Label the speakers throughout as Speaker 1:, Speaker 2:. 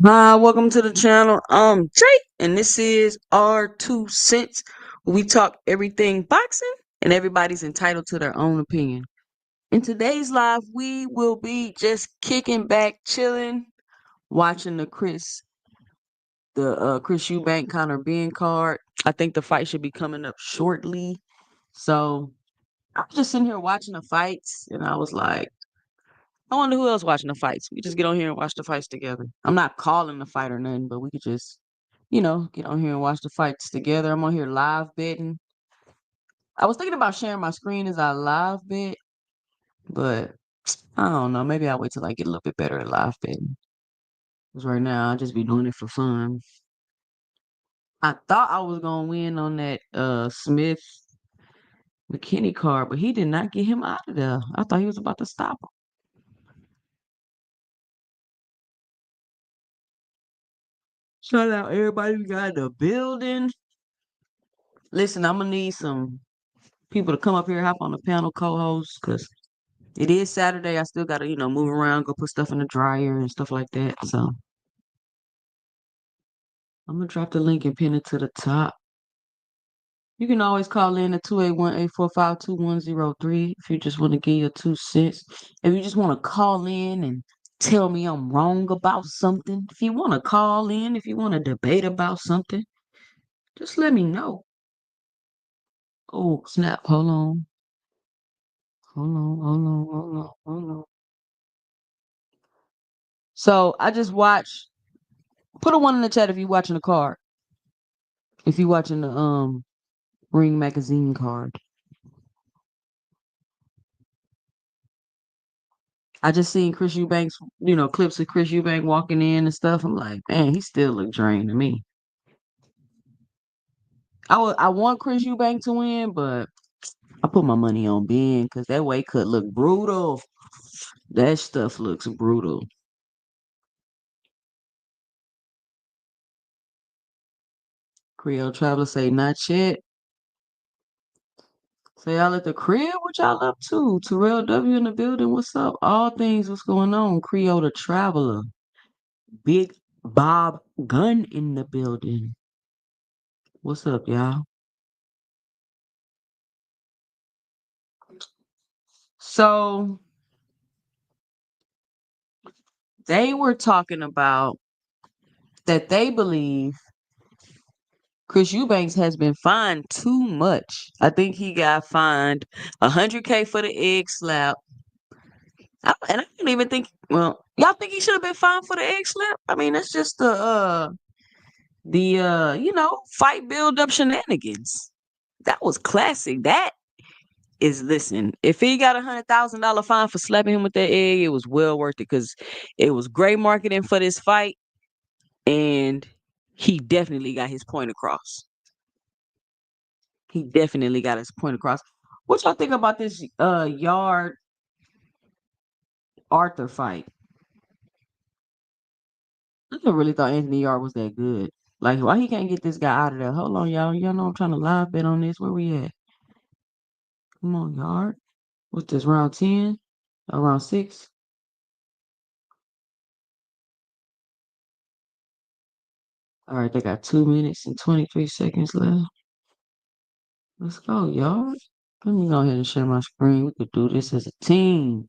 Speaker 1: Hi, welcome to the channel. Jake, and this is our 2 cents. We talk everything boxing, and everybody's entitled to their own opinion. In today's live, we will be just kicking back, chilling, watching the Chris Eubank Conor Benn card. I think the fight should be coming up shortly. So I was just sitting here watching the fights, and I was like, I wonder who else watching the fights. We just get on here and watch the fights together. I'm not calling the fight or nothing, but we could just, get on here and watch the fights together. I'm on here live betting. I was thinking about sharing my screen as I live bet, but I don't know. Maybe I'll wait till I get a little bit better at live betting. Because right now I'll just be doing it for fun. I thought I was gonna win on that Smith McKinney card, but he did not get him out of there. I thought he was about to stop him. Shout out everybody we got in the building. Listen, I'm gonna need some people to come up here, hop on the panel co-host, because it is Saturday. I still gotta, move around, go put stuff in the dryer and stuff like that. So I'm gonna drop the link and pin it to the top. You can always call in at 281-845-2103 if you just want to give your 2 cents. If you just want to call in and tell me I'm wrong about something, if you want to call in, if you want to debate about something, just let me know. Oh, snap. Hold on. Hold on, hold on, hold on, hold on. So I just watched. Put a one in the chat if you're watching the card. If you're watching the Ring Magazine card. I just seen Chris Eubank's, clips of Chris Eubank walking in and stuff. I'm like, man, he still look drained to me. I want Chris Eubank to win, but I put my money on Ben because that weight cut look brutal. That stuff looks brutal. Creole Traveler say not yet. Say y'all at the crib? What y'all up to? Terrell W in the building. What's up? All things, what's going on? Creole the Traveler. Big Bob Gunn in the building. What's up, y'all? So they were talking about that they believe Chris Eubanks has been fined too much. I think he got fined 100K for the egg slap. And I don't even think. Well, y'all think he should have been fined for the egg slap? I mean, that's just the fight build up shenanigans. That was classic. That is, listen, if he got $100,000 fine for slapping him with that egg, it was well worth it because it was great marketing for this fight, and he definitely got his point across. He definitely got his point across. What y'all think about this Yard Arthur fight? I never really thought Anthony Yard was that good. Like, why he can't get this guy out of there? Hold on, y'all. Y'all know I'm trying to live bet on this. Where we at? Come on, Yard. What's this, round 10? Around 6? All right, they got 2 minutes and 23 seconds left. Let's go, y'all. Let me go ahead and share my screen. We could do this as a team.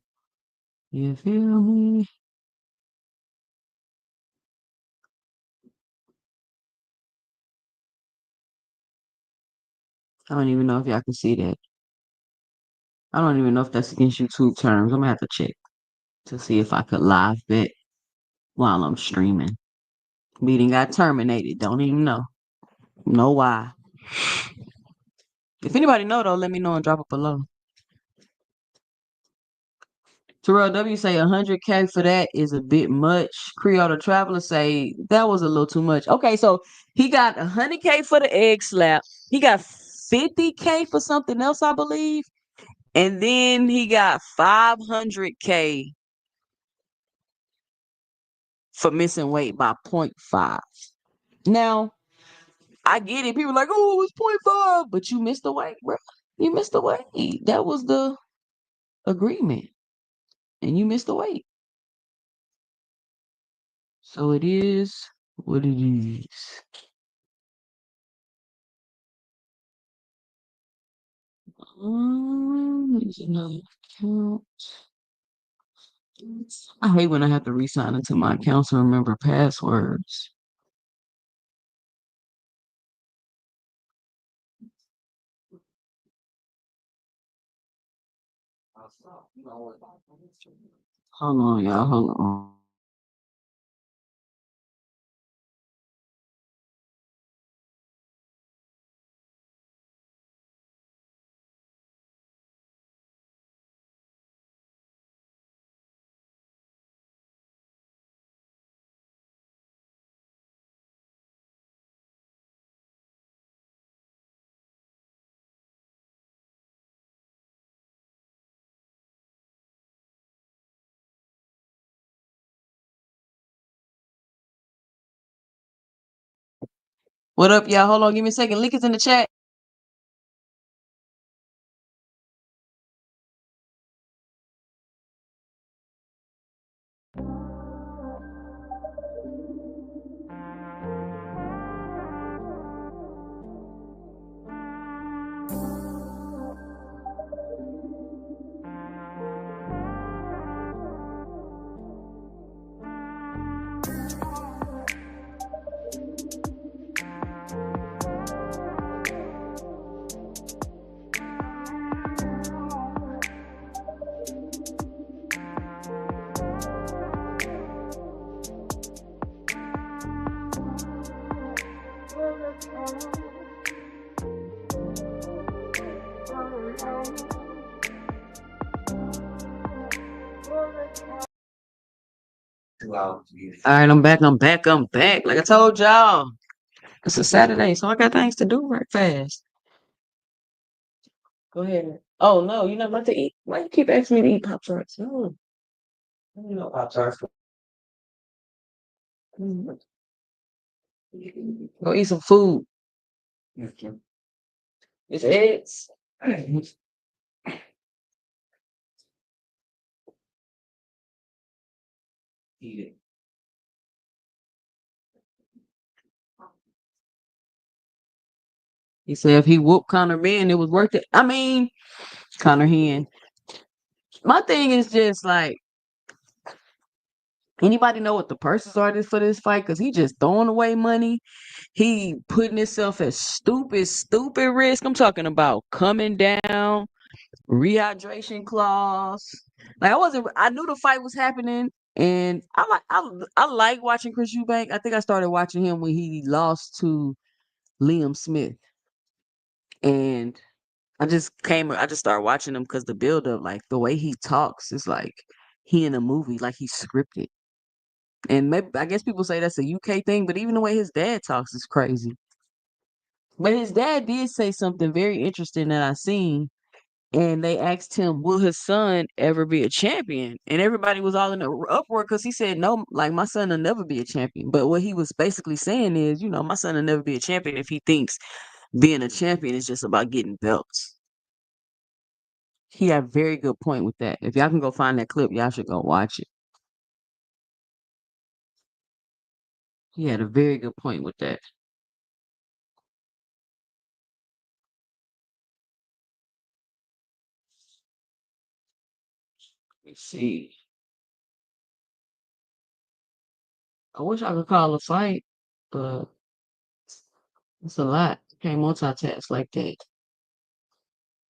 Speaker 1: You feel me? I don't even know if y'all can see that. I don't even know if that's against YouTube terms. I'm gonna have to check to see if I could live bet while I'm streaming. Meeting got terminated. Don't even know. Know why. If anybody know though, let me know and drop it below. Terrell W say 100K for that is a bit much. Creole the Traveler say that was a little too much. Okay, so he got 100K for the egg slap. He got 50K for something else, I believe. And then he got 500K for missing weight by 0.5. Now, I get it. People are like, oh, it was 0.5, but you missed the weight, bro. You missed the weight. That was the agreement. And you missed the weight. So it is what it is. Here's another account. I hate when I have to re-sign into my accounts and remember passwords. Hold on, y'all. Hold on. What up, y'all? Hold on. Give me a second. Link is in the chat. All right, I'm back. I'm back. I'm back. Like I told y'all, it's a Saturday, so I got things to do right fast. Go ahead. Oh no, you're not about to eat. Why you keep asking me to eat Pop Tarts? No, you know Pop Tarts. Go eat some food. It's eggs. He said if he whooped Conor Ben, it was worth it. I mean, Conor Hen. My thing is just like, anybody know what the purses are for this fight? Because he just throwing away money. He putting himself at stupid risk. I'm talking about coming down, rehydration clause. Like I knew the fight was happening, and I like watching Chris Eubank. I think I started watching him when he lost to Liam Smith, and I just started watching him because the build up, like the way he talks, is like he in a movie, like he's scripted. And maybe I guess people say that's a UK thing, but even the way his dad talks is crazy. But his dad did say something very interesting that I seen, and they asked him, "Will his son ever be a champion?" And everybody was all in the uproar because he said, "No, like my son will never be a champion." But what he was basically saying is, my son will never be a champion if he thinks being a champion is just about getting belts. He had a very good point with that. If y'all can go find that clip, y'all should go watch it. He had a very good point with that. Let's see. I wish I could call a fight, but it's a lot. Can't multitask like that.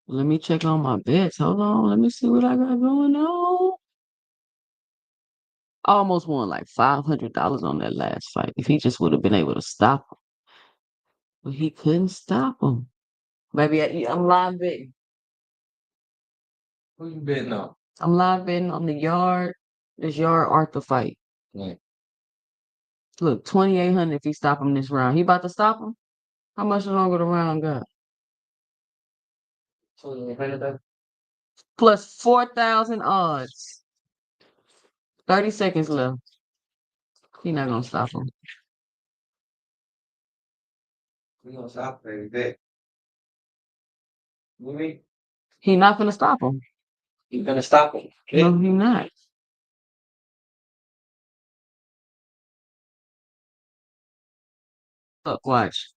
Speaker 1: Let me check on my bets. Hold on. Let me see what I got going on. I almost won like $500 on that last fight. If he just would have been able to stop him, but he couldn't stop him. Baby, I'm live betting. Who you betting on? I'm live betting on this yard Arthur fight. Yeah. Look, 2,800 if he stop him this round. He about to stop him? How much longer the round got? 2,800 plus 4,000 odds. 30 seconds left. He not gonna stop him. We gonna stop baby bet. You mean? He not gonna stop him. He gonna stop him. No, he not. Look, watch.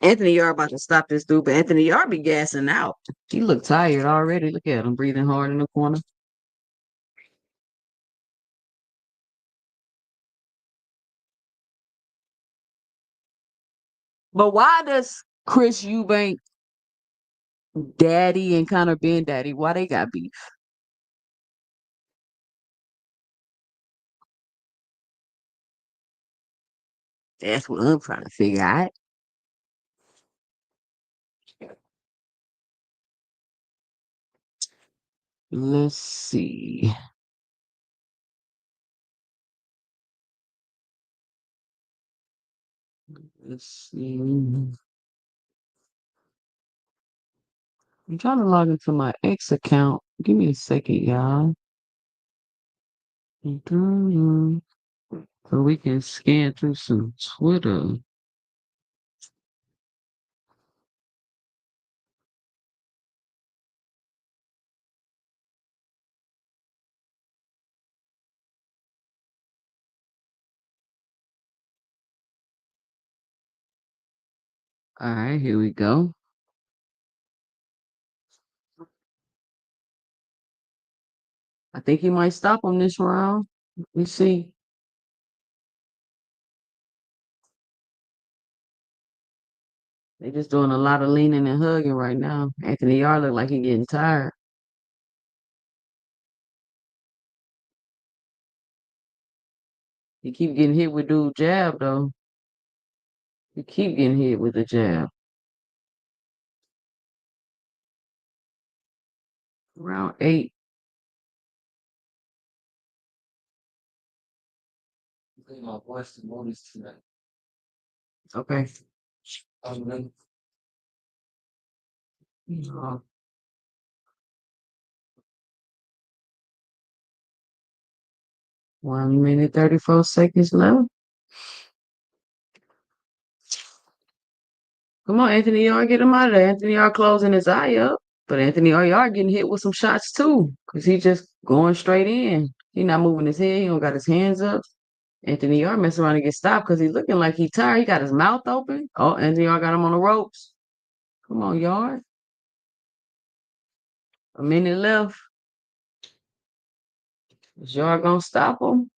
Speaker 1: Anthony Yard about to stop this dude, but Anthony Yard be gassing out. He look tired already. Look at him breathing hard in the corner. But why does Chris Eubank daddy and Conor Ben daddy, why they got beef? That's what I'm trying to figure out. Let's see. Let's see. I'm trying to log into my X account. Give me a second, y'all. So we can scan through some Twitter. All right, here we go. I think he might stop him this round. Let me see. They just doing a lot of leaning and hugging right now. Anthony Yard look like he getting tired. He keep getting hit with dude jab though. He keep getting hit with the jab. Around 8. Okay. Uh, 1 minute 34 seconds left. Come on, Anthony Yard, get him out of there. Anthony Yard closing his eye up. But Anthony Yard getting hit with some shots too. Cause he just going straight in. He not moving his head. He don't got his hands up. Anthony Yard messing around and get stopped because he's looking like he tired. He got his mouth open. Oh, Anthony Yard got him on the ropes. Come on, Yard. A minute left. Is Yard gonna stop him?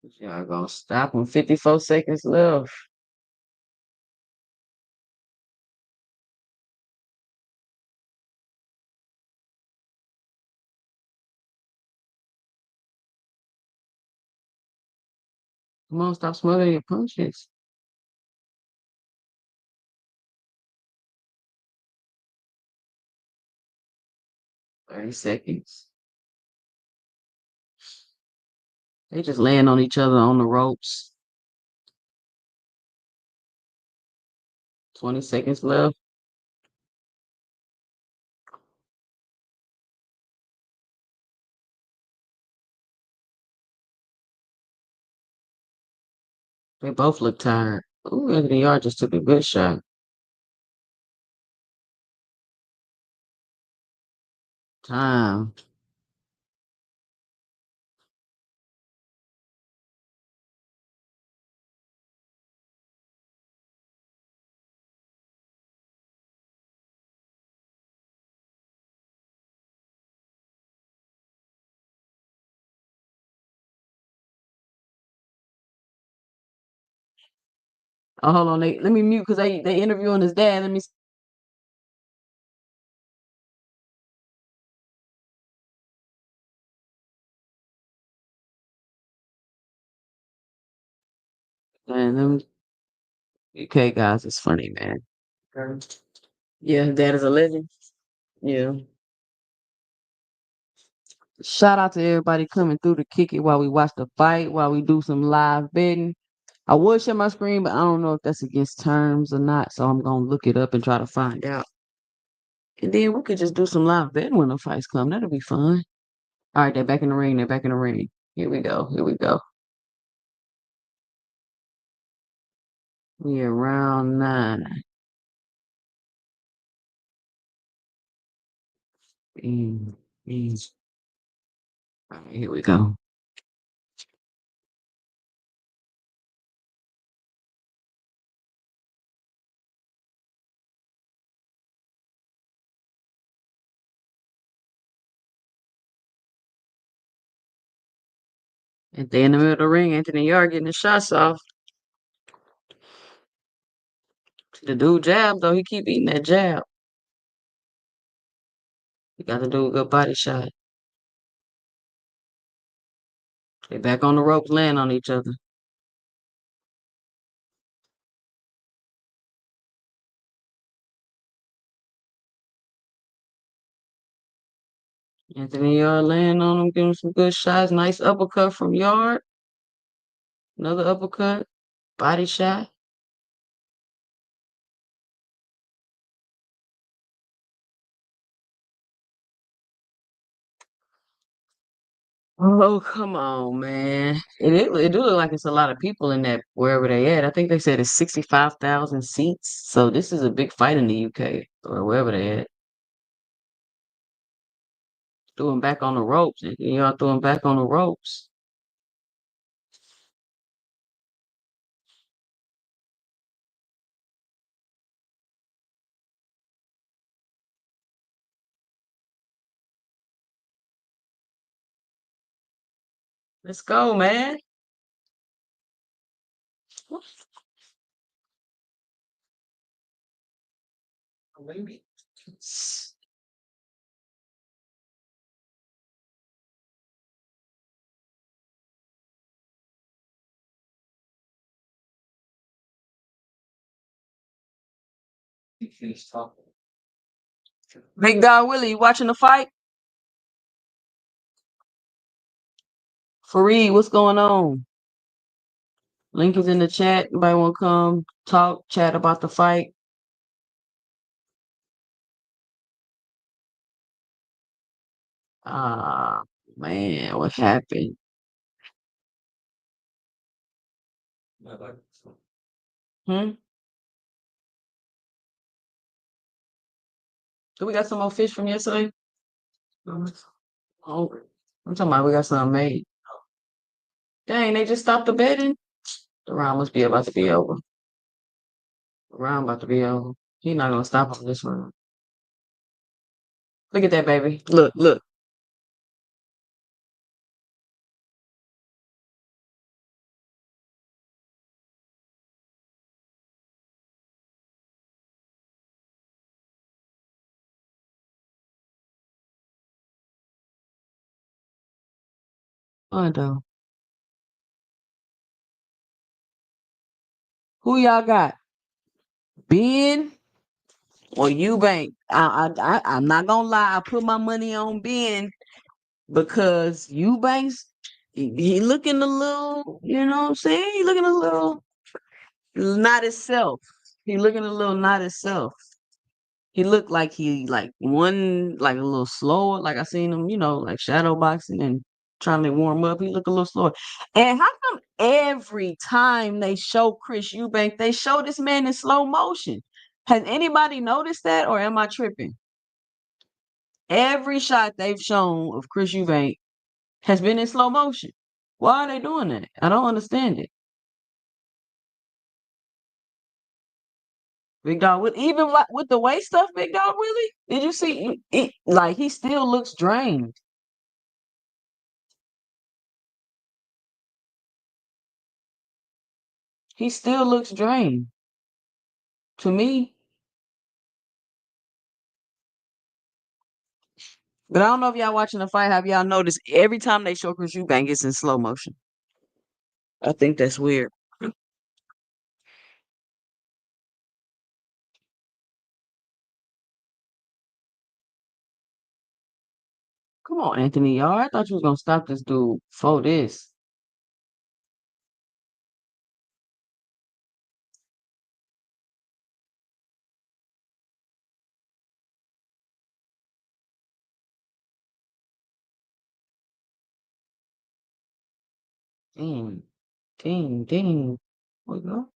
Speaker 1: Is Yard gonna stop him? 54 seconds left. Come on, stop smothering your punches. 30 seconds. They just laying on each other on the ropes. 20 seconds left. They both look tired. Ooh, Anthony Yard just took a good shot. Time. Oh, hold on. Let me mute because they interviewing his dad. Let me. Man, them UK guys is funny, man. Okay. Yeah, his dad is a legend. Yeah. Shout out to everybody coming through to kick it while we watch the fight, while we do some live betting. I would share my screen, but I don't know if that's against terms or not. So I'm gonna look it up and try to find out. And then we could just do some live betting when the fights come. That'll be fun. All right, they're back in the ring. They're back in the ring. Here we go. Here we go. We are round 9. Mm, mm. All right, here we go. At the end of the ring, Anthony Yard getting his shots off. The dude jab though, he keep eating that jab. He got to do a good body shot. They back on the ropes, laying on each other. Anthony Yard laying on him, giving some good shots. Nice uppercut from Yard. Another uppercut. Body shot. Oh, come on, man. It do look like it's a lot of people in that wherever they at. I think they said it's 65,000 seats. So this is a big fight in the UK or wherever they at. Threw him back on the ropes. Anthony Yard threw him back on the ropes. Let's go, man. Maybe. Big Dog Willie, you watching the fight? Fareed, what's going on? Link is in the chat. Anybody want to come talk, chat about the fight? Ah, man, what happened? Hmm? Do we got some more fish from yesterday? Oh, I'm talking about we got some made. Dang, they just stopped the betting? The round must be about to be over. The round about to be over. He's not gonna stop on this one. Look at that, baby. Look, look. Oh, no. Who y'all got? Ben or Eubank? I'm not gonna lie. I put my money on Ben because Eubanks, he looking a little, you know what I'm saying? He looking a little not himself. He looking a little not himself. He looked like he like one like a little slower. Like I seen him, like shadow boxing and trying to warm up. He looked a little slower. And how come every time they show Chris Eubank, they show this man in slow motion? Has anybody noticed that, or am I tripping? Every shot they've shown of Chris Eubank has been in slow motion. Why are they doing that? I don't understand it. Big Dog, with even like with the weight stuff, Big Dog, really? Did you see? Like he still looks drained. He still looks drained to me. But I don't know if y'all watching the fight. Have y'all noticed every time they show Chris Eubank, it's in slow motion? I think that's weird. Come on, Anthony, y'all. I thought you was gonna stop this dude for this. Dang, dang, dang. What go?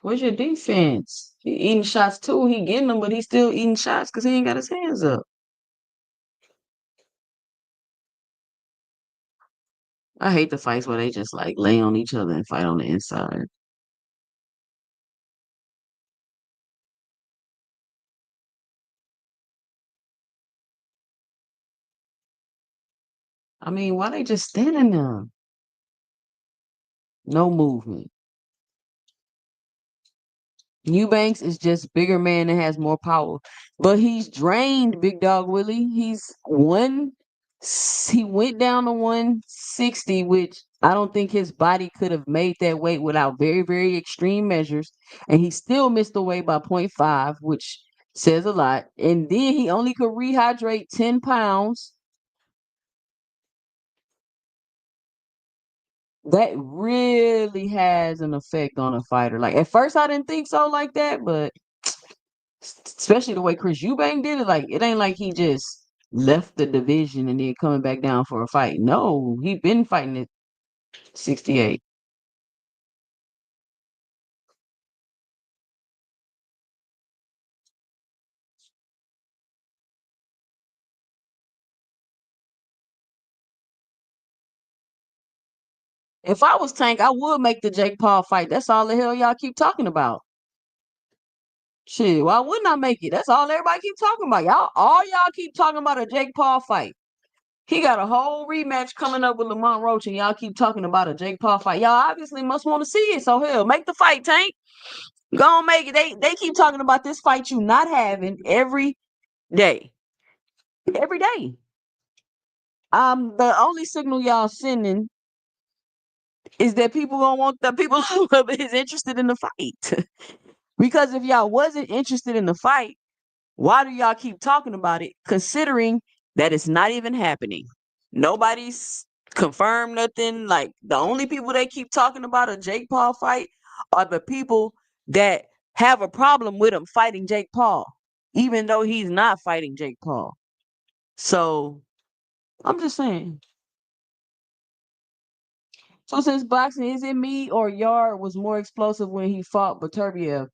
Speaker 1: Where's your defense? He eating shots too. He getting them, but he's still eating shots because he ain't got his hands up. I hate the fights where they just like lay on each other and fight on the inside. I mean, why they just standing there? No movement. Eubanks is just bigger man that has more power, but he's drained. Big Dog Willie. He went down to 160, which I don't think his body could have made that weight without very, very extreme measures, and he still missed the weight by point 0.5, which says a lot. And then he only could rehydrate 10 pounds. That really has an effect on a fighter. Like at first, I didn't think so like that, but especially the way Chris Eubank did it, like it ain't like he just left the division and then coming back down for a fight. No, he been fighting at 68. If I was Tank, I would make the Jake Paul fight. That's all the hell y'all keep talking about. Shit, why wouldn't I make it? That's all everybody keep talking about. Y'all keep talking about a Jake Paul fight. He got a whole rematch coming up with Lamont Roach, and y'all keep talking about a Jake Paul fight. Y'all obviously must want to see it. So hell, make the fight, Tank. Go on, make it. They keep talking about this fight you not having every day. Every day. The only signal y'all sending is that people gonna want the people who is interested in the fight. Because if y'all wasn't interested in the fight, why do y'all keep talking about it, considering that it's not even happening? Nobody's confirmed nothing. Like the only people they keep talking about a Jake Paul fight are the people that have a problem with him fighting Jake Paul, even though he's not fighting Jake Paul. So I'm just saying. So since boxing, is it me or Yard was more explosive when he fought Baturbiev?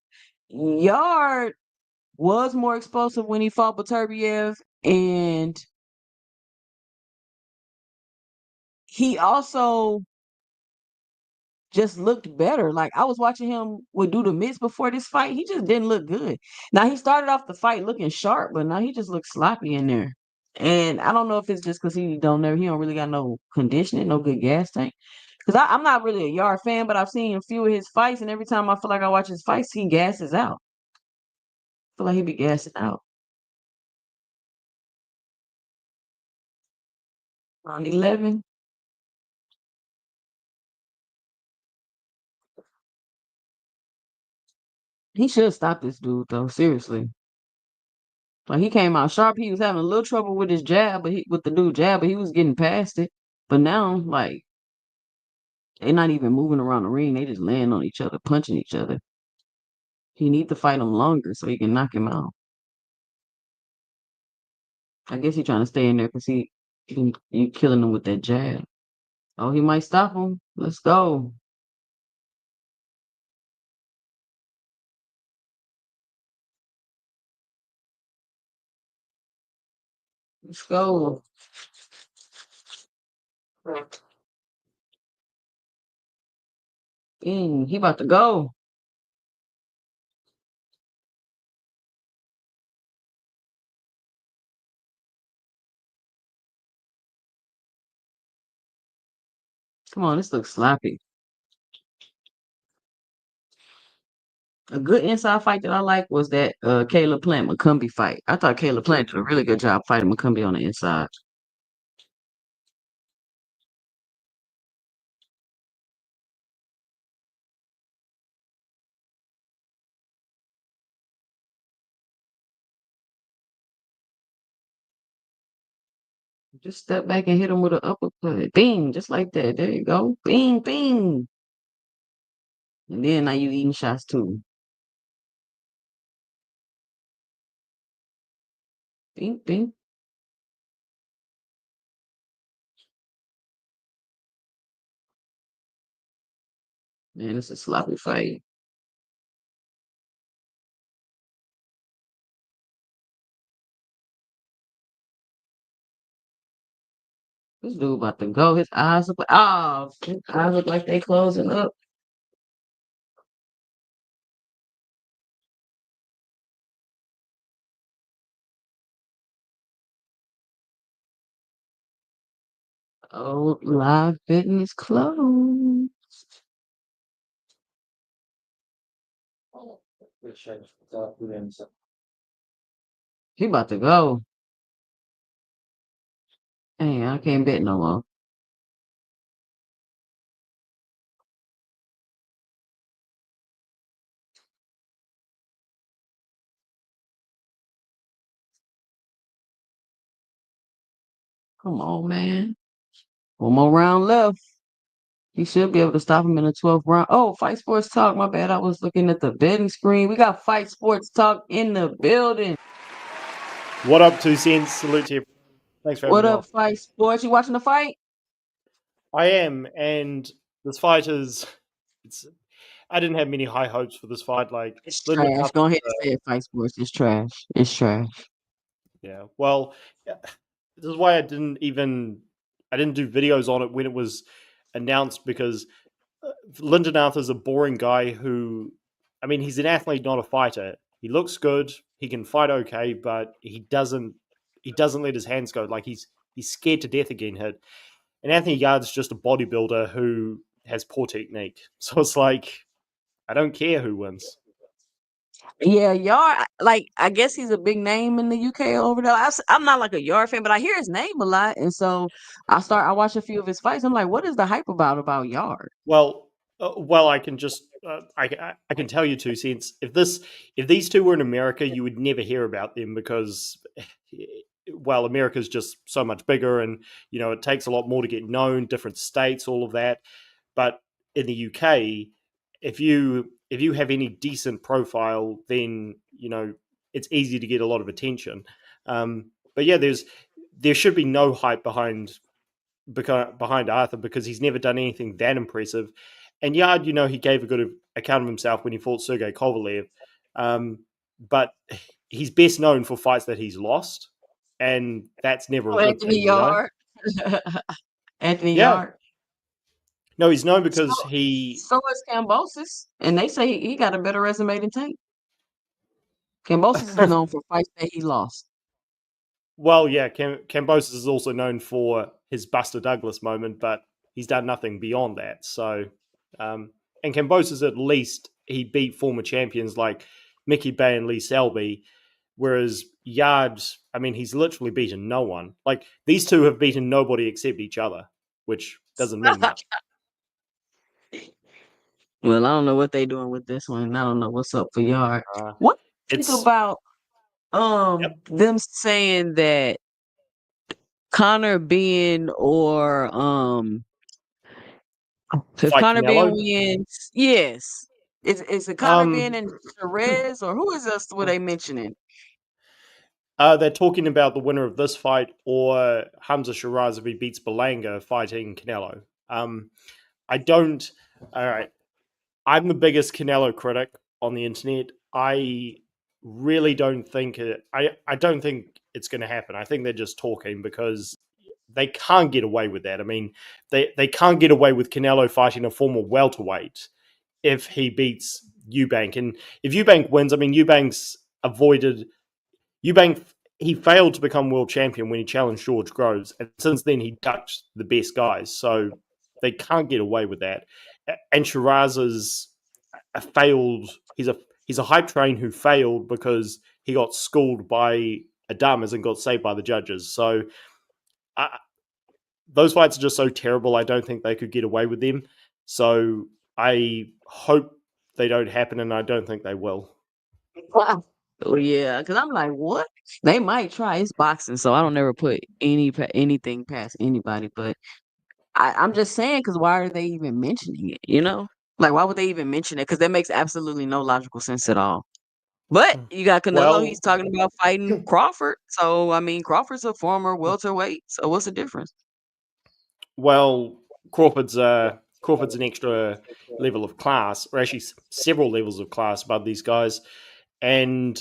Speaker 1: Yard was more explosive when he fought Baturbiev, and he also just looked better. Like I was watching him with do the mitts before this fight. He just didn't look good. Now he started off the fight looking sharp, but now he just looks sloppy in there. And I don't know if it's just because he don't really got no conditioning, no good gas tank. Because I'm not really a Yard fan, but I've seen a few of his fights, and every time I feel like I watch his fights, he gasses out. I feel like he be gassing out. Around 11, he should stop this dude though. Seriously. Like he came out sharp. He was having a little trouble with his jab, with the dude jab, but he was getting past it. But now, like they're not even moving around the ring. They just laying on each other, punching each other. He need to fight him longer so he can knock him out. I guess he's trying to stay in there because you killing him with that jab. Oh, he might stop him. Let's go. Let's go. He about to go. Come on, this looks sloppy. A good inside fight that I like was that Caleb Plant McCumbee fight. I thought Caleb Plant did a really good job fighting McCumbee on the inside. Just step back and hit him with an uppercut. Bing, just like that. There you go. Bing, bing. And then now you eating shots too. Bing, bing. Man, it's a sloppy fight. This dude about to go. His eyes look like his eyes look like they closing up. Oh, live fitness closed. He about to go. Hey, I can't bet no more. Come on, man. One more round left. He should be able to stop him in the 12th round. Oh, Fight Sports Talk. My bad. I was looking at the betting screen. We got Fight Sports Talk in the building.
Speaker 2: What up, 2 cents? Salute to you. Thanks for having
Speaker 1: What
Speaker 2: me
Speaker 1: up,
Speaker 2: on.
Speaker 1: Fight Sports? You watching the fight?
Speaker 2: I am, and this fight is. It's. I didn't have many high hopes for this fight. Like
Speaker 1: It's
Speaker 2: Lyndon
Speaker 1: trash. Go ahead
Speaker 2: Arthur,
Speaker 1: and say it, Fight Sports. It's trash. It's trash.
Speaker 2: yeah. Well, yeah, this is why I didn't even. I didn't do videos on it when it was announced because Lyndon Arthur's a boring guy who. I mean, he's an athlete, not a fighter. He looks good. He can fight okay, but he doesn't. He doesn't let his hands go. Like he's scared to death of getting hit. And Anthony Yard's just a bodybuilder who has poor technique. So it's like, I don't care who wins.
Speaker 1: Yeah, Yard. Like, I guess he's a big name in the UK over there. I'm not like a Yard fan, but I hear his name a lot, and so I watch a few of his fights. I'm like, what is the hype about Yard?
Speaker 2: Well, Well, I can just I can tell you 2 cents. If these two were in America, you would never hear about them because, well, America's just so much bigger, and it takes a lot more to get known. Different states, all of that. But in the UK, if you have any decent profile, then it's easy to get a lot of attention. But yeah, there should be no hype behind Arthur because he's never done anything that impressive. And Yard, he gave a good account of himself when he fought Sergey Kovalev. But he's best known for fights that he's lost, and that's never a
Speaker 1: Oh,
Speaker 2: good
Speaker 1: Anthony
Speaker 2: thing.
Speaker 1: Yard. Anthony
Speaker 2: Yeah.
Speaker 1: Yard.
Speaker 2: No, he's known
Speaker 1: So
Speaker 2: because he.
Speaker 1: so is Cambosis, and they say he got a better resume than Tank. Cambosis is known for fights that he lost.
Speaker 2: Well, yeah, Cambosis is also known for his Buster Douglas moment, but he's done nothing beyond that. So, and Cambosis, at least he beat former champions like Mickey Bay and Lee Selby, whereas Yard, I mean, he's literally beaten no one. Like these two have beaten nobody except each other, which doesn't mean much.
Speaker 1: Well, I don't know what they doing with this one. I don't know what's up for Yard.
Speaker 2: Uh,
Speaker 1: What do you think
Speaker 2: it's
Speaker 1: about
Speaker 2: Yep.
Speaker 1: them saying that Connor Ben or if
Speaker 2: Fight
Speaker 1: Connor Ben
Speaker 2: Canelo.
Speaker 1: wins, yes. Is it Connor Ben
Speaker 2: Um,
Speaker 1: and Perez or who is else were they mentioning?
Speaker 2: they're talking about the winner of this fight or Hamza Shiraz if he beats Belanga fighting Canelo. I don't. All right, I'm the biggest Canelo critic on the internet. I really don't think it. I don't think it's going to happen. I think they're just talking because they can't get away with that. I mean, they can't get away with Canelo fighting a former welterweight if he beats Eubank, and if Eubank wins, I mean, avoided Eubank. He failed to become world champion when he challenged George Groves, and since then he ducked the best guys. So they can't get away with that. And Shiraz is a failed. He's a hype train who failed because he got schooled by Adamas and got saved by the judges. So uh, those fights are just so terrible. I don't think they could get away with them. So I hope they don't happen, and I don't think they will.
Speaker 1: Wow. Oh yeah, because I'm like, what? They might try. It's boxing, so I don't ever put anything past anybody. But I'm just saying, because why are they even mentioning it? Like why would they even mention it? Because that makes absolutely no logical sense at all. But you got Canelo. He's
Speaker 2: Well,
Speaker 1: talking about fighting Crawford. So I mean, Crawford's a former welterweight. So what's the difference?
Speaker 2: well, Crawford's an extra level of class, or actually several levels of class above these guys. And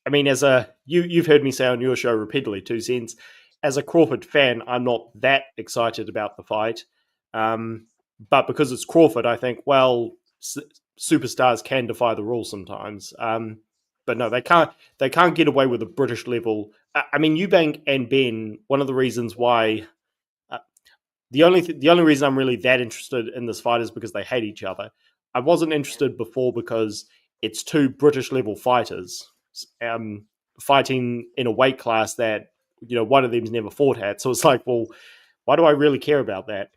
Speaker 2: I mean, as you've heard me say on your show repeatedly, 2 cents. As a Crawford fan, I'm not that excited about the fight, but because it's Crawford, I think superstars can defy the rules sometimes. But no, they can't. They can't get away with a British level. I mean, Eubank and Ben. One of the reasons why uh, the only reason I'm really that interested in this fight is because they hate each other. I wasn't interested before because it's two British level fighters um, fighting in a weight class that one of them's never fought at. So it's like, well, why do I really care about that?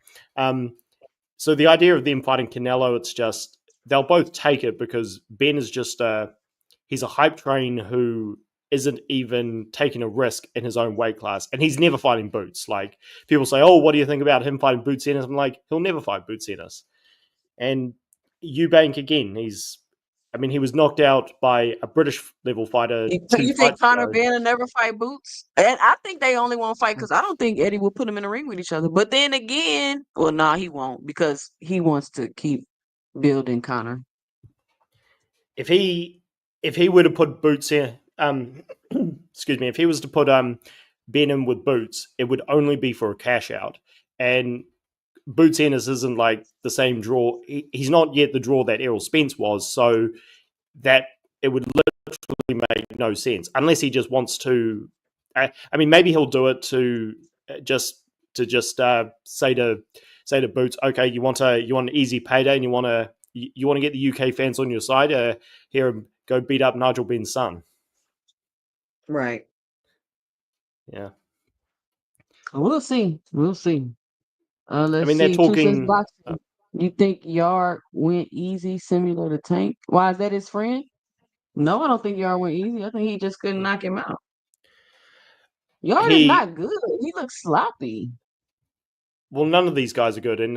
Speaker 2: So the idea of them fighting Canelo, it's just they'll both take it because Ben is just he's a hype train who isn't even taking a risk in his own weight class, and he's never fighting Boots. Like people say, "Oh, what do you think about him fighting Boots Ennis?" I'm like, he'll never fight Boots Ennis. And Eubank again, I mean, he was knocked out by a British level fighter
Speaker 1: So
Speaker 2: two
Speaker 1: you think
Speaker 2: fights
Speaker 1: Conor
Speaker 2: ago.
Speaker 1: Ben will never fight Boots? And I think they only won't fight because I don't think Eddie will put them in the ring with each other. But then again, well, nah, he won't because he wants to keep building Connor.
Speaker 2: If he were to put Boots in, excuse me, if he was to put Ben in with Boots, it would only be for a cash out. And Boots Ennis isn't like the same draw. He's not yet the draw that Errol Spence was, so that it would literally make no sense unless he just wants to. I mean, maybe he'll do it to just say to Boots, okay, you want an easy payday and you want to get the UK fans on your side. Here, go beat up Nigel Benn's son.
Speaker 1: Right.
Speaker 2: Yeah,
Speaker 1: We'll see. We'll see.
Speaker 2: I
Speaker 1: Let's
Speaker 2: mean they're
Speaker 1: see. Two says
Speaker 2: talking.
Speaker 1: boxing. You think Yard went easy, similar to Tank? Why is that his friend? No, I don't think Yard went easy. I think he just couldn't knock him out. Yard is
Speaker 2: He
Speaker 1: not good. He looks sloppy.
Speaker 2: well, none of these guys are good. And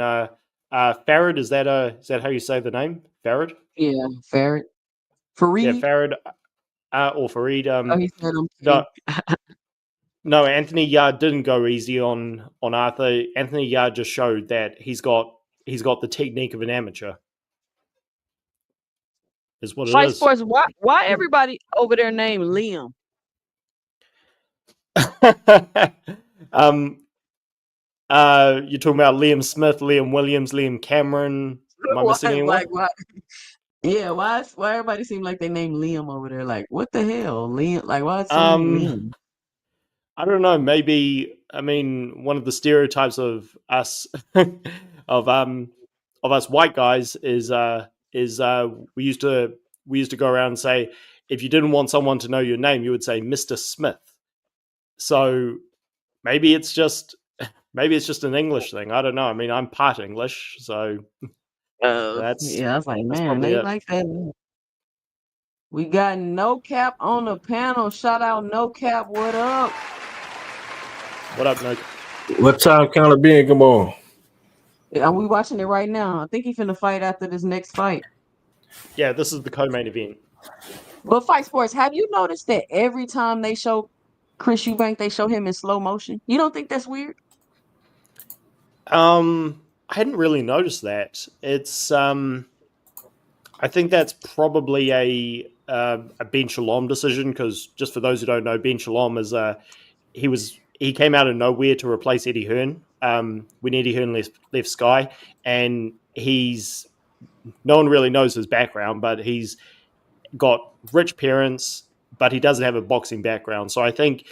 Speaker 2: Farad, is that how you say the name? Farad?
Speaker 1: Yeah, Farrell.
Speaker 2: Yeah,
Speaker 1: Fareed.
Speaker 2: Farad or Farid.
Speaker 1: Oh, he said
Speaker 2: No,
Speaker 1: okay.
Speaker 2: no, Anthony Yard didn't go easy on Arthur. Anthony Yard just showed that he's got the technique of an amateur. Is what it
Speaker 1: Fight
Speaker 2: is.
Speaker 1: Sports. Why everybody over there named Liam?
Speaker 2: um, you're talking about Liam Smith, Liam Williams, Liam Cameron. Am I
Speaker 1: Why?
Speaker 2: missing anyone?
Speaker 1: Like why? Yeah, why everybody seem like they named Liam over there? Like what the hell, Liam? Like why so many
Speaker 2: Um,
Speaker 1: Liam?
Speaker 2: I don't know. Maybe I mean one of the stereotypes of us of um of us white guys is we used to go around and say if you didn't want someone to know your name, you would say Mr. Smith. So maybe it's just maybe it's just an English thing. I don't know. I mean, I'm part English, so that's
Speaker 1: Yeah, I was like,
Speaker 2: that's
Speaker 1: man,
Speaker 2: probably
Speaker 1: they
Speaker 2: it.
Speaker 1: like that. We got No Cap on the panel. Shout out No Cap. What up?
Speaker 2: What up, no?
Speaker 3: What time counter being? Come on.
Speaker 1: Yeah, we watching it right now. I think he finna fight after this next fight.
Speaker 2: Yeah, this is the co-main event.
Speaker 1: But Fight Sports, have you noticed that every time they show Chris Eubank, they show him in slow motion? You don't think that's weird?
Speaker 2: I hadn't really noticed that. I think that's probably a Ben Shalom decision because just for those who don't know, Ben Shalom is he came out of nowhere to replace Eddie Hearn when Eddie Hearn left Sky, and no one really knows his background, but he's got rich parents, but he doesn't have a boxing background. So I think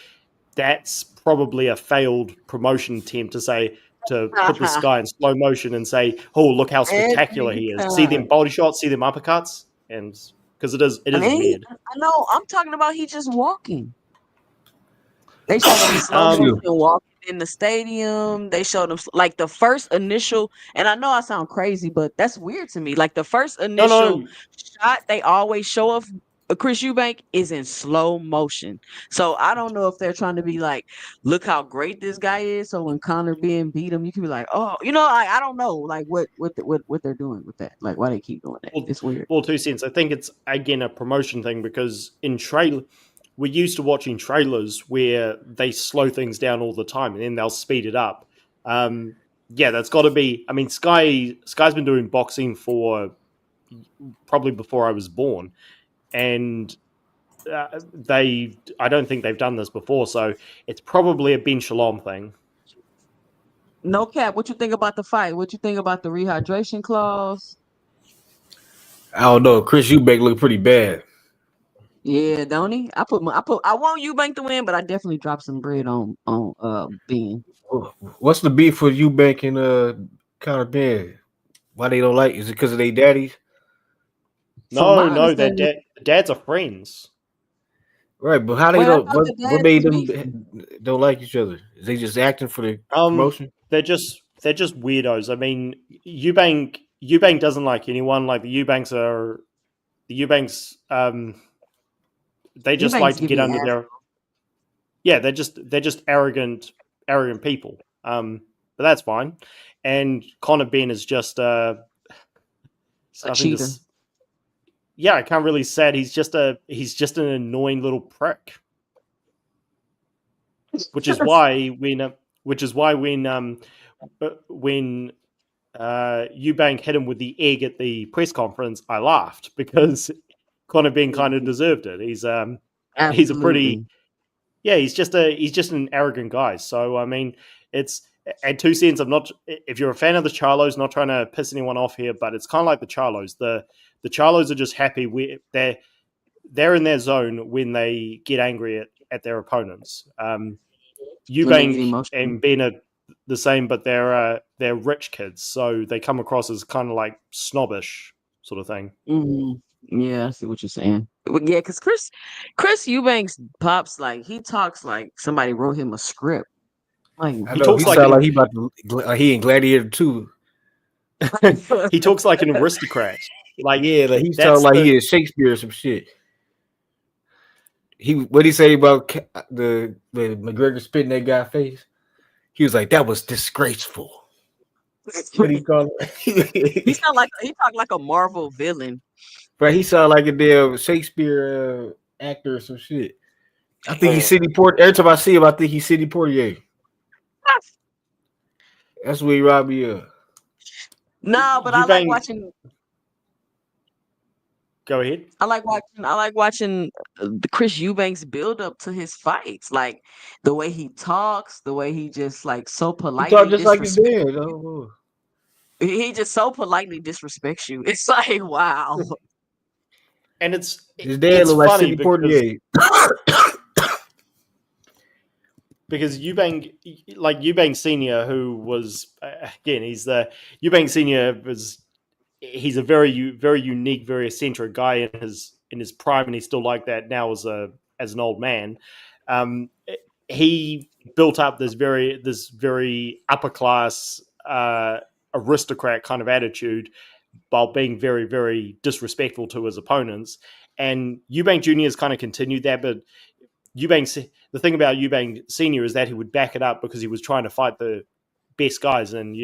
Speaker 2: that's probably a failed promotion attempt to put this guy in slow motion and say, "Oh, look how spectacular
Speaker 1: Every
Speaker 2: he is! See them
Speaker 1: time.
Speaker 2: body shots, see them uppercuts," and because it is weird.
Speaker 1: I know. I'm talking about he just walking. They showed him slow
Speaker 3: Ask
Speaker 2: Um,
Speaker 1: motion
Speaker 3: you.
Speaker 1: walking in the stadium. They showed him like the first initial, and I know I sound crazy, but that's weird to me. Like the first
Speaker 2: no,
Speaker 1: initial
Speaker 2: no,
Speaker 1: shot they always show of Chris Eubank is in slow motion. So I don't know if they're trying to be like, look how great this guy is. So when Conor being beat him, you can be like, oh, I don't know, like what they're doing with that. Like why they keep doing that.
Speaker 2: well,
Speaker 1: It's weird.
Speaker 2: 2 cents. I think it's again a promotion thing because in trailer we're used to watching trailers where they slow things down all the time and then they'll speed it up. Um, yeah, that's got to be. I mean, Sky's been doing boxing for probably before I was born, and I don't think they've done this before, so it's probably a Ben Shalom thing.
Speaker 1: No cap. What you think about the fight? What you think about the rehydration clause?
Speaker 3: I don't know. Chris Eubank look pretty bad.
Speaker 1: Yeah, don't he? I want Eubank to win, but I definitely dropped some bread on Ben.
Speaker 3: What's the beef with Eubank and counter being? Why they don't like? Is it because of their daddies?
Speaker 1: From
Speaker 2: No,
Speaker 1: my
Speaker 2: no, their
Speaker 1: understanding,
Speaker 2: dads are friends.
Speaker 3: Right, but how they
Speaker 1: wait, I
Speaker 3: don't?
Speaker 1: thought the
Speaker 3: What
Speaker 1: dads
Speaker 3: made
Speaker 1: was
Speaker 3: them
Speaker 1: beefing.
Speaker 3: don't like each other? Is they just acting for the
Speaker 2: Um,
Speaker 3: promotion?
Speaker 2: they're just weirdos. I mean, Eubank doesn't like anyone. Like the Eubanks. They just like
Speaker 1: Eubanks
Speaker 2: to
Speaker 1: give
Speaker 2: get
Speaker 1: me
Speaker 2: under
Speaker 1: ass.
Speaker 2: their. Yeah, they're just arrogant people. But that's fine. And Connor Ben is just
Speaker 1: A
Speaker 2: I think
Speaker 1: cheater.
Speaker 2: this. Yeah, I can't really say it. He's just an annoying little prick. Which is why when Eubank hit him with the egg at the press conference, I laughed because Conor Ben kind of deserved it. He's a pretty
Speaker 1: Absolutely.
Speaker 2: yeah. He's just an arrogant guy. So I mean, it's at 2 cents. I'm not if you're a fan of the Charlos, not trying to piss anyone off here, but it's kind of like the Charlos. The Charlos are just happy they're in their zone when they get angry at their opponents.
Speaker 1: When they get
Speaker 2: Eubank
Speaker 1: emotional.
Speaker 2: and Ben are the same, but they're rich kids, so they come across as kind of like snobbish sort of thing.
Speaker 1: Hmm. Yeah, I see what you're saying. But yeah, because Chris Eubanks pops like he talks like somebody wrote him a script. Like
Speaker 3: I
Speaker 2: He
Speaker 3: know
Speaker 2: talks
Speaker 3: he
Speaker 2: like
Speaker 3: sound
Speaker 2: an
Speaker 3: like he about to he in Gladiator too.
Speaker 2: He talks like an aristocrat. Like
Speaker 3: Yeah, like he sound
Speaker 2: that's
Speaker 3: like
Speaker 2: the
Speaker 3: he is Shakespeare or some shit. What he say about the McGregor spitting that guy face? He was like, that was disgraceful. What he call
Speaker 1: He
Speaker 3: it?
Speaker 1: sound like he talk like a Marvel villain.
Speaker 3: Bro, he sound like a damn Shakespeare actor or some shit. I think he's Sidney Port. Every time I see him, I think he's Sidney Portier. That's what he robbed me of.
Speaker 1: No, but I like
Speaker 2: Eubank.
Speaker 1: watching.
Speaker 2: Go ahead.
Speaker 1: I like watching the Chris Eubanks build up to his fights, like the way he talks, the way he just like so
Speaker 3: He talk
Speaker 1: politely
Speaker 3: just like his
Speaker 1: disrespect.
Speaker 3: dad. Oh.
Speaker 1: He just so politely disrespects you. It's like wow.
Speaker 2: And
Speaker 3: His dad
Speaker 2: it's
Speaker 3: look like
Speaker 2: funny
Speaker 3: Sidney Portier.
Speaker 2: because Eubank Senior, who was again, Eubank Senior he's a very unique, very eccentric guy in his prime, and he's still like that now as an old man. Um, he built up this very upper class aristocrat kind of attitude while being very disrespectful to his opponents. And Eubank Jr. has kind of continued that, but the thing about Eubank Senior is that he would back it up because he was trying to fight the best guys, and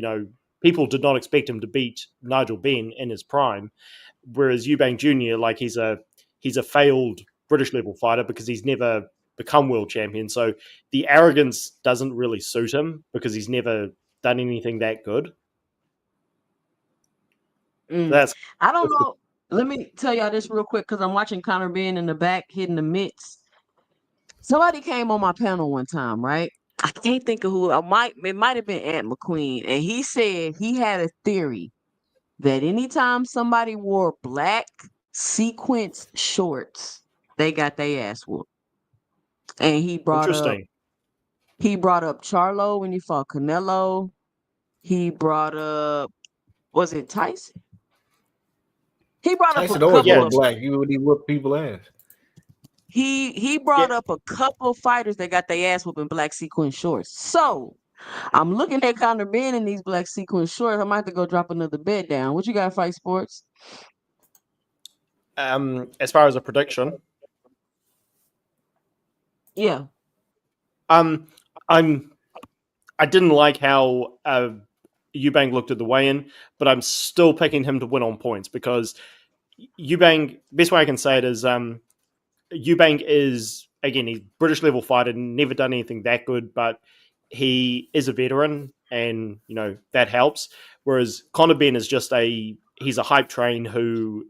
Speaker 2: people did not expect him to beat Nigel Benn in his prime. Whereas Eubank Jr., like he's a failed British level fighter because he's never become world champion. So the arrogance doesn't really suit him because he's never done anything that good.
Speaker 1: Mm.
Speaker 2: That's
Speaker 1: I don't know. Let me tell y'all this real quick because I'm watching Conor Benn in the back hitting the mitts. Somebody came on my panel one time, right? I can't think of who. It might have been Ant McQueen, and he said he had a theory that anytime somebody wore black sequence shorts, they got their ass whooped. And
Speaker 2: interesting.
Speaker 1: he brought up Charlo when he fought Canelo. He brought up, was it Tyson? He brought up a
Speaker 3: Tyson always
Speaker 1: couple
Speaker 2: Yeah,
Speaker 3: wore
Speaker 1: of
Speaker 3: black. He would whoop people ass.
Speaker 1: he
Speaker 2: yeah.
Speaker 1: brought up a couple fighters that got their ass whooping black sequin shorts. So I'm looking at Conor Benn in these black sequin shorts. I might have to go drop another bet down. What you got, Fight Sports?
Speaker 2: As far as a prediction,
Speaker 1: Yeah.
Speaker 2: I'm I didn't like how Eubank looked at the weigh-in, but I'm still picking him to win on points because Eubank. Best way I can say it is Eubank is again he's British level fighter, never done anything that good, but he is a veteran, and that helps. Whereas Conor Benn is just he's a hype train who,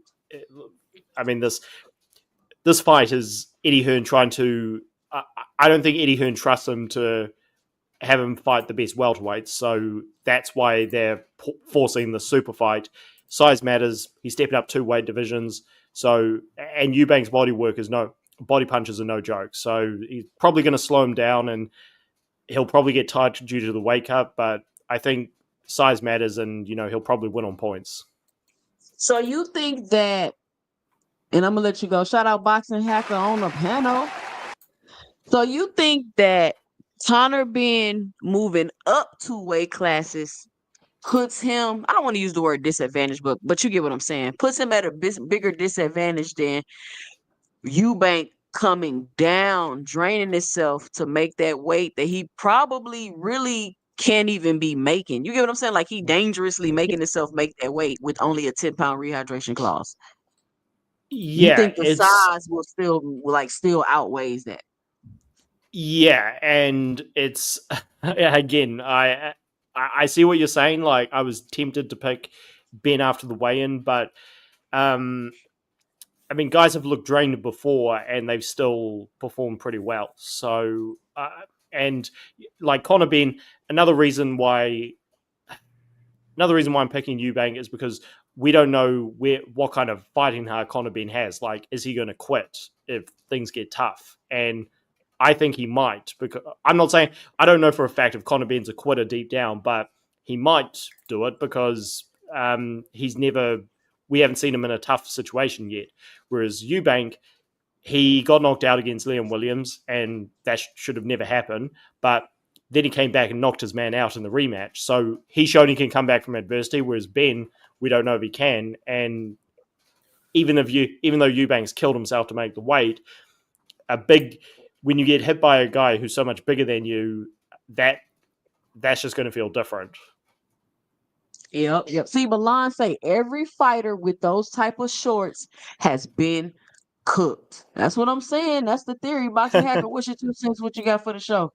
Speaker 2: I mean this fight is Eddie Hearn trying to. I don't think Eddie Hearn trusts him to have him fight the best welterweights. So that's why they're forcing the super fight. Size matters. He's stepping up 2 weight divisions. So, and Eubank's body punches are no joke. So he's probably going to slow him down, and he'll probably get tired due to the weight cut. But I think size matters, and he'll probably win on points.
Speaker 1: So you think that, and I'm gonna let you go. Shout out Boxing Hacker on the panel. So you think that Conor Benn moving up 2 weight classes puts him, I don't want to use the word disadvantage, but you get what I'm saying, puts him at a bigger disadvantage than Eubank coming down, draining himself to make that weight that he probably really can't even be making. You get what I'm saying? Like he dangerously making himself make that weight with only a 10-pound rehydration clause. You
Speaker 2: Yeah,
Speaker 1: think the size will still outweighs that?
Speaker 2: Yeah, and it's again, I see what you're saying. Like I was tempted to pick Ben after the weigh-in, but I mean, guys have looked drained before, and they've still performed pretty well. So, and like Conor Benn, another reason why I'm picking Eubank is because we don't know what kind of fighting heart Conor Benn has. Like, is he going to quit if things get tough? And I think he might. Because I'm not saying I don't know for a fact if Conor Benn's a quitter deep down, but he might do it because we haven't seen him in a tough situation yet. Whereas Eubank, he got knocked out against Liam Williams, and that should have never happened. But then he came back and knocked his man out in the rematch. So he showed he can come back from adversity, whereas Benn, we don't know if he can. And even though Eubanks killed himself to make the weight, when you get hit by a guy who's so much bigger than you, that's just going to feel different.
Speaker 1: Yep. See, Milan say every fighter with those type of shorts has been cooked. That's what I'm saying. That's the theory. Boxing Hacker, what's your 2 cents? What you got for the show?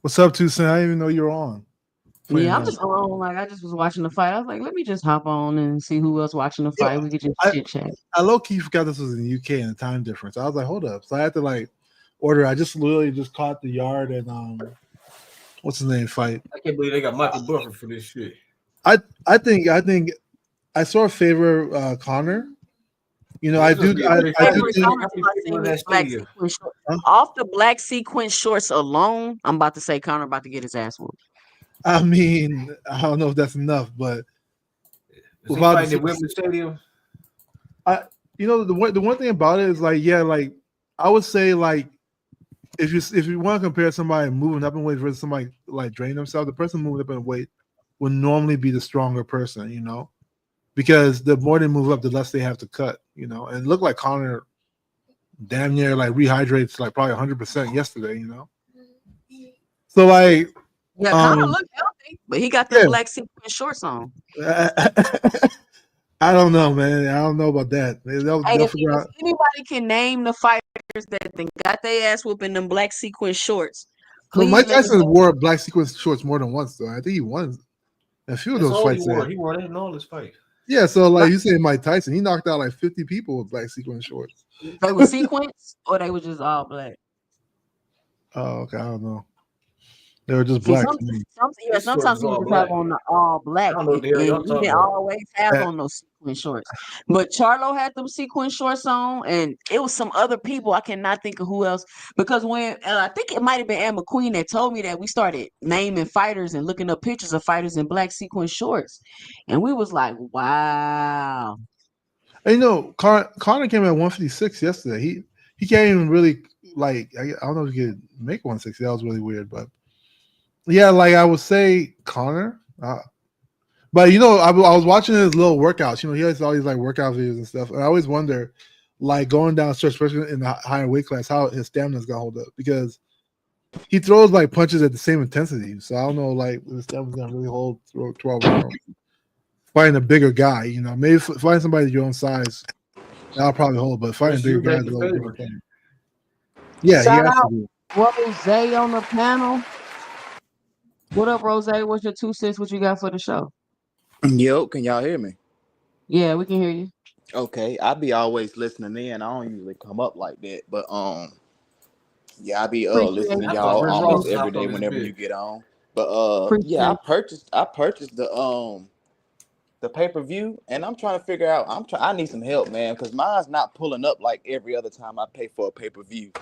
Speaker 4: What's up, 2 cents? I didn't even know you were on.
Speaker 1: Yeah, I'm just on. Like, I just was watching the fight. I was like, let me just hop on and see who else watching the fight. We could just chit chat.
Speaker 4: I low-key forgot this was in the UK and the time difference. I was like, hold up. So I had to like order. I just literally just caught the Yard and what's his name fight.
Speaker 3: I can't believe they got Michael Buffer for this shit.
Speaker 4: I think I sort of favor Connor. You know, I do.
Speaker 1: Off the black sequin shorts alone, I'm about to say Connor about to get his ass whooped.
Speaker 4: I mean, I don't know if that's enough, but
Speaker 3: without the Wembley Stadium,
Speaker 4: the one thing about it is like, yeah, like I would say like if you want to compare somebody moving up in weight versus somebody like draining themselves, the person moving up in weight would normally be the stronger person, you know, because the more they move up, the less they have to cut, you know. And it looked like Connor damn near like rehydrates like probably 100% yesterday, you know. So like,
Speaker 1: yeah, Connor looked healthy, but he got the black sequin shorts on.
Speaker 4: I don't know, man. I don't know about that.
Speaker 1: If anybody can name the fighters that got their ass whooping them black sequin shorts,
Speaker 4: well, Mike Tyson wore black sequin shorts more than once, though. I think he won a few of those fights.
Speaker 3: He wore that in all his fights.
Speaker 4: Yeah, so like you say, Mike Tyson, he knocked out like 50 people with black sequin shorts.
Speaker 1: They were sequins, or they were just all black.
Speaker 4: Oh, okay. I don't know. They were just black.
Speaker 1: Sometimes you just have on the all black, and you can always have on those sequin shorts. But Charlo had them sequin shorts on, and it was some other people. I cannot think of who else, because when I think it might have been Ann McQueen that told me that we started naming fighters and looking up pictures of fighters in black sequin shorts, and we was like, wow.
Speaker 4: And you know, Connor came at 156 yesterday. He can't even really like. I don't know if he could make 160. That was really weird, but. Yeah, like I would say Connor, but you know, I was watching his little workouts. You know, he has all these like workout videos and stuff, and I always wonder, like going down stretch, especially in the higher weight class, how his stamina's gonna hold up because he throws like punches at the same intensity. So I don't know, like his stamina's gonna really hold 12 rounds. Fighting a bigger guy, you know, maybe fighting somebody your own size, that'll probably hold. But fighting bigger guys, yeah, he has to do.
Speaker 1: Rose on the panel. What up, Rose? What's your 2 cents? What you got for the show?
Speaker 5: Yo, can y'all hear me?
Speaker 1: Yeah, we can hear you.
Speaker 5: Okay, I be always listening in. I don't usually come up like that, but yeah, I be listening to y'all almost every day whenever you get on. But yeah, I purchased the pay-per-view, and I'm trying to figure out. I need some help, man, because mine's not pulling up like every other time I pay for a pay-per-view.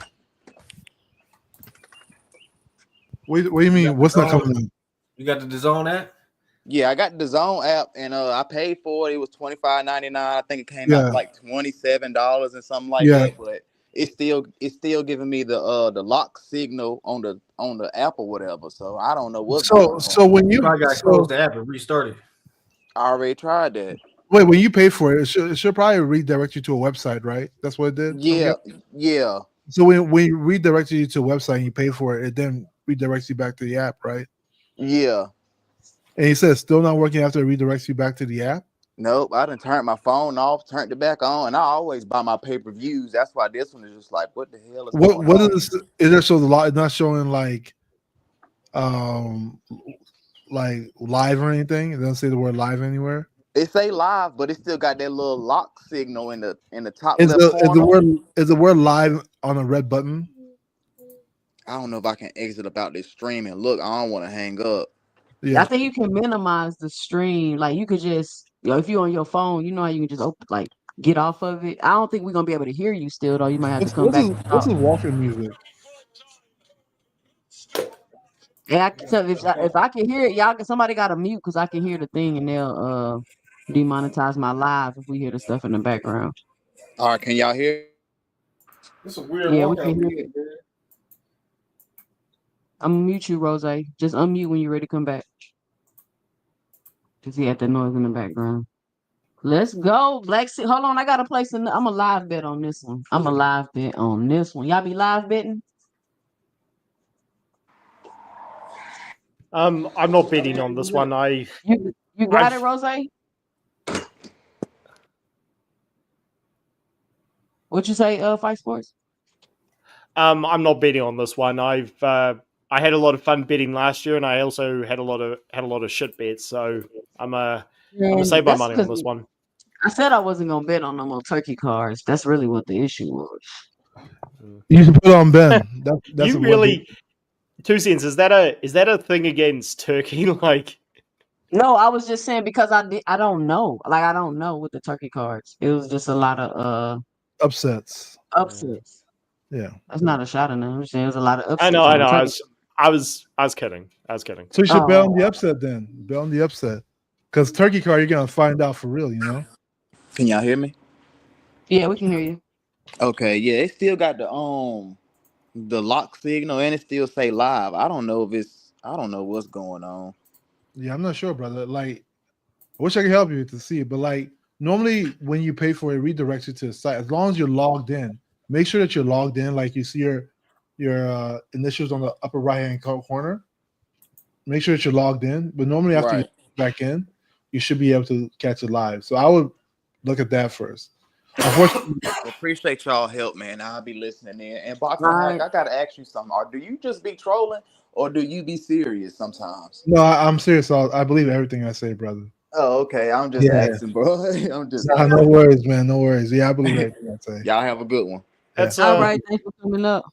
Speaker 4: What do you mean? What's not coming in?
Speaker 3: You got the DAZN app?
Speaker 5: Yeah, I got the DAZN app, and I paid for it. It was $25.99. I think it came out like $27 and something like that. But it's still giving me the lock signal on the app or whatever. So I don't know what's going on.
Speaker 4: So when you
Speaker 3: close the app and restart it.
Speaker 5: I already tried that.
Speaker 4: Wait, when you pay for it, it should probably redirect you to a website, right? That's what it did.
Speaker 5: Yeah.
Speaker 4: So when you redirected you to a website and you pay for it, it then redirects you back to the app, right?
Speaker 5: Yeah.
Speaker 4: And he said it's still not working after it redirects you back to the app?
Speaker 5: Nope. I done turned my phone off, turned it back on, and I always buy my pay-per-views. That's why this one is just like, what the hell is going on?
Speaker 4: What is this? Is there so the lot not showing like live or anything? It doesn't say the word live anywhere.
Speaker 5: It say live, but it still got that little lock signal in the top left corner.
Speaker 4: Is the word live on a red button?
Speaker 5: I don't know if I can exit about this stream and look. I don't want to hang up.
Speaker 1: Yeah, I think you can minimize the stream. Like you could just, if you're on your phone, you know how you can just get off of it. I don't think we're gonna be able to hear you still, though. You might have to come back.
Speaker 4: This is walking music.
Speaker 1: Yeah, if I can hear it, somebody got to mute because I can hear the thing and they'll demonetize my live if we hear the stuff in the background.
Speaker 5: All right, can y'all hear?
Speaker 3: It's a weird
Speaker 1: we can hear it. I'm gonna mute you, Rose. Just unmute when you're ready to come back. Cause he had that noise in the background. Let's go, Black Sea. Hold on, I gotta place I'm a live bet on this one. I'm a live bet on this one. Y'all be live betting?
Speaker 2: I'm not betting on this one.
Speaker 1: You got it, Rose? What you say, Fight Sports?
Speaker 2: I'm not betting on this one. I had a lot of fun betting last year, and I also had a lot of shit bets. So I'm gonna save my money on this one.
Speaker 1: I said I wasn't gonna bet on no more turkey cards. That's really what the issue was.
Speaker 4: You should put on Ben. That's
Speaker 2: you really 2 cents. Is that a thing against Turkey? Like,
Speaker 1: no, I was just saying because I don't know. Like I don't know with the turkey cards. It was just a lot of
Speaker 4: upsets. Yeah,
Speaker 1: that's not a shot in them. I'm just saying it was a lot of upsets.
Speaker 2: I know. I was kidding.
Speaker 4: So you should bet on the upset then. Bet on the upset because turkey card you're gonna find out for real. You know.
Speaker 5: Can y'all hear me?
Speaker 1: Yeah, we can hear you.
Speaker 5: Okay, yeah, it still got the lock signal and it still say live. I don't know what's going on.
Speaker 4: Yeah, I'm not sure, brother. Like, I wish I could help you to see it, but like normally when you pay for it, redirects you to the site. As long as you're logged in, make sure that you're logged in. Like you see your initials on the upper right hand corner. Make sure that you're logged in. But normally after you get back in, you should be able to catch it live. So I would look at that first.
Speaker 5: Appreciate y'all help, man. I'll be listening in. And Boxing Hack, I gotta ask you something. Do you just be trolling or do you be serious sometimes?
Speaker 4: No, I'm serious. I believe everything I say, brother.
Speaker 5: Oh, okay. I'm just asking, bro. I'm just
Speaker 4: no worries, man. No worries. Yeah, I believe everything I say.
Speaker 5: Y'all have a good one.
Speaker 2: That's
Speaker 1: all right. Thanks for coming up.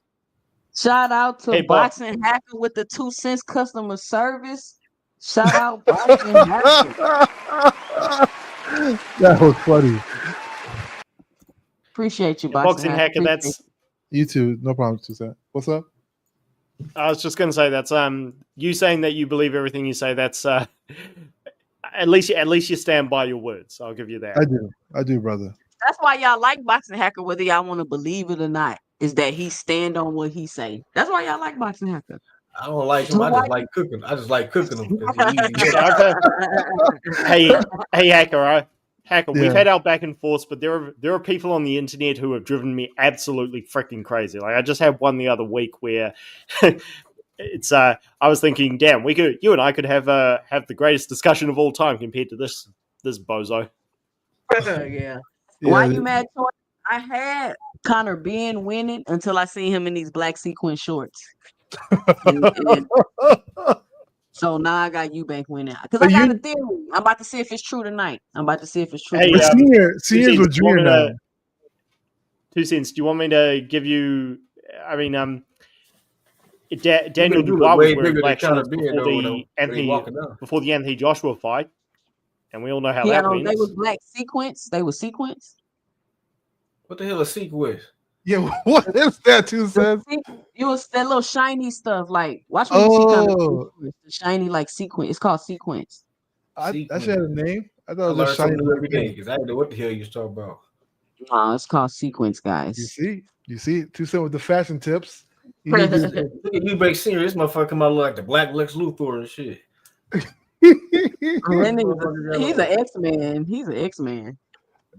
Speaker 1: Shout out to Boxing Hacker with the 2 cents customer service. Shout out Boxing Hacker.
Speaker 4: That was funny.
Speaker 1: Appreciate you,
Speaker 2: Boxing Hacker. That's
Speaker 4: you too. No problem, Suzanne. What's up?
Speaker 2: I was just gonna say that's you saying that you believe everything you say. That's at least you stand by your words. I'll give you that.
Speaker 4: I do, brother.
Speaker 1: That's why y'all like Boxing Hacker, whether y'all want to believe it or not. Is that he stand on what he say? That's why y'all like Boxing Hacker.
Speaker 3: I don't like him. I just like cooking. I just like cooking them.
Speaker 2: Hey, Hacker. Hacker, we've had our back and forth, but there are people on the internet who have driven me absolutely freaking crazy. Like I just had one the other week where it's I was thinking, damn, you and I could have the greatest discussion of all time compared to this bozo.
Speaker 1: Yeah. Why you mad? I had Connor Benn winning until I seen him in these black sequin shorts. So now I got Eubank winning because I got a theory. I'm about to see if it's true tonight.
Speaker 2: Hey,
Speaker 4: seniors were junior now.
Speaker 2: 2 cents. Do you want me to give you? I mean, Daniel Dubois was wearing black shorts before the Anthony Joshua fight, and we all know how that went.
Speaker 1: They was black sequence. They were sequence.
Speaker 3: What the hell is sequence?
Speaker 4: Yeah, what is that? 2 cents.
Speaker 1: It was that little shiny stuff. Like watch when you see kind of shiny like sequence. It's called sequence.
Speaker 4: That should have a name. I thought it was shiny
Speaker 3: every day because I didn't know what the hell you was talking about.
Speaker 1: No, it's called sequence, guys.
Speaker 4: You see, 2 cents with the fashion tips.
Speaker 3: Look at Eubank Senior. This motherfucker come out look like the Black Lex Luthor and shit.
Speaker 1: He's an X-Man. He's an X-Man.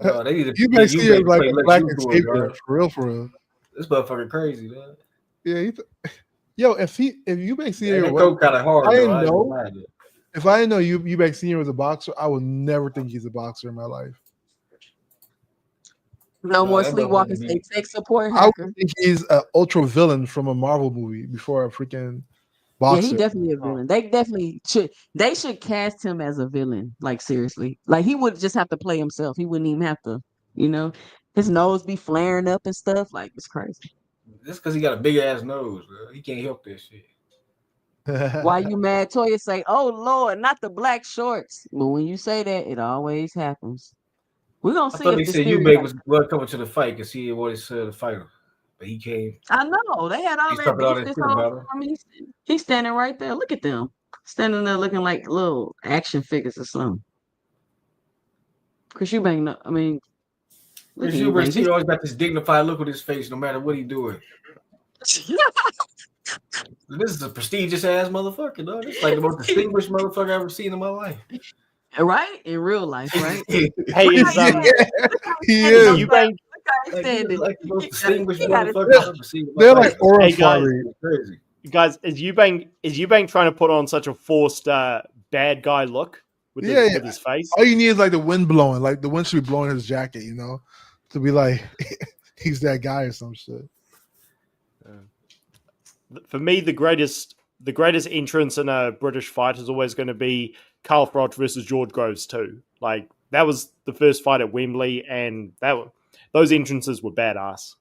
Speaker 3: They need to
Speaker 4: Eubank Senior is like a black escaper for real.
Speaker 3: This motherfucker crazy, man.
Speaker 4: Yeah, yo, if Eubank Senior
Speaker 3: was kind of hard,
Speaker 4: if I didn't know Eubank Senior was a boxer, I would never think he's a boxer in my life.
Speaker 1: No more sleepwalking. Take support.
Speaker 4: I would think he's an ultra villain from a Marvel movie before a freaking boxer.
Speaker 1: Yeah, he definitely a villain. They definitely should. They should cast him as a villain. Like seriously, like he would just have to play himself. He wouldn't even have to, his nose be flaring up and stuff. Like it's crazy.
Speaker 3: Just because he got a big ass nose, bro. He can't help that shit.
Speaker 1: Why you mad? Toya say, "Oh Lord, not the black shorts." But when you say that, it always happens. We're gonna see.
Speaker 3: He said Eubank was coming to the fight because he wanted to fight him, but he came.
Speaker 1: I know they had all that. He's standing right there. Look at them standing there looking like little action figures or something. Chris Eubank,
Speaker 3: Chris Eubank, he always got this dignified look on his face, no matter what he doing. This is a prestigious ass motherfucker, dog. This is like the most distinguished motherfucker I've ever seen in my life.
Speaker 1: Right? In real life, right?
Speaker 2: Hey,
Speaker 1: Look
Speaker 2: is
Speaker 1: how he
Speaker 4: He
Speaker 1: standing
Speaker 4: is.
Speaker 1: on
Speaker 2: Eubank?
Speaker 1: Look how he
Speaker 3: Like, he's
Speaker 1: standing.
Speaker 3: like the most
Speaker 1: He got
Speaker 3: distinguished
Speaker 1: he got his
Speaker 3: motherfucker I've ever seen in my
Speaker 4: They're
Speaker 3: life.
Speaker 4: like aura
Speaker 2: Hey, guys.
Speaker 4: farming.
Speaker 3: It's crazy.
Speaker 2: Guys, is Eubank trying to put on such a forced bad guy look with
Speaker 4: Yeah,
Speaker 2: with his face?
Speaker 4: All you need is like the wind blowing. Like the wind should be blowing his jacket, you know, to be like he's that guy or some shit.
Speaker 2: For me, the greatest entrance in a British fight is always going to be Carl Froch versus George Groves too. Like that was the first fight at Wembley, and those entrances were badass.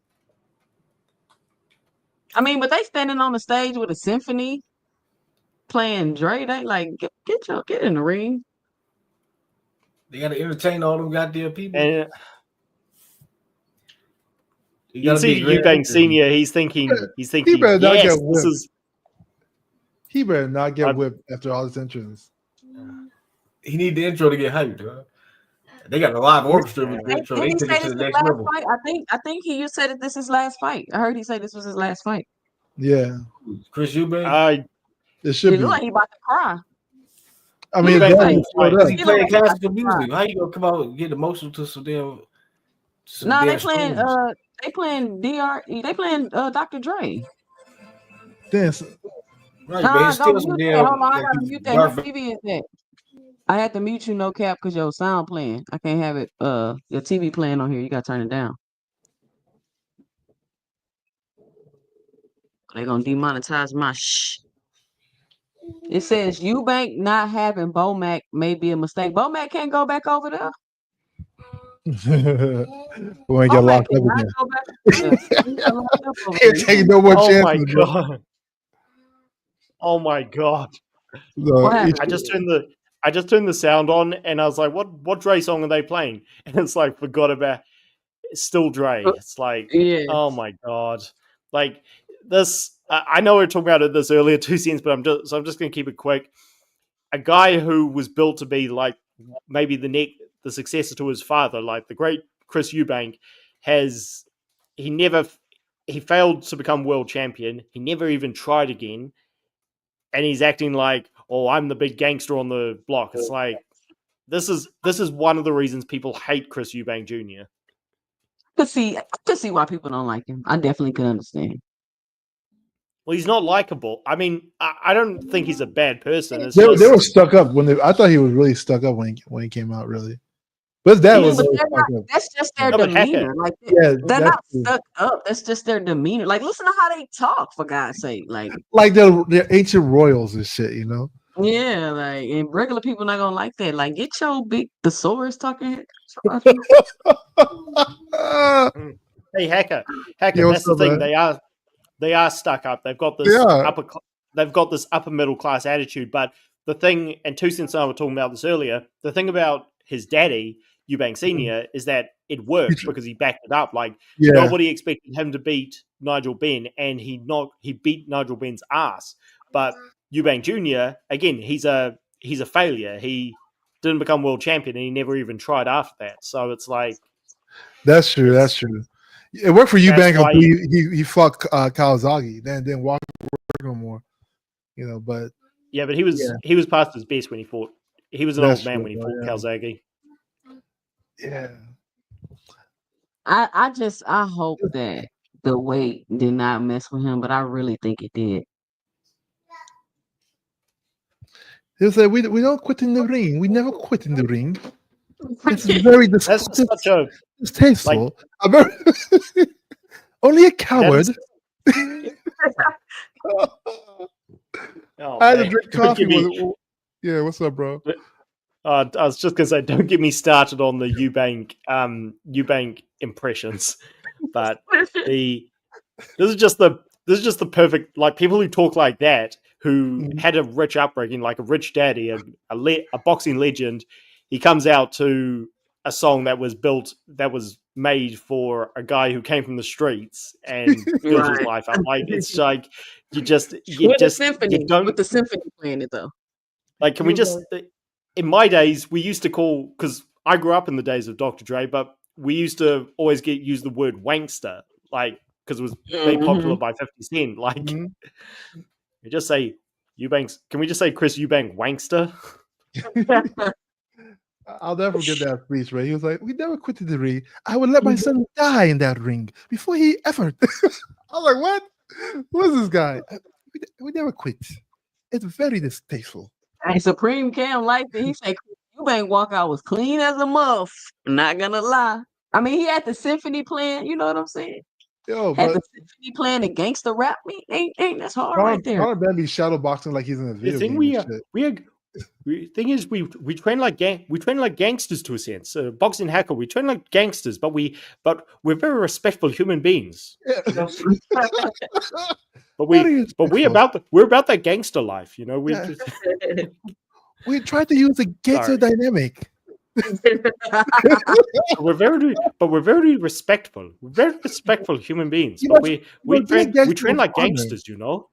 Speaker 1: I mean, but they standing on the stage with a symphony playing Dre. They like get in the ring.
Speaker 3: They got to entertain all them goddamn people.
Speaker 2: And you
Speaker 3: gotta
Speaker 2: can see
Speaker 3: be a great
Speaker 2: Eubank
Speaker 3: actor.
Speaker 2: Senior. He's thinking,
Speaker 4: He better not
Speaker 2: yes,
Speaker 4: get
Speaker 2: this
Speaker 4: whipped.
Speaker 2: is.
Speaker 4: He better not get
Speaker 2: I'm-
Speaker 4: whipped after all this entrance.
Speaker 3: He need the intro to get hyped, huh? They got a live orchestra with the intro. They
Speaker 1: Didn't he
Speaker 3: took
Speaker 1: say
Speaker 3: it to
Speaker 1: this
Speaker 3: the
Speaker 1: his
Speaker 3: next
Speaker 1: last
Speaker 3: level.
Speaker 1: fight? I think you said that this is his last fight. I heard he say this was his last fight.
Speaker 4: Yeah,
Speaker 3: Chris Eubank.
Speaker 4: it should
Speaker 1: It
Speaker 4: be.
Speaker 1: look like he about to cry.
Speaker 4: I mean,
Speaker 2: Eubank
Speaker 4: that
Speaker 2: ain't
Speaker 4: was showed
Speaker 3: Because
Speaker 4: up.
Speaker 3: he
Speaker 1: He
Speaker 3: playing
Speaker 1: look like
Speaker 3: classical
Speaker 1: he about to
Speaker 3: music. How you gonna come out and get emotional to some damn?
Speaker 1: Nah,
Speaker 3: damn strings?
Speaker 1: they playing Dr. Dre.
Speaker 4: Dance.
Speaker 3: Right, but
Speaker 1: Nah,
Speaker 3: it's
Speaker 1: go
Speaker 3: still some
Speaker 1: mute that.
Speaker 3: damn
Speaker 1: Hold on, I
Speaker 3: like
Speaker 1: gotta
Speaker 3: these
Speaker 1: mute that.
Speaker 3: Darth
Speaker 1: Who TV is that? I had to mute you, no cap, because your sound playing. I can't have it. Your TV playing on here. You gotta turn it down. They're gonna demonetize my shh. It says Eubank not having Bomac may be a mistake. Bomac can't go back over there.
Speaker 4: We want to get
Speaker 1: Bomac
Speaker 4: locked up
Speaker 1: cannot
Speaker 4: again.
Speaker 1: go back over there. He got locked up over
Speaker 4: Can't
Speaker 1: there.
Speaker 4: take no more
Speaker 2: Oh my
Speaker 4: chances, bro.
Speaker 2: god! Oh my god!
Speaker 4: So,
Speaker 1: What happened?
Speaker 2: I just turned the sound on, and I was like, "What Dre song are they playing?" And it's like, forgot about. It's still Dre. It's like,
Speaker 1: Yeah.
Speaker 2: oh my god! Like this. I know we were talking about this earlier, 2 cents, but I'm just going to keep it quick. A guy who was built to be like maybe the successor to his father, like the great Chris Eubank, he failed to become world champion. He never even tried again, and he's acting like, oh, I'm the big gangster on the block. It's like this is one of the reasons people hate Chris Eubank Jr.
Speaker 1: I could see why people don't like him. I definitely could understand.
Speaker 2: Well, he's not likable. I mean, I don't think he's a bad person. It's
Speaker 4: they
Speaker 2: just
Speaker 4: were stuck up when I thought he was really stuck up when he came out, really. But his dad
Speaker 2: He
Speaker 4: was
Speaker 2: is-
Speaker 1: But
Speaker 4: always
Speaker 1: they're not,
Speaker 4: stuck up.
Speaker 1: that's just their
Speaker 2: No, but Hacker-
Speaker 1: demeanor. Like
Speaker 4: Yeah,
Speaker 1: they're
Speaker 4: that's
Speaker 1: not
Speaker 4: true.
Speaker 1: stuck up. That's just their demeanor. Like listen to how they talk, for God's sake. Like
Speaker 4: Like they're ancient royals and shit, you know.
Speaker 1: yeah, like and regular people not gonna like that. Like get your big thesaurus talking.
Speaker 2: Hey, Hacker,
Speaker 4: Yeah, what's
Speaker 2: that's the
Speaker 4: up,
Speaker 2: thing.
Speaker 4: man?
Speaker 2: They are stuck up. They've got this
Speaker 4: Yeah.
Speaker 2: they've got this upper middle class attitude. But the thing, and 2 cents and I were talking about this earlier. The thing about his daddy, Eubank Senior, is that it worked because he backed it up. Like
Speaker 4: Yeah.
Speaker 2: nobody expected him to beat Nigel Benn, and he beat Nigel Benn's ass. But Eubank Junior, again, he's a failure. He didn't become world champion, and he never even tried after that. So it's like.
Speaker 4: That's true. That's true. It worked for Eubank
Speaker 2: why
Speaker 4: until he fought Kawasaki. Then didn't work no more. You know, but
Speaker 2: Yeah, but he was past his best when he fought. He was an
Speaker 4: That's
Speaker 2: old man
Speaker 4: true,
Speaker 2: when he
Speaker 4: bro,
Speaker 2: fought
Speaker 4: yeah.
Speaker 2: Calzaghe.
Speaker 4: yeah.
Speaker 1: I hope that the weight did not mess with him, but I really think it did.
Speaker 4: He'll say we don't quit in the ring. We never quit in the ring. It's very
Speaker 2: That's such a
Speaker 4: distasteful. Only a coward.
Speaker 2: Oh,
Speaker 4: I had to
Speaker 2: man.
Speaker 4: drink
Speaker 2: Don't
Speaker 4: coffee
Speaker 2: get me-
Speaker 4: with. Yeah, what's up, bro?
Speaker 2: I was just gonna say, don't get me started on the Eubank impressions. But this is just the perfect, like, people who talk like that, who had a rich upbringing, like a rich daddy, a boxing legend. He comes out to a song that was made for a guy who came from the streets and built his
Speaker 1: Right.
Speaker 2: life up. Like, it's like you
Speaker 1: With the symphony,
Speaker 2: don't
Speaker 1: with the symphony playing it though.
Speaker 2: like. Can we just? In my days, we used to call, because I grew up in the days of Dr. Dre, but we used to always use the word wankster, like, because it was made popular by 50 Cent. Like,
Speaker 4: Mhm.
Speaker 2: We just say Eubanks. Can we just say Chris Eubank wankster?
Speaker 4: I'll never forget that speech, right? He was like, "We never quitted the ring. I would let my son die in that ring before he ever." I was like, "What? Who is this guy? We never quit. It's very distasteful."
Speaker 1: And Supreme Cam liked it. He said, Eubank walkout was clean as a muff. Not gonna lie. I mean, he had the symphony playing. You know what I'm saying?
Speaker 4: Yo,
Speaker 1: Had
Speaker 4: but
Speaker 1: the symphony playing the gangster rap. Ain't that's hard
Speaker 4: Conor,
Speaker 1: right there.
Speaker 4: Conor Benn be shadow boxing like he's in a video
Speaker 2: The thing
Speaker 4: game and shit.
Speaker 2: thing is we train like gangsters to a sense. Boxing hacker, we train like gangsters, but we're very respectful human beings.
Speaker 4: Yeah.
Speaker 2: But
Speaker 4: Very
Speaker 2: we're about that gangster life, you know.
Speaker 4: We tried to use a gangster dynamic.
Speaker 2: we're very respectful. We're very respectful human beings.
Speaker 4: You
Speaker 2: But
Speaker 4: know,
Speaker 2: we
Speaker 4: being
Speaker 2: train
Speaker 4: gangster
Speaker 2: like
Speaker 4: is honor.
Speaker 2: gangsters, you know.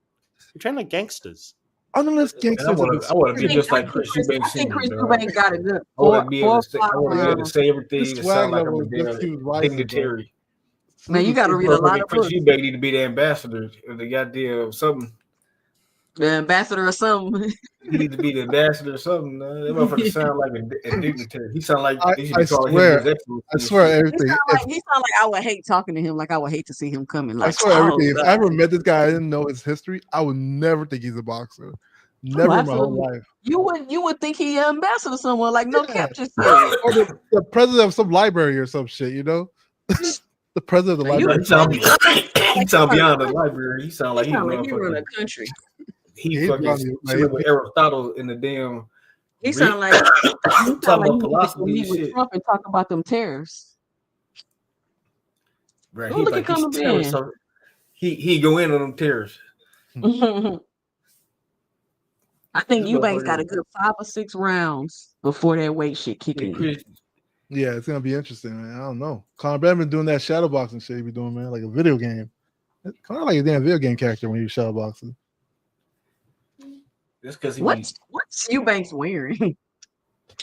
Speaker 2: We train like gangsters.
Speaker 4: Unless
Speaker 3: And
Speaker 4: gangsters
Speaker 3: I
Speaker 4: are
Speaker 3: want to be
Speaker 1: I
Speaker 3: just like
Speaker 1: think
Speaker 3: Chris
Speaker 1: Chris,
Speaker 3: Eubank
Speaker 1: I think
Speaker 3: Sr.
Speaker 1: Chris
Speaker 3: dog.
Speaker 1: Eubank got a good
Speaker 3: I want to
Speaker 1: 4
Speaker 3: be
Speaker 1: or
Speaker 3: able to say,
Speaker 1: 5
Speaker 3: I want to be able to
Speaker 1: rounds.
Speaker 3: say everything
Speaker 4: his
Speaker 3: and
Speaker 4: swag
Speaker 3: sound like
Speaker 4: level
Speaker 3: I'm a
Speaker 4: is just
Speaker 3: damn
Speaker 4: keeps rising, bro.
Speaker 3: dignitary.
Speaker 1: Man, you got to read a lot
Speaker 3: Motherfucking
Speaker 1: of
Speaker 3: Chris
Speaker 1: books.
Speaker 3: Eubank need to be the ambassador of the goddamn something.
Speaker 1: The ambassador or something.
Speaker 3: He need to be the ambassador or something. That motherfucker sound like a dignitary. He sound like they should
Speaker 4: I
Speaker 3: be calling him
Speaker 4: swear,
Speaker 3: his excellency.
Speaker 4: I swear
Speaker 3: and shit.
Speaker 4: everything.
Speaker 1: He sound like I would hate talking to him. Like I would hate to see him coming.
Speaker 4: I
Speaker 1: Like,
Speaker 4: swear
Speaker 1: oh,
Speaker 4: everything. If
Speaker 1: God.
Speaker 4: I ever met this guy, I didn't know his history, I would never think he's a boxer. Never in my whole
Speaker 1: absolutely.
Speaker 4: life.
Speaker 1: You would think he ambassador someone. Like, no
Speaker 4: Yeah.
Speaker 1: cap just said.
Speaker 4: Or the president of some library or some shit, you know? The president of the
Speaker 1: Man, you
Speaker 4: library.
Speaker 3: He sound beyond the library. He sound like
Speaker 1: He
Speaker 3: he
Speaker 1: sound like he run
Speaker 3: motherfucking.
Speaker 1: a country.
Speaker 3: He
Speaker 4: He's
Speaker 3: fucking
Speaker 4: beyond the-
Speaker 3: chilling with Aristotle in the damn.
Speaker 1: He sound like
Speaker 3: talking about
Speaker 1: he needs to
Speaker 3: philosophy
Speaker 1: meet
Speaker 3: and
Speaker 1: with
Speaker 3: shit.
Speaker 1: Trump and talk about them tariffs.
Speaker 3: Right,
Speaker 1: Oh,
Speaker 3: he
Speaker 1: look
Speaker 3: like
Speaker 1: at
Speaker 3: he's
Speaker 1: Conor
Speaker 3: telling
Speaker 1: Benn.
Speaker 3: some. He go in on them terrorists.
Speaker 1: I think
Speaker 3: This
Speaker 1: Eubanks got
Speaker 3: motherfucker-
Speaker 1: a good 5 or 6 rounds before that weight shit kick
Speaker 3: Yeah,
Speaker 1: in.
Speaker 3: Chris,
Speaker 4: Yeah, it's gonna be interesting, man. I don't know. Conor Benn been doing that shadow boxing shit he be doing, man, like a video game. Kind of like a damn video game character when you shadow boxing.
Speaker 3: that's because he.
Speaker 1: What's Eubanks wearing?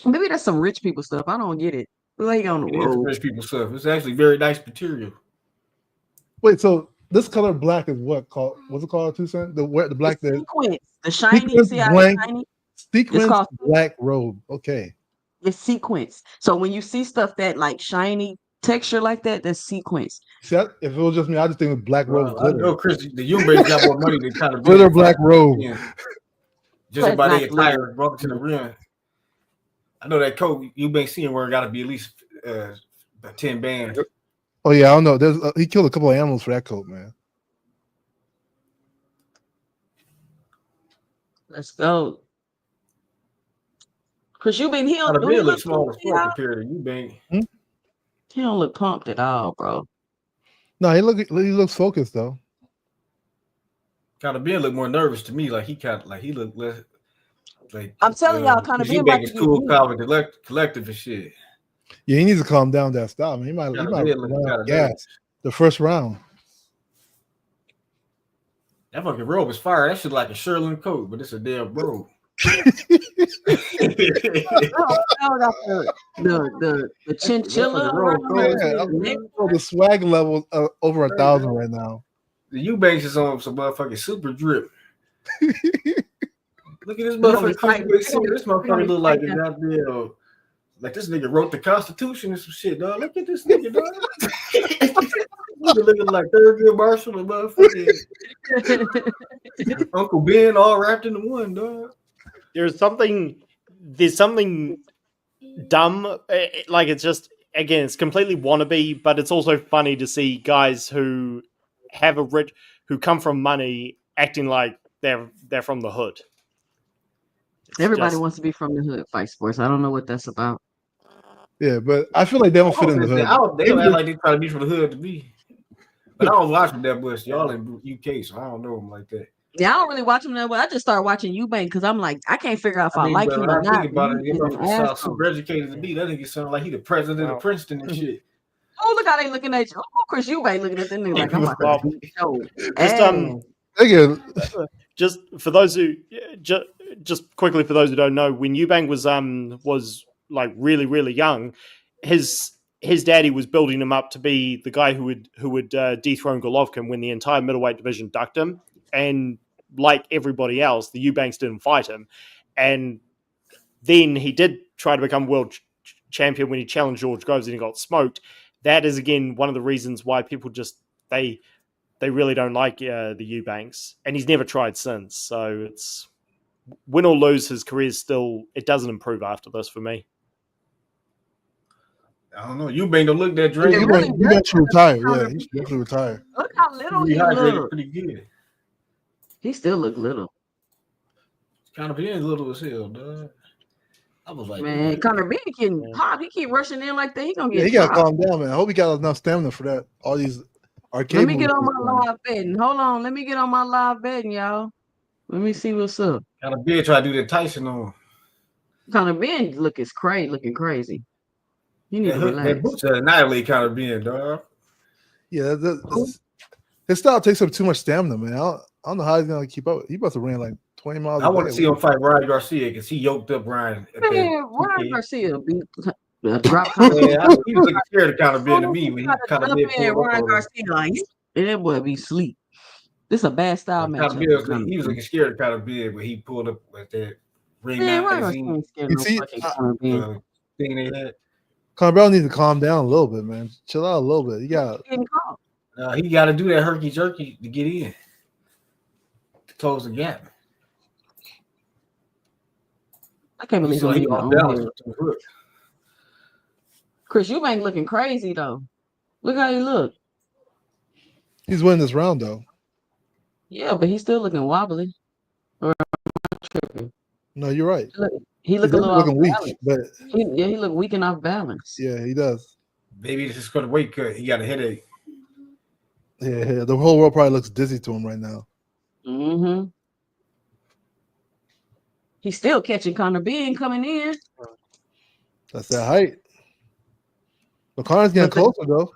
Speaker 1: Maybe that's some rich people stuff. I don't get it. Like on the
Speaker 3: It is
Speaker 1: road.
Speaker 3: rich people stuff. It's actually very nice material.
Speaker 4: Wait, so this color black is what called? What's it called? 2 cents? The black
Speaker 1: The
Speaker 4: that
Speaker 1: sequence, the shiny.
Speaker 4: sequence
Speaker 1: See how
Speaker 4: blank.
Speaker 1: it's shiny?
Speaker 4: sequence
Speaker 1: called-
Speaker 4: black robe. Okay.
Speaker 1: It's sequence. So when you see stuff that like shiny texture like that, that's sequence.
Speaker 4: See, if it was just me, I just think of black robe
Speaker 3: I
Speaker 4: glitter.
Speaker 3: know Chris. The Eubanks got more money than kind of
Speaker 4: Glitter black robe.
Speaker 3: Just
Speaker 1: That's
Speaker 3: about
Speaker 1: not
Speaker 3: their
Speaker 1: glitter.
Speaker 3: attire brought to the rim. I know that coat Eubanks seeing where it got to be at least 10 bands.
Speaker 4: Oh yeah, I don't know. There's he killed a couple of animals for that coat, man.
Speaker 1: Let's go. Cause you been
Speaker 3: Kind
Speaker 1: healed.
Speaker 3: of
Speaker 1: Do he
Speaker 3: been look
Speaker 1: look
Speaker 3: small as
Speaker 1: pumped?
Speaker 3: fuck compared to Eubank.
Speaker 1: He don't look pumped at all, bro.
Speaker 4: No, he looks focused though.
Speaker 3: Kind of Ben look more nervous to me. Like he looked less. Like
Speaker 1: I'm telling y'all, Conor Benn
Speaker 3: Eubank
Speaker 1: about
Speaker 3: is
Speaker 1: to
Speaker 3: cool,
Speaker 1: get
Speaker 3: calm, and collective and shit.
Speaker 4: Yeah, he needs to calm down that style. Man. He might
Speaker 3: Kinda
Speaker 4: run
Speaker 3: Ben look
Speaker 4: out
Speaker 3: kinda
Speaker 4: of gas
Speaker 3: nervous.
Speaker 4: the first round.
Speaker 3: That fucking robe is fire. That shit like a Sherlin coat, but it's a damn robe.
Speaker 1: the chinchilla.
Speaker 4: The swag level over 1,000 right now.
Speaker 3: The Eubanks is on some motherfucking super drip. Look at this motherfucker. This motherfucker look like a goddamn. Like this nigga wrote the Constitution and some shit, dog. Look at this nigga, dog. Nigga looking like Thurgood Marshall and motherfucking Uncle Ben all wrapped into one, dog.
Speaker 2: There's something dumb. Like it's just again, it's completely wannabe, but it's also funny to see guys who come from money acting like they're from the hood.
Speaker 1: Everybody wants to be from the hood, Fight Sports. I don't know what that's about.
Speaker 4: Yeah, but I feel like they don't fit in the hood.
Speaker 3: They don't act like they try to be from the hood to me. But I don't watch them that much. Y'all in UK, so I don't know them like that.
Speaker 1: Yeah, I don't really watch him that well. I just started watching Eubank because I'm like, I can't figure out if I like him or
Speaker 3: I
Speaker 1: not.
Speaker 3: think about it,
Speaker 1: He's
Speaker 3: it
Speaker 1: an
Speaker 3: sounds
Speaker 1: asshole.
Speaker 3: super educated to me. That nigga sound like he the president of Princeton and shit.
Speaker 1: Oh, look how they looking at you. Oh, Chris Eubank looking at them nigga like I'm about to beat your ass.
Speaker 2: Just for those who just quickly for those who don't know, when Eubank was like really really young, his daddy was building him up to be the guy who would dethrone Golovkin when the entire middleweight division ducked him. And like everybody else, the Eubanks didn't fight him. And then he did try to become world champion when he challenged George Groves and he got smoked. That is, again, one of the reasons why people just, they really don't like the Eubanks. And he's never tried since. So it's, win or lose, his career still, it doesn't improve after this for me.
Speaker 3: I don't know. Eubank don't look that drained.
Speaker 4: Eubank should retire. Yeah, he should definitely retire.
Speaker 1: Look how little he
Speaker 3: Rehydrated
Speaker 1: look.
Speaker 3: pretty good.
Speaker 1: He still look little.
Speaker 3: Kind of being little as hell, dog. I was like,
Speaker 1: Man, Conor Benn can pop. He keep rushing in like that. He gonna
Speaker 4: Yeah,
Speaker 1: get
Speaker 4: he got to
Speaker 1: popped.
Speaker 4: calm down, man. I hope he got enough stamina for that. All these arcade.
Speaker 1: Let me get
Speaker 4: movies
Speaker 1: on
Speaker 4: he's
Speaker 1: my
Speaker 4: playing.
Speaker 1: live betting. Hold on. Let me get on my live betting, y'all. Let me see what's up.
Speaker 3: kind of big try to do that Tyson on.
Speaker 1: Conor Benn looking crazy. You need to
Speaker 3: That
Speaker 1: relax.
Speaker 3: boots annihilate kind of being, dog.
Speaker 4: Yeah, his style takes up too much stamina, man. I don't know how he's gonna keep up. He must have ran like 20 miles.
Speaker 3: I want to see him fight Ryan Garcia because he yoked up Ryan.
Speaker 1: Man, Ryan Garcia beat drop Conor
Speaker 3: Yeah, he was looking scared of kind of being to me when he kind of did pull up
Speaker 1: Ryan
Speaker 3: on him.
Speaker 1: Garcia like that boy be sleep. This a bad style match.
Speaker 3: He was looking scared of kind of big when he pulled up with that ring magazine thing they had.
Speaker 4: Conor Bell needs to calm down a little bit, man. Chill out a little bit. He got
Speaker 3: to do that herky jerky to get in to close the gap.
Speaker 1: I can't believe
Speaker 3: So he off balance.
Speaker 1: Chris Eubank looking crazy though. Look how he look.
Speaker 4: He's winning this round though.
Speaker 1: Yeah, but he's still looking wobbly. Or am I tripping?
Speaker 4: No, you're right.
Speaker 1: He look a little off
Speaker 4: weak,
Speaker 1: balance.
Speaker 4: but
Speaker 1: he look weak and off balance.
Speaker 4: yeah, he does.
Speaker 3: Maybe it's just going to weight cut. He got a headache.
Speaker 4: Yeah, the whole world probably looks dizzy to him right now.
Speaker 1: Mm-hmm. He's still catching Conor Benn coming in.
Speaker 4: That's that height. But Conor's getting closer though.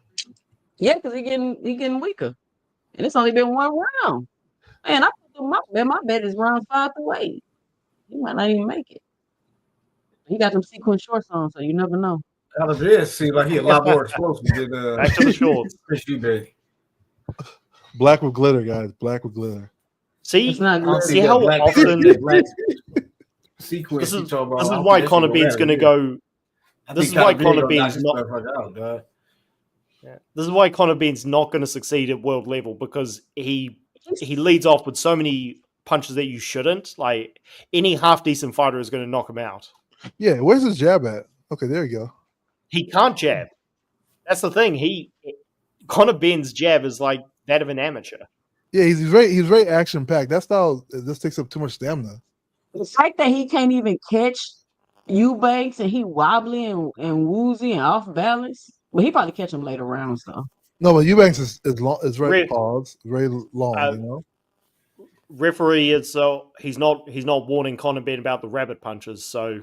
Speaker 1: Yeah, because he getting weaker. And it's only been one round. Man, my bet is round 5 to 8. He might not even make it. He got them sequin shorts on, so you never know.
Speaker 3: Out of this, seems like he a lot more explosive than
Speaker 2: Back to the shorts.
Speaker 3: Chris Eubank.
Speaker 4: Black with glitter, guys. Black with glitter.
Speaker 2: See,
Speaker 1: It's not good.
Speaker 2: see how often
Speaker 3: sequence.
Speaker 2: this is why Conor Benn's going to go. This is why Conor Benn's not. This is why Conor Benn's not going to succeed at world level because he leads off with so many punches that you shouldn't. Like any half decent fighter is going to knock him out.
Speaker 4: Yeah, where's his jab at? Okay, there you go.
Speaker 2: He can't jab. That's the thing. Conor Benn's jab is like that of an amateur.
Speaker 4: Yeah, he's very action packed. That style this takes up too much stamina.
Speaker 1: The fact that he can't even catch Eubanks and he wobbly and woozy and off balance. Well, he probably catch him later rounds though.
Speaker 4: No, but Eubanks is very paused, very long. You know.
Speaker 2: Referee is he's not warning Conor Benn about the rabbit punches. So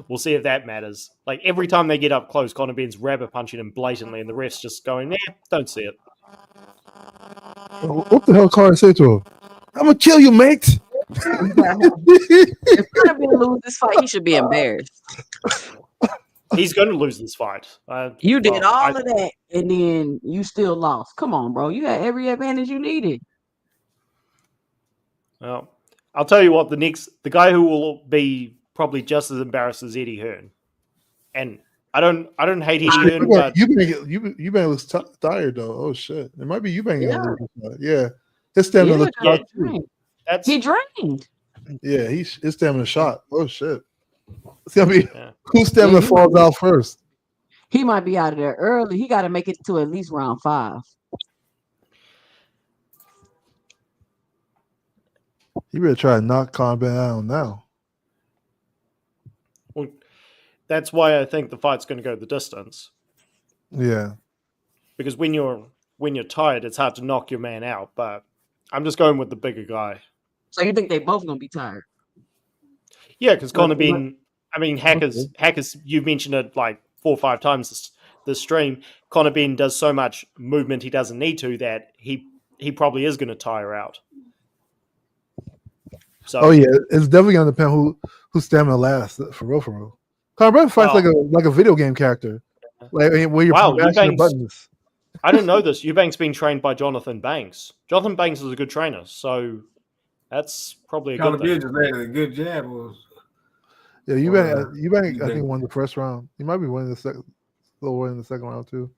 Speaker 2: we'll see if that matters. Like every time they get up close, Conor Benn's rabbit punching him blatantly, and the ref's just going, "Nah, don't see it."
Speaker 4: What the hell Conor say to him? I'm gonna kill you, mate.
Speaker 1: If Conor Benn lose this fight, he should be embarrassed.
Speaker 2: He's going to lose this fight.
Speaker 1: You did all of that, and then you still lost. Come on, bro. You had every advantage you needed.
Speaker 2: Well, I'll tell you what. The guy who will be probably just as embarrassed as Eddie Hearn, and I don't hate Eddie Hearn, but
Speaker 4: Eubank looks tired though. Oh shit, it might be Eubank. Yeah, his stamina looks shot too.
Speaker 1: He drained.
Speaker 4: Yeah, his stamina shot. Oh shit, it's gonna be whose stamina falls out first.
Speaker 1: He might be out of there early. He got to make it to at least round 5.
Speaker 4: You better try to knock Conor Benn out now.
Speaker 2: Well, that's why I think the fight's going to go the distance.
Speaker 4: Yeah,
Speaker 2: because when you're tired, it's hard to knock your man out. But I'm just going with the bigger guy.
Speaker 1: So you think they both going to be tired?
Speaker 2: Yeah, because Conor Benn. I mean, hackers. You've mentioned it like 4 or 5 times this stream. Conor Benn does so much movement he doesn't need to that he probably is going to tire out. So,
Speaker 4: oh yeah, it's definitely gonna depend who stamina lasts for real. Conor Benn fights like a video game character, like where you're mashing the buttons.
Speaker 2: I didn't know this. Eubank's been trained by Jonathan Banks. Jonathan Banks is a good trainer, so That's probably a
Speaker 3: Conor
Speaker 2: good thing.
Speaker 3: Benn just landed a good jab.
Speaker 4: Yeah, Eubank, I think won the first round. He might be winning the second round too.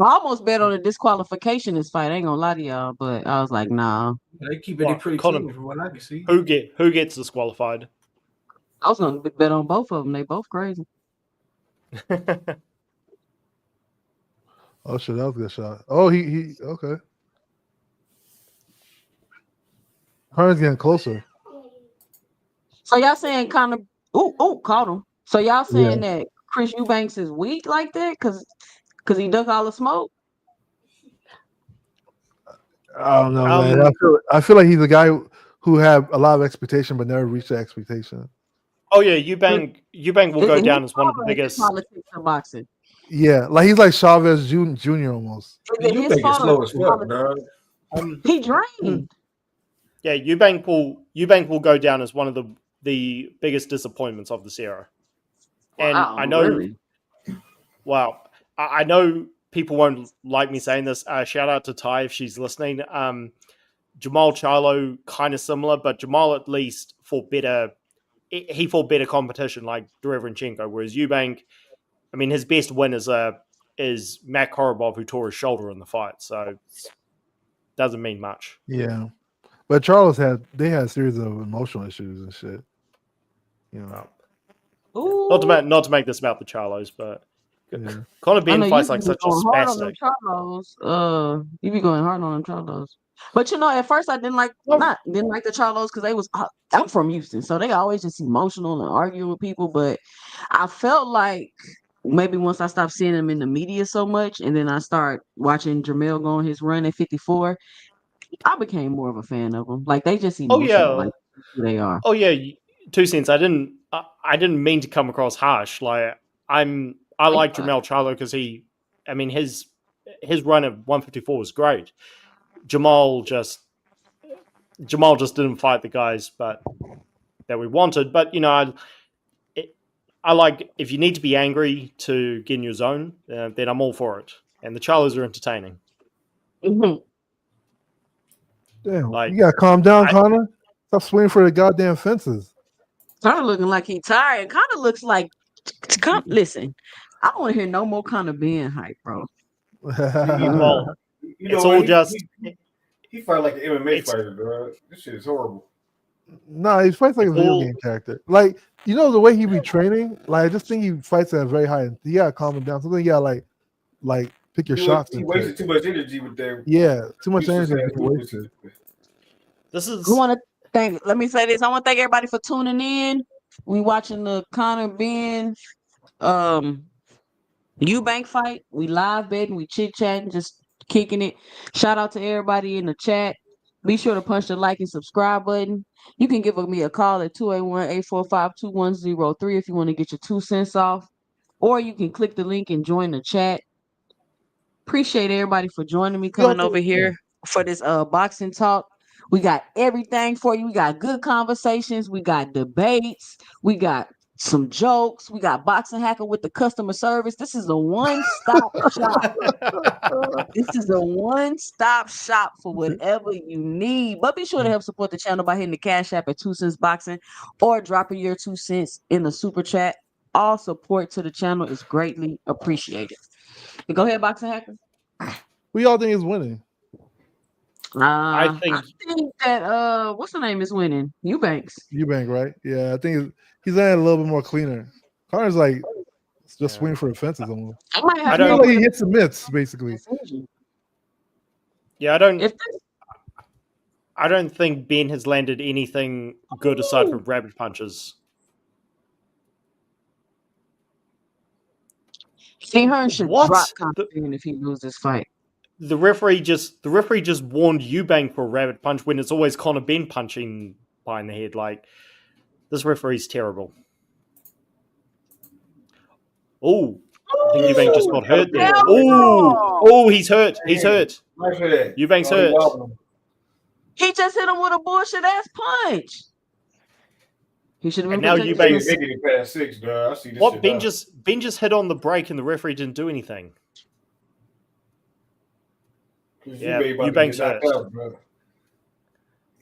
Speaker 1: I almost bet on a disqualification this fight. I ain't gonna lie to y'all, but I was like, nah.
Speaker 3: They keep it pretty clean from what I can see.
Speaker 2: Who gets disqualified?
Speaker 1: I was gonna bet on both of them. They both crazy.
Speaker 4: Oh shit, that was a good shot. Oh, he okay. Hearn's getting closer.
Speaker 1: So y'all saying kind of caught him. So y'all saying that Chris Eubanks is weak like that because he ducked all the smoke?
Speaker 4: I don't know, man. I feel like he's a guy who had a lot of expectation but never reached that expectation.
Speaker 2: Oh yeah, Eubank will go down as one of the biggest
Speaker 1: politics of boxing.
Speaker 4: Yeah, like he's like Chavez Jr. almost.
Speaker 3: You think it's slow as fuck, dog.
Speaker 1: He drained.
Speaker 2: Yeah, Eubank will go down as one of the biggest disappointments of this era. And
Speaker 1: wow,
Speaker 2: I know,
Speaker 1: really?
Speaker 2: wow, I know people won't like me saying this. Shout out to Ty if she's listening. Jamal Charlo, kind of similar, but Jamal at least fought better. He fought better competition like Derevyanchenko, whereas Eubank, I mean, his best win is Matt Korobov, who tore his shoulder in the fight, so doesn't mean much.
Speaker 4: Yeah, but Charles had a series of emotional issues and shit. You know,
Speaker 2: not to make this about the Charlos, but
Speaker 4: yeah.
Speaker 2: Conor Benn fights like such a spastic.
Speaker 1: You be going hard on them Charlos. But at first I didn't like the Charlos because they was. I'm from Houston, so they always just emotional and arguing with people. But I felt like maybe once I stopped seeing them in the media so much, and then I start watching Jermell go on his run at 54, I became more of a fan of them. Like they just emotional, like who they are.
Speaker 2: Oh yeah, 2 cents. I didn't mean to come across harsh. Like I like Jermell Charlo because his run at 154 was great. Jamal just didn't fight the guys that we wanted. But I like if you need to be angry to get in your zone, then I'm all for it. And the Charlos are entertaining.
Speaker 1: Mm-hmm.
Speaker 4: Damn, you gotta calm down, Conor. Stop swinging for the goddamn fences.
Speaker 1: Conor looking like he's tired. Conor looks like. Listen, I don't want to hear no more Conor Benn hype, bro.
Speaker 2: Well, it's all just.
Speaker 3: He fight like an MMA fighter, bro. This shit is horrible.
Speaker 4: No, he fights like a video game character. Like the way he be training. Like I just think he fights at a very high. You gotta calm him down. Something you gotta like pick your shots.
Speaker 3: He wasted too much energy with that.
Speaker 4: Yeah, too much energy wasted.
Speaker 2: This is.
Speaker 1: Let me say this. I want to thank everybody for tuning in. We watching the Conor Benn Eubank fight. We live betting. We chit chatting, just kicking it. Shout out to everybody in the chat. Be sure to punch the like and subscribe button. You can give me a call at 281-845-2103 if you want to get your 2 cents off. Or you can click the link and join the chat. Appreciate everybody for joining me coming over here for this boxing talk. We got everything for you. We got good conversations. We got debates. We got some jokes. We got Boxing Hacker with the customer service. This is a one-stop shop. This is a one-stop shop for whatever you need. But be sure to help support the channel by hitting the Cash App at 2 Cents Boxing or dropping your 2 cents in the super chat. All support to the channel is greatly appreciated. Go ahead, Boxing Hacker.
Speaker 4: We all think he's winning.
Speaker 1: I think that what's the name is winning? Eubank,
Speaker 4: right? Yeah, I think he's landing a little bit more cleaner. Conor's like just swinging for the fences almost.
Speaker 1: I
Speaker 4: feel like he hits the mitts basically.
Speaker 2: Yeah, I don't think Benn has landed anything good aside from rabbit punches.
Speaker 1: Hearn should drop Conor Benn if he loses this fight.
Speaker 2: The referee just warned Eubank for a rabbit punch when it's always Conor Benn punching behind the head. Like, this referee's terrible. Oh, I think Eubank just got hurt there. Oh, he's hurt. He's hurt. Eubank's hurt.
Speaker 1: He just hit him with a bullshit ass punch. He should have been.
Speaker 2: And now Eubank
Speaker 3: past 6, dog. I see this.
Speaker 2: What Benn just hit on the break and the referee didn't do anything. Yeah,
Speaker 3: Eubank about to
Speaker 2: Eubank's
Speaker 3: get knocked
Speaker 2: hurt.
Speaker 3: out, bro.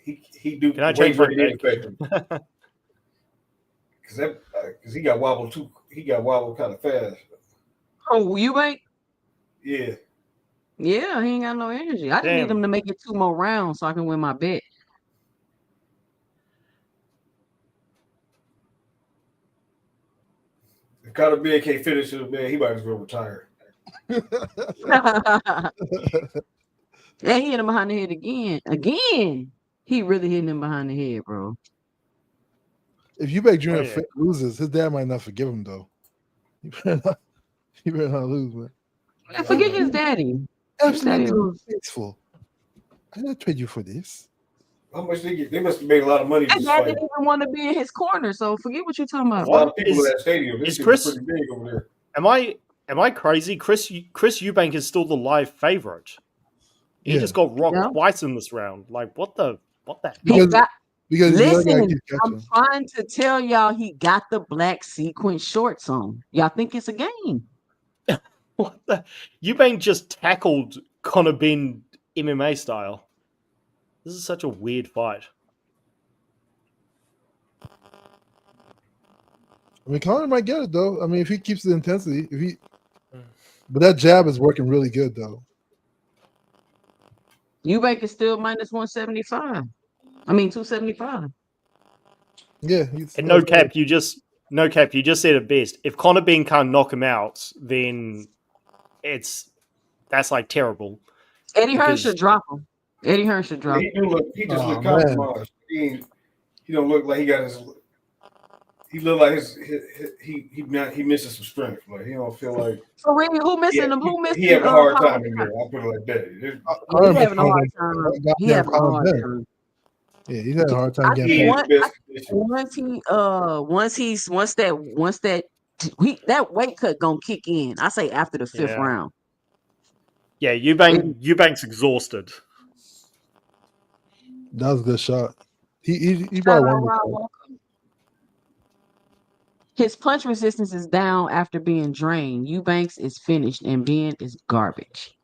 Speaker 3: He do
Speaker 2: Can I
Speaker 3: the weight
Speaker 2: change my
Speaker 3: break
Speaker 2: pick?
Speaker 3: effective because he got wobbled too. He got wobbled kind of fast.
Speaker 1: Oh, Eubank?
Speaker 3: Yeah.
Speaker 1: Yeah, he ain't got no energy. I just need him
Speaker 2: Damn.
Speaker 1: to make it 2 more rounds so I can win my bet.
Speaker 3: If Conor Benn can't finish it, man, he might as well retire.
Speaker 1: And he hit him behind the head again. Again. He really hitting him behind the head, bro.
Speaker 4: If Eubank Jr.
Speaker 2: Oh, yeah.
Speaker 4: loses, his dad might not forgive him though. He better not lose, man.
Speaker 1: Yeah, forget his daddy. His daddy
Speaker 4: Absolutely
Speaker 1: was-
Speaker 4: faithful. I didn't trade you for this.
Speaker 3: How much they get? They must have made a lot of money
Speaker 1: His
Speaker 3: this
Speaker 1: dad
Speaker 3: fight.
Speaker 1: didn't even want to be in his corner, so forget what you're talking
Speaker 3: There's
Speaker 1: about.
Speaker 3: a lot of people
Speaker 2: Is-
Speaker 3: in that stadium. This
Speaker 2: is
Speaker 3: shit
Speaker 2: Chris-
Speaker 3: was pretty big over there.
Speaker 2: Am I crazy? Chris Eubank is still the live favorite. He
Speaker 4: Yeah.
Speaker 2: just got rocked
Speaker 1: Yeah.
Speaker 2: twice in this round. Like what the
Speaker 1: He
Speaker 4: Because-
Speaker 1: got,
Speaker 4: Because the other guy
Speaker 1: listen,
Speaker 4: keeps
Speaker 1: I'm
Speaker 4: catching.
Speaker 1: trying to tell y'all he got the black sequin shorts on. Y'all think it's a game.
Speaker 2: what the Eubank just tackled Conor Benn MMA style. This is such a weird fight.
Speaker 4: I mean, Conor might get it though. I mean, if he keeps the intensity, but that jab is working really good though.
Speaker 1: Eubank is still minus 175. I mean 275.
Speaker 4: Yeah,
Speaker 2: And no cap, you just said it best. If Conor Benn can't knock him out, then that's like terrible.
Speaker 1: Eddie Hearn
Speaker 2: Because-
Speaker 1: should drop him. Eddie Hearn should drop
Speaker 3: He
Speaker 1: him.
Speaker 3: do look. He just
Speaker 4: Oh,
Speaker 3: look
Speaker 4: man.
Speaker 3: compromised. He don't look like he got his. He look like he misses some strength. Like he don't feel like.
Speaker 1: For real, who missing him? Who missing
Speaker 3: He having a hard
Speaker 1: Conor
Speaker 3: time in
Speaker 1: Benn?
Speaker 3: there. I'll put it like that.
Speaker 1: He having a hard time. He having a hard time.
Speaker 4: Yeah, he's had a hard time
Speaker 1: I
Speaker 4: getting
Speaker 3: He
Speaker 1: think
Speaker 4: back.
Speaker 3: in his best condition.
Speaker 1: once that weight cut gonna kick in. I say after the 5th
Speaker 2: Yeah.
Speaker 1: round.
Speaker 2: Yeah, Eubank's exhausted.
Speaker 4: That was a good shot. He
Speaker 1: Shout
Speaker 4: probably
Speaker 1: out
Speaker 4: won.
Speaker 1: Rob Walker. His punch resistance is down after being drained. Eubanks is finished and Ben is garbage.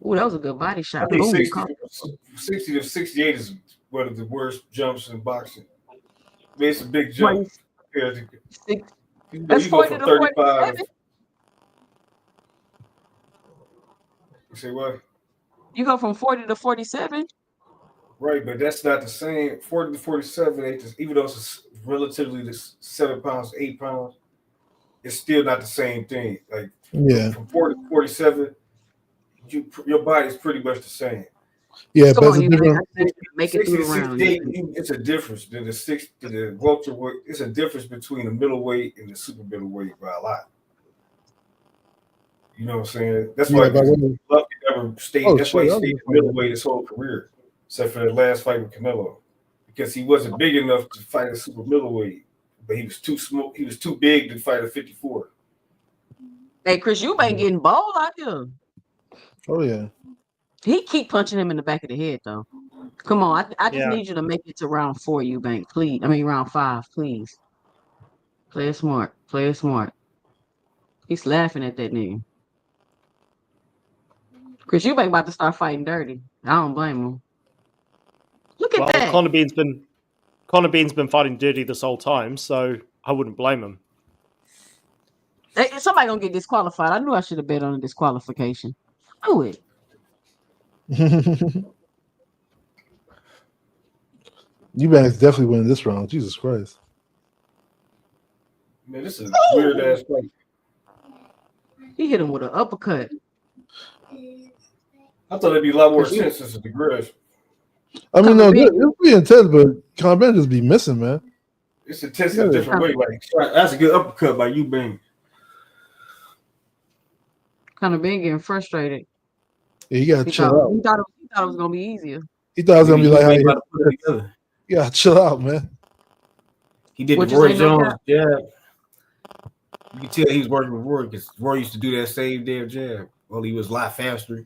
Speaker 1: Ooh, that was a good body
Speaker 3: I
Speaker 1: shot.
Speaker 3: think
Speaker 1: Boom.
Speaker 3: 60 to 68 is one of the worst jumps in boxing. I mean, it's a big jump. compared to-
Speaker 1: That's
Speaker 3: you go
Speaker 1: 40
Speaker 3: from
Speaker 1: to
Speaker 3: 35.
Speaker 1: 47.
Speaker 3: You say what?
Speaker 1: You go from 40 to 47.
Speaker 3: Right, but that's not the same. 40 to 47, even though it's relatively the 7 pounds, 8 pounds, it's still not the same thing. Like
Speaker 4: Yeah,
Speaker 3: from 40 to 47, your body's pretty much the same.
Speaker 4: yeah,
Speaker 1: Come
Speaker 4: but
Speaker 1: on,
Speaker 4: it's a different.
Speaker 1: make it
Speaker 3: 60
Speaker 1: through
Speaker 3: to
Speaker 1: the round.
Speaker 3: 68, it's a difference. The welterweight, it's a difference between the middleweight and the super middleweight by a lot. You know what I'm saying? That's why
Speaker 4: Yeah, but
Speaker 3: Lucky never stayed.
Speaker 4: Oh,
Speaker 3: That's why he
Speaker 4: shit,
Speaker 3: stayed middleweight his whole career, except for the last fight with Canelo, because he wasn't big enough to fight a super middleweight, but he was too small. He was too big to fight a 54.
Speaker 1: Hey, Chris, you ain't getting bold out here.
Speaker 4: Oh yeah,
Speaker 1: He keep punching him in the back of the head, though. Come on, I just
Speaker 2: Yeah.
Speaker 1: need you to make it to round 4, Eubank, please. I mean, round 5, please. Play it smart. Play it smart. He's laughing at that nigga. Chris Eubank about to start fighting dirty. I don't blame him. Look at
Speaker 2: Well,
Speaker 1: that.
Speaker 2: Conor Benn's been fighting dirty this whole time, so I wouldn't blame him.
Speaker 1: Hey, somebody gonna get disqualified. I knew I should have bet on a disqualification. Do it.
Speaker 4: Eubank's definitely winning this round. Jesus Christ.
Speaker 3: Man, this is a weird ass fight.
Speaker 1: He hit him with an uppercut.
Speaker 3: I thought it'd be a lot more intense since it's the grudge.
Speaker 4: I mean, no,
Speaker 1: Conor Benn.
Speaker 4: it'll be intense, but Conor Benn just be missing, man.
Speaker 3: It's intense in a different way. Like that's a good uppercut by Eubank.
Speaker 1: Conor Benn getting frustrated.
Speaker 4: Yeah, you gotta
Speaker 1: He
Speaker 4: chill
Speaker 1: thought,
Speaker 4: out.
Speaker 1: he thought it was gonna be easier.
Speaker 4: He thought it was gonna be like how
Speaker 3: Eubank
Speaker 4: he
Speaker 3: about to put it together.
Speaker 4: you gotta chill out, man.
Speaker 3: He did
Speaker 1: Which
Speaker 3: the
Speaker 1: is
Speaker 3: Roy
Speaker 1: ain't no
Speaker 3: Jones
Speaker 1: cap.
Speaker 3: jab. You can tell he was working with Roy because Roy used to do that same damn jab. Well, he was a lot faster.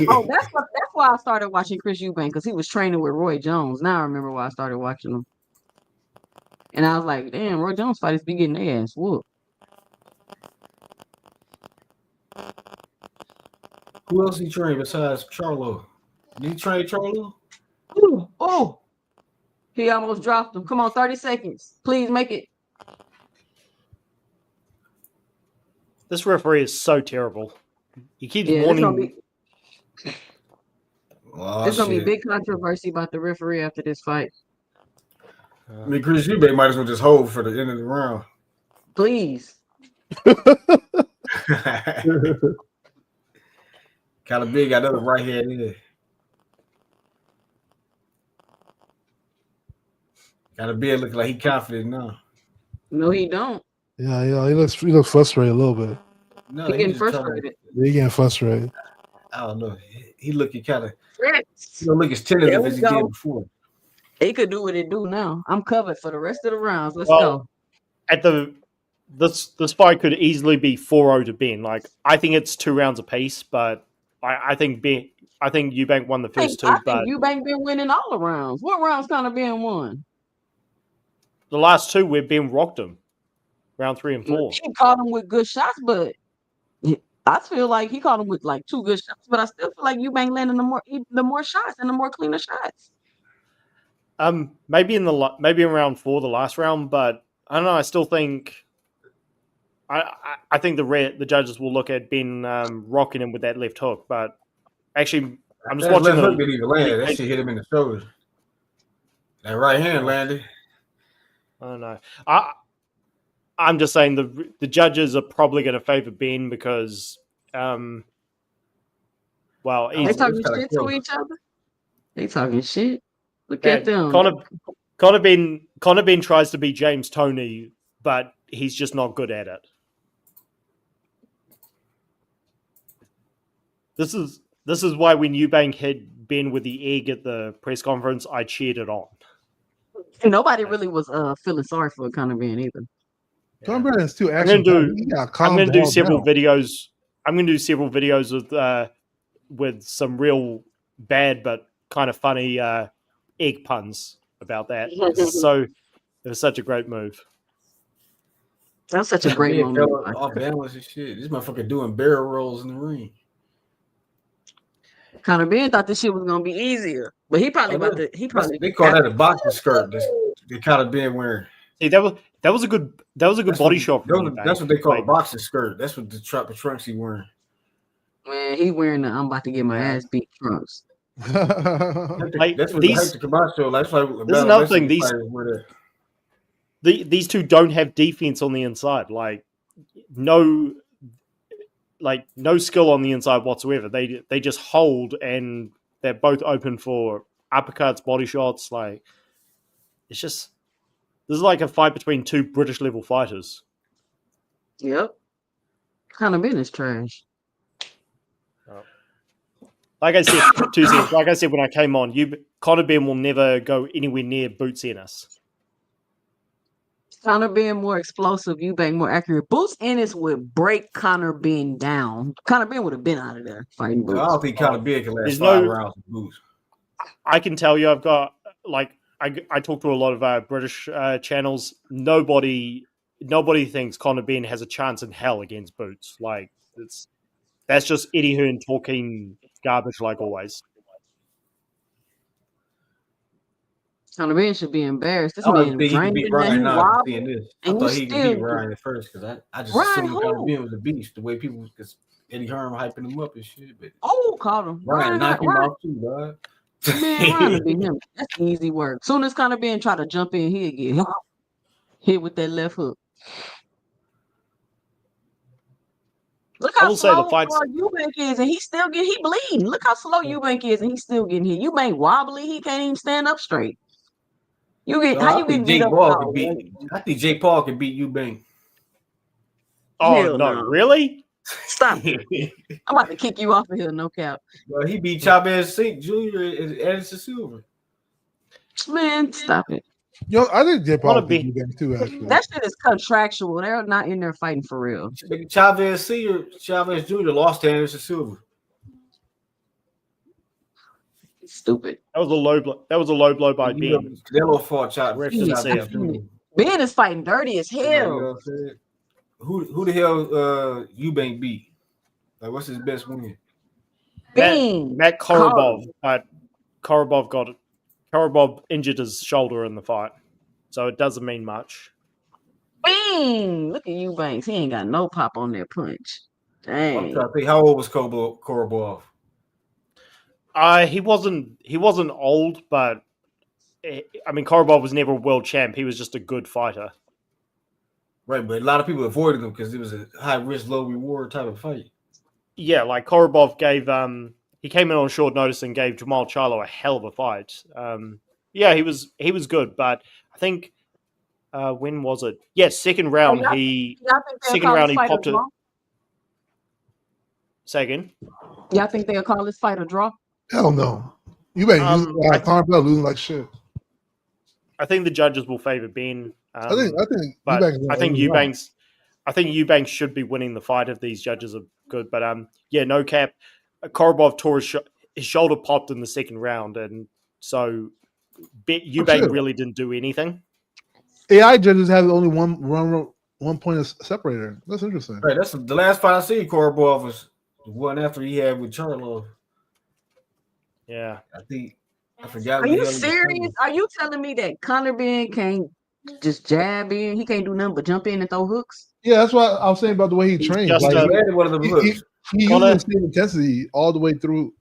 Speaker 1: Oh, that's why I started watching Chris Eubank, because he was training with Roy Jones. Now I remember why I started watching him. And I was like, damn, Roy Jones fighters be getting their ass whooped.
Speaker 3: Who else he trained besides Charlo? Did he train Charlo?
Speaker 1: Oh, he almost dropped him. Come on, 30 seconds. Please make it.
Speaker 2: This referee is so terrible. He keeps
Speaker 1: Yeah,
Speaker 2: warning.
Speaker 1: There's gonna be big controversy about the referee after this fight.
Speaker 3: I mean, Chris Eubank might as well just hold for the end of the round.
Speaker 1: Please.
Speaker 3: Kind of big got another right hand in. Kind of big looking like he confident now.
Speaker 1: No, he don't.
Speaker 4: Yeah, he looks frustrated a little bit.
Speaker 3: No,
Speaker 1: He getting frustrated.
Speaker 4: He getting frustrated.
Speaker 3: I don't know. He looking kind of.
Speaker 1: Yes.
Speaker 3: He don't look as tentative
Speaker 1: There
Speaker 3: as
Speaker 1: we
Speaker 3: he did
Speaker 1: go.
Speaker 3: before.
Speaker 1: He could do what he do now. I'm covered for the rest of the rounds. Let's
Speaker 2: Well,
Speaker 1: go.
Speaker 2: At this fight could easily be 4-0 to Ben. Like, I think it's 2 rounds apiece, but I think Eubank won the first two.
Speaker 1: I
Speaker 2: But
Speaker 1: think Eubank been winning all the rounds. What rounds kind of being won?
Speaker 2: the last two where Ben rocked him, round 3 and 4.
Speaker 1: He caught him with good shots, but I feel like he caught him with like 2 good shots. But I still feel like Eubank landing the more shots and the more cleaner shots.
Speaker 2: Maybe in round 4, the last round, but I don't know. I still think. I think the judges will look at Ben rocking him with that left hook, but actually, I'm just watching.
Speaker 3: Left hook didn't even land. That shit hit him in the shoulder. That right hand landed.
Speaker 2: I don't know. I'm just saying the judges are probably going to favor Ben because,
Speaker 1: They talking shit to each other. They talking shit. Look at them.
Speaker 2: Conor Ben tries to be James Toney, but he's just not good at it. This is why when Eubank hit Ben with the egg at the press conference, I cheered it on.
Speaker 1: Nobody really was feeling sorry for Conor Ben either.
Speaker 4: Conor Ben is too
Speaker 2: I'm
Speaker 4: action.
Speaker 2: going to do several videos. I'm going to do several videos with some real bad but kind of funny egg puns about that. So it was such a great move.
Speaker 1: That was such a great moment.
Speaker 3: Off balance and shit. This motherfucker doing barrel rolls in the ring.
Speaker 1: Conor Ben thought this shit was gonna be easier, but he probably
Speaker 3: They call that a boxing skirt. They Conor Ben wearing.
Speaker 2: See, that was a good body shot.
Speaker 3: That's what they call a boxing skirt. That's what the trunks he wearing.
Speaker 1: Man, he wearing the I'm about to get my ass beat trunks.
Speaker 3: That's what the commercial. That's why.
Speaker 2: There's another thing. These two don't have defense on the inside. Like no skill on the inside whatsoever. They just hold and they're both open for uppercuts, body shots. Like it's just this is like a fight between 2 British level fighters.
Speaker 1: Yep. Conor Ben is trash.
Speaker 2: Like I said, 2 seconds. Like I said when I came on, Conor Ben will never go anywhere near Boots Ennis.
Speaker 1: Conor Ben more explosive, Eubank more accurate. Boots Ennis would break Conor Ben down. Conor Ben would have been out of there fighting Boots.
Speaker 3: I don't think Conor Ben can last 5 rounds with Boots.
Speaker 2: I can tell you, I've got I talk to a lot of British channels. Nobody thinks Conor Ben has a chance in hell against Boots. Like that's just Eddie Hearn talking garbage like always.
Speaker 1: Conor Ben should be embarrassed. This man
Speaker 3: beat Ryan now. I thought he could beat Ryan at first because I just assumed Conor Ben was a beast. The way people, because Eddie Hearn hyping him up and shit. But
Speaker 1: caught him.
Speaker 3: Ryan knocked him off too, dog.
Speaker 1: Man, Ryan beat him. That's easy work. Soon as Conor Ben try to jump in, he'll get hit with that left hook. Look how slow Eubank is, and he bleeding. Look how slow Eubank is, and he's still getting hit. Eubank wobbly, he can't even stand up straight. I think
Speaker 3: Jake Paul can beat Eubank.
Speaker 2: Oh no, really?
Speaker 1: Stop it. I'm about to kick you off of here, no cap.
Speaker 3: Well, he beat Chavez Jr. and Anderson Silva.
Speaker 1: Man, stop it.
Speaker 4: Yo, I think Jake Paul beat Eubank too, actually.
Speaker 1: That shit is contractual. They're not in there fighting for real.
Speaker 3: Chavez Jr. lost to Anderson Silva.
Speaker 1: Stupid.
Speaker 2: That was a low blow. That was a low blow by Ben.
Speaker 3: Canelo fought Chavez.
Speaker 1: Ben is fighting dirty as hell.
Speaker 3: You know what I'm saying? Who the hell Eubank beat? Like, what's his best win?
Speaker 1: Bing.
Speaker 2: Matt Korobov, but Korobov injured his shoulder in the fight, so it doesn't mean much.
Speaker 1: Bing. Look at Eubanks. He ain't got no pop on that punch. Dang.
Speaker 3: I'm trying to think, how old was Korobov?
Speaker 2: He wasn't old, but I mean, Korobov was never a world champ. He was just a good fighter.
Speaker 3: Right, but a lot of people avoided him because it was a high risk, low reward type of fight.
Speaker 2: Yeah, like Korobov gave he came in on short notice and gave Jamal Charlo a hell of a fight. Yeah, he was good, but I think when was it? Yeah, second round he popped it. Say again.
Speaker 1: Y'all think they'll call this fight a draw?
Speaker 4: Hell no. Eubank Conor Bell losing like shit.
Speaker 2: I think the judges will favor Benn.
Speaker 4: I think
Speaker 2: Eubank should be winning the fight if these judges are good. But yeah, no cap. Korobov tore his shoulder popped in the second round, and so Eubank really didn't do anything.
Speaker 4: AI judges have only one point of separator. That's interesting.
Speaker 3: Right, that's the last fight I see. Korobov was the one after he had with Charlo.
Speaker 2: Yeah,
Speaker 3: I forgot.
Speaker 1: Are you serious? Are you telling me that Conor Benn can't just jab in? He can't do nothing but jump in and throw hooks?
Speaker 4: Yeah, that's what I was saying about the way he trains.
Speaker 3: One of them hooks.
Speaker 4: He uses the same intensity all the way through.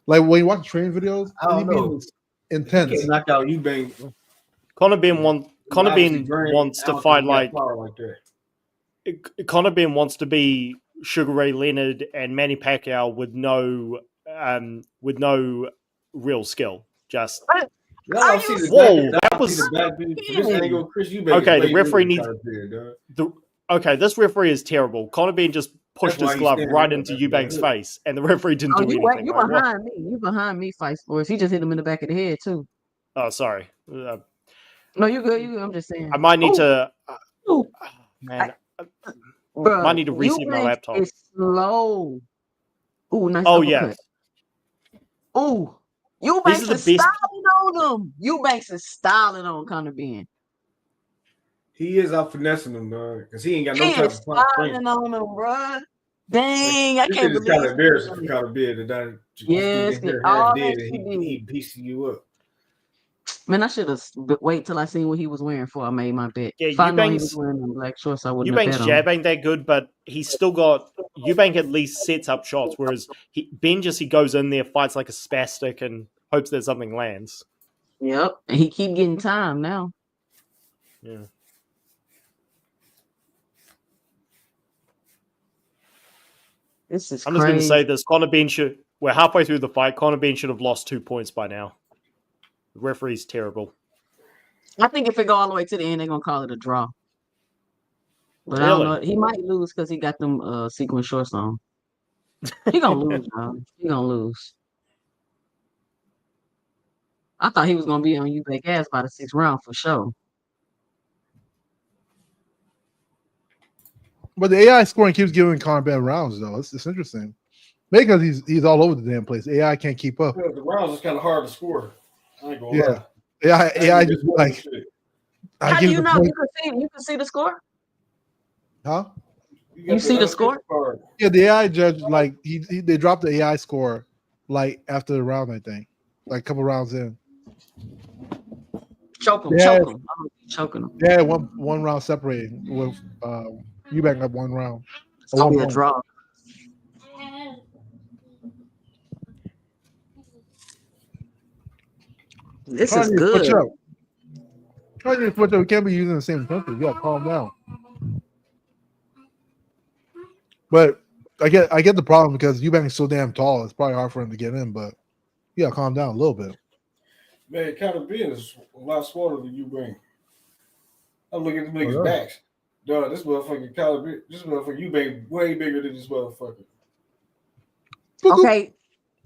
Speaker 4: Like when you watch training videos, intense.
Speaker 3: He can't knock out Eubank.
Speaker 2: Conor Benn wants to fight like Conor Benn wants to be Sugar Ray Leonard and Manny Pacquiao with no real skill. Just whoa, that was okay. The referee needs this referee is terrible. Conor Benn just pushed his glove right into Eubank's face, and the referee didn't do anything.
Speaker 1: You behind me. You behind me, Fight Sports. He just hit him in the back of the head too.
Speaker 2: Oh, sorry.
Speaker 1: No, you good. You good. I'm just saying.
Speaker 2: I might need to. Man, might need to reset my laptop.
Speaker 1: It's slow. Ooh, nice.
Speaker 2: Oh yeah.
Speaker 1: Ooh, Eubanks is styling on him. Eubanks is styling on Conor Benn.
Speaker 3: He is out finessing him, bro, because he ain't got no type of
Speaker 1: styling on him, bro. Dang, I can't believe
Speaker 3: it's kind of embarrassing for Conor Benn to die.
Speaker 1: Yes,
Speaker 3: he piecing you up.
Speaker 1: Man, I should have wait till I seen what he was wearing before I made my bet.
Speaker 2: Yeah,
Speaker 1: if I know he was wearing them black shorts, I wouldn't have bet on him.
Speaker 2: Eubank's jab ain't that good, but he's still got Eubank at least sets up shots, whereas Benn he goes in there, fights like a spastic, and hopes that something lands.
Speaker 1: Yep, and he keep getting time now.
Speaker 2: Yeah.
Speaker 1: This is
Speaker 2: I'm just going to say this. We're halfway through the fight. Conor Benn should have lost 2 points by now. The referee's terrible.
Speaker 1: I think if it go all the way to the end, they're going to call it a draw. But
Speaker 2: really?
Speaker 1: I don't know. He might lose because he got them sequin shorts on. He going to lose, man. He going to lose. I thought he was going to be on Eubank ass by the 6th round for sure.
Speaker 4: But the AI scoring keeps giving Conor Benn rounds, though. It's interesting. Maybe because he's all over the damn place. AI can't keep up.
Speaker 3: Yeah, the rounds is kind of hard to score. I ain't gonna
Speaker 4: lie. AI just like.
Speaker 1: How do you know? You can see the score?
Speaker 4: Huh?
Speaker 1: You see the score?
Speaker 4: Yeah, the AI judge, like, they dropped the AI score, like, after the round, I think. Like, a couple rounds in.
Speaker 1: Choke him. Choking him.
Speaker 4: Yeah, one round separating with Eubank up 1 round.
Speaker 1: It's going to be a draw. This is good.
Speaker 4: We can't be using the same country. You got to calm down. But I get the problem because Eubank is so damn tall. It's probably hard for him to get in, but you got to calm down a little bit.
Speaker 3: Man, Conor Benn is a lot smaller than Eubank. I'm looking at the niggas' backs. Dog, this motherfucking Eubank way bigger than this motherfucker.
Speaker 1: Okay,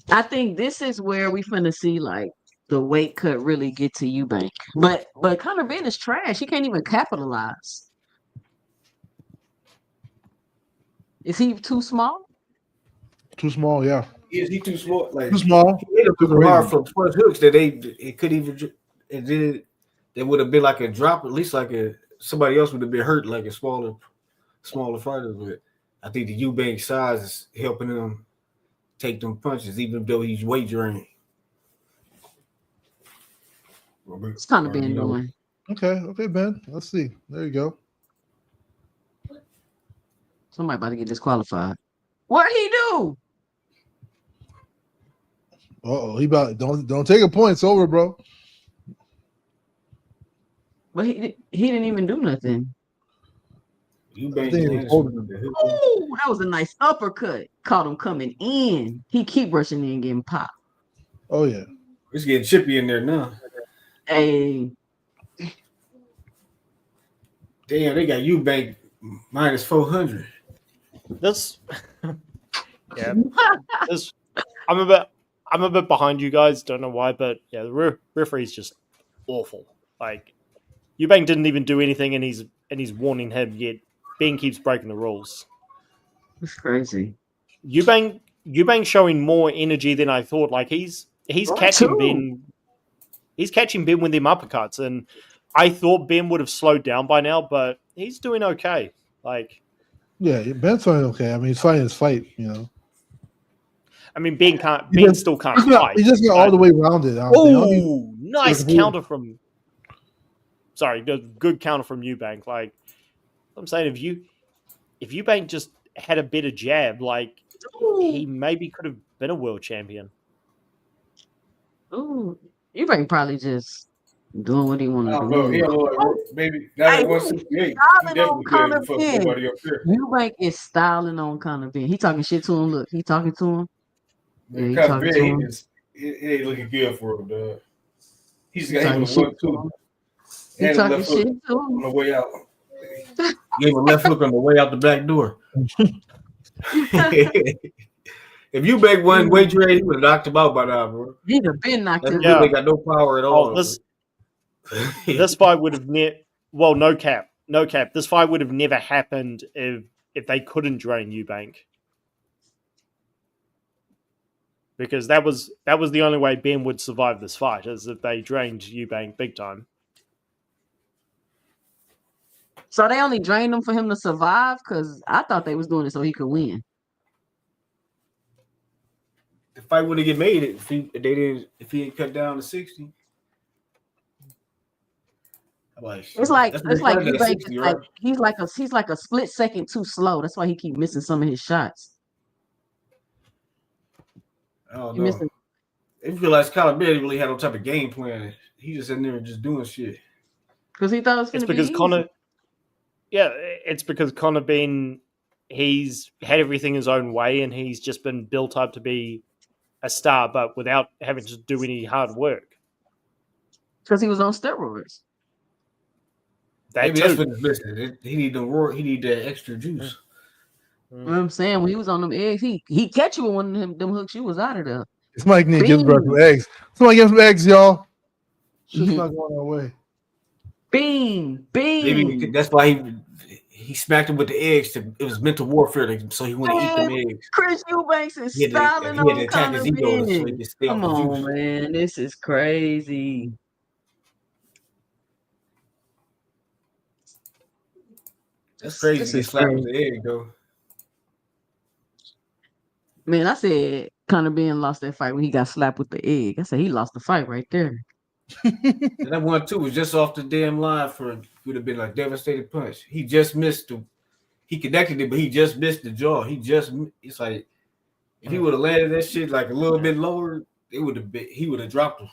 Speaker 1: I think this is where we finna see like the weight cut really get to Eubank. But Conor Benn is trash. He can't even capitalize. Is he too small?
Speaker 4: Too small, yeah.
Speaker 3: Is he too small? Like
Speaker 4: too small.
Speaker 3: He made him hard from first hooks that it could even and then there would have been like a drop, at least like somebody else would have been hurt, like a smaller fighter. But I think the Eubank size is helping him take them punches, even though he's weight drained.
Speaker 1: It's kind of been doing.
Speaker 4: Okay, Ben. Let's see. There you go.
Speaker 1: Somebody about to get disqualified. What he do?
Speaker 4: He about don't take a point. It's over, bro.
Speaker 1: But he didn't even do nothing.
Speaker 3: Eubank
Speaker 1: that was a nice uppercut. Caught him coming in. He keep rushing in, getting popped.
Speaker 4: Oh yeah,
Speaker 3: it's getting chippy in there now.
Speaker 1: Hey,
Speaker 3: damn, they got Eubank minus 400.
Speaker 2: This, yeah, this. I'm a bit behind you guys. Don't know why, but yeah, the referee's just awful. Like, Eubank didn't even do anything, and he's warning him. Yet Ben keeps breaking the rules.
Speaker 1: It's crazy.
Speaker 2: Eubank showing more energy than I thought. Like he's catching Ben. He's catching Ben with them uppercuts, and I thought Ben would have slowed down by now, but he's doing okay. Like,
Speaker 4: yeah, Ben's fighting okay. I mean, he's fighting his fight.
Speaker 2: I mean, Ben still can't fight.
Speaker 4: He just got all the way rounded.
Speaker 2: Oh, nice counter from. Sorry, good counter from Eubank. Like I'm saying, if Eubank just had a better jab, like he maybe could have been a world champion.
Speaker 1: Ooh, Eubank probably just doing what he wanted to do.
Speaker 3: Bro, he like, maybe that at 168.
Speaker 1: Eubank is styling on Conor Benn. He talking shit to him. Look, he talking to him.
Speaker 3: Yeah, he talking to him. It ain't looking good for him, dog. He's got him with 1-2.
Speaker 1: He talking shit to him
Speaker 3: on the way out. Gave him a left hook on the way out the back door. If Eubank won weight trade, he would have knocked him out by now, bro.
Speaker 1: He'd have been knocked out.
Speaker 3: They got no power at all.
Speaker 2: This fight would have no cap. This fight would have never happened if they couldn't drain Eubank. Because that was the only way Ben would survive this fight, is if they drained Eubank big time.
Speaker 1: So they only drained him for him to survive? Because I thought they was doing it so he could win.
Speaker 3: The fight wouldn't get made if he didn't cut down to 60.
Speaker 1: It's like Eubank is like he's like a split second too slow. That's why he keep missing some of his shots.
Speaker 3: I don't know. It feel like Conor Benn really had no type of game plan. He just in there just doing shit.
Speaker 1: Because he thought it was going to be easy.
Speaker 2: It's because Conor Benn, he's had everything his own way, and he's just been built up to be a star, but without having to do any hard work.
Speaker 1: Because he was on steroids.
Speaker 3: Maybe that's what he's missing. He need that extra juice.
Speaker 1: You know what I'm saying? When he was on them eggs, he catch you with one of them hooks, you was out of there.
Speaker 4: Somebody need to give him some eggs. Somebody give him some eggs, y'all. Shit's not going our way.
Speaker 1: Bean.
Speaker 3: Maybe that's why he smacked him with the eggs. It was mental warfare, so he wanted to eat them eggs.
Speaker 1: Chris Eubanks is styling on Conor Benn. Come on, man. This is crazy.
Speaker 3: That's crazy. He slapped with the egg, though.
Speaker 1: Man, I said Conor Benn lost that fight when he got slapped with the egg. I said he lost the fight right there.
Speaker 3: And that 1-2 was just off the damn line would have been like devastating punch. He just missed he connected it, but he just missed the jaw. It's like if he would have landed that shit like a little bit lower, he would have dropped him.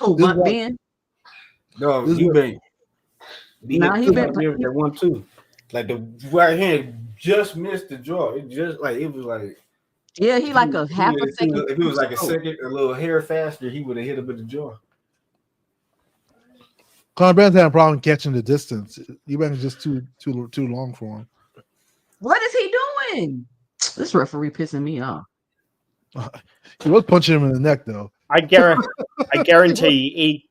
Speaker 1: Oh, but Ben?
Speaker 3: No, Eubank. He been that 1-2. Like the right hand just missed the jaw. It was like
Speaker 1: yeah, he like a half a second.
Speaker 3: If it was like a second, a little hair faster, he would have hit him in the jaw.
Speaker 4: Conor Benn's had a problem catching the distance. Eubank is just too long for him.
Speaker 1: What is he doing? This referee pissing me off.
Speaker 4: He was punching him in the neck, though.
Speaker 2: I guarantee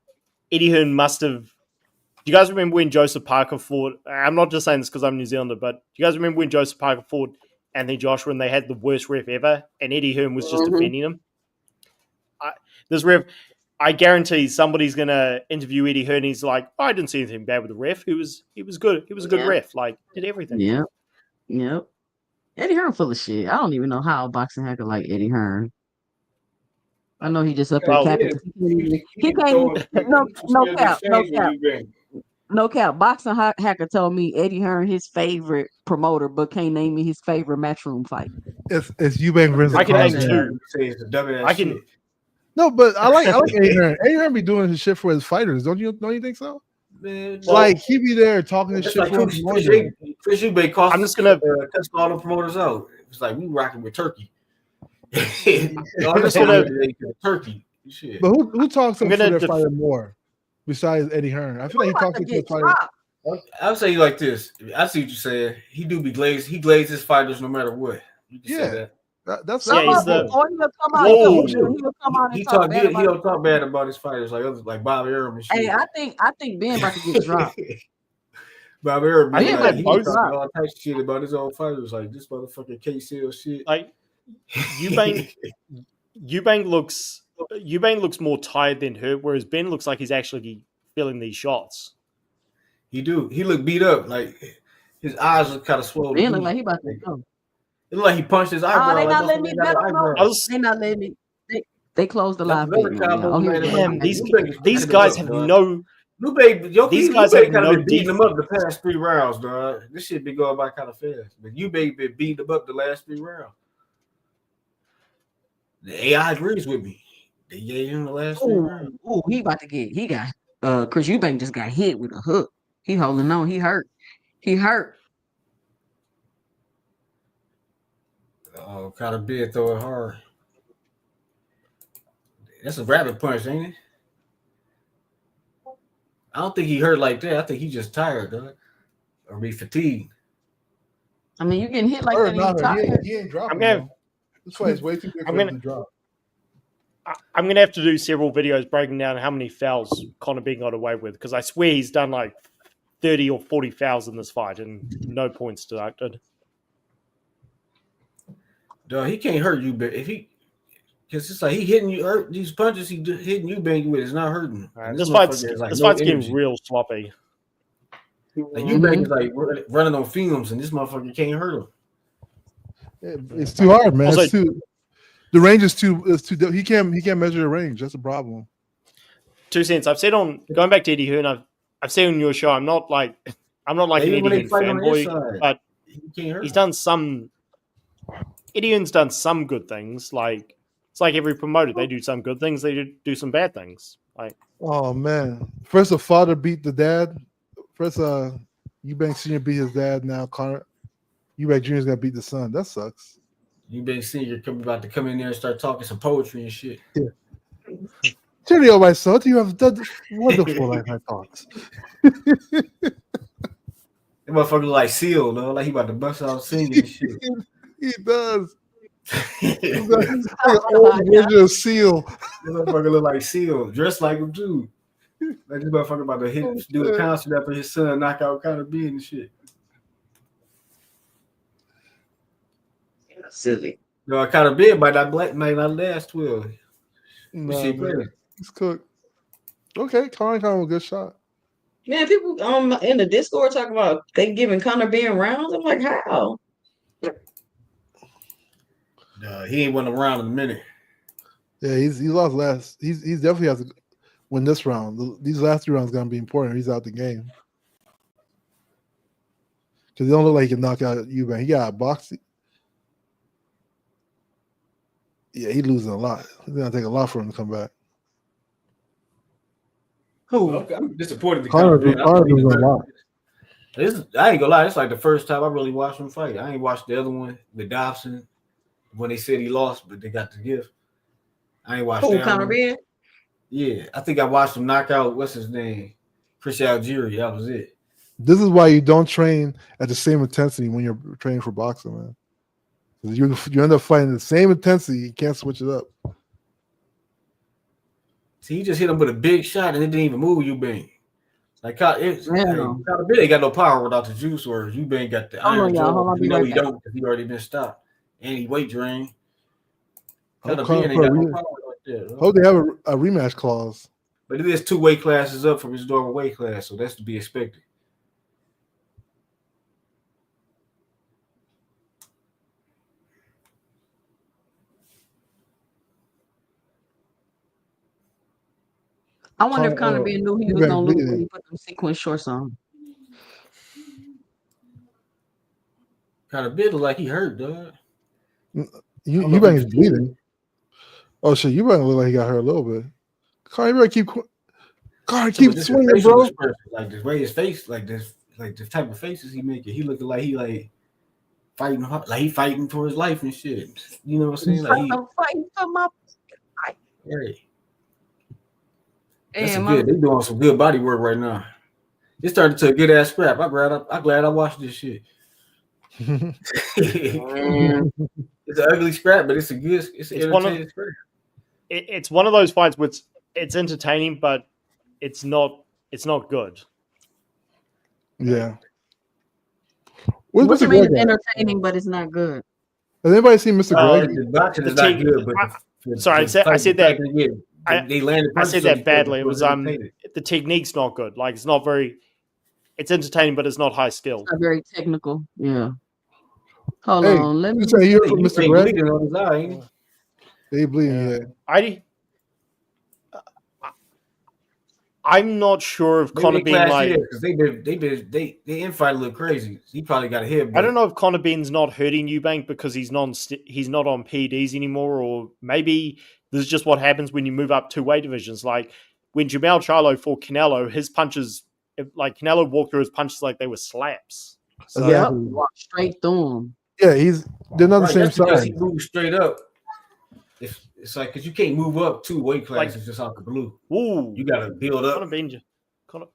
Speaker 2: Eddie Hearn must have. Do you guys remember when Joseph Parker fought? I'm not just saying this because I'm New Zealander, but do you guys remember when Joseph Parker fought Anthony Joshua and they had the worst ref ever, and Eddie Hearn was just defending him? This ref, I guarantee somebody's gonna interview Eddie Hearn. He's like, I didn't see anything bad with the ref. He was good. He was a good ref. Like, did everything.
Speaker 1: Yep. Eddie Hearn full of shit. I don't even know how a boxing hacker like Eddie Hearn. I know he just up there
Speaker 2: Well,
Speaker 1: capping. He can't. No cap. No cap. No cap. Boxing hacker told me Eddie Hearn his favorite promoter, but can't name me his favorite matchroom fight.
Speaker 4: It's Eubank versus
Speaker 2: I can name
Speaker 4: Conor.
Speaker 2: two. I can.
Speaker 4: No, but I like Eddie Hearn. Eddie Hearn be doing his shit for his fighters. Don't you think so?
Speaker 3: Man,
Speaker 4: Like he be there talking his shit
Speaker 3: like
Speaker 4: for him.
Speaker 3: Chris Eubank cost.
Speaker 2: I'm just gonna
Speaker 3: test all the promoters out. It's like we rocking with Turkey.
Speaker 2: I'm just gonna
Speaker 3: Turkey. Shit.
Speaker 4: But who talks to their fighter more besides Eddie Hearn? I feel like he talks to his fighter.
Speaker 3: I'll say you like this. I see what you're saying. He do be glazed. He glazed his fighters no matter what. You can say that.
Speaker 4: That's
Speaker 2: he's the.
Speaker 3: He don't talk bad about his fighters like others, like Bob Arum and shit.
Speaker 1: Hey, I think Ben about to get dropped.
Speaker 3: Bob Arum,
Speaker 2: he
Speaker 3: talks all types of shit about his own fighters, like this motherfucking K-Seal shit.
Speaker 2: Like Eubank looks more tired than hurt, whereas Ben looks like he's actually feeling these shots.
Speaker 3: He looked beat up, like his eyes are kind of swollen.
Speaker 1: Ben look like he about to go.
Speaker 3: It looked like he punched his eyebrow.
Speaker 1: Oh, they not letting me bet on. They not letting me. They closed the live feed.
Speaker 2: Damn, these guys have no.
Speaker 3: These guys have kind of been beating them up the past 3 rounds, dog. This shit been going by kind of fast. But Eubank been beating them up the last 3 rounds. The AI agrees with me. They gave him the last 3 rounds.
Speaker 1: Oh, he about to get. He got. Chris Eubank just got hit with a hook. He holding on. He hurt.
Speaker 3: Oh, kind of big, throw it hard. That's a rabbit punch, ain't it? I don't think he hurt like that. I think he just tired, dog. Or be fatigued.
Speaker 1: I mean, you getting hit like that.
Speaker 4: He ain't dropping. This fight's way too big for him to drop.
Speaker 2: I'm going to have to do several videos breaking down how many fouls Conor Benn got away with, because I swear he's done like 30 or 40 fouls in this fight and no points deducted.
Speaker 3: Dog, he can't hurt you, but if he, because it's like he hitting you, these punches he hitting you, bang you with, is not hurting.
Speaker 2: This fight's getting real sloppy.
Speaker 3: Like Eubank is like running on fumes, and this motherfucker can't hurt him.
Speaker 4: It's too hard, man. The range is too. He can't measure the range. That's a problem.
Speaker 2: 2 cents. I've said on going back to Eddie Hearn. I've said on your show. I'm not like an Eddie Hearn fanboy, but he's done some. Eddie Hearn's done some good things. Like it's like every promoter, they do some good things, they do some bad things. Like,
Speaker 4: oh man, first the father beat the dad. First, Eubank Senior beat his dad. Now Conor Eubank Jr. is gonna beat the son. That sucks.
Speaker 3: Eubank Senior about to come in there and start talking some poetry and shit.
Speaker 4: Yeah. Cheerio, my son. You have done wonderful life thoughts.
Speaker 3: That motherfucker like Seal, though. Like he about to bust out singing and shit.
Speaker 4: He does. He's like an old version of Seal.
Speaker 3: That motherfucker look like Seal, dressed like him too. Like this motherfucker about to do a concert after his son knock out Conor Benn and shit.
Speaker 1: Silly.
Speaker 3: No, Conor Benn might not last 12.
Speaker 4: He's cooked. Okay, Conor a good shot.
Speaker 1: Man, people in the Discord talking about they giving Conor Benn rounds. I'm like, how?
Speaker 3: He ain't won a round in a minute.
Speaker 4: Yeah, he lost last. He's definitely has to win this round. These last 3 rounds gonna be important. He's out the game because he don't look like he can knock out Eubank. He got boxing. Yeah, he's losing a lot. It's gonna take a lot for him to come back.
Speaker 3: Who? I'm disappointed.
Speaker 4: Conor losing a lot.
Speaker 3: I ain't gonna lie. It's like the first time I really watched him fight. I ain't watched the other one with Dobson when they said he lost, but they got the gift. I ain't watched that.
Speaker 1: Conor Benn?
Speaker 3: Yeah, I think I watched him knock out what's his name, Chris Algieri. That was it.
Speaker 4: This is why you don't train at the same intensity when you're training for boxing, man. You end up fighting the same intensity. You can't switch it up.
Speaker 3: See, he just hit him with a big shot and it didn't even move Eubank. Like Conor Benn ain't got no power without the juice, or Eubank got the iron. You know he don't because he already been stopped. And he weight drain. Conor Benn ain't got no power like that.
Speaker 4: Oh, they have a rematch clause.
Speaker 3: But it is 2 weight classes up from his normal weight class, so that's to be expected.
Speaker 1: I wonder if Conor Ben knew he was
Speaker 4: Eubank
Speaker 1: gonna lose when
Speaker 4: bleeding.
Speaker 1: he put them sequin shorts on.
Speaker 3: Kind of bit like he hurt, dog.
Speaker 4: Eubank is bleeding. Oh shit, Eubank look like he got hurt a little bit. Conor, you better keep swinging, bro.
Speaker 3: Like the way his face, like the type of faces he making, he looking like he like fighting hard, like he fighting for his life and shit. You know what I'm saying? Like
Speaker 1: I'm fighting for my life.
Speaker 3: Right.
Speaker 1: Hey,
Speaker 3: That's good. They doing some good body work right now. It's starting to a good ass scrap. I'm glad I watched this shit. It's an ugly scrap, but it's an entertaining scrap.
Speaker 2: It's one of those fights which it's entertaining, but it's not good.
Speaker 4: Yeah.
Speaker 1: What you mean it's entertaining, but it's not good?
Speaker 4: Has anybody seen Mr. Greg?
Speaker 3: The boxing is not good, but
Speaker 2: sorry, I said that.
Speaker 3: They landed.
Speaker 2: I said that badly. It was the technique's not good. Like it's not very. It's entertaining, but it's not high skill.
Speaker 1: It's not very technical. Yeah. Hold on. Let me
Speaker 4: say here from Mr. Greg. They bleeding. Yeah.
Speaker 2: I'm not sure if Conor Ben like
Speaker 3: because they infight a little crazy. He probably got a head.
Speaker 2: I don't know if Conor Ben's not hurting Eubank because he's not on PEDs anymore, or maybe this is just what happens when you move up 2 weight divisions. Like when Jamal Charlo fought Canelo, his punches, like Canelo walked through his punches like they were slaps.
Speaker 1: So, yeah, walk straight through him.
Speaker 4: Yeah, they're not the same size.
Speaker 3: He moves straight up. It's like because you can't move up 2 weight classes just off the blue.
Speaker 2: Ooh,
Speaker 3: you got to build up.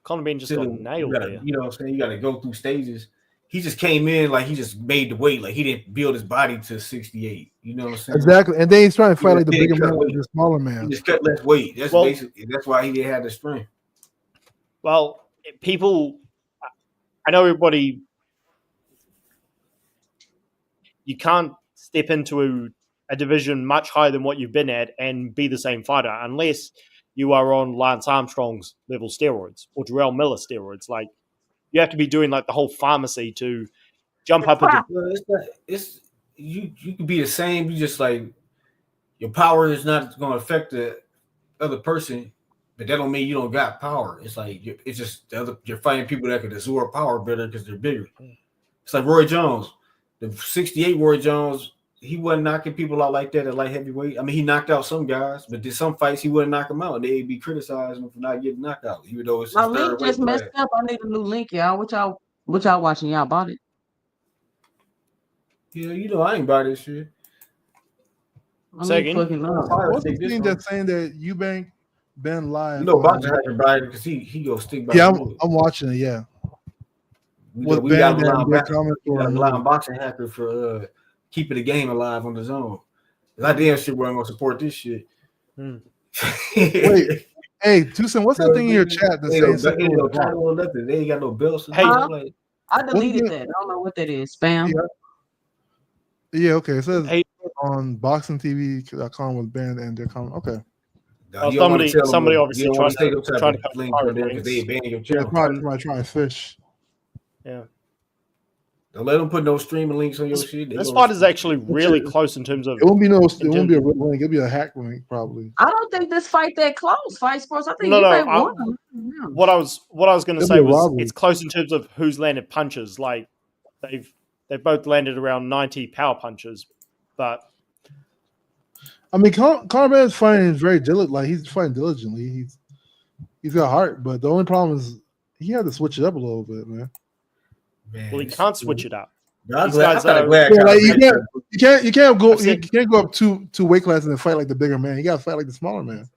Speaker 2: Conor Ben just got nailed there.
Speaker 3: You know what I'm saying? You got to go through stages. He just came in like he just made the weight. Like he didn't build his body to 68. You know what I'm saying?
Speaker 4: Exactly. And then he's trying to fight like the bigger man with the smaller man.
Speaker 3: He just cut less weight. That's why he didn't have the strength.
Speaker 2: Well, I know everybody. You can't step into a division much higher than what you've been at and be the same fighter unless you are on Lance Armstrong's level steroids or Jarrell Miller steroids. Like you have to be doing like the whole pharmacy to jump up into.
Speaker 3: You can be the same. You just like your power is not going to affect the other person, but that don't mean you don't got power. It's like it's just you're fighting people that can absorb power better because they're bigger. It's like Roy Jones, the 68 Roy Jones. He wasn't knocking people out like that at light heavyweight. I mean, he knocked out some guys, but did some fights he wouldn't knock them out. They'd be criticizing him for not getting knocked out, even though it's
Speaker 1: my link just messed up. I need a new link, y'all. What y'all watching? Y'all bought it?
Speaker 3: Yeah, you know I ain't buy this shit.
Speaker 2: Second,
Speaker 4: what's the thing that's saying that Eubank Benn live?
Speaker 3: You know, boxing hacker buy it because he go stick by.
Speaker 4: Yeah, I'm watching it. Yeah.
Speaker 3: We got a live boxing hacker for keeping the game alive on the zone. I damn sure wasn't gonna support this shit.
Speaker 4: Wait, hey, Tucson, what's that thing in your chat that says
Speaker 3: no title or nothing? They ain't got no belts.
Speaker 2: Hey,
Speaker 1: I deleted that. I don't know what that is. Spam.
Speaker 4: Yeah, okay. It says on boxingtv.com with Benn and their comment. Okay.
Speaker 2: Somebody obviously trying to
Speaker 3: link from there because they ban your channel.
Speaker 4: Probably trying to fish.
Speaker 2: Yeah.
Speaker 3: Don't let them put no streaming links on your shit.
Speaker 2: This fight is actually really close in terms of.
Speaker 4: It won't be a real link. It'll be a hack link probably.
Speaker 1: I don't think this fight that close. Fight Sports. I think
Speaker 2: won. What I was going to say was it's close in terms of who's landed punches. Like they've both landed around 90 power punches, but
Speaker 4: I mean, Conor Benn's fighting is very diligent. Like he's fighting diligently. He's got heart, but the only problem is he had to switch it up a little bit, man.
Speaker 2: Well, he can't switch it up.
Speaker 4: You can't go up two weight classes and fight like the bigger man. You got to fight like the smaller man.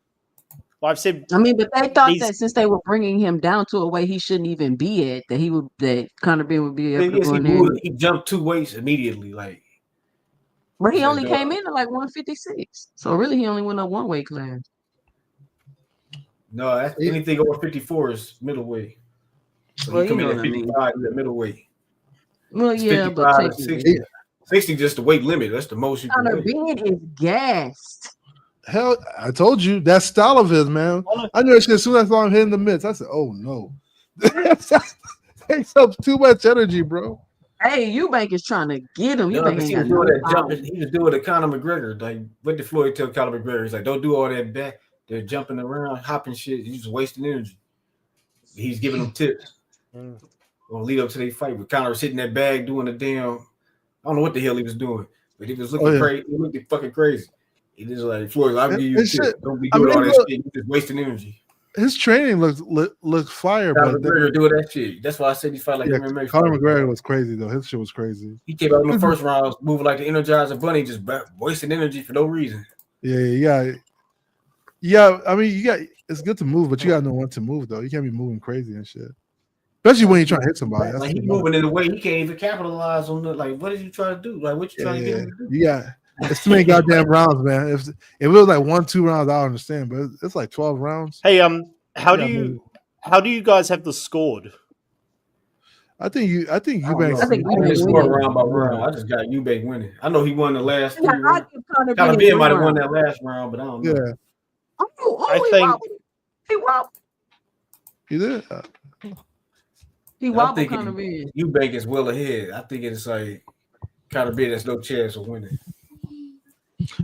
Speaker 2: Well, I've said.
Speaker 1: I mean, but they thought that since they were bringing him down to a weight he shouldn't even be at, that Conor Benn would be able to go in there.
Speaker 3: He jumped 2 weights immediately, like.
Speaker 1: But he only came in at like 156, so really he only went up 1 weight class.
Speaker 3: No, anything over 54 is middleweight. So you come in at 55, you're at middleweight.
Speaker 1: Well, yeah, but
Speaker 3: 60 just the weight limit. That's the most you can.
Speaker 1: Conor Benn is gassed.
Speaker 4: Hell, I told you that style of his, man. I knew that shit as soon as I saw him hitting the mitts. I said, "Oh no, takes up too much energy, bro."
Speaker 1: Hey, Eubank is trying to get him.
Speaker 3: He was doing that jumping. He was doing the Conor McGregor. Like, what did Floyd tell Conor McGregor? He's like, "Don't do all that back. They're jumping around, hopping shit. He's just wasting energy. He's giving them tips. Gonna lead up to their fight. But Conor was sitting in that bag doing the damn. I don't know what the hell he was doing, but he was looking crazy. He looked fucking crazy. He just like Floyd. I'll give you a tip. Don't be doing all that shit. You're just wasting energy.
Speaker 4: His training looks fire,
Speaker 3: Conor McGregor doing that shit. That's why I said he fought like MMA.
Speaker 4: Conor McGregor was crazy though. His shit was crazy.
Speaker 3: He came out in the first round moving like the Energizer Bunny, just wasting energy for no reason.
Speaker 4: Yeah. I mean, it's good to move, but you gotta know when to move though. You can't be moving crazy and shit, especially when you're trying to hit somebody.
Speaker 3: Like he's moving in a way he can't even capitalize on the like. What are you trying to do? Like what you trying to get him to do?
Speaker 4: Yeah. It's too many goddamn rounds, man. If it was like 1-2 rounds, I understand, but it's like 12 rounds.
Speaker 2: Hey, how do you guys have this scored?
Speaker 4: I think Eubank.
Speaker 3: I think Eubank scored round by round. I just got Eubank winning. I know he won the last 3 rounds. Conor Benn might have won that last round, but I don't know.
Speaker 4: Yeah.
Speaker 1: I think he wobbled.
Speaker 4: He did.
Speaker 1: He wobbled Conor Benn.
Speaker 3: Eubank is well ahead. I think it's like Conor Benn has no chance of winning.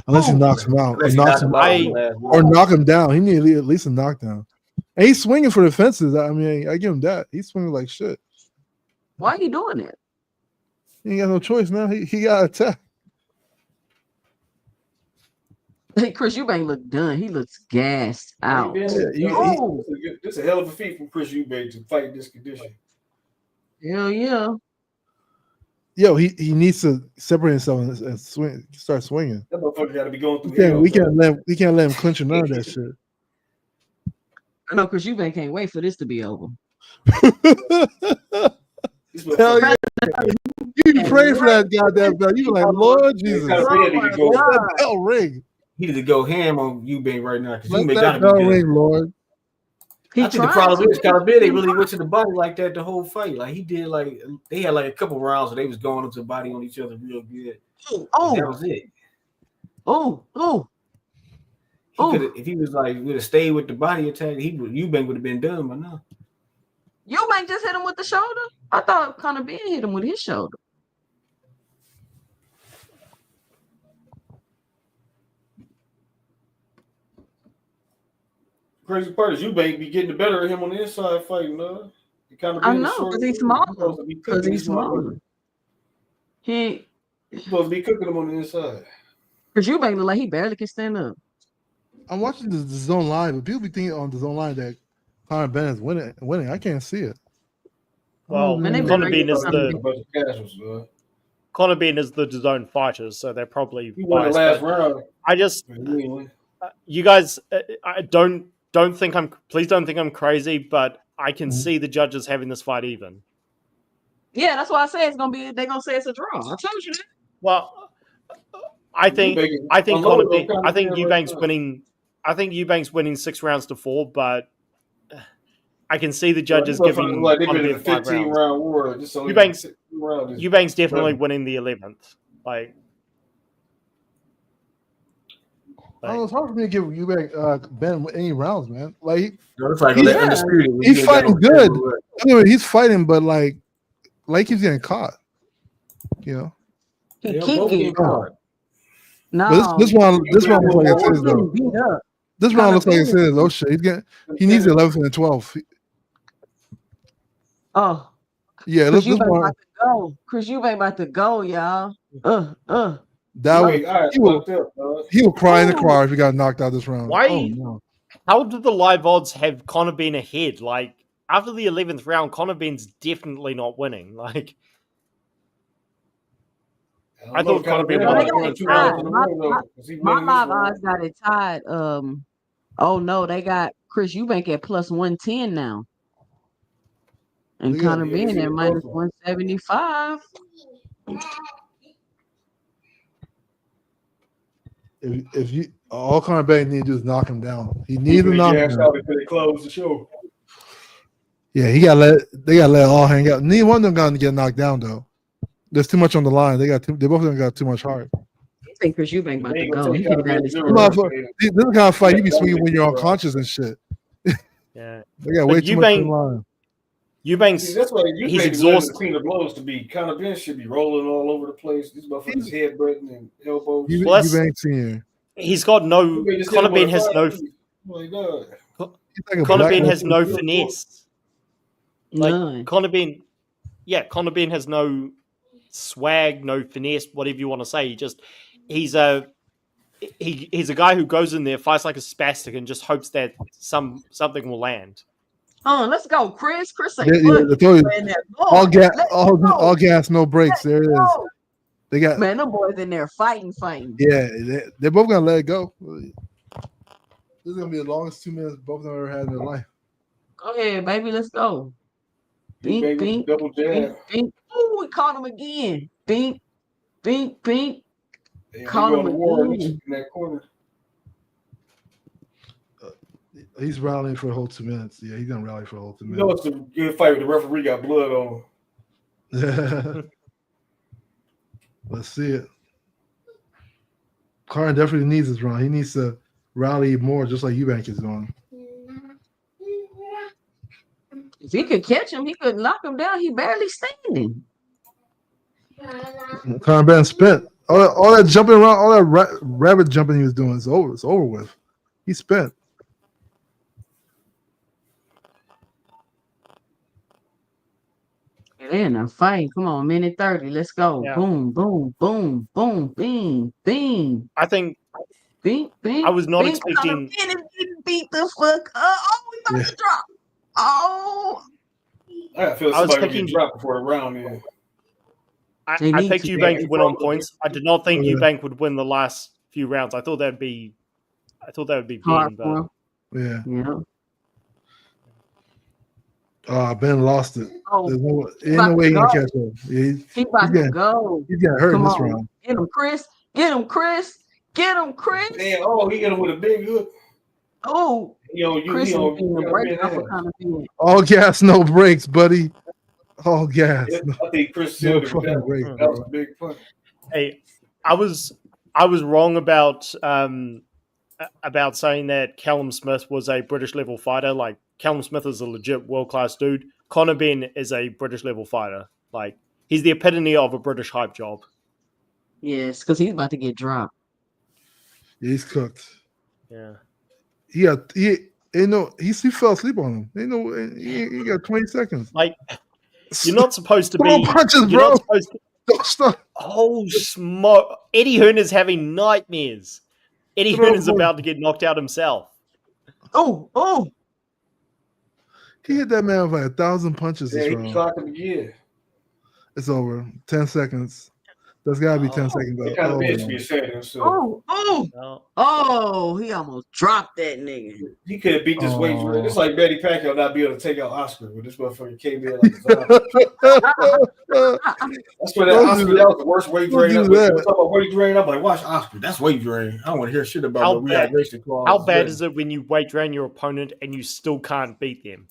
Speaker 4: Unless he knocks him out. Or knock him down. He needs at least a knockdown. And he's swinging for the fences. I mean, I give him that. He's swinging like shit.
Speaker 1: Why are you doing that?
Speaker 4: He ain't got no choice now. He got attacked.
Speaker 1: Hey, Chris Eubank looked done. He looks gassed out.
Speaker 3: This is a hell of a feat from Chris Eubank to fight this condition.
Speaker 1: Hell yeah.
Speaker 4: Yo, he needs to separate himself and start swinging.
Speaker 3: That motherfucker got to be going through hell.
Speaker 4: We can't let him clinch none of that shit.
Speaker 1: I know Chris Eubank can't wait for this to be over.
Speaker 4: Hell yeah. You be praying for that goddamn belt. You be like, Lord Jesus. That bell ring.
Speaker 3: He need to go ham on Eubank right now.
Speaker 4: Let that bell ring, Lord.
Speaker 3: I think the problem is Conor Benn, they really went to the body like that the whole fight. Like he did, like they had like a couple rounds where they was going up to the body on each other real good.
Speaker 1: Oh,
Speaker 3: that was it. If he was like would have stayed with the body attack, Eubank would have been done by now.
Speaker 1: Eubank just hit him with the shoulder. I thought Conor Benn hit him with his shoulder.
Speaker 3: Crazy part is Eubank be getting the better of him on the inside fighting, man.
Speaker 1: I know, because he's smaller. Because he's smaller. He's
Speaker 3: supposed to be cooking him on the inside.
Speaker 1: Because Eubank look like he barely can stand up.
Speaker 4: I'm watching the Zone Live, but people be thinking on the Zone Live that Conor Benn is winning. I can't see it.
Speaker 2: Well, Conor Benn is the Zone fighter, so they're probably
Speaker 3: won the last round.
Speaker 2: I just you guys, I don't think please don't think I'm crazy, but I can see the judges having this fight even.
Speaker 1: Yeah, that's why I say they're gonna say it's a draw. I told you that.
Speaker 2: Well, I think Eubank's winning. I think Eubank's winning 6 rounds to 4, but I can see the judges giving
Speaker 3: like 15 round war.
Speaker 2: Eubank's definitely winning the 11th. Like
Speaker 4: it's hard for me to give Eubank Benn any rounds, man. Like
Speaker 3: he's
Speaker 4: fighting good. Anyway, he's fighting, but like he's getting caught. You know,
Speaker 1: he keep getting caught. No,
Speaker 4: but this one looks like it's his though. This round looks like it's his. Oh shit, he needs the 11th and 12th.
Speaker 1: Oh,
Speaker 4: yeah.
Speaker 1: Chris Eubank about to go. Chris Eubank about to go, y'all.
Speaker 4: He will cry in the car if he got knocked out this round.
Speaker 2: Why?
Speaker 4: Oh, no.
Speaker 2: How did the live odds have Conor Benn ahead? Like after the 11th round, Conor Benn's definitely not winning. Like I thought Conor Benn won.
Speaker 1: My live odds got it tied. Oh no, they got Chris Eubank at plus 110 now. And Conor Benn at minus 175.
Speaker 4: If you all Conor Benn need to do is knock him down. He needs to knock him down.
Speaker 3: Close the show.
Speaker 4: Yeah, they gotta let it all hang out. Neither one of them gonna get knocked down though. There's too much on the line. They both of them got too much heart.
Speaker 1: I think Chris Eubank about to go. This
Speaker 4: is the kind of fight you be swinging when you're unconscious and shit.
Speaker 2: Yeah,
Speaker 4: they got way too much on the line.
Speaker 2: Eubank's
Speaker 3: that's why
Speaker 2: he's exhausted.
Speaker 3: Clean the blows to be Conor Benn should be rolling all over the place. These motherfuckers headbutting and elbows.
Speaker 4: Eubank senior.
Speaker 2: He's got no. Conor Benn has no.
Speaker 3: my God.
Speaker 4: He's like
Speaker 2: Conor
Speaker 4: black
Speaker 2: Benn
Speaker 4: man.
Speaker 2: has no finesse. Like
Speaker 1: None.
Speaker 2: Conor Benn has no swag, no finesse, whatever you want to say. He's a guy who goes in there, fights like a spastic, and just hopes that something will land.
Speaker 1: Let's go, Chris. Chris say,
Speaker 4: They told you,
Speaker 1: man, that boy.
Speaker 4: all gas, no brakes. There it is. They got
Speaker 1: Man, them boys in there fighting.
Speaker 4: yeah. They're both gonna let it go. This is gonna be the longest 2 minutes both of them ever had in their life.
Speaker 1: Go ahead, baby. Let's go.
Speaker 3: You
Speaker 1: Bink,
Speaker 3: baby,
Speaker 1: bink,
Speaker 3: double
Speaker 1: bink,
Speaker 3: jab.
Speaker 1: bink. Ooh, we caught him again. Bink, bink, bink.
Speaker 3: Yeah,
Speaker 1: Caught
Speaker 3: he
Speaker 1: him
Speaker 3: going to war in
Speaker 1: again.
Speaker 3: that corner.
Speaker 4: He's rallying for a whole 2 minutes. Yeah, he's gonna rally for a whole 2
Speaker 3: You know
Speaker 4: minutes.
Speaker 3: it's a good fight with the referee got blood on him.
Speaker 4: Let's see it. Carter definitely needs this round. He needs to rally more, just like Eubank is doing.
Speaker 1: If he could catch him, he could knock him down. He barely standing.
Speaker 4: Carter Benn spent all that jumping around, all that rabbit jumping he was doing. It's over. It's over with. He spent.
Speaker 1: They in a fight. Come on, minute 30. Let's go.
Speaker 2: Yeah.
Speaker 1: Boom, boom, boom, boom, bing, bing,
Speaker 2: I think
Speaker 1: bing, bing.
Speaker 2: I was not
Speaker 1: bing.
Speaker 2: expecting.
Speaker 1: Conor Benn didn't beat the fuck up. Oh, we about to drop. Oh.
Speaker 3: I feel
Speaker 2: I was
Speaker 3: somebody
Speaker 2: picking-
Speaker 3: get dropped before the round is.
Speaker 2: I
Speaker 1: need
Speaker 2: picked
Speaker 1: to.
Speaker 2: Eubank to win on points. I did not think
Speaker 4: Yeah.
Speaker 2: Eubank would win the last few rounds. I thought that would be
Speaker 1: Hard
Speaker 2: Benn,
Speaker 1: for
Speaker 2: but
Speaker 1: him.
Speaker 4: Yeah.
Speaker 1: Yeah.
Speaker 4: Ben lost it.
Speaker 1: Oh,
Speaker 4: There's no,
Speaker 1: he
Speaker 4: ain't
Speaker 1: about
Speaker 4: no
Speaker 1: to
Speaker 4: way he can
Speaker 1: go.
Speaker 4: catch him. Yeah,
Speaker 1: He about
Speaker 4: he's
Speaker 1: to go.
Speaker 4: he's getting hurt in
Speaker 1: Come
Speaker 4: this
Speaker 1: on.
Speaker 4: round.
Speaker 1: Get him, Chris. Get him, Chris. Get him, Chris.
Speaker 3: Damn, he hit him with a big hook.
Speaker 1: Oh, Chris is being a break off of Conor Benn.
Speaker 4: All gas, no brakes, buddy. All gas.
Speaker 3: Yeah, I think Chris
Speaker 4: No
Speaker 3: sealed it with
Speaker 4: fucking
Speaker 3: that one.
Speaker 4: brakes,
Speaker 3: That was
Speaker 4: bro.
Speaker 3: a big punch.
Speaker 2: hey, I was wrong about saying that Callum Smith was a British level fighter. Like Callum Smith is a legit world class dude. Conor Benn is a British level fighter. Like he's the epitome of a British hype job.
Speaker 1: Yes, because he's about to get dropped.
Speaker 4: Yeah, he's cooked.
Speaker 2: Yeah.
Speaker 4: He fell asleep on him. He got 20 seconds.
Speaker 2: Like you're not supposed to
Speaker 4: Throw
Speaker 2: be
Speaker 4: punches,
Speaker 2: you're
Speaker 4: bro.
Speaker 2: not supposed to,
Speaker 4: Don't stop.
Speaker 2: oh smoke. Eddie Hearn's having nightmares. Eddie
Speaker 4: Throw
Speaker 2: Hearn's
Speaker 4: punch.
Speaker 2: about to get knocked out himself.
Speaker 1: Oh.
Speaker 4: He hit that man with like 1,000 punches
Speaker 3: Yeah,
Speaker 4: this
Speaker 3: he
Speaker 4: round.
Speaker 3: clocked him again.
Speaker 4: It's over. 10 seconds. That's gotta be 10
Speaker 2: Oh.
Speaker 4: seconds.
Speaker 3: He kind of bitch be ashamed of himself.
Speaker 2: No.
Speaker 1: Oh, he almost dropped that nigga.
Speaker 3: He could have beat this weight.
Speaker 4: Oh.
Speaker 3: It's like Betty Pacquiao not be able to take out Oscar, but this motherfucker came in like a zombie. That's where that
Speaker 4: Don't
Speaker 3: Oscar,
Speaker 4: do
Speaker 3: that was the worst weight
Speaker 4: Don't
Speaker 3: drain.
Speaker 4: do
Speaker 3: I'm like,
Speaker 4: that.
Speaker 3: we're talking about weight drain. I'm like, watch Oscar. That's weight drain. I don't want to hear shit about
Speaker 2: How
Speaker 3: no
Speaker 2: bad-
Speaker 3: rehydration clause.
Speaker 2: How bad is it when you weight drain your opponent and you still can't beat them?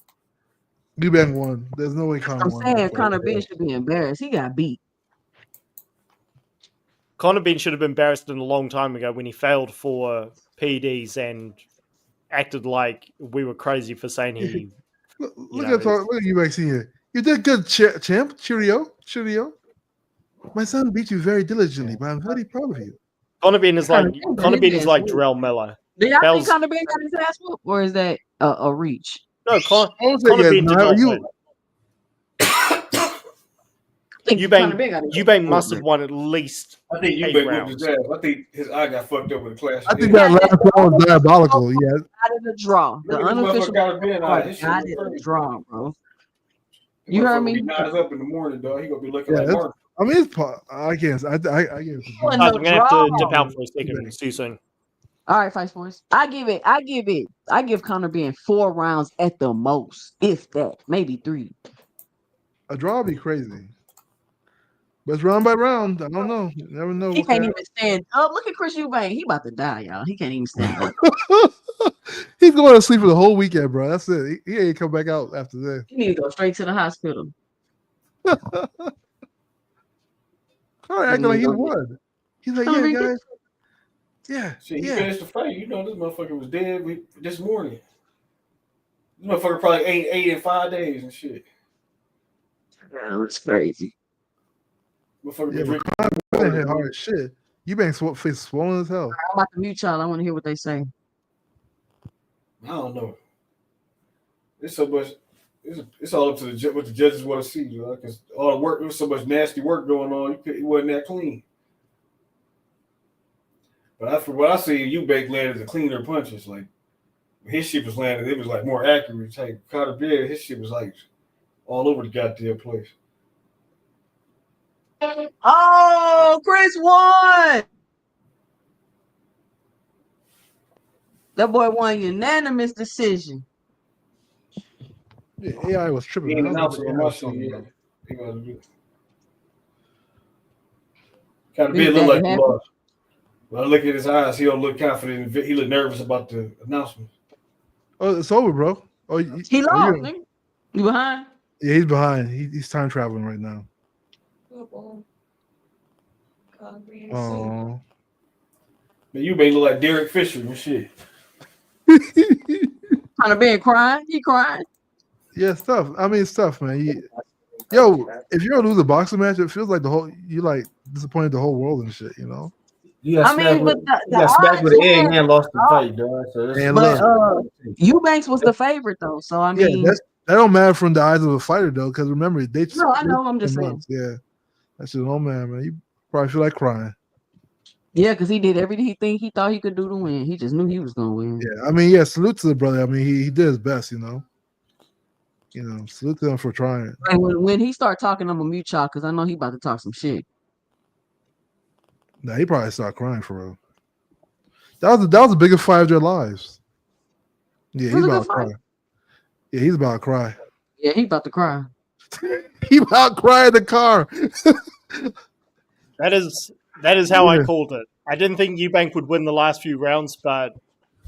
Speaker 4: Eubank won. There's no way Conor
Speaker 1: I'm
Speaker 4: won.
Speaker 1: saying Conor Benn should be embarrassed. He got beat.
Speaker 2: Conor Benn should have been embarrassed a long time ago when he failed for PEDs and acted like we were crazy for saying he.
Speaker 4: Look at Eubank Senior. You did good, champ. Cheerio. My son beat you very diligently, but I'm very proud of you.
Speaker 2: Conor Benn is like
Speaker 1: His
Speaker 2: Jarrell Miller.
Speaker 1: Do y'all
Speaker 2: Fails-
Speaker 1: think Conor Benn got his ass whooped, or is that a reach?
Speaker 2: No, Conor
Speaker 4: I would say yes.
Speaker 2: Benn did
Speaker 4: Now,
Speaker 2: not
Speaker 4: you-
Speaker 2: win.
Speaker 1: I think Conor Benn got his ass
Speaker 2: Eubank
Speaker 1: whooped.
Speaker 2: must have won at least.
Speaker 3: I think you
Speaker 2: 8
Speaker 3: been
Speaker 2: rounds.
Speaker 3: his ass. I think his eye got fucked up with the clash.
Speaker 4: I think that last round was diabolical. Yeah,
Speaker 1: Out of the draw. The unofficial
Speaker 3: Conor Benn
Speaker 1: part
Speaker 3: eye. His shit
Speaker 1: got
Speaker 3: look
Speaker 1: it
Speaker 3: crazy.
Speaker 1: draw, bro.
Speaker 3: He
Speaker 1: You heard
Speaker 3: motherfucker
Speaker 1: me?
Speaker 3: be knotted up in the morning, dog. He gonna be looking
Speaker 4: Yeah,
Speaker 3: like
Speaker 4: that's-
Speaker 3: Martin.
Speaker 4: I mean, it's part. I guess. I guess.
Speaker 1: Wasn't
Speaker 2: I'm
Speaker 1: no
Speaker 2: gonna have to
Speaker 1: draw.
Speaker 2: dip out for a second. It's too soon.
Speaker 1: All right, Vice Force. I give Conor Benn 4 rounds at the most, if that, maybe 3.
Speaker 4: A draw would be crazy. But it's round by round. I don't know. You never know.
Speaker 1: He
Speaker 4: what
Speaker 1: can't
Speaker 4: can
Speaker 1: even stand up. Look at Chris Eubank. He about to die, y'all. He can't even stand up.
Speaker 4: happen. He's going to sleep for the whole weekend, bro. That's it. He ain't come back out after that.
Speaker 1: He need to go straight to the hospital.
Speaker 4: All right, acting like he
Speaker 1: Don't
Speaker 4: won. He's like,
Speaker 1: Don't
Speaker 4: yeah,
Speaker 1: read it.
Speaker 4: guys. Yeah,
Speaker 3: Shit, he
Speaker 4: yeah.
Speaker 3: finished the fight. You know, this motherfucker was dead this morning. This motherfucker probably ate in 5 days and shit.
Speaker 1: Yeah, that's crazy.
Speaker 3: Motherfucker
Speaker 4: Yeah,
Speaker 3: been drinking.
Speaker 4: That hit hard as shit. Eubank's face swollen as hell.
Speaker 1: I'm about to mute y'all. I want to hear what they say.
Speaker 3: I don't know. It's so much. It's all up to what the judges want to see, because all the work, there was so much nasty work going on. It wasn't that clean. But from what I see, Eubank landed the cleaner punches. Like his shit was landed, it was like more accurate. Like Carter Beard, his shit was like all over the goddamn place.
Speaker 1: Oh, Chris won. That boy won unanimous decision.
Speaker 4: Yeah, AI was tripping.
Speaker 3: He
Speaker 4: Man.
Speaker 3: ain't
Speaker 4: I don't
Speaker 3: announcing
Speaker 4: know
Speaker 3: on
Speaker 4: what AI
Speaker 3: my
Speaker 4: was
Speaker 3: shit
Speaker 4: talking
Speaker 3: yet.
Speaker 4: about.
Speaker 3: He gonna do it. Carter
Speaker 1: He's
Speaker 3: Beard look
Speaker 1: that
Speaker 3: like he
Speaker 1: happy.
Speaker 3: lost. When I look at his eyes, he don't look confident. He look nervous about the announcement.
Speaker 4: Oh, it's over, bro. Oh,
Speaker 1: He lost,
Speaker 4: yeah.
Speaker 1: nigga. You behind?
Speaker 4: Yeah, he's behind. He's time traveling right now. Oh.
Speaker 3: Man, you may look like Derek Fisher and shit.
Speaker 1: Trying to be crying. He crying.
Speaker 4: Yeah, it's tough. I mean, it's tough, man. Yo, if you're gonna lose a boxing match, it feels like you like disappointed the whole world and shit. You know.
Speaker 3: You got
Speaker 1: I mean, but the
Speaker 3: smacked
Speaker 1: odds
Speaker 3: with an egg
Speaker 1: was,
Speaker 3: and lost the fight, dog. So that's
Speaker 4: And
Speaker 1: but
Speaker 4: look,
Speaker 1: Eubanks was the favorite though. So I
Speaker 4: yeah,
Speaker 1: mean,
Speaker 4: that don't matter from the eyes of a fighter though, because remember they just
Speaker 1: no, I know. I'm just saying.
Speaker 4: months. Yeah, that's just oh man. You probably feel like crying.
Speaker 1: Yeah, because he did everything he thought he could do to win. He just knew he was gonna win.
Speaker 4: Yeah, I mean, yeah, salute to the brother. I mean, he did his best, you know. Salute to him for trying.
Speaker 1: And when he start talking, I'm gonna mute y'all because I know he about to talk some shit.
Speaker 4: Nah, he probably started crying for real. That was the biggest fight of their lives. Yeah,
Speaker 1: It
Speaker 4: he's
Speaker 1: was a
Speaker 4: about
Speaker 1: good
Speaker 4: to cry.
Speaker 1: fight.
Speaker 4: Yeah, he's about to cry.
Speaker 1: Yeah, he about to cry.
Speaker 4: He about to cry in the car.
Speaker 2: That is how I
Speaker 4: Yeah.
Speaker 2: called it. I didn't think Eubank would win the last few rounds, but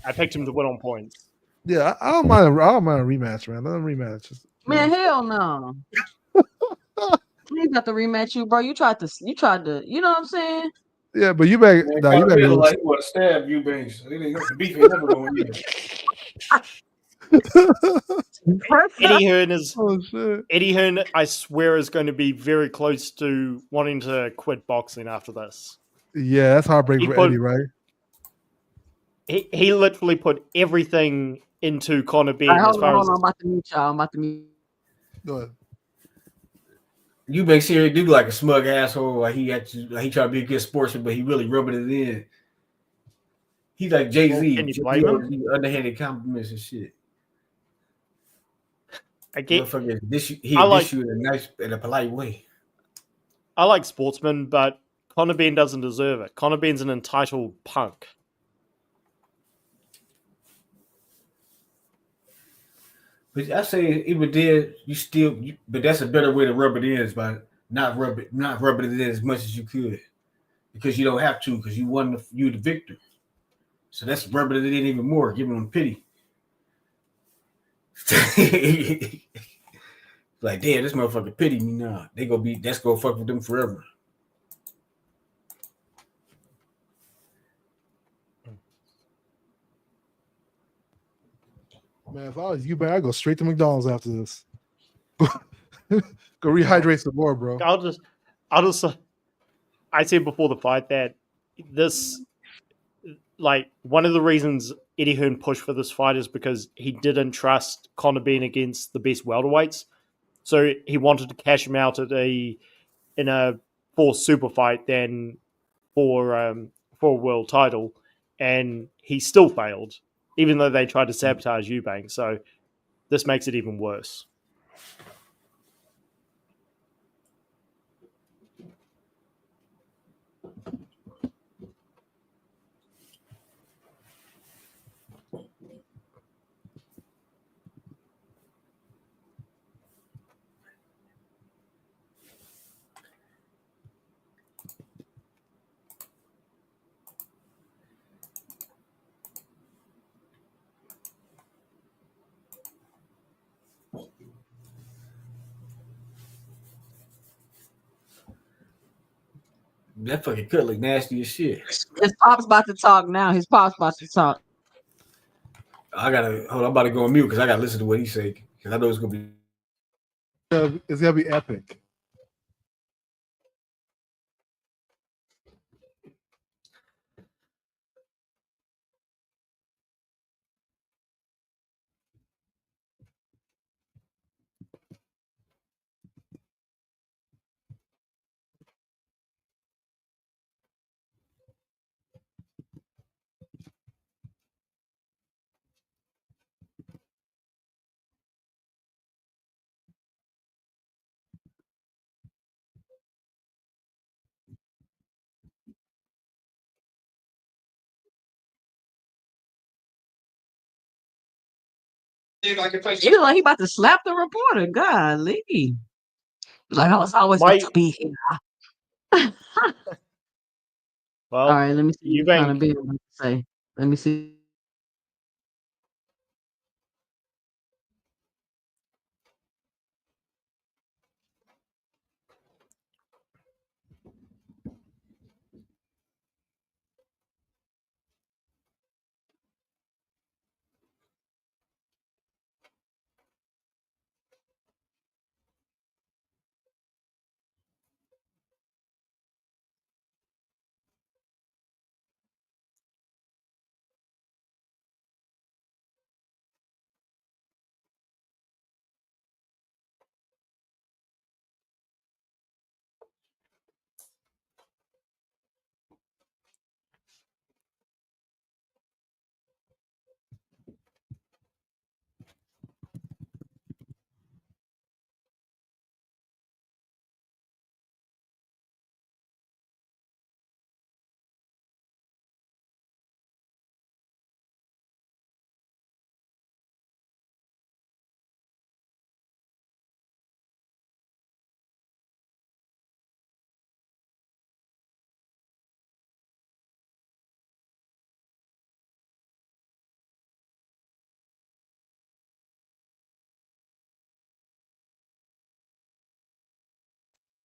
Speaker 2: I picked him to win on points.
Speaker 4: Yeah, I don't mind. I don't mind a rematch, man. Let him rematch.
Speaker 1: Man, hell no. He got to rematch you, bro. You tried to, you know what I'm saying?
Speaker 4: Yeah, but you better.
Speaker 3: man,
Speaker 4: Nah, you
Speaker 3: Carter
Speaker 4: better
Speaker 3: Beard look
Speaker 4: go.
Speaker 3: like he want to stab Eubanks. The beef ain't never going to end.
Speaker 2: Eddie Hearn is
Speaker 4: Oh shit!
Speaker 2: Eddie Hearn, I swear, is going to be very close to wanting to quit boxing after this.
Speaker 4: Yeah, that's heartbreaking for Eddie, right?
Speaker 2: He literally put everything into Conor
Speaker 1: All
Speaker 2: Benn
Speaker 1: right,
Speaker 2: as
Speaker 1: hold on,
Speaker 2: far
Speaker 1: hold
Speaker 2: as
Speaker 1: on. I'm about to mute y'all. I'm about to mute.
Speaker 4: Go ahead.
Speaker 3: Eubanks here do like a smug asshole. Like he try to be a good sportsman, but he really rubbing it in. He's like Jay-Z.
Speaker 2: Can you
Speaker 3: Jay-Z
Speaker 2: blame him?
Speaker 3: always do underhanded compliments and shit.
Speaker 2: I get.
Speaker 3: Motherfucker, dish you in a polite way.
Speaker 2: I like sportsmen, but Conor Benn doesn't deserve it. Conor Benn's an entitled punk.
Speaker 3: But I say even then, but that's a better way to rub it in is by not rubbing it in as much as you could, because you don't have to, because you the victor. So that's rubbing it in even more, giving them pity. Like, damn, this motherfucker pity me now. That's gonna fuck with them forever.
Speaker 4: Man, if I was you, man, I'd go straight to McDonald's after this. Go rehydrate some more, bro.
Speaker 2: I said before the fight that this, like, one of the reasons Eddie Hearn pushed for this fight is because he didn't trust Conor Benn against the best welterweights. So he wanted to cash him out in a for super fight than for a world title, and he still failed, even though they tried to sabotage Eubank. So this makes it even worse.
Speaker 3: That fucking cut look nasty as shit.
Speaker 1: His pop's about to talk now. His pop's about to talk.
Speaker 3: I'm about to go on mute because I gotta listen to what he say, because I know it's gonna be.
Speaker 4: It's gonna be epic.
Speaker 1: He look like he about to slap the reporter. Golly. Like, I was always meant to be here.
Speaker 2: Well,
Speaker 1: all right, let me see what kind of
Speaker 2: Eubank,
Speaker 1: being about to say. Let me see.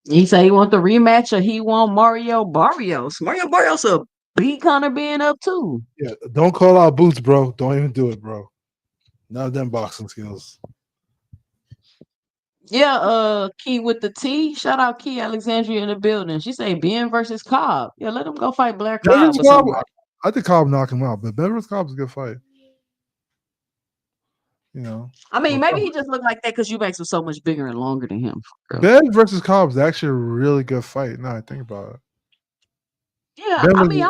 Speaker 1: He said he want the rematch or he want Mario Barrios. Mario Barrios will beat Connor being up too.
Speaker 4: Yeah, don't call out Boots, bro. Don't even do it, bro. None of them boxing skills.
Speaker 1: Yeah, Key with the T. Shout out Key Alexandria in the building. She say Ben versus Cobb. Yeah, let him go fight Blair Cobb or somebody.
Speaker 4: I think Cobb knock him out, but Ben versus Cobb is a good fight. You know,
Speaker 1: I mean, maybe he just looked like that because Eubanks was so much bigger and longer than him.
Speaker 4: Ben versus Cobb is actually a really good fight. Now I think about it.
Speaker 1: Yeah,
Speaker 4: Ben
Speaker 1: I
Speaker 4: versus,
Speaker 1: mean,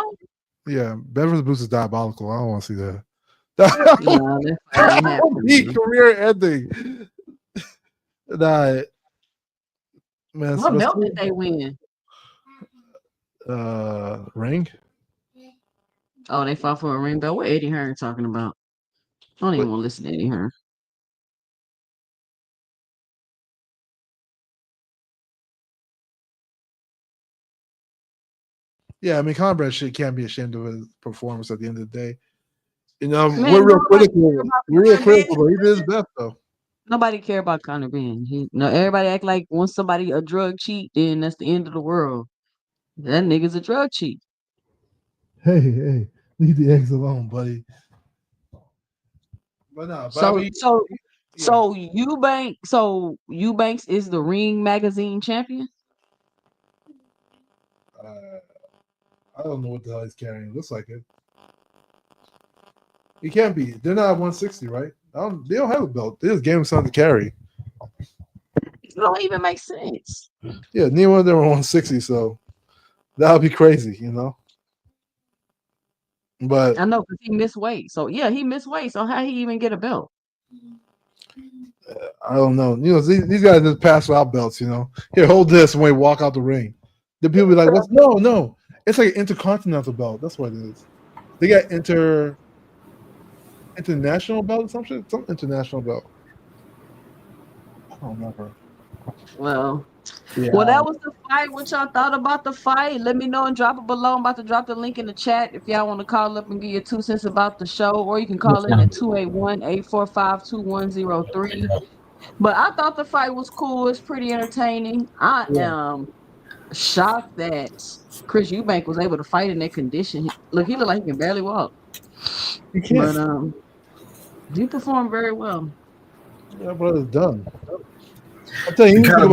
Speaker 4: yeah, Ben versus Boots is diabolical. I don't want to see that.
Speaker 1: that
Speaker 4: would be career ending. Nah, man.
Speaker 1: What belt did they win?
Speaker 4: Ring.
Speaker 1: Oh, they fought for a ring belt. What Eddie Hearn talking about? I don't even want to listen to Eddie Hearn.
Speaker 4: Yeah, I mean, Conrad shit can't be ashamed of his performance at the end of the day. You know, we're real critical. We're real critical, but he did his best though.
Speaker 1: Nobody care about Conor Benn. Everybody act like once somebody a drug cheat, then that's the end of the world. That nigga's a drug cheat.
Speaker 4: Hey, leave the eggs alone, buddy. But no, Bobby.
Speaker 1: So Eubanks is the Ring Magazine champion.
Speaker 4: I don't know what the hell he's carrying. Looks like it. He can't be. They're not at 160, right? They don't have a belt. They just gave him something to carry.
Speaker 1: It don't even make sense.
Speaker 4: Yeah, neither one of them are 160, so that would be crazy, you know. But
Speaker 1: I know because he missed weight. So yeah, he missed weight. So how he even get a belt?
Speaker 4: I don't know. You know, these guys just pass out belts. You know, here, hold this when we walk out the ring. The people be like, "What's no? It's like an intercontinental belt. That's what it is. They got international belt or some shit. Some international belt. I don't remember.
Speaker 1: Well,
Speaker 4: yeah.
Speaker 1: Well, that was the fight. What y'all thought about the fight? Let me know and drop it below. I'm about to drop the link in the chat if y'all want to call up and give your 2 cents about the show, or you can call in at 281-845-2103. But I thought the fight was cool. It's pretty entertaining. I am shocked that Chris Eubank was able to fight in that condition. Look, he looked like he can barely walk.
Speaker 4: He can't.
Speaker 1: But he performed very well.
Speaker 4: Yeah, but it's done. I'll tell you,
Speaker 3: kind of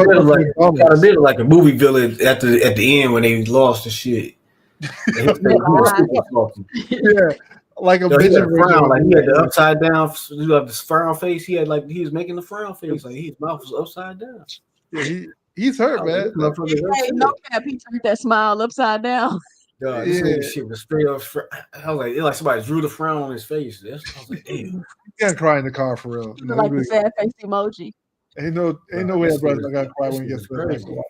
Speaker 3: did like a movie villain at the end when they lost the shit.
Speaker 4: Yeah, like a bitch
Speaker 3: frown. Like he had the upside down. You have this frown face. He was making the frown face. Like his mouth was upside down.
Speaker 4: Yeah, he's hurt, man.
Speaker 1: No cap. He turned that smile upside down.
Speaker 3: God, this nigga shit was straight up. I was like, it like somebody drew the frown on his face. I was like, damn.
Speaker 4: You can't cry in the car for real.
Speaker 1: You know, like the sad face emoji.
Speaker 4: Ain't no way that brother's not gonna cry when he gets to the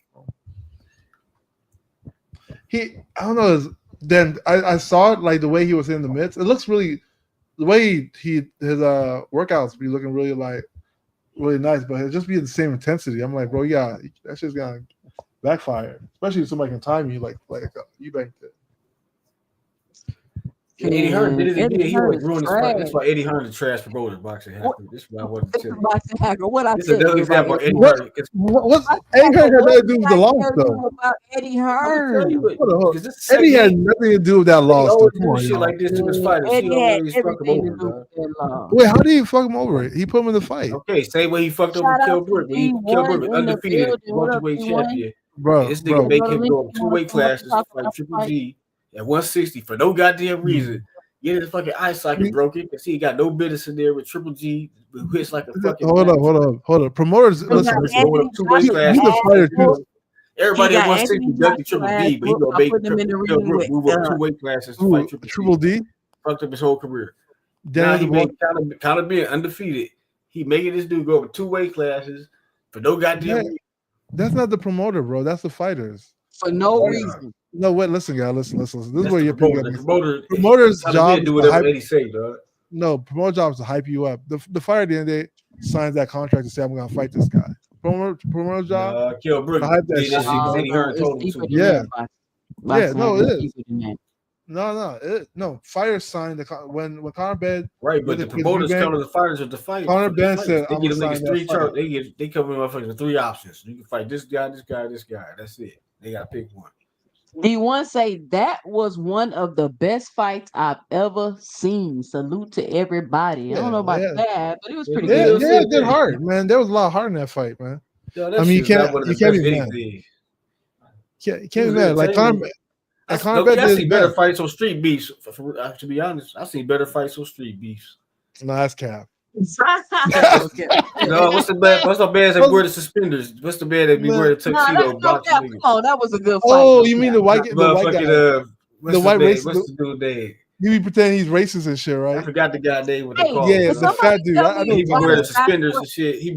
Speaker 4: I don't know. Then I saw it like the way he was in the midst. It looks really the way his workouts be looking really nice, but it just be the same intensity. I'm like, bro, yeah, that shit's gonna backfire, especially if somebody can time you like Eubank did.
Speaker 3: Yeah, Eddie Hearn did it again.
Speaker 1: Eddie
Speaker 3: He
Speaker 1: Hearn
Speaker 3: always
Speaker 1: is
Speaker 3: ruined his fight.
Speaker 1: trash.
Speaker 3: That's why Eddie Hearn is trash for both boxing
Speaker 1: What?
Speaker 3: hacker. This is what I wanted to tell you.
Speaker 1: Boxing hacker. What I
Speaker 3: This is
Speaker 1: tell
Speaker 3: another
Speaker 1: you about
Speaker 3: example of
Speaker 1: Eddie
Speaker 3: Eddie
Speaker 1: Hearn?
Speaker 3: Hearn.
Speaker 4: What's
Speaker 1: Boxing
Speaker 4: Eddie
Speaker 1: hacker,
Speaker 4: Hearn had
Speaker 1: what
Speaker 4: nothing to do
Speaker 1: did
Speaker 4: with
Speaker 1: I
Speaker 4: the loss
Speaker 1: tell
Speaker 4: though?
Speaker 1: you about Eddie
Speaker 3: I'm gonna tell
Speaker 1: Hearn?
Speaker 3: you what,
Speaker 4: Hold on.
Speaker 3: because this is the
Speaker 4: Eddie
Speaker 3: same.
Speaker 4: had nothing to do with that
Speaker 3: He
Speaker 4: loss though.
Speaker 3: always
Speaker 4: Come
Speaker 3: do
Speaker 4: on,
Speaker 3: shit
Speaker 4: y'all.
Speaker 3: like this to his fighters. He
Speaker 1: Eddie had
Speaker 3: always fuck him
Speaker 1: everything to
Speaker 3: over,
Speaker 1: do
Speaker 3: dog.
Speaker 1: with that loss.
Speaker 4: Wait, how did he fuck him over? He put him in the fight,
Speaker 3: Okay, same way he fucked over
Speaker 1: Shout out
Speaker 3: Kell
Speaker 1: to
Speaker 3: Brook. Kell Brook was
Speaker 1: D1 in the
Speaker 3: undefeated
Speaker 1: building. What up,
Speaker 3: welterweight
Speaker 1: D1?
Speaker 3: champion.
Speaker 4: bro.
Speaker 3: This nigga
Speaker 4: Bro,
Speaker 3: make
Speaker 1: Go to
Speaker 3: him
Speaker 1: link.
Speaker 3: go up
Speaker 1: You
Speaker 3: two
Speaker 1: want to
Speaker 3: weight
Speaker 1: come up and
Speaker 3: classes,
Speaker 1: talk
Speaker 3: fight
Speaker 1: about the
Speaker 3: Triple
Speaker 1: fight?
Speaker 3: G at 160 for no goddamn reason. Yeah, his fucking eye socket broken because he got no business in there with Triple G, who hits like a fucking.
Speaker 4: hold up. Promoters,
Speaker 1: We got
Speaker 4: listen.
Speaker 3: Going
Speaker 1: Anthony
Speaker 3: up two weight
Speaker 1: Joshua
Speaker 4: You
Speaker 3: classes.
Speaker 4: the
Speaker 1: ass
Speaker 4: fighter
Speaker 1: whoop.
Speaker 4: too.
Speaker 1: He
Speaker 3: Everybody at
Speaker 1: got
Speaker 3: 160
Speaker 1: Anthony
Speaker 3: ducked Triple
Speaker 1: Joshua ass
Speaker 3: D, but he
Speaker 1: whoop
Speaker 3: gonna
Speaker 1: by
Speaker 3: make
Speaker 1: putting him in the
Speaker 3: Kell
Speaker 1: ring
Speaker 3: Brook
Speaker 1: with
Speaker 3: move up two weight classes to fight
Speaker 4: Triple
Speaker 3: D.
Speaker 4: D.
Speaker 3: Fucked up his whole career.
Speaker 4: Daniel
Speaker 3: Now he
Speaker 4: Dubois.
Speaker 3: made kind of being undefeated. He making this dude go up two weight classes for no goddamn reason.
Speaker 4: That's not the promoter, bro. That's the fighters.
Speaker 1: for no
Speaker 3: Yeah.
Speaker 1: reason.
Speaker 4: No, wait, listen, guys, listen. This is
Speaker 3: That's
Speaker 4: where
Speaker 3: the
Speaker 4: you're
Speaker 3: promoter.
Speaker 4: getting
Speaker 3: The promoter.
Speaker 4: Promoter's
Speaker 3: Kind of
Speaker 4: job
Speaker 3: did
Speaker 4: is
Speaker 3: do
Speaker 4: to
Speaker 3: whatever
Speaker 4: hype.
Speaker 3: Eddie say, dog.
Speaker 4: No, promoter job is to hype you up. The fighter at the end of the day signs that contract to say I'm gonna fight this guy. Promoter job
Speaker 3: Kell Brook
Speaker 4: to hype that
Speaker 3: did that
Speaker 4: shit.
Speaker 3: shit because
Speaker 1: No,
Speaker 3: Eddie
Speaker 1: no,
Speaker 3: Hearn
Speaker 1: it's
Speaker 3: told him
Speaker 1: deeper
Speaker 3: to.
Speaker 1: than
Speaker 4: Yeah.
Speaker 1: that.
Speaker 4: Yeah, no, it is.
Speaker 1: Deeper than that.
Speaker 4: No. Fighters signed when Conor Ben
Speaker 3: Right, but the promoters counter the fighters with the fight.
Speaker 4: Conor Ben said,
Speaker 3: they
Speaker 4: "I'm
Speaker 3: give
Speaker 4: gonna
Speaker 3: them
Speaker 4: sign
Speaker 3: niggas
Speaker 4: that
Speaker 3: three
Speaker 4: fight."
Speaker 3: charts. They cover motherfuckers with three options. You can fight this guy, this guy, this guy. That's it. They gotta pick one.
Speaker 1: D1 say that was one of the best fights I've ever seen. Salute to everybody. I don't know about that, but it was pretty
Speaker 3: Yeah,
Speaker 1: good.
Speaker 4: Yeah, it did hard, man. There was a lot of heart in that fight, man.
Speaker 3: Yo, that
Speaker 4: I mean,
Speaker 3: shit's not one of the
Speaker 4: can't
Speaker 3: best
Speaker 4: be mad.
Speaker 3: anything.
Speaker 4: You can't be mad. Like Conor
Speaker 3: I
Speaker 4: Ben did
Speaker 3: seen better fights on street beefs. To be honest, I seen better fights on street beefs.
Speaker 4: No, that's cap.
Speaker 1: Okay.
Speaker 3: No, what's the bad? What's the bad that wear the suspenders? What's the bad that be wearing the
Speaker 1: Nah,
Speaker 3: tuxedo?
Speaker 1: that's no cap. Come on, that was a good fight.
Speaker 4: Oh, you mean the white guy?
Speaker 3: What's
Speaker 4: The white racist.
Speaker 3: What's the dude name?
Speaker 4: You be pretending he's racist and shit,
Speaker 3: I
Speaker 4: right?
Speaker 3: forgot the guy name. What they call
Speaker 4: Yeah,
Speaker 3: him.
Speaker 4: the fat dude. I know
Speaker 3: He be
Speaker 4: why
Speaker 3: wearing the
Speaker 4: not.
Speaker 3: suspenders and shit. He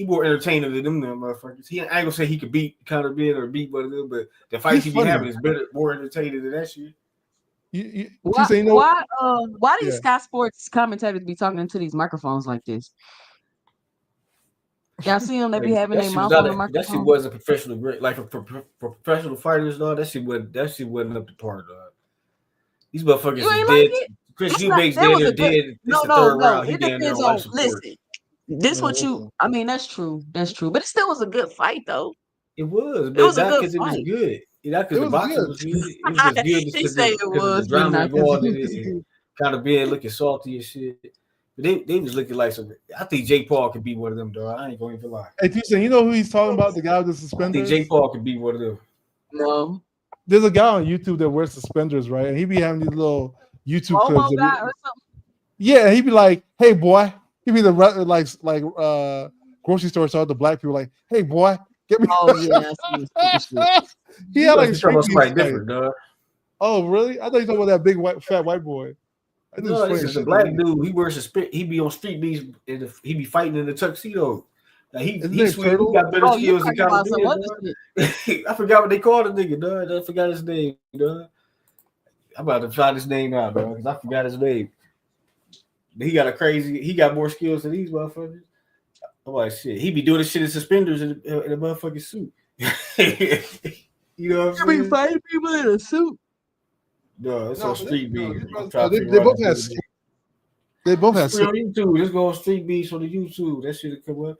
Speaker 3: more entertaining than them motherfuckers. I ain't gonna say he could beat Conor Ben or beat one of them, but the fights he be having is better, more entertaining than that shit.
Speaker 1: Why these Sky Sports commentators be talking to these microphones like this? Y'all see them? They be having their mouth on the microphone.
Speaker 3: That shit wasn't professional, great. Like for professional fighters, dog. That shit wasn't up to par, dog. These motherfuckers
Speaker 1: You ain't
Speaker 3: is dead.
Speaker 1: like it?
Speaker 3: Chris
Speaker 1: It's
Speaker 3: Eubank's
Speaker 1: not- that was
Speaker 3: dead.
Speaker 1: a good-
Speaker 3: Dead.
Speaker 1: No,
Speaker 3: It's the third
Speaker 1: no.
Speaker 3: round. He
Speaker 1: It
Speaker 3: down there
Speaker 1: depends
Speaker 3: on
Speaker 1: on.
Speaker 3: life support.
Speaker 1: Listen, this what you. I mean, that's true. That's true. But it still was a good fight, though.
Speaker 3: It was,
Speaker 1: It
Speaker 3: but
Speaker 1: was a
Speaker 3: not
Speaker 1: good
Speaker 3: because it was
Speaker 1: fight.
Speaker 3: good. Not because the
Speaker 4: was
Speaker 3: boxing
Speaker 4: good.
Speaker 3: was good. It was just good
Speaker 1: He
Speaker 3: because
Speaker 1: said it
Speaker 3: of
Speaker 1: was,
Speaker 3: the
Speaker 1: but
Speaker 3: drama
Speaker 1: not
Speaker 3: involved in
Speaker 1: because
Speaker 3: it,
Speaker 1: it
Speaker 3: and kind of being looking salty and shit. But they was looking like some. I think Jake Paul could be one of them, dog. I ain't going to lie.
Speaker 4: Hey, Tucson, you know who he's talking about? The guy with the
Speaker 3: I think
Speaker 4: suspenders?
Speaker 3: Jake Paul could be one of them.
Speaker 1: No.
Speaker 4: There's a guy on YouTube that wears suspenders, right? And he be having these little YouTube
Speaker 1: Homo
Speaker 4: clips.
Speaker 1: guy or something.
Speaker 4: Yeah, he'd be like, "Hey, boy." He'd be the grocery store start the black people like, "Hey, boy, get me."
Speaker 1: Oh yeah, I see this
Speaker 4: He had like
Speaker 3: talking about somebody
Speaker 4: street
Speaker 3: different, dog.
Speaker 4: Oh, really? I thought you talking about that big fat white boy.
Speaker 3: No, this is a black dude. He wears he be on street beats. He be fighting in the tuxedo. Now he got better skills than Conor Ben. I forgot what they called the nigga, dog. I forgot his name, dog. I'm about to try this name out, dog, because I forgot his name. He got more skills than these motherfuckers. I'm like, shit. He be doing this shit in suspenders in a motherfucking suit. You know what I'm saying?
Speaker 1: You be fighting people in a suit.
Speaker 3: No, it's on Street Beats.
Speaker 4: They both have
Speaker 3: on YouTube. Let's go on Street Beats on the YouTube. That shit come up.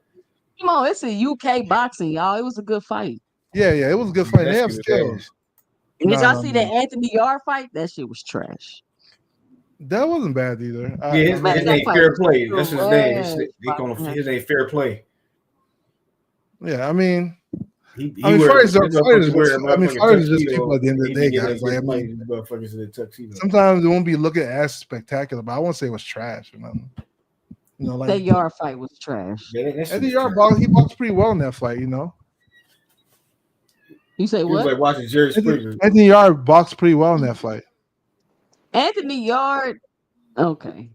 Speaker 1: Come on, it's a UK boxing, y'all. It was a good fight.
Speaker 4: Yeah, it was a good fight. They have skills.
Speaker 1: Did y'all see the Anthony Yard fight? That shit was trash.
Speaker 4: That wasn't bad either.
Speaker 3: His name Fair Play. That's his name. His name Fair Play.
Speaker 4: Yeah, I mean,
Speaker 3: fighters
Speaker 4: are just people at the end of the day, guys. Like, I mean, sometimes it won't be looking as spectacular, but I won't say it was trash or nothing. You know, like
Speaker 1: that Yard fight was trash.
Speaker 4: Anthony Yard he boxed pretty well in that fight, you know.
Speaker 1: You say what?
Speaker 3: He was like watching Jerry Springer.
Speaker 4: Anthony Yard boxed pretty well in that fight.
Speaker 1: Anthony Yard, okay.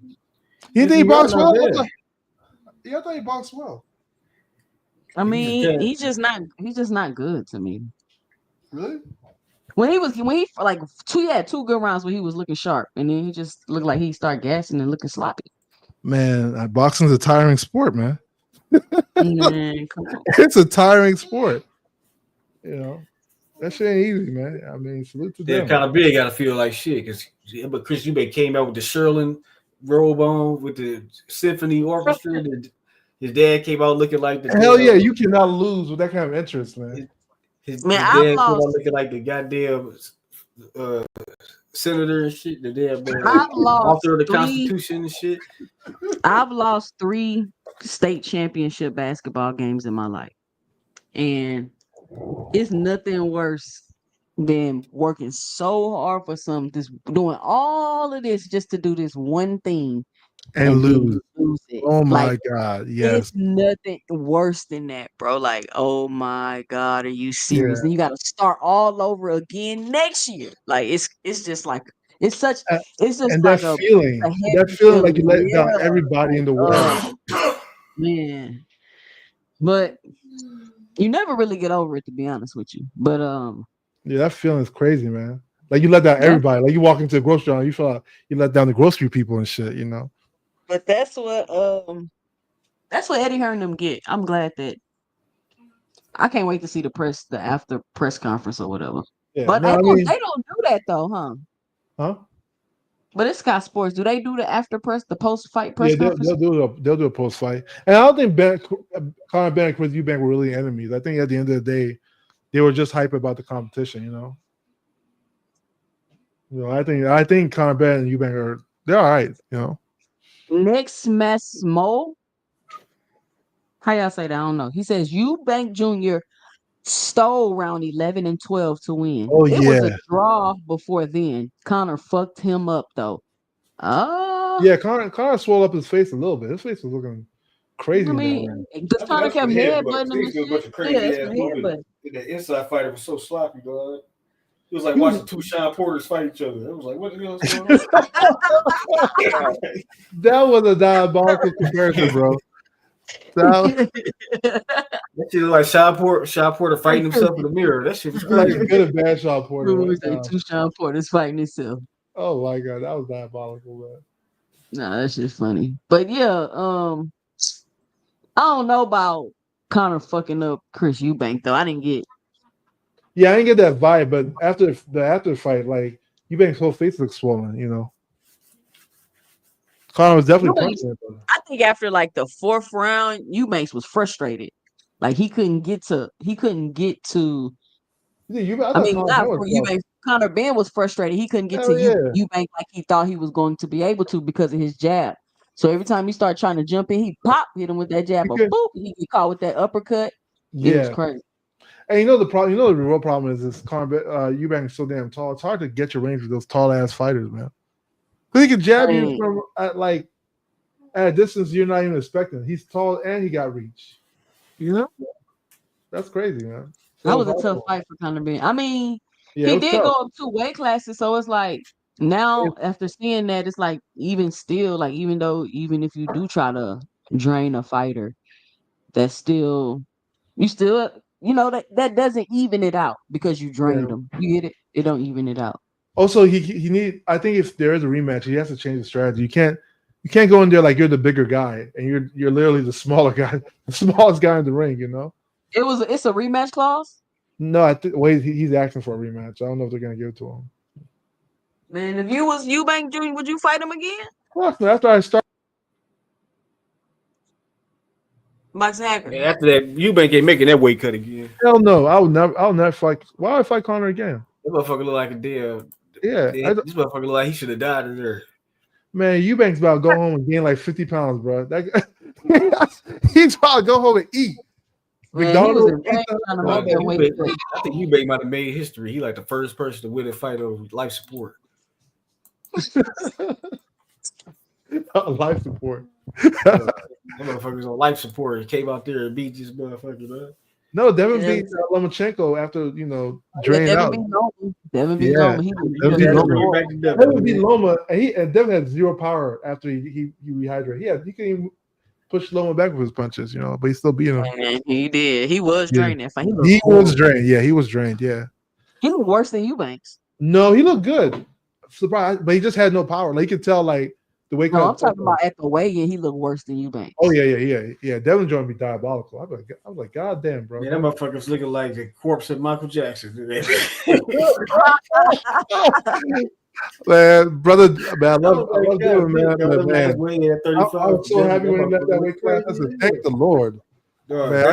Speaker 4: You think he boxed well? Yeah, I thought he boxed well.
Speaker 1: I mean, he's just not good to me.
Speaker 4: Really?
Speaker 1: When he like he had 2 good rounds where he was looking sharp, and then he just looked like he started gassing and looking sloppy.
Speaker 4: Man, boxing's a tiring sport, man.
Speaker 1: Man, come on.
Speaker 4: It's a tiring sport. You know, that shit ain't easy, man. I mean, salute to
Speaker 3: They're
Speaker 4: them.
Speaker 3: kind of big. Got to feel like shit but Chris Eubank came out with the Sherlin robe on with the symphony orchestra. And his dad came out looking like the
Speaker 4: Hell yeah, you cannot lose with that kind of interest, man.
Speaker 3: His
Speaker 1: Man,
Speaker 3: dad came out looking like the goddamn senator and shit. The damn author of the Constitution and shit.
Speaker 1: I've lost 3 state championship basketball games in my life, and it's nothing worse than working so hard for something, just doing all of this just to do this one thing
Speaker 4: and lose
Speaker 1: it.
Speaker 4: Oh my God, yes.
Speaker 1: It's nothing worse than that, bro. Like, oh my God, are you serious?
Speaker 4: Yeah.
Speaker 1: Then you got to start all over again next year. Like, it's just like it's just
Speaker 4: and
Speaker 1: like
Speaker 4: that feeling like you let down everybody in the world.
Speaker 1: Man. But you never really get over it, to be honest with you. But
Speaker 4: yeah, that feeling is crazy, man. Like you let down everybody. Like you walk into a grocery store, you feel like you let down the grocery people and shit, you know.
Speaker 1: But that's what Eddie Hearn them get. I'm glad that I can't wait to see the after press conference or whatever. Yeah, but they don't do that though, huh?
Speaker 4: Huh?
Speaker 1: But it's Sky Sports. Do they do the post fight press conference?
Speaker 4: They'll do a post fight. And I don't think Conor Benn and Chris Eubank were really enemies. I think at the end of the day, they were just hype about the competition, you know. I think Conor Benn and Eubank they're all right, you know.
Speaker 1: Next Mesmo. How y'all say that? I don't know. He says Eubank Jr. stole round 11 and 12 to win.
Speaker 4: Oh,
Speaker 1: it was a draw before then. Conor fucked him up though.
Speaker 4: Yeah, Conor swelled up his face a little bit. His face was looking crazy.
Speaker 1: I mean, because Conor kept headbutting him.
Speaker 3: The inside fighter was so sloppy, dog. It was like watching 2 Sean Porters fight each other. It was like, what the hell is going on?
Speaker 4: That was a diabolical comparison, bro.
Speaker 3: That shit like Sean Porter fighting himself in the mirror. That shit was crazy.
Speaker 4: Like good and bad Sean Porter.
Speaker 1: Right? Like 2 Sean Porters fighting himself.
Speaker 4: Oh my God, that was diabolical, man.
Speaker 1: Nah, that's just funny. But yeah, I don't know about Conor fucking up Chris Eubank though. I didn't get.
Speaker 4: Yeah, I didn't get that vibe, but after the fight, like Eubank's whole face looked swollen, you know. Conor was definitely punching.
Speaker 1: I think after like the 4th round, Eubanks was frustrated. Like he couldn't get to. Conor Benn was frustrated. He couldn't get to Eubank like he thought he was going to be able to because of his jab. So every time he started trying to jump in, he hit him with that jab, or boop, he get caught with that uppercut. Yeah. It was crazy.
Speaker 4: And you know the problem. You know the real problem is Eubank is so damn tall. It's hard to get your range with those tall ass fighters, man. Because he can jab you from at a distance you're not even expecting. He's tall and he got reach. You know, that's crazy, man.
Speaker 1: That was a tough fight for Conor Benn. I mean, he did go up 2 weight classes, so it's like now after seeing that, it's like even if you do try to drain a fighter, that's still that doesn't even it out because you drained them. You get it? It don't even it out.
Speaker 4: Also, I think if there is a rematch, he has to change the strategy. You can't go in there like you're the bigger guy and you're literally the smaller guy, the smallest guy in the ring. You know.
Speaker 1: It's a rematch clause.
Speaker 4: No, I think he's asking for a rematch. I don't know if they're gonna give it to him.
Speaker 1: Man, if you was Eubank Jr., would you fight him again?
Speaker 4: Well, after I start.
Speaker 1: Max Hacker.
Speaker 3: Yeah, after that, Eubank ain't making that weight cut again.
Speaker 4: Hell no, I'll never fight. Why would I fight Conor again?
Speaker 3: That motherfucker look like a damn.
Speaker 4: Yeah,
Speaker 3: this motherfucker look like he should have died in there.
Speaker 4: Man, Eubank's about to go home and gain like 50 pounds, bro. He's about to go home and eat.
Speaker 3: Man, I think Eubank might have made history. He like the first person to win a fight over life support.
Speaker 4: Life support.
Speaker 3: That motherfucker's on life support. He came out there and beat this motherfucker, man.
Speaker 4: No, Devin beat Lomachenko after drained out.
Speaker 1: Devin beat Loma.
Speaker 4: Devin beat Loma, and Devin had zero power after he rehydrated. He couldn't even push Loma back with his punches, but he still beat him.
Speaker 1: Man, he did. He was drained that fight.
Speaker 4: He was drained. Yeah, he was drained. Yeah.
Speaker 1: He looked worse than Eubanks.
Speaker 4: No, he looked good. Surprised, but he just had no power. Like you could tell, like the way.
Speaker 1: No, I'm talking about at the weigh-in. He looked worse than Eubanks.
Speaker 4: Oh yeah. Devin joined me diabolical. I was like, God damn, bro.
Speaker 3: Yeah, that motherfucker's looking like the corpse of Michael Jackson.
Speaker 4: Man, brother, man, I love doing, man.
Speaker 3: Man,
Speaker 4: I was so happy when he left that weight class. I said, thank the Lord. Man,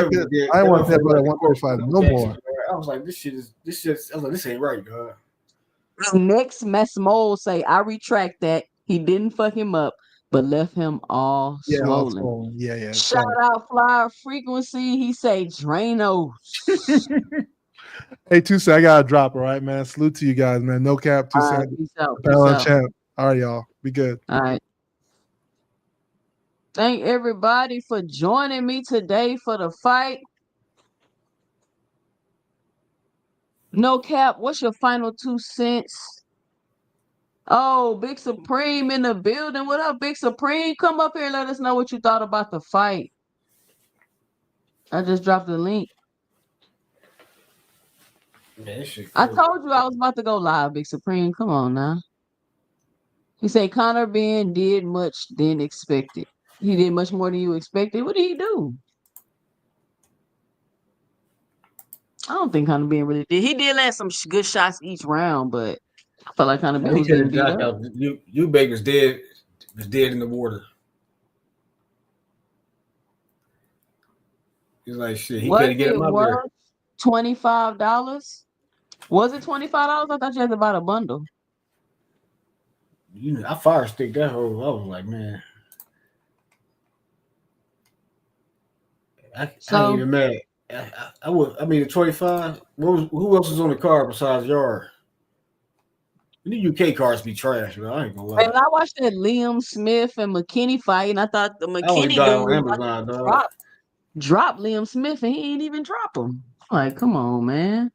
Speaker 4: I want that brother 135 no more.
Speaker 3: I was like, this ain't right, dog.
Speaker 1: Next, Massimo say, I retract that. He didn't fuck him up, but left him all swollen.
Speaker 4: Yeah.
Speaker 1: Shout out Flyer Frequency. He say Drano.
Speaker 4: Hey, Tuesday, I got to drop, all right, man. Salute to you guys, man. No cap, Tuesday.
Speaker 1: Peace out.
Speaker 4: All right, y'all. Be good.
Speaker 1: All right. Thank everybody for joining me today for the fight. No cap, what's your final 2 cents? Oh, Big Supreme in the building. What up, Big Supreme? Come up here and let us know what you thought about the fight. I just dropped the link.
Speaker 3: Man,
Speaker 1: I told you I was about to go live, Big Supreme. Come on now. He said Conor Benn did much than expected. He did much more than you expected. What did he do? I don't think Conor Benn really did. He did land some good shots each round, but I felt like Conor Benn was getting beat up.
Speaker 3: Eubank was dead in the water. He's like, shit, he couldn't get him out there.
Speaker 1: $25? Was it $25? I thought you had to buy the bundle.
Speaker 3: You know, I fire stick that whole. I was like, man, I ain't even mad. I mean, the 25. Who else was on the card besides Yard? The UK cards be trash, but I ain't gonna lie.
Speaker 1: And I watched that Liam Smith and McKinney fight, and I thought the McKinney dude
Speaker 3: on Amazon,
Speaker 1: drop Liam Smith, and he ain't even drop him. Like, come on, man.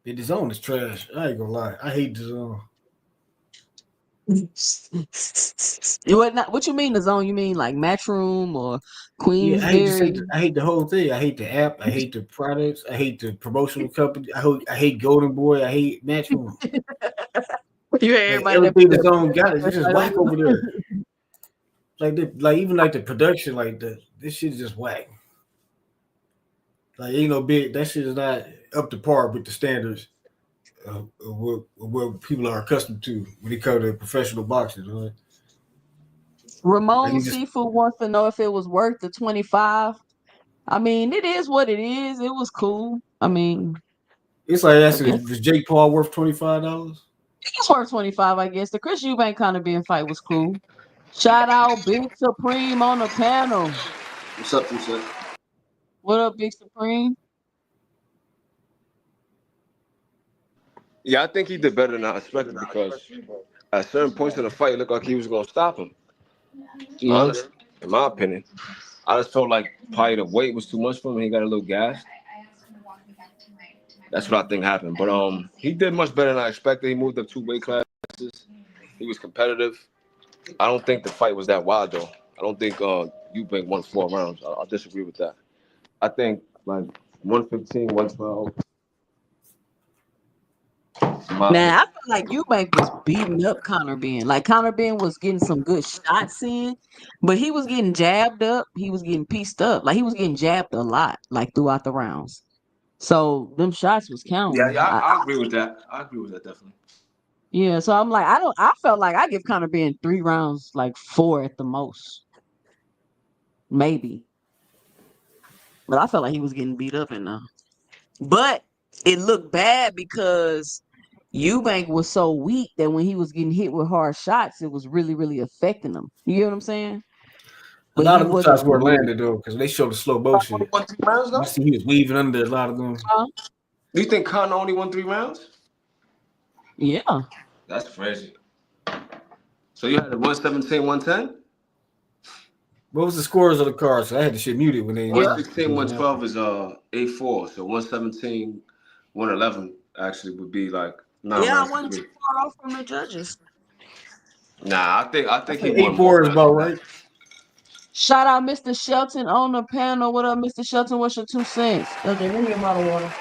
Speaker 3: The zone is trash. I ain't gonna lie. I hate the zone.
Speaker 1: What you mean the zone? You mean like Matchroom or Queensberry?
Speaker 3: I hate the whole thing. I hate the app. I hate the products. I hate the promotional company. I hate Golden Boy. I hate Matchroom.
Speaker 1: You hear everybody
Speaker 3: everything the zone got is just whack over there. Even the production, this shit is just whack. Like ain't no big. That shit is not up to par with the standards of what people are accustomed to when it comes to professional boxing. Right?
Speaker 1: Ramon Seafood wants to know if it was worth the 25. I mean, it is what it is. It was cool. I mean,
Speaker 3: it's like asking, was Jake Paul worth $25?
Speaker 1: It's worth 25, I guess. The Chris Eubank Conor Benn fight was cool. Shout out Big Supreme on the panel.
Speaker 6: What's up, Tuesday?
Speaker 1: What up, Big Supreme?
Speaker 6: Yeah, I think he did better than I expected because at certain points in the fight, it looked like he was going to stop him. Honestly, in my opinion, I just felt like probably the weight was too much for him. He got a little gassed. That's what I think happened. But he did much better than I expected. He moved up 2 weight classes. He was competitive. I don't think the fight was that wild though. I don't think Eubank won 4 rounds. I'll disagree with that. I think like 115, 112.
Speaker 1: Now, I feel like Eubank was beating up Conor Benn. Like, Conor Benn was getting some good shots in, but he was getting jabbed up. He was getting pieced up. Like, he was getting jabbed a lot, like, throughout the rounds. So, them shots was counting.
Speaker 6: Yeah, I agree with that. I agree with that, definitely.
Speaker 1: Yeah, so I'm like, I felt like I give Conor Benn 3 rounds, like 4 at the most. Maybe. But I felt like he was getting beat up in there. But it looked bad because Eubank was so weak that when he was getting hit with hard shots, it was really, really affecting him. You get what I'm saying?
Speaker 3: But a lot of the shots were landed though, because they showed the slow motion. You see, he was weaving under a lot of them.
Speaker 6: Do you think Conor only won 3 rounds?
Speaker 1: Yeah.
Speaker 6: That's crazy. So you had the 117, 110?
Speaker 3: What was the scores of the cards? So I had the shit muted when they
Speaker 6: 116, 112 is 8-4. So 117, 111 actually would be like 9 rounds.
Speaker 1: Yeah, I wasn't too far off from the judges.
Speaker 6: Nah, I think he won
Speaker 3: 8-4 is about right.
Speaker 1: Shout out Mr. Shelton on the panel. What up, Mr. Shelton? What's your 2 cents? Okay, give me a bottle of water.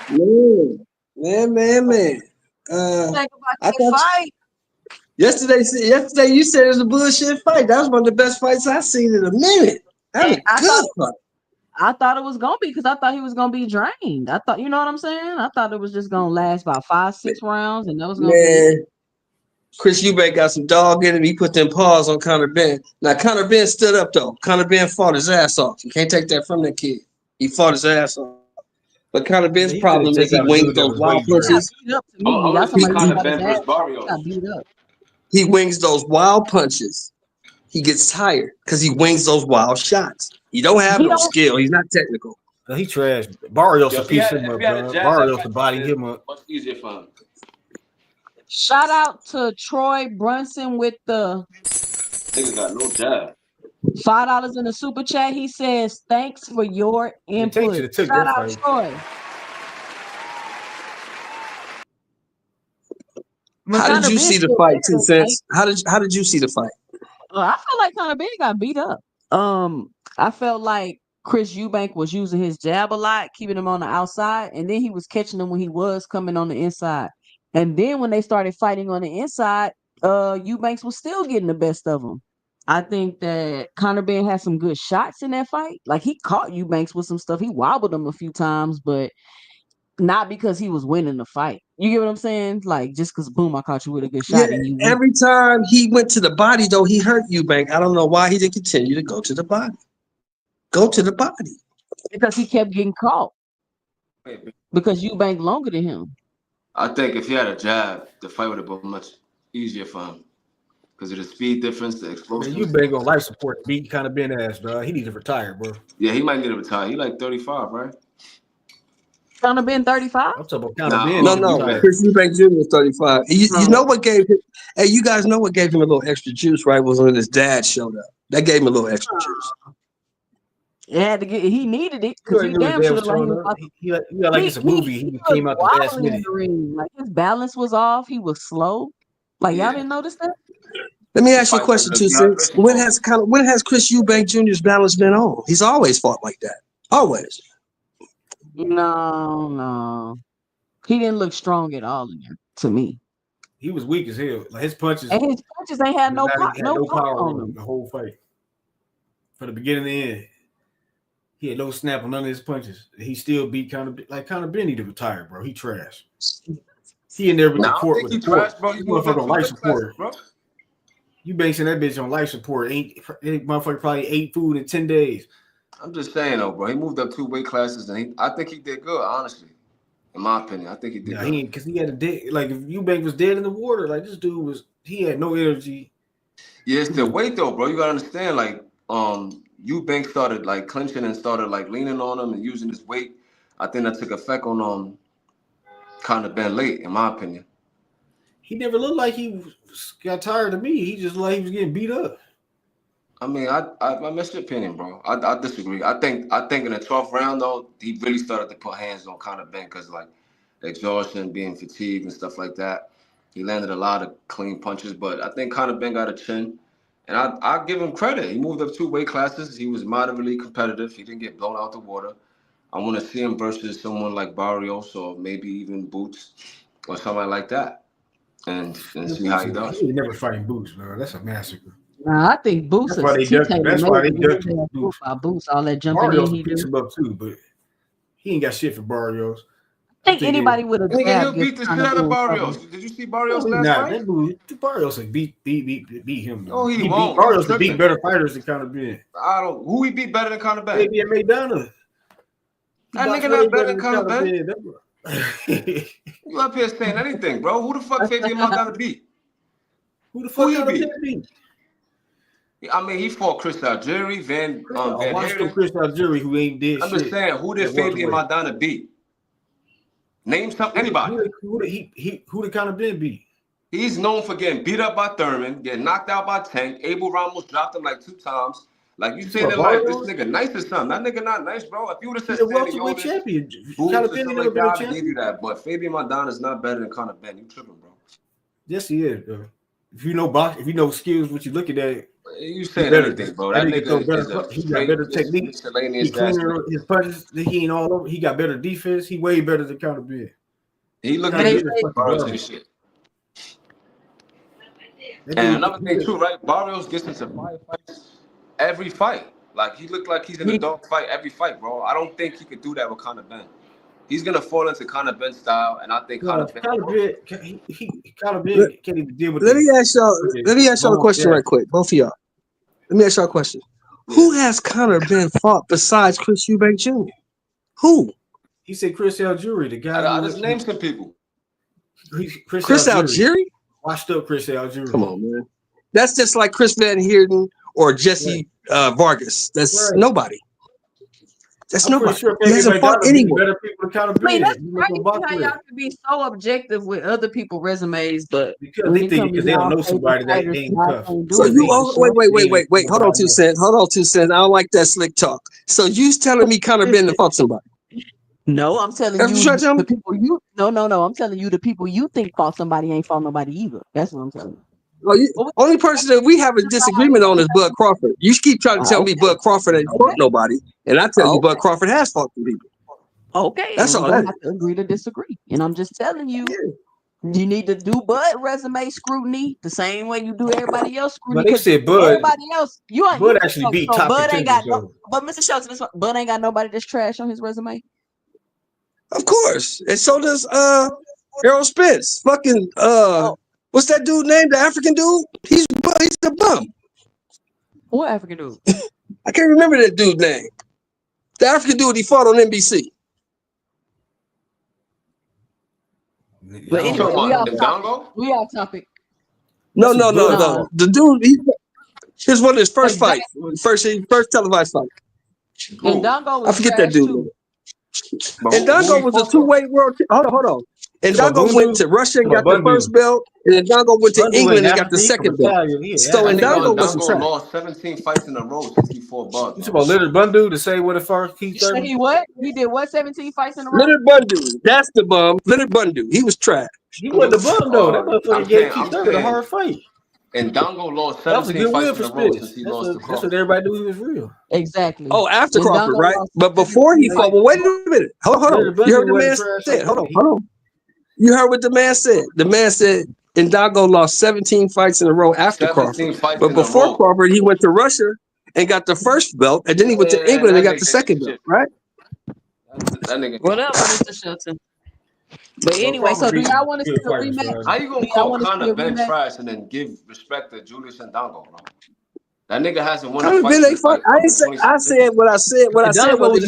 Speaker 3: Man.
Speaker 1: Think about
Speaker 3: I
Speaker 1: that
Speaker 3: thought
Speaker 1: fight.
Speaker 3: yesterday you said it was a bullshit fight. That was one of the best fights I've seen in a minute. That was a
Speaker 1: I
Speaker 3: good
Speaker 1: thought
Speaker 3: fight.
Speaker 1: I thought it was gonna be because I thought he was gonna be drained. I thought, you know what I'm saying? I thought it was just gonna last about 5, 6 rounds, and that was gonna be it.
Speaker 3: Man, Chris Eubank got some dog in him. He put them paws on Conor Benn. Now Conor Benn stood up though. Conor Benn fought his ass off. You can't take that from that kid. He fought his ass off. But Conor Benn's
Speaker 7: He couldn't
Speaker 3: problem is
Speaker 7: take
Speaker 3: he
Speaker 7: out a
Speaker 3: wings
Speaker 7: dude that
Speaker 3: those
Speaker 7: was
Speaker 3: wild
Speaker 7: way
Speaker 1: He got
Speaker 3: punches.
Speaker 7: dressed.
Speaker 1: beat up to
Speaker 6: I'm,
Speaker 1: me.
Speaker 6: I'm
Speaker 1: Y'all
Speaker 6: gonna see
Speaker 1: talking about he
Speaker 6: Conor
Speaker 1: got his
Speaker 6: Ben
Speaker 1: ass
Speaker 6: versus
Speaker 1: he got
Speaker 6: Barrios.
Speaker 1: beat up.
Speaker 3: He wings those wild punches. He gets tired because he wings those wild shots. He don't have
Speaker 1: He
Speaker 3: no
Speaker 1: don't
Speaker 3: skill. He's not technical.
Speaker 7: No, he trash. Barrios
Speaker 6: Yo,
Speaker 7: to
Speaker 6: if he
Speaker 7: piece
Speaker 6: had
Speaker 7: him
Speaker 6: if
Speaker 7: up,
Speaker 6: he had a
Speaker 7: dog.
Speaker 6: jab, that
Speaker 7: Barrios
Speaker 6: fight
Speaker 7: to
Speaker 6: would have
Speaker 7: body
Speaker 6: been
Speaker 7: him up.
Speaker 6: much easier for him.
Speaker 1: shout out to Troy Brunson with the
Speaker 6: Nigga got no jab.
Speaker 1: $5 in the super chat. He says, thanks for your
Speaker 7: Yeah, Tank should
Speaker 1: input.
Speaker 7: have took
Speaker 1: Shout
Speaker 7: that
Speaker 1: out
Speaker 7: fight.
Speaker 1: Troy. But
Speaker 3: How did
Speaker 1: Conor
Speaker 3: you
Speaker 1: Ben
Speaker 3: see the
Speaker 1: still
Speaker 3: fight, Two
Speaker 1: there, right?
Speaker 3: Cents? How did you see the fight?
Speaker 1: I felt like Conor Ben got beat up. I felt like Chris Eubank was using his jab a lot, keeping him on the outside, and then he was catching him when he was coming on the inside. And then when they started fighting on the inside, Eubanks was still getting the best of him. I think that Conor Ben had some good shots in that fight. Like he caught Eubanks with some stuff. He wobbled him a few times, but not because he was winning the fight. You get what I'm saying? Like just because boom, I caught you with a good
Speaker 3: Yeah,
Speaker 1: shot and you win
Speaker 3: every time he went to the body, though, he hurt Eubank. I don't know why he didn't continue to go to the body. Go to the body.
Speaker 1: because he kept getting caught
Speaker 6: Wait,
Speaker 1: because Eubank longer than him.
Speaker 6: I think if he had a jab, the fight would have been much easier for him because of the speed difference, the
Speaker 7: Man,
Speaker 6: explosiveness.
Speaker 7: Eubank on life support beat Conor Ben ass, dog. He need to retire, bro.
Speaker 6: Yeah, he might need to retire. He like 35, right?
Speaker 1: Conor Ben 35.
Speaker 7: I'm talking about Conor
Speaker 6: Nah,
Speaker 7: Ben
Speaker 3: No,
Speaker 7: need to
Speaker 3: no.
Speaker 6: Eubank.
Speaker 7: retire.
Speaker 3: Chris Eubank Jr. is 35. You know
Speaker 1: Oh,
Speaker 3: what gave him? Hey, you guys know what gave him a little extra juice, right? Was when his dad showed up. That gave him a little extra juice.
Speaker 1: it had to get. He needed it
Speaker 7: You
Speaker 1: because
Speaker 7: already
Speaker 1: he
Speaker 7: knew his
Speaker 1: damn
Speaker 7: dad
Speaker 1: sure
Speaker 7: was
Speaker 1: looked like he
Speaker 7: showing
Speaker 1: was
Speaker 7: up.
Speaker 1: about to.
Speaker 7: He got like it's a movie.
Speaker 1: He
Speaker 7: He
Speaker 1: was
Speaker 7: came out the last
Speaker 1: wobbling in
Speaker 7: minute.
Speaker 1: the ring. Like his balance was off. He was slow. Like y'all
Speaker 6: Yeah.
Speaker 1: didn't notice that?
Speaker 3: Let me
Speaker 6: He
Speaker 3: ask you a
Speaker 6: fights
Speaker 3: question,
Speaker 6: under
Speaker 3: Two Cents.
Speaker 6: dehydration mode.
Speaker 3: When has Chris Eubank Jr.'s balance been on? He's always fought like that. Always.
Speaker 1: No. He didn't look strong at all in there to me.
Speaker 7: He was weak as hell. Like his punches
Speaker 1: And his punches ain't had
Speaker 7: did not
Speaker 1: no
Speaker 7: had no
Speaker 1: pop
Speaker 7: power
Speaker 1: on
Speaker 7: on him
Speaker 1: them.
Speaker 7: the whole fight. From the beginning to the end. He had no snap on none of his punches. He still beat Conor Ben need to retire, bro. He trash. He in there with
Speaker 6: Nah,
Speaker 7: the
Speaker 6: I don't
Speaker 7: court
Speaker 6: think
Speaker 7: with
Speaker 6: he
Speaker 7: the court.
Speaker 6: trash, bro. He
Speaker 7: This
Speaker 6: moved up
Speaker 7: motherfucker on
Speaker 6: 2
Speaker 7: life
Speaker 6: weight classes,
Speaker 7: support.
Speaker 6: bro.
Speaker 7: You basing that bitch on life support. Ain't motherfucker probably ate food in 10 days.
Speaker 6: I'm just saying though, bro. He moved up 2 weight classes, and I think he did good, honestly. In my opinion, I think he did
Speaker 7: Yeah,
Speaker 6: good.
Speaker 7: he ain't because he had a dead like if Eubank was dead in the water, like this dude he had no energy.
Speaker 6: Yeah, it's the weight though, bro. You gotta understand, like, Eubank started like clinching and started like leaning on him and using his weight. I think that took effect on Conor Ben late, in my opinion.
Speaker 7: He never looked like he got tired of me. He just like he was getting beat up.
Speaker 6: I mean, I missed your opinion, bro. I disagree. I think in the 12th round though, he really started to put hands on Conor Ben because like exhaustion, being fatigued and stuff like that. He landed a lot of clean punches, but I think Conor Ben got a chin. And I give him credit. He moved up 2 weight classes. He was moderately competitive. He didn't get blown out the water. I want to see him versus someone like Barrios or maybe even Boots or somebody like that, and see how he does.
Speaker 7: He ain't never fighting Boots, bro. That's a massacre.
Speaker 1: Nah, I think Boots
Speaker 7: That's why
Speaker 1: is
Speaker 7: they ducked him.
Speaker 1: Taylor
Speaker 7: That's
Speaker 1: made
Speaker 7: why they
Speaker 1: to get
Speaker 7: ducked
Speaker 1: his
Speaker 7: him.
Speaker 1: ass whooped by Boots. All that jumping
Speaker 7: Barrios
Speaker 1: in
Speaker 7: will
Speaker 1: he
Speaker 7: pick
Speaker 1: do.
Speaker 7: him up too, but he ain't got shit for Barrios.
Speaker 1: I think anybody with a
Speaker 6: Nigga,
Speaker 1: jab
Speaker 6: he'll
Speaker 1: gives
Speaker 6: beat the shit
Speaker 1: Conor
Speaker 6: out of
Speaker 1: Ben trouble.
Speaker 6: Barrios. Did you see Barrios
Speaker 7: No, he
Speaker 6: last
Speaker 7: not.
Speaker 6: fight?
Speaker 7: That dude, Barrios like beat him.
Speaker 6: No,
Speaker 7: Man.
Speaker 6: he
Speaker 7: He beat
Speaker 6: won't.
Speaker 7: Barrios
Speaker 6: You
Speaker 7: to beat
Speaker 6: tripping.
Speaker 7: better fighters than Conor Ben.
Speaker 6: Who he beat better than Conor Ben?
Speaker 7: Fabian Maidana. He
Speaker 6: That
Speaker 7: boxed
Speaker 6: nigga
Speaker 7: way
Speaker 6: not better
Speaker 7: better
Speaker 6: than
Speaker 7: than
Speaker 6: Conor
Speaker 7: Conor
Speaker 6: Ben.
Speaker 7: Ben.
Speaker 6: You up here saying anything, bro? Who the fuck Fabian Maidana beat?
Speaker 7: Who the
Speaker 6: Who
Speaker 7: fuck
Speaker 6: he
Speaker 7: Conor
Speaker 6: beat?
Speaker 7: Ben beat?
Speaker 6: I mean, he fought Chris Algieri, Van
Speaker 7: Watch them
Speaker 6: Heerden.
Speaker 7: Chris Algieri who ain't did
Speaker 6: I'm
Speaker 7: shit.
Speaker 6: just saying, who did
Speaker 7: at
Speaker 6: Fabian
Speaker 7: welterweight.
Speaker 6: Maidana beat? Name anybody.
Speaker 7: Who did Conor Ben beat?
Speaker 6: He's known for getting beat up by Thurman, getting knocked out by Tank. Abel Ramos dropped him like 2 times. Like you saying it like this
Speaker 7: Barrios?
Speaker 6: nigga nice or something. That nigga not nice, bro. If you would have
Speaker 7: He's
Speaker 6: said
Speaker 7: a
Speaker 6: Stanley
Speaker 7: welterweight
Speaker 6: Otis,
Speaker 7: champion.
Speaker 6: Boots
Speaker 7: Conor
Speaker 6: or
Speaker 7: Ben ain't
Speaker 6: something
Speaker 7: never
Speaker 6: like
Speaker 7: been
Speaker 6: that,
Speaker 7: a
Speaker 6: I would give you
Speaker 7: champion.
Speaker 6: that. But Fabian Maidana is not better than Conor Ben. You tripping, bro.
Speaker 7: Yes, he is, bro. if you know box, if you know skills, what you looking at.
Speaker 6: You saying anything, bro? That nigga is a
Speaker 7: he got better technique. He cleaner his punches. He ain't all over. He got better defense. He way better than Conor Benn.
Speaker 6: He look at his shit. And another thing too, right? Barrios gets into firefights every fight. Like he looked like he's in a dog fight every fight, bro. I don't think he could do that with Conor Benn. He's gonna fall into Conor Benn style, and I think Conor Benn can't
Speaker 7: even deal with.
Speaker 8: Let me ask y'all a question right quick, both of y'all. Let me ask y'all a question. Who has Conor Benn fought besides Chris Eubank Jr.? Who?
Speaker 7: He said Chris Algieri, the guy.
Speaker 6: I just named some people.
Speaker 8: Chris Algieri?
Speaker 7: Washed up Chris Algieri.
Speaker 8: Come on, man. That's just like Chris Van Heerden or Jesse Vargas. That's nobody. That's nobody.
Speaker 7: Sure
Speaker 8: he hasn't fought anyone.
Speaker 1: That's crazy how y'all can be so objective with other people's resumes, but
Speaker 7: because they don't know somebody that ain't tough.
Speaker 8: So you wait. Hold on, 2 cents. I don't like that slick talk. So you telling me Conor Benn to fought somebody?
Speaker 1: No, I'm telling you the people you. No. I'm telling you the people you think fought somebody ain't fought nobody either. That's what I'm telling you.
Speaker 8: Only person that we have a disagreement on is Bud Crawford. You keep trying to tell me Bud Crawford ain't fought nobody, and I tell you Bud Crawford has fought some people.
Speaker 1: Okay,
Speaker 8: that's all.
Speaker 1: I have to agree to disagree, and I'm just telling you, you need to do Bud resume scrutiny the same way you do everybody else scrutiny.
Speaker 7: But they said Bud.
Speaker 1: Everybody else,
Speaker 7: Bud actually beat top
Speaker 1: Bud ain't got
Speaker 7: no,
Speaker 1: but Mr. Shelton, Bud ain't got nobody that's trash on his resume.
Speaker 8: Of course, and so does Errol Spence. Fucking what's that dude named? The African dude? He's a bum.
Speaker 1: What African dude?
Speaker 8: I can't remember that dude's name. The African dude he fought on NBC.
Speaker 1: But anyway, we off topic.
Speaker 8: No. The dude, here's one of his first fights. First televised fight.
Speaker 1: And Dongo was
Speaker 8: I forget that dude.
Speaker 1: Too.
Speaker 8: And Dongo was a two-weight world. Hold on. And Dongo went to Russia and got the first belt, and then Dongo went to England and got the second belt. So and Dongo
Speaker 6: lost 17 fights in a row, 64 bucks.
Speaker 7: You talking about Leonard Bundu to say what the first Keith Thurman?
Speaker 1: He what? He did what? 17 fights in a row.
Speaker 8: Leonard Bundu, that's the bum. Leonard Bundu, he was trash.
Speaker 7: He wasn't the bum though. That motherfucker gave Keith Thurman a hard fight.
Speaker 6: And Dongo lost 17 fights in a row since he lost to Crawford.
Speaker 7: That's what everybody knew he was real.
Speaker 1: Exactly.
Speaker 8: Oh, after Crawford, right? But before he fought, well, wait a minute. Hold on. You heard what the man said. Hold on. You heard what the man said. The man said Ndongo lost 17 fights in a row after Crawford. But before Crawford, he went to Russia and got the first belt, and then he went to England and got the second belt, right?
Speaker 6: That nigga.
Speaker 1: Whatever, Mr. Shelton. But anyway, so do y'all want to see a rematch?
Speaker 6: How you gonna call Conor Benn trash and then give respect to Julius Ndongo, bro? That nigga hasn't won a fight.
Speaker 8: I said what I said. What I said was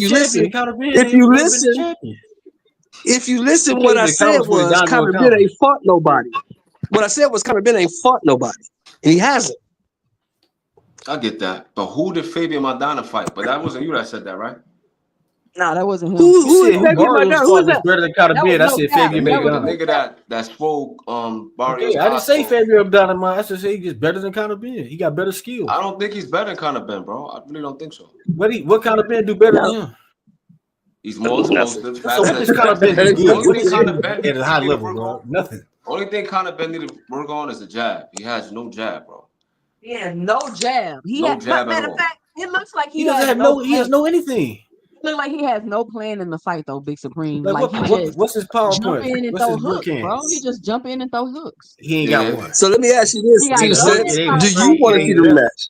Speaker 8: if you listen, what I said was Conor Benn ain't fought nobody. What I said was Conor Benn ain't fought nobody, and he hasn't.
Speaker 6: I get that, but who did Fabian Maidana fight? But that wasn't you that said that, right?
Speaker 1: No, that wasn't him.
Speaker 8: Who is Fabian Maidana? Who is that?
Speaker 7: Better than Conor Benn. I said Fabian Maidana.
Speaker 6: The nigga that spoke Barrios.
Speaker 7: I didn't say Fabian Maidana. I just say he's better than Conor Benn. He got better skills.
Speaker 6: I don't think he's better than Conor Benn, bro. I really don't think so.
Speaker 7: What Conor Benn do better than him?
Speaker 6: He's more explosive.
Speaker 7: So what does Conor Benn do at a high level, bro? Nothing.
Speaker 6: Only thing Conor Benn need to work on is a jab. He has no jab, bro.
Speaker 1: He has no jab. Matter of fact, it looks like he
Speaker 7: doesn't have no. He has no anything.
Speaker 1: Look like he has no plan in the fight though, Big Supreme.
Speaker 7: Like what's his power point?
Speaker 1: Jump in and throw hooks, bro. He just jump in and throw hooks.
Speaker 7: He ain't got one.
Speaker 8: So let me ask you this: 2 cents. Do you want to see the rematch?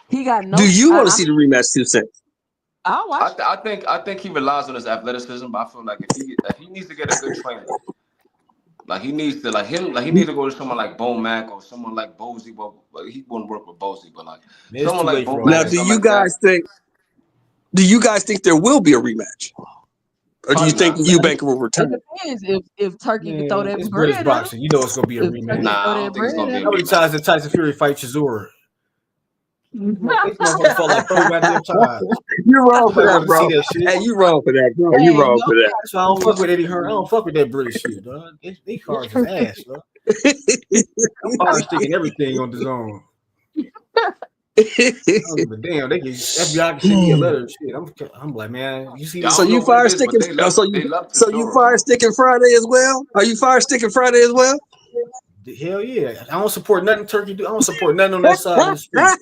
Speaker 1: He got no.
Speaker 8: Do you want to see the rematch, 2 cents?
Speaker 1: I'll watch.
Speaker 6: I think he relies on his athleticism, but I feel like if he needs to get a good trainer, like he needs to go to someone like Bo Mack or someone like Bozy. Well, he wouldn't work with Bozy, but like someone like Bo Mack.
Speaker 8: Now, do you guys think there will be a rematch, or do you think Eubank will return?
Speaker 1: It depends if Turkey can throw that.
Speaker 7: It's British boxing. You know it's gonna be a rematch.
Speaker 6: Nah, I don't think it's gonna be.
Speaker 7: How many times did Tyson Fury fight Chisora? You're wrong
Speaker 8: for that, bro. Hey, you wrong for that, bro. You wrong for that.
Speaker 7: So I don't fuck with Eddie Hearn. I don't fuck with that British shit, dog. These cards is ass, bro. I'm sticking everything on the zone. Damn, they get FBI can send me a letter and shit. I'm like, man, you see.
Speaker 8: So you fire sticking? So you fire sticking Friday as well? Are you fire sticking Friday as well?
Speaker 7: Hell yeah. I don't support nothing Turkey do. I don't support nothing on that side of the street.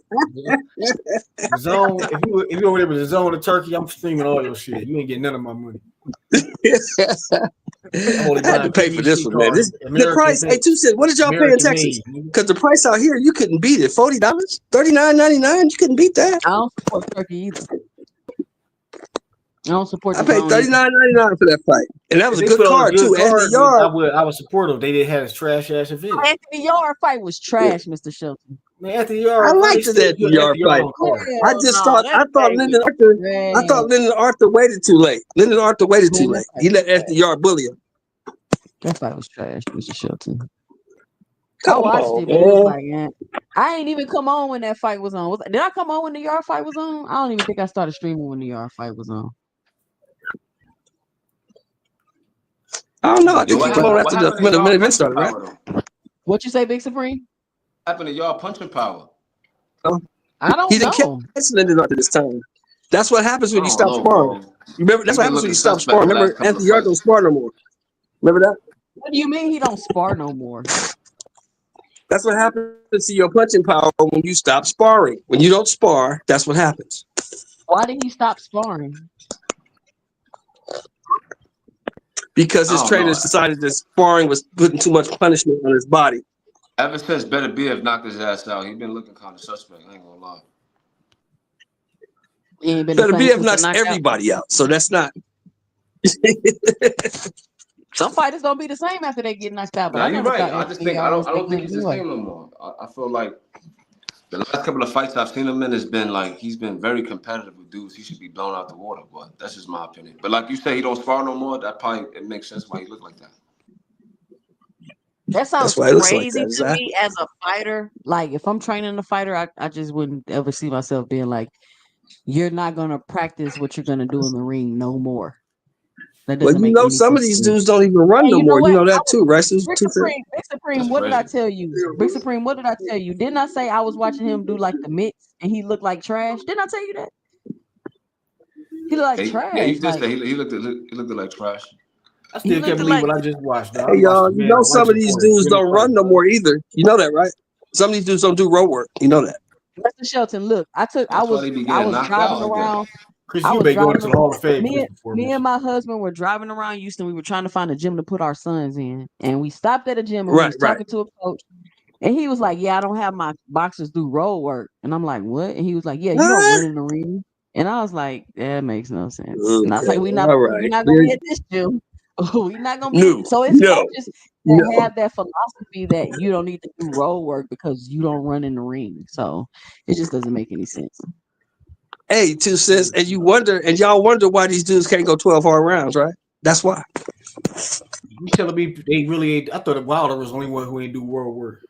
Speaker 7: The zone, if you over there with the zone of Turkey, I'm streaming all your shit. You ain't getting none of my money. I'm only
Speaker 8: I had to pay for this one, man. The price, hey, 2 cents. What did y'all pay in Texas? Because the price out here, you couldn't beat it. $40, $39.99. You couldn't beat that.
Speaker 1: I don't support Turkey either. I don't support.
Speaker 8: I paid $39.99 for that fight, and that was a good card too. Anthony
Speaker 7: Yard, I would support him. They didn't have his trash ass event.
Speaker 1: Anthony Yard fight was trash, Mr. Shelton.
Speaker 7: Man, Anthony Yard.
Speaker 8: I liked the Anthony Yard fight. I thought Lyndon Arthur waited too late. Lyndon Arthur waited too late. He let Anthony Yard bully him.
Speaker 1: That fight was trash, Mr. Shelton. I watched it, but it was like, I ain't even come on when that fight was on. Did I come on when the Yard fight was on? I don't even think I started streaming when the Yard fight was on.
Speaker 8: I don't know. I think you come on after the main event started, right?
Speaker 1: What you say, Big Supreme?
Speaker 6: What happened to y'all punching power?
Speaker 1: I don't know.
Speaker 8: He didn't catch Lyndon Arthur this time. That's what happens when you stop sparring. Remember, that's what happens when you stop sparring. Remember, Anthony Yard don't spar no more. Remember that?
Speaker 1: What do you mean he don't spar no more?
Speaker 8: That's what happens to your punching power when you stop sparring. When you don't spar, that's what happens.
Speaker 1: Why did he stop sparring?
Speaker 8: Because his trainers decided that sparring was putting too much punishment on his body.
Speaker 6: Ever since Better BF knocked his ass out, he's been looking kind of suspect. I ain't gonna lie.
Speaker 8: Better BF knocks everybody out, so that's not.
Speaker 1: Some fighters don't be the same after they get knocked out. But
Speaker 6: nah, you're right. I just think I don't think he's the same no more. I feel like the last couple of fights I've seen him in has been like he's been very competitive with dudes. He should be blown out the water, but that's just my opinion. But like you say, he don't spar no more. That probably it makes sense why he look like that.
Speaker 1: That sounds crazy to me as a fighter. Like if I'm training a fighter, I just wouldn't ever see myself being like, "You're not gonna practice what you're gonna do in the ring no more."
Speaker 8: Well, you know, some of these dudes don't even run no more. You know that too, right?
Speaker 1: Big Supreme, what did I tell you? Big Supreme, what did I tell you? Didn't I say I was watching him do like the mitts and he looked like trash? Didn't I tell you that? He looked like trash.
Speaker 6: Yeah, he did say he looked like trash.
Speaker 7: I still can't believe what I just watched.
Speaker 8: Hey, y'all, you know some of these dudes don't run no more either. You know that, right? Some of these dudes don't do road work. You know that.
Speaker 1: Mr. Shelton, look, I was driving around.
Speaker 7: Chris Eubank going to the Hall of Fame.
Speaker 1: Me and my husband were driving around Houston. We were trying to find a gym to put our sons in, and we stopped at a gym and we was talking to a coach. And he was like, "Yeah, I don't have my boxers do road work." And I'm like, "What?" And he was like, "Yeah, you don't run in the ring." And I was like, "That makes no sense." Okay. And I was like, "We're not gonna be at this gym. We're not gonna be." So it's coaches that have that philosophy that you don't need to do road work because you don't run in the ring. So it just doesn't make any sense.
Speaker 8: Hey, 2 cents, and y'all wonder why these dudes can't go 12 hard rounds, right? That's why.
Speaker 7: You telling me they really ain't? I thought Wilder was the only one who ain't do world work.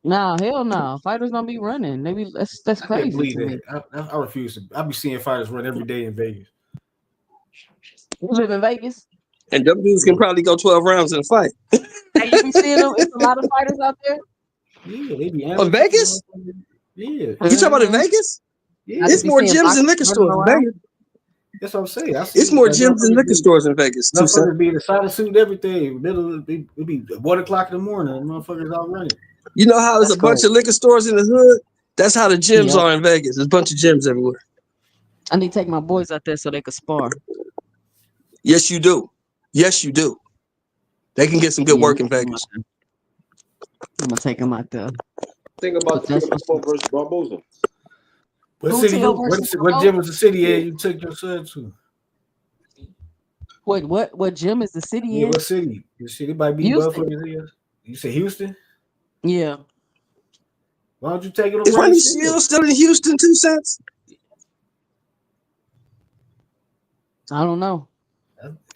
Speaker 1: No, hell no. Fighters don't be running. They be that's crazy to me.
Speaker 7: I refuse to. I be seeing fighters run every day in Vegas.
Speaker 1: You live in Vegas?
Speaker 8: And them dudes can probably go 12 rounds in a fight.
Speaker 1: Hey, you be seeing them? It's a lot of fighters out there.
Speaker 7: Yeah, they be.
Speaker 8: Oh, Vegas?
Speaker 7: Yeah.
Speaker 8: You talking about in Vegas?
Speaker 7: Yeah.
Speaker 8: It's more gyms and liquor stores in Vegas.
Speaker 7: That's what I'm saying.
Speaker 8: It's more gyms and liquor stores in Vegas.
Speaker 7: Motherfuckers be in a silent suit and everything. It'll be 1:00 in the morning. And motherfuckers out running.
Speaker 8: You know how there's a bunch of liquor stores in the hood? That's how the gyms are in Vegas. There's a bunch of gyms everywhere.
Speaker 1: I need to take my boys out there so they can spar.
Speaker 8: Yes, you do. Yes, you do. They can get some good work in Vegas.
Speaker 1: I'm gonna take them out there.
Speaker 6: Think about the versus Barboza.
Speaker 7: What gym was the city in you took your son to?
Speaker 1: What gym is the city in?
Speaker 7: Yeah, what city? The city might be Buffalo. You say Houston?
Speaker 1: Yeah.
Speaker 7: Why don't you take it?
Speaker 8: Is Ronnie Shields still in Houston? 2 cents?
Speaker 1: I don't know.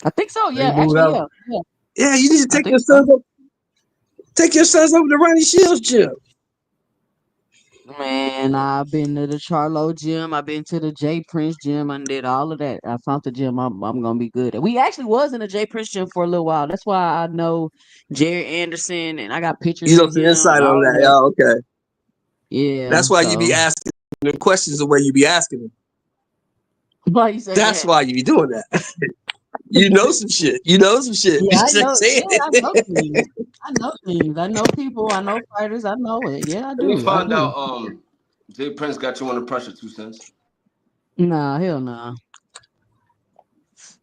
Speaker 1: I think so. Yeah, actually, yeah.
Speaker 8: Yeah, you need to take your sons up. Take your sons over to Ronnie Shields' gym.
Speaker 1: Man, I've been to the Charlo gym. I've been to the J Prince gym. I did all of that. I found the gym I'm gonna be good at. We actually was in the J Prince gym for a little while. That's why I know Jerry Anderson, and I got pictures.
Speaker 8: You know some insight on that. Yeah, okay.
Speaker 1: Yeah.
Speaker 8: That's why you be asking the questions the way you be asking them.
Speaker 1: Why you say
Speaker 8: That's
Speaker 1: that?
Speaker 8: why you be doing that. You know some shit. You know some shit.
Speaker 1: Yeah, I know.
Speaker 8: Say
Speaker 1: Yeah, I know
Speaker 8: it.
Speaker 1: things. I know things. I know people. I know fighters. I know it. Yeah, I
Speaker 6: Let me
Speaker 1: do. I
Speaker 6: find
Speaker 1: do.
Speaker 6: out. Jay Prince got you under pressure. 2 cents.
Speaker 1: Nah, hell nah.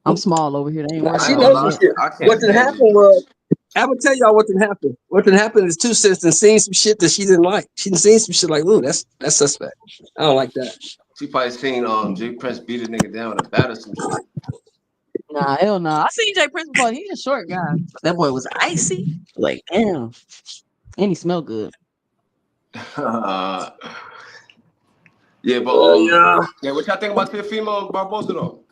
Speaker 1: I'm small over here. They ain't
Speaker 8: Nah,
Speaker 1: worried
Speaker 6: I
Speaker 8: she
Speaker 6: ain't
Speaker 1: about
Speaker 6: gonna
Speaker 8: knows
Speaker 1: me
Speaker 8: some
Speaker 6: lie.
Speaker 1: yet.
Speaker 8: shit.
Speaker 6: I can't
Speaker 8: What did
Speaker 6: stand
Speaker 8: happen
Speaker 6: Jay
Speaker 8: was,
Speaker 6: Prince.
Speaker 8: I will tell y'all what did happen. What did happen is 2 cents and seen some shit that she didn't like. She done seen some shit like, ooh, that's suspect. I don't like that.
Speaker 6: She probably seen Jay Prince beat a nigga down with a bat or some shit.
Speaker 1: Nah, hell nah. I seen Jay Prince before. He's a short guy. That boy was icy. Like, damn. And he smelled good.
Speaker 6: Yeah, but
Speaker 8: Yeah.
Speaker 6: yeah, what y'all think about Teofimo Barbosa though?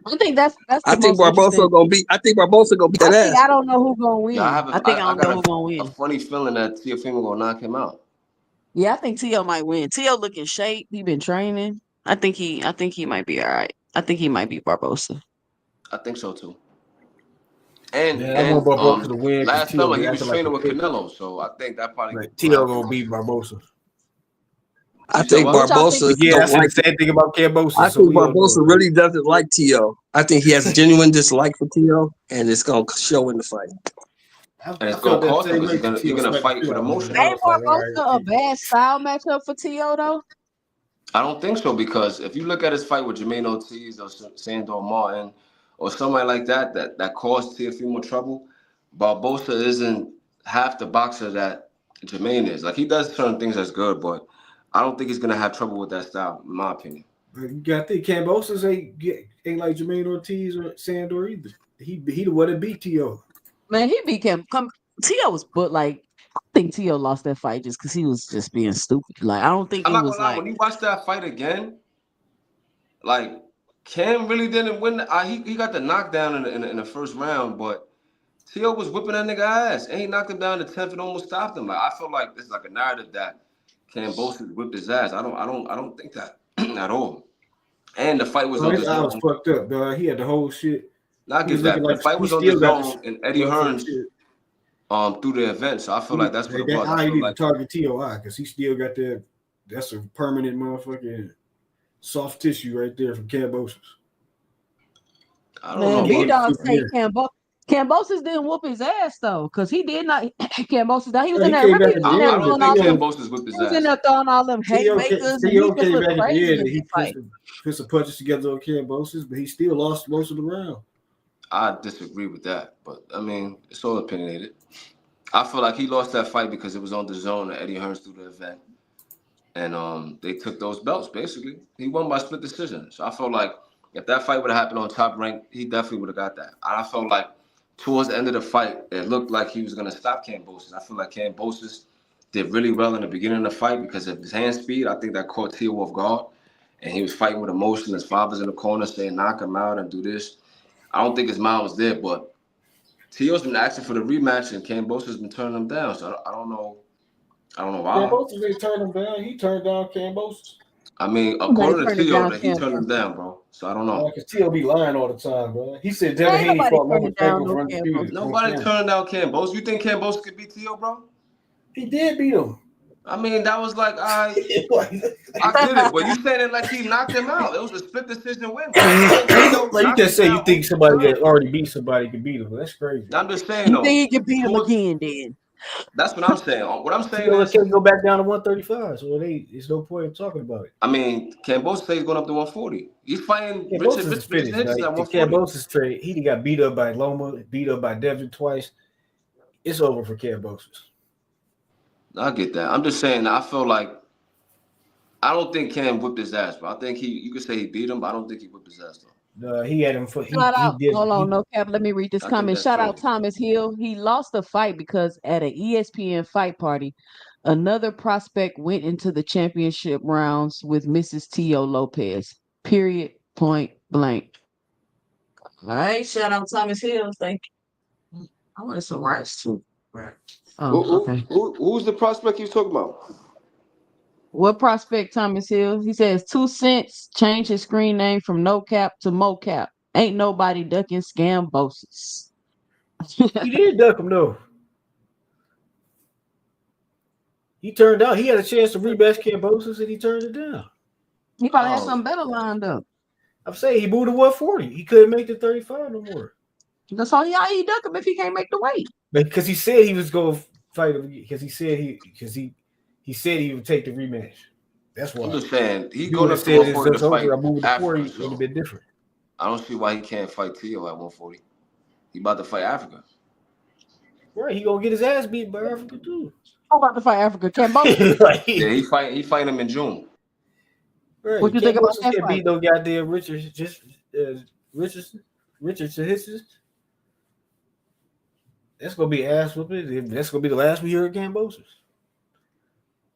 Speaker 1: I think that's
Speaker 8: I
Speaker 1: the
Speaker 8: think
Speaker 1: most interesting.
Speaker 8: I think Barbosa gonna beat that
Speaker 1: I think
Speaker 8: ass.
Speaker 1: I don't know who gonna
Speaker 6: Yeah,
Speaker 1: win. I
Speaker 6: I
Speaker 1: don't know
Speaker 6: got
Speaker 1: who gonna
Speaker 6: a
Speaker 1: win.
Speaker 6: funny feeling that Teofimo gonna knock him out.
Speaker 1: Yeah, I think T.O. might win. T.O. look in shape. He been training. I think he might be all right. I think he might beat Barbosa.
Speaker 6: I think so too. And
Speaker 7: Man, I want Barbosa to win because
Speaker 6: last
Speaker 7: Tio
Speaker 6: summer
Speaker 7: be
Speaker 6: he was
Speaker 7: acting like a
Speaker 6: training with
Speaker 7: bitch.
Speaker 6: Canelo, so I think that probably
Speaker 7: Like
Speaker 6: will
Speaker 7: Tio
Speaker 6: help
Speaker 7: gonna
Speaker 6: him.
Speaker 7: beat Barbosa.
Speaker 8: I
Speaker 6: You said
Speaker 8: think
Speaker 6: what?
Speaker 1: What y'all think?
Speaker 8: Barbosa
Speaker 7: Yeah, I
Speaker 8: don't
Speaker 7: said
Speaker 8: like
Speaker 7: the same thing about Cambosa,
Speaker 8: I
Speaker 7: so
Speaker 8: think
Speaker 7: we all know
Speaker 8: Barbosa
Speaker 7: it.
Speaker 8: really doesn't like T.O. I think he has a genuine dislike for T.O. and it's gonna show in the fight.
Speaker 6: And
Speaker 7: I
Speaker 6: it's gonna
Speaker 7: felt that
Speaker 6: cost him
Speaker 7: same
Speaker 6: because
Speaker 7: way to
Speaker 6: you're
Speaker 7: Tio
Speaker 6: gonna
Speaker 7: smack the
Speaker 6: fight
Speaker 7: shit
Speaker 6: with
Speaker 7: out of him. And
Speaker 6: emotion.
Speaker 7: I
Speaker 1: Ain't
Speaker 7: was like, all right,
Speaker 1: Barbosa a
Speaker 7: okay.
Speaker 1: bad style matchup for T.O. though?
Speaker 6: I don't think so because if you look at his fight with Jermaine Ortiz or Sandor Martin or somebody like that caused Teofimo trouble, Barbosa isn't half the boxer that Jermaine is. Like he does certain things that's good, but I don't think he's gonna have trouble with that style, in my opinion.
Speaker 7: But you got to think Cambosa's ain't like Jermaine Ortiz or Sandor either. He the one that beat Tio.
Speaker 1: Man, he beat him. T.O. was but like I think T.O. lost that fight just because he was just being stupid. Like I don't think
Speaker 6: I'm
Speaker 1: it
Speaker 6: not
Speaker 1: was
Speaker 6: gonna lie,
Speaker 1: like
Speaker 6: when you watch that fight again, like Cam really didn't win. He got the knockdown in the first round, but T.O. was whipping that nigga ass, and he knocked him down in the 10th and almost stopped him. Like I feel like this is like a narrative that Kambosos whipped his ass. I don't think that at all. And the fight was
Speaker 7: Oh,
Speaker 6: on
Speaker 7: his
Speaker 6: the
Speaker 7: eye was
Speaker 6: zone.
Speaker 7: fucked up, dog. He had the whole shit.
Speaker 6: I
Speaker 7: He was
Speaker 6: get
Speaker 7: looking
Speaker 6: that, but
Speaker 7: like
Speaker 6: the fight
Speaker 7: he
Speaker 6: was on the
Speaker 7: still got the
Speaker 6: zone, and Eddie
Speaker 7: motherfucking
Speaker 6: Hearns
Speaker 7: shit.
Speaker 6: through the event. So I feel like that's what it
Speaker 7: That
Speaker 6: was. I
Speaker 7: eye
Speaker 6: feel
Speaker 7: need to
Speaker 6: like
Speaker 7: target TOI because he still got that. That's a permanent motherfucking soft tissue right there from Cambosos.
Speaker 6: I don't
Speaker 1: man,
Speaker 6: know,
Speaker 7: He can't
Speaker 1: B
Speaker 6: but
Speaker 7: get
Speaker 1: Dog
Speaker 7: super
Speaker 1: say
Speaker 7: near.
Speaker 1: Cambosis didn't whoop his ass though, because he did not Cambosis he was
Speaker 7: No,
Speaker 1: in
Speaker 7: he
Speaker 1: there.
Speaker 7: came
Speaker 1: Remember
Speaker 7: back
Speaker 1: he
Speaker 7: at
Speaker 1: was in
Speaker 7: the
Speaker 1: there
Speaker 6: I
Speaker 7: end,
Speaker 6: don't
Speaker 7: but
Speaker 1: throwing
Speaker 6: think
Speaker 1: all them
Speaker 6: Kambosos whipped
Speaker 1: he
Speaker 6: his
Speaker 1: was in
Speaker 6: ass.
Speaker 1: there throwing all them haymakers and he
Speaker 7: Theo
Speaker 1: just
Speaker 7: came
Speaker 1: looked
Speaker 7: back at the
Speaker 1: crazy
Speaker 7: end
Speaker 1: in
Speaker 7: and
Speaker 1: that
Speaker 7: he
Speaker 1: fight.
Speaker 7: put some punches together on Cambosos, but he still lost most of the round.
Speaker 6: I disagree with that, but I mean it's all opinionated. I feel like he lost that fight because it was on the zone and Eddie Hearns through the event. And they took those belts basically. He won by split decision. So I felt like if that fight would have happened on Top Rank, he definitely would have got that. I felt like towards the end of the fight, it looked like he was gonna stop Kambosos. I feel like Kambosos did really well in the beginning of the fight because of his hand speed. I think that caught Tio off guard, and he was fighting with emotion. His father's in the corner saying knock him out and do this. I don't think his mind was there, but Tio's been asking for the rematch, and Kambosos been turning him down. So I don't know. I don't know why.
Speaker 7: Cambosos ain't turned him down. He turned down Cambosos.
Speaker 6: I mean,
Speaker 1: Nobody
Speaker 6: according to
Speaker 1: turning
Speaker 6: Tio,
Speaker 1: down
Speaker 6: that he turned him
Speaker 1: Cambosis.
Speaker 6: down, bro. So I don't know.
Speaker 7: Because Tio be lying all the time, bro. He said Devin
Speaker 1: Ain't
Speaker 7: Haney
Speaker 1: nobody
Speaker 7: fought
Speaker 1: turning down
Speaker 7: Lomachenko
Speaker 1: no
Speaker 7: for
Speaker 1: Cambosis.
Speaker 7: undisputed on
Speaker 6: Nobody
Speaker 7: camera.
Speaker 6: turned down Cambos. You think Cambos could beat Tio, bro?
Speaker 7: He did beat him.
Speaker 6: I mean, that was like, I get it, but you saying it like he knocked him out. It was a split decision win, bro. You think Tio
Speaker 7: Like you
Speaker 6: knocked
Speaker 7: just
Speaker 6: him
Speaker 7: say
Speaker 6: down
Speaker 7: you think
Speaker 6: multiple
Speaker 7: somebody
Speaker 6: times?
Speaker 7: that already beat somebody can beat him. That's crazy.
Speaker 6: I'm just saying
Speaker 1: You think
Speaker 6: though.
Speaker 1: he can beat him again then?
Speaker 6: That's what I'm saying. What I'm saying
Speaker 7: Tio
Speaker 6: is,
Speaker 7: can't go back down to 135, so there's no point in talking about it.
Speaker 6: I mean, Cambos says he's going up to 140. He's fighting
Speaker 7: Cambosos is
Speaker 6: Richard
Speaker 7: finished.
Speaker 6: Hedges
Speaker 7: Like
Speaker 6: at
Speaker 7: the
Speaker 6: 140.
Speaker 7: Cambosos trade, he got beat up by Loma, beat up by Devin twice. It's over for Cambosos.
Speaker 6: I get that. I'm just saying. I feel like I don't think Cam whipped his ass, bro. I think you could say he beat him, but I don't think he whipped his ass though.
Speaker 7: He had him for
Speaker 1: Shout
Speaker 7: he
Speaker 1: out.
Speaker 7: did
Speaker 1: Hold on,
Speaker 7: he
Speaker 1: no cap. Let me read this
Speaker 6: I think
Speaker 1: comment.
Speaker 6: that's
Speaker 1: Shout out
Speaker 6: crazy.
Speaker 1: Thomas Hill. He lost the fight because at an ESPN fight party, another prospect went into the championship rounds with Mrs. Tio Lopez. Period. Point blank. All right. Shout out Thomas Hill. Thank you. I wanted some rice too. Right. Oh, okay.
Speaker 6: Who's the prospect you was talking about?
Speaker 1: What prospect Thomas Hill? He says 2 cents changed his screen name from no cap to mo cap. Ain't nobody ducking scambosis.
Speaker 7: he did duck him though. He turned out he had a chance to rematch Cambosos and he turned it down.
Speaker 1: He probably had
Speaker 6: Oh,
Speaker 1: something better lined up.
Speaker 7: I'm saying he moved to 140. He couldn't make the 35 no more.
Speaker 1: That's all he duck him if he can't make the weight.
Speaker 7: Because he said he was going to fight him. Because he said he would take the rematch. That's why.
Speaker 6: I'm just saying he
Speaker 7: He
Speaker 6: go to
Speaker 7: would have said it's
Speaker 6: 140 to fight
Speaker 7: over. I moved to 40.
Speaker 6: Africa.
Speaker 7: It would have been different.
Speaker 6: I don't see why he can't fight Tio at 140. He about to fight Africa.
Speaker 7: Right, he gonna get his ass beat by Africa too.
Speaker 1: I'm about to fight Africa. Cambodia.
Speaker 7: Right.
Speaker 6: Yeah, he fighting him in June.
Speaker 7: Right.
Speaker 1: What you think about that
Speaker 7: fight?
Speaker 1: fight?
Speaker 7: Beat no goddamn Richardson. That's gonna be ass whooping. That's gonna be the last we hear of Cambosis.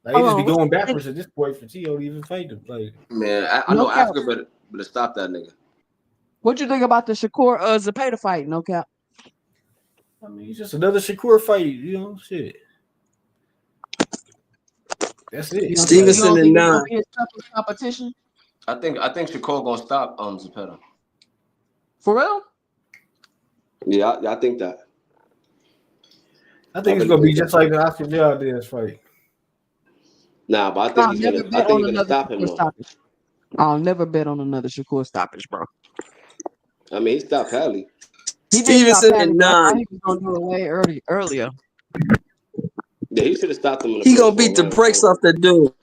Speaker 7: Like, he just be going backwards at this point for Tio to even fight him. Like,
Speaker 6: man, I know Africa better stop that nigga.
Speaker 1: What you think about the Shakur Zepeda fight? No cap.
Speaker 7: I mean, it's just another Shakur fight, you know, shit. That's it.
Speaker 8: Stevenson and 9.
Speaker 1: Competition.
Speaker 6: I think Shakur gonna stop Zepeda.
Speaker 1: For real?
Speaker 6: Yeah, I think that.
Speaker 7: I think it's gonna be just like the Oscar Diaz fight.
Speaker 6: Nah, but I think he's gonna stop him.
Speaker 1: I'll never bet on another Shakur stoppage, bro.
Speaker 6: I mean, he stopped Pally.
Speaker 8: Stevenson and 9.
Speaker 1: He was gonna do it way earlier.
Speaker 6: Yeah, he should have stopped him.
Speaker 8: He gonna beat the brakes off that dude.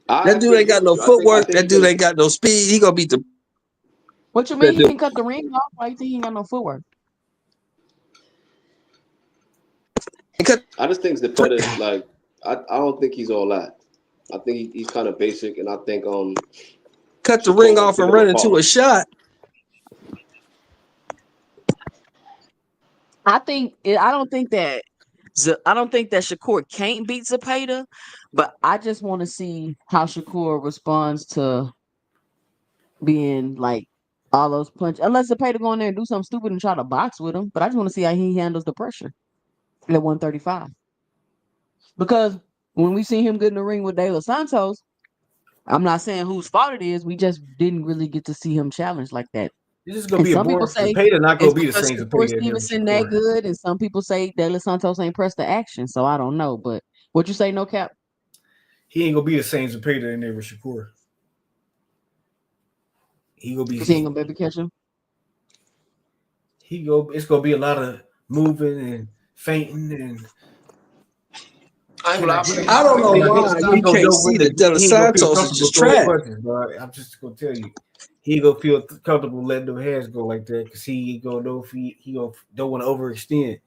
Speaker 8: That dude ain't got no footwork. That dude ain't got no speed. He gonna beat the.
Speaker 1: What you mean? He can cut the ring off? Why you think he ain't got no footwork?
Speaker 6: I just think Zepeda is like I don't think he's all that. I think he's kind of basic, and I think
Speaker 8: cut the ring off and run into a shot.
Speaker 1: I don't think that Shakur can't beat Zepeda, but I just want to see how Shakur responds to being like all those punches. Unless Zepeda go in there and do something stupid and try to box with him, but I just want to see how he handles the pressure at 135. Because when we see him get in the ring with De Los Santos, I'm not saying whose fault it is. We just didn't really get to see him challenge like that.
Speaker 7: This is gonna be some people say Zepeda not gonna be the same Zepeda.
Speaker 1: Stevenson that good, and some people say De Los Santos ain't pressed the action. So I don't know, but what you say, no cap?
Speaker 7: He ain't gonna be the same Zepeda in there with Shakur. He gonna be.
Speaker 1: He ain't gonna be able to catch him.
Speaker 7: It's gonna be a lot of moving and fainting and.
Speaker 8: I don't know why you can't see that De Los Santos is just trash.
Speaker 7: I'm just gonna tell you, he gonna feel comfortable letting them hands go like that because he gonna know if he don't want to overextend.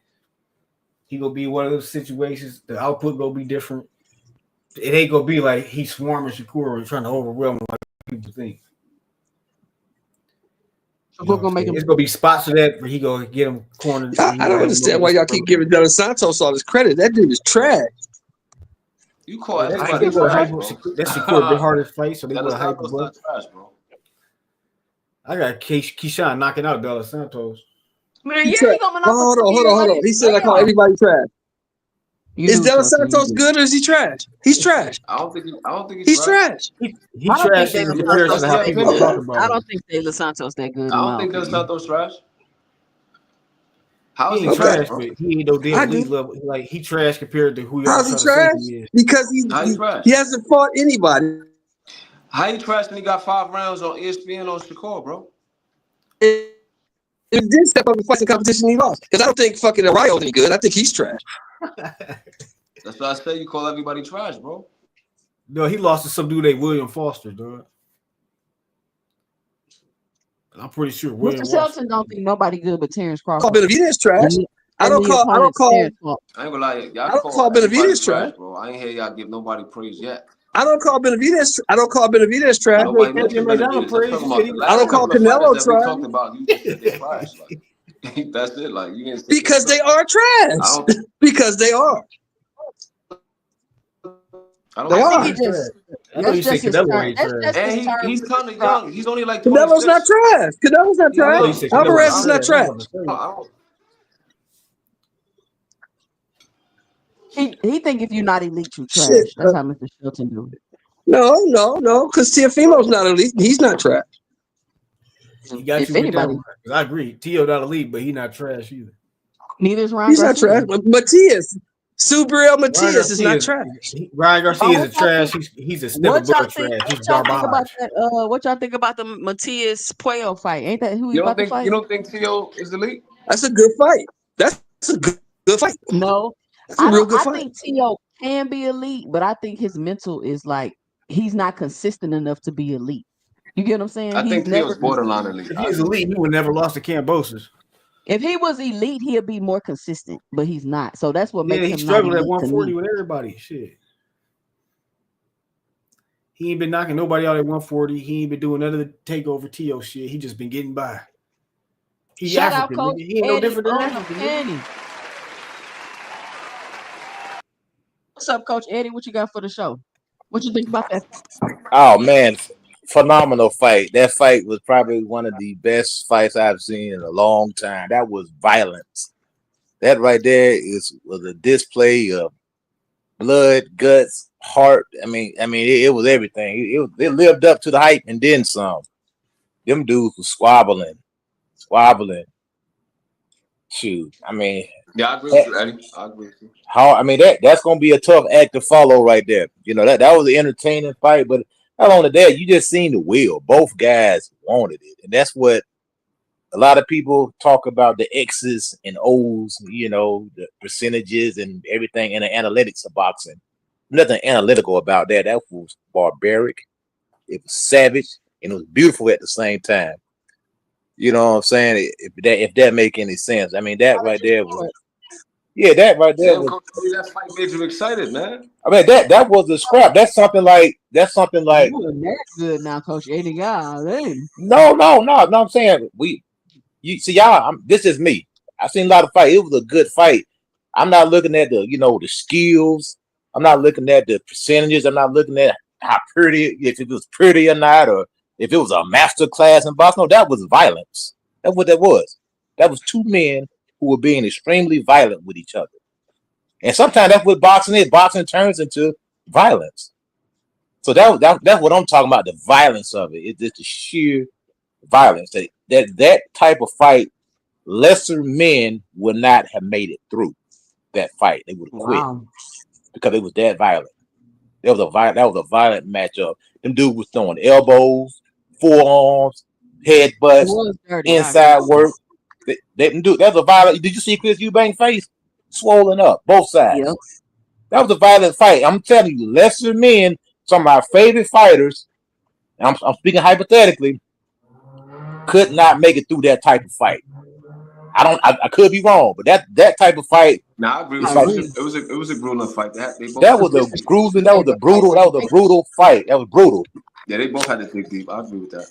Speaker 7: He gonna be one of those situations. The output gonna be different. It ain't gonna be like he's swarming Shakur and trying to overwhelm him like people think. It's gonna be spots of that where he gonna get him cornered.
Speaker 8: I don't understand why y'all keep giving De Los Santos all this credit. That dude is trash.
Speaker 6: You call everybody
Speaker 7: that's Shakur the hardest fight, so they want to hype him up.
Speaker 6: Bro.
Speaker 7: I got Keyshawn knocking out De Los Santos.
Speaker 1: Man,
Speaker 8: hold on. He said I call everybody trash. Is De Los Santos good or is he trash? He's trash.
Speaker 6: I don't think
Speaker 8: he's trash.
Speaker 7: He trash in comparison to how people talk about him.
Speaker 1: I don't think De Los Santos that good.
Speaker 6: I don't think De Los Santos trash.
Speaker 7: How is he trash? But he ain't no damn elite level. Like he trash compared to who.
Speaker 8: How's he trash? Because he hasn't fought anybody.
Speaker 6: How he trash when he got 5 rounds on ESPN on Shakur, bro?
Speaker 8: It did step up and fight the competition. He lost because I don't think fucking Arroyo's any good. I think he's trash.
Speaker 6: That's why I say you call everybody trash, bro.
Speaker 7: No, he lost to some dude named William Foster, dog. I'm pretty sure
Speaker 1: William Mr. Shelton don't think nobody good but Terrence Crawford.
Speaker 8: Call Benavidez trash. I don't call. I ain't
Speaker 6: gonna lie, y'all
Speaker 8: I don't call Benavidez trash,
Speaker 6: bro. I ain't hear y'all give nobody praise yet.
Speaker 8: I don't call Benavidez. I don't call Benavidez trash. I don't call Canelo trash.
Speaker 6: Talked about you just said they trash. Like, that's it. Like you didn't
Speaker 8: because they are trash. Because they are.
Speaker 6: I know you say Canelo ain't trash. And he's kind of young. He's only like 26.
Speaker 8: Canelo's not trash. Canelo's not trash. Alvarez is not trash.
Speaker 1: He think if you're not elite, you trash. Shit, that's how Mr. Shelton do it.
Speaker 8: No, because Teofimo's not elite. He's not trash.
Speaker 7: You got if you anybody, I agree. Tio not elite, but he not trash either.
Speaker 1: Neither is Ron.
Speaker 8: He's not trash. But Matias, Subriel Matias is not trash.
Speaker 7: Ryan Garcia is a trash. He's a step above trash. He's garbage.
Speaker 1: What y'all think about the Matias Puello fight? Ain't that who he about to fight?
Speaker 6: You don't think Tio is elite?
Speaker 8: That's a good fight. That's a good fight.
Speaker 1: No, I think Tio can be elite, but I think his mental is like he's not consistent enough to be elite. You get what I'm saying?
Speaker 6: I think Tio's borderline elite.
Speaker 7: If he's elite, he would never lost to Cambosis.
Speaker 1: If he was elite, he'd be more consistent, but he's not. So that's what makes him.
Speaker 7: He struggled at 140 with everybody. Shit. He ain't been knocking nobody out at 140. He ain't been doing none of the takeover Tio shit. He just been getting by. He's
Speaker 1: Shout
Speaker 7: African.
Speaker 1: out, Coach
Speaker 7: He ain't no different than African.
Speaker 1: What's up, Coach Eddie? What you got for the show? What you think about that?
Speaker 9: Oh man, phenomenal fight. That fight was probably one of the best fights I've seen in a long time. That was violence. That right there was a display of blood, guts, heart. I mean, it was everything. It lived up to the hype and then some. Them dudes was squabbling. Shoot, I mean,
Speaker 6: yeah, I agree with you, Eddie. I agree with you.
Speaker 9: That's gonna be a tough act to follow right there. You know, that was an entertaining fight, but not only that, you just seen the will. Both guys wanted it, and that's what a lot of people talk about, the X's and O's, you know, the percentages and everything in the analytics of boxing. Nothing analytical about that. That was barbaric. It was savage, and it was beautiful at the same time. You know what I'm saying? If that make any sense. I mean, that right there was. Yeah, that right there.
Speaker 6: That fight made you excited, man.
Speaker 9: I mean, that was a scrap. That's something like.
Speaker 1: That's good now, Coach Eddie.
Speaker 9: No. I'm saying you see, y'all. This is me. I've seen a lot of fights. It was a good fight. I'm not looking at the skills. I'm not looking at the percentages. I'm not looking at how pretty, if it was pretty or not, or if it was a master class in boxing. No, that was violence. That's what that was. That was two men who were being extremely violent with each other. And sometimes that's what boxing is. Boxing turns into violence. So that's what I'm talking about, the violence of it. It's just the sheer violence. That type of fight, lesser men would not have made it through that fight. They would have quit because it was that violent. That was a violent matchup. Them dudes was throwing elbows, forearms, headbutts, inside work. That was a violent. Did you see Chris Eubank face swollen up both sides? Yep. That was a violent fight. I'm telling you, lesser men, some of my favorite fighters, I'm speaking hypothetically, could not make it through that type of fight. I could be wrong, but that type of fight.
Speaker 6: No, I agree with you. It was a grueling fight.
Speaker 9: That was a grueling. That was a brutal fight. That was brutal.
Speaker 6: Yeah, they both had to dig deep. I agree with that.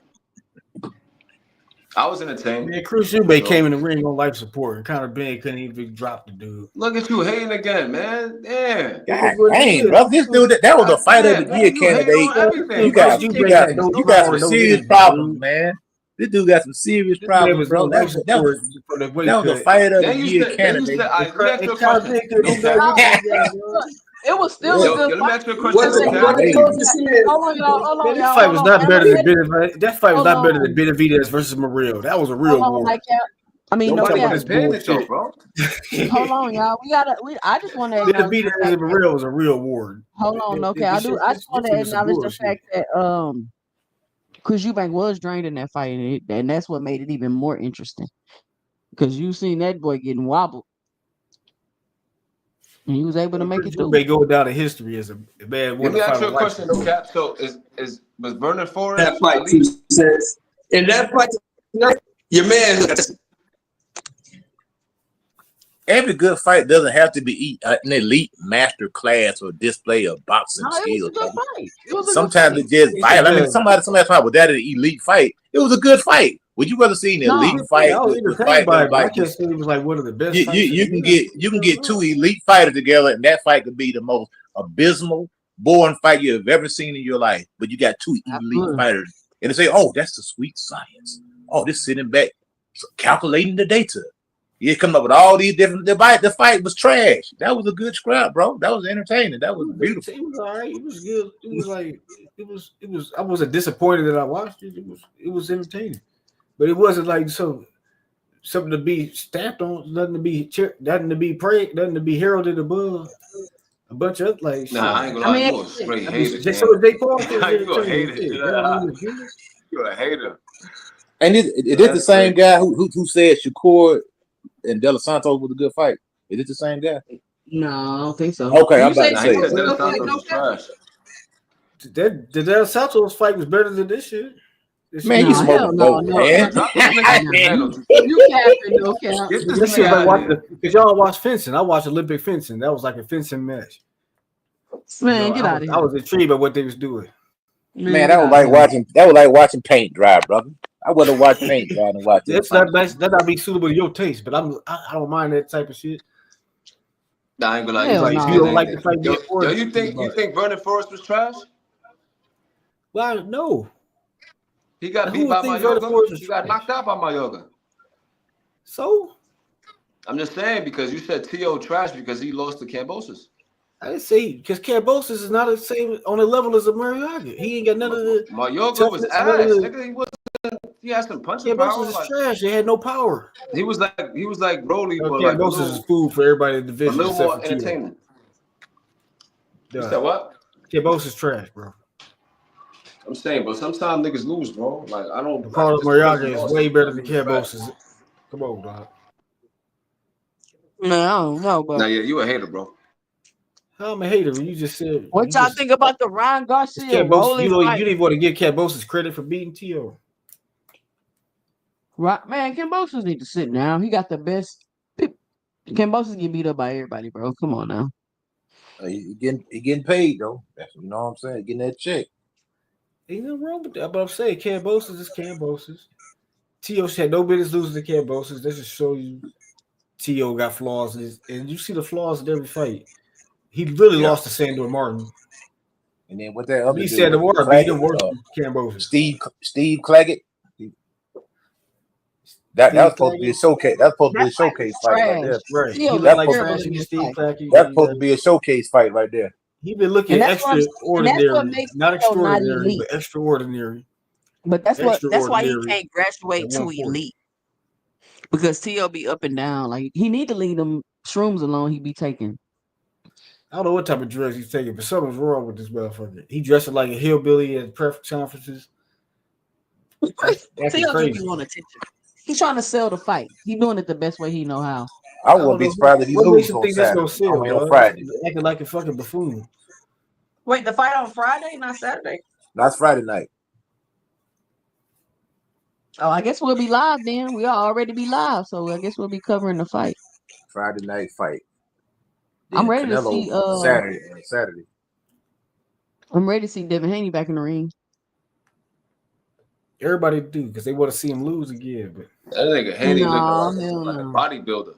Speaker 6: I was entertained.
Speaker 7: Man, Chris Eubank came in the ring on life support, and Conor Benn couldn't even drop the dude.
Speaker 6: Look at you hating again, man. Yeah.
Speaker 9: Dang, bro. This dude, that was a fight of the year candidate. You got some serious problems, man. This dude got some serious problems, bro. That was a fight of the year candidate.
Speaker 1: It was still a good fight.
Speaker 7: That fight was not better than Benavidez. That fight was not better than Benavidez versus Morrell. That was a real war.
Speaker 1: I mean,
Speaker 7: no,
Speaker 1: hold
Speaker 7: on,
Speaker 1: y'all. I just want to.
Speaker 7: Benavidez and Morrell was a real war.
Speaker 1: Hold on, okay. I just want to acknowledge the fact that Chris Eubank was drained in that fight, and that's what made it even more interesting. Because you seen that boy getting wobbled. And he was able to make it through.
Speaker 7: They go down in history as a bad one.
Speaker 6: Let me ask you a question, though, Cap. So, was Vernon Forrest
Speaker 8: that fight? Says in that fight, your man.
Speaker 9: Every good fight doesn't have to be an elite master class or display of boxing skills. Sometimes it's just violent. I mean, somebody thought, was that an elite fight? It was a good fight. Would you rather see an elite fight?
Speaker 7: I just think it was like one of the best.
Speaker 9: You can get two elite fighters together, and that fight could be the most abysmal, boring fight you've ever seen in your life. But you got two elite fighters, and they say, "Oh, that's the sweet science. Oh, this sitting back, calculating the data." You come up with all these different. The fight was trash. That was a good scrap, bro. That was entertaining. That was beautiful.
Speaker 7: It was all right. It was good. It was like it was. I wasn't disappointed that I watched it. It was entertaining. But it wasn't like so something to be stamped on, nothing to be praised, nothing to be heralded above. A bunch of like
Speaker 6: Nah,
Speaker 7: shit.
Speaker 6: I ain't gonna lie. You a straight hater,
Speaker 7: Just
Speaker 6: Cam.
Speaker 7: so Jay Paul
Speaker 6: You a hater. You a hater.
Speaker 9: And is it the same guy who said Shakur and De Los Santos was a good fight? Is it the same guy?
Speaker 1: No, I don't think so.
Speaker 9: Okay, I'm about to say.
Speaker 6: De Los Santos was trash.
Speaker 7: The De Los Santos fight was better than this shit.
Speaker 9: Man, you smoking dope, man.
Speaker 1: You capping, no cap.
Speaker 7: This shit like watching because y'all watch fencing. I watched Olympic fencing. That was like a fencing match.
Speaker 1: Man, get out of here.
Speaker 7: I was intrigued by what they was doing.
Speaker 9: Man, that was like watching paint dry, brother. I would have watched paint dry and watched
Speaker 7: That's not be suitable to your taste, but I don't mind that type of shit.
Speaker 6: Nah, I ain't gonna lie.
Speaker 7: You don't like the fight.
Speaker 6: Yo, you think Vernon Forrest was trash?
Speaker 7: Well, no.
Speaker 6: He got beat by Mayorga. He got knocked out by Mayorga.
Speaker 7: So?
Speaker 6: I'm just saying because you said T.O. trash because he lost to Kambosos.
Speaker 7: I didn't say because Kambosos is not the same on the level as a Mayorga. He ain't got none of the.
Speaker 6: Mayorga was ass. Nigga, he wasn't. He had some punching power.
Speaker 7: Kambosos is trash. They had no power.
Speaker 6: He was like Broly, but
Speaker 7: Kambosos is food for everybody in the division.
Speaker 6: A little more entertainment. You said what?
Speaker 7: Kambosos is trash, bro.
Speaker 6: I'm saying, but sometimes niggas lose, bro. Like I don't.
Speaker 7: Paulo Mayorga is way better than Kambosos. Come on, dog.
Speaker 1: No, I don't know, but
Speaker 6: nah, yeah, you a hater, bro.
Speaker 7: How I'm a hater? You just said.
Speaker 1: What y'all think about the Ryan Garcia?
Speaker 7: You didn't want to give Kambosos credit for beating T.O.
Speaker 1: Right, man. Kambosos need to sit down. He got the best. Kambosos get beat up by everybody, bro. Come on now.
Speaker 9: He getting paid though. You know what I'm saying? Getting that check.
Speaker 7: Ain't nothing wrong with that. But I'm saying Kambosos is Kambosos. T.O. had no business losing to Kambosos. That just show you T.O. got flaws, and you see the flaws in every fight. He really lost to Sandor Martin.
Speaker 9: And then what that other
Speaker 7: he said the word beat him worse than Kambosos.
Speaker 9: Steve Claggett. That was supposed to be a showcase. That's supposed to be a showcase fight right there.
Speaker 7: Right.
Speaker 9: That's supposed to be a showcase fight right there.
Speaker 7: He been looking extraordinary, not extraordinary, but extraordinary.
Speaker 1: But that's why he can't graduate to elite. Because T.O. be up and down. Like he need to leave them shrooms alone. He be taking.
Speaker 7: I don't know what type of drugs he's taking, but something's wrong with this motherfucker. He dressing like a hillbilly at press conferences.
Speaker 1: T.O. just be wanting attention. He's trying to sell the fight. He's doing it the best way he know how.
Speaker 9: I wouldn't be surprised if he loses on Saturday. On Friday.
Speaker 7: Acting like a fucking buffoon.
Speaker 1: Wait, the fight on Friday, not Saturday?
Speaker 9: That's Friday night.
Speaker 1: Oh, I guess we'll be live then. We'll already be live, so I guess we'll be covering the fight.
Speaker 9: Friday night fight.
Speaker 1: Then I'm ready to see
Speaker 9: Saturday.
Speaker 1: I'm ready to see Devin Haney back in the ring.
Speaker 7: Everybody do because they want to see him lose again. But
Speaker 6: that nigga Haney looking like a bodybuilder.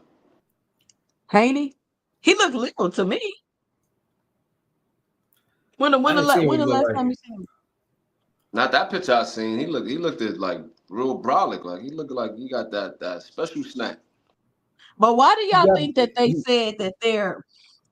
Speaker 1: Haney? He looked little to me. When the last time you seen him?
Speaker 6: Not that picture I seen. He looked at like real brolic. Like he looked like he got that special snack.
Speaker 1: But why do y'all think that they said that they're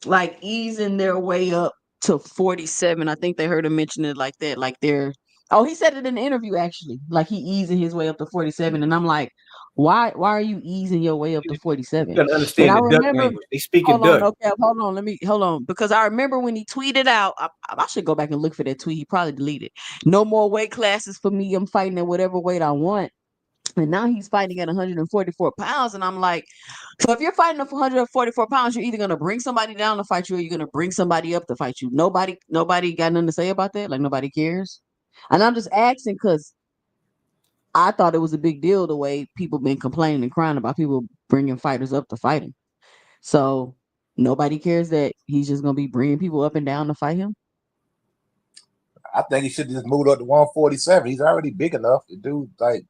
Speaker 1: like easing their way up to 47? I think they heard him mention it like that. Like he said it in the interview actually. Like he easing his way up to 47. And I'm like, why are you easing your way up to 47?
Speaker 7: You gotta understand the duck language. They speak in duck.
Speaker 1: Hold on. Because I remember when he tweeted out, I should go back and look for that tweet. He probably deleted. No more weight classes for me. I'm fighting at whatever weight I want. And now he's fighting at 144 pounds. And I'm like, so if you're fighting at 144 pounds, you're either going to bring somebody down to fight you or you're going to bring somebody up to fight you. Nobody got nothing to say about that. Like nobody cares. And I'm just asking because I thought it was a big deal the way people been complaining and crying about people bringing fighters up to fight him. So nobody cares that he's just going to be bringing people up and down to fight him.
Speaker 9: I think he should just move up to 147. He's already big enough. The dude like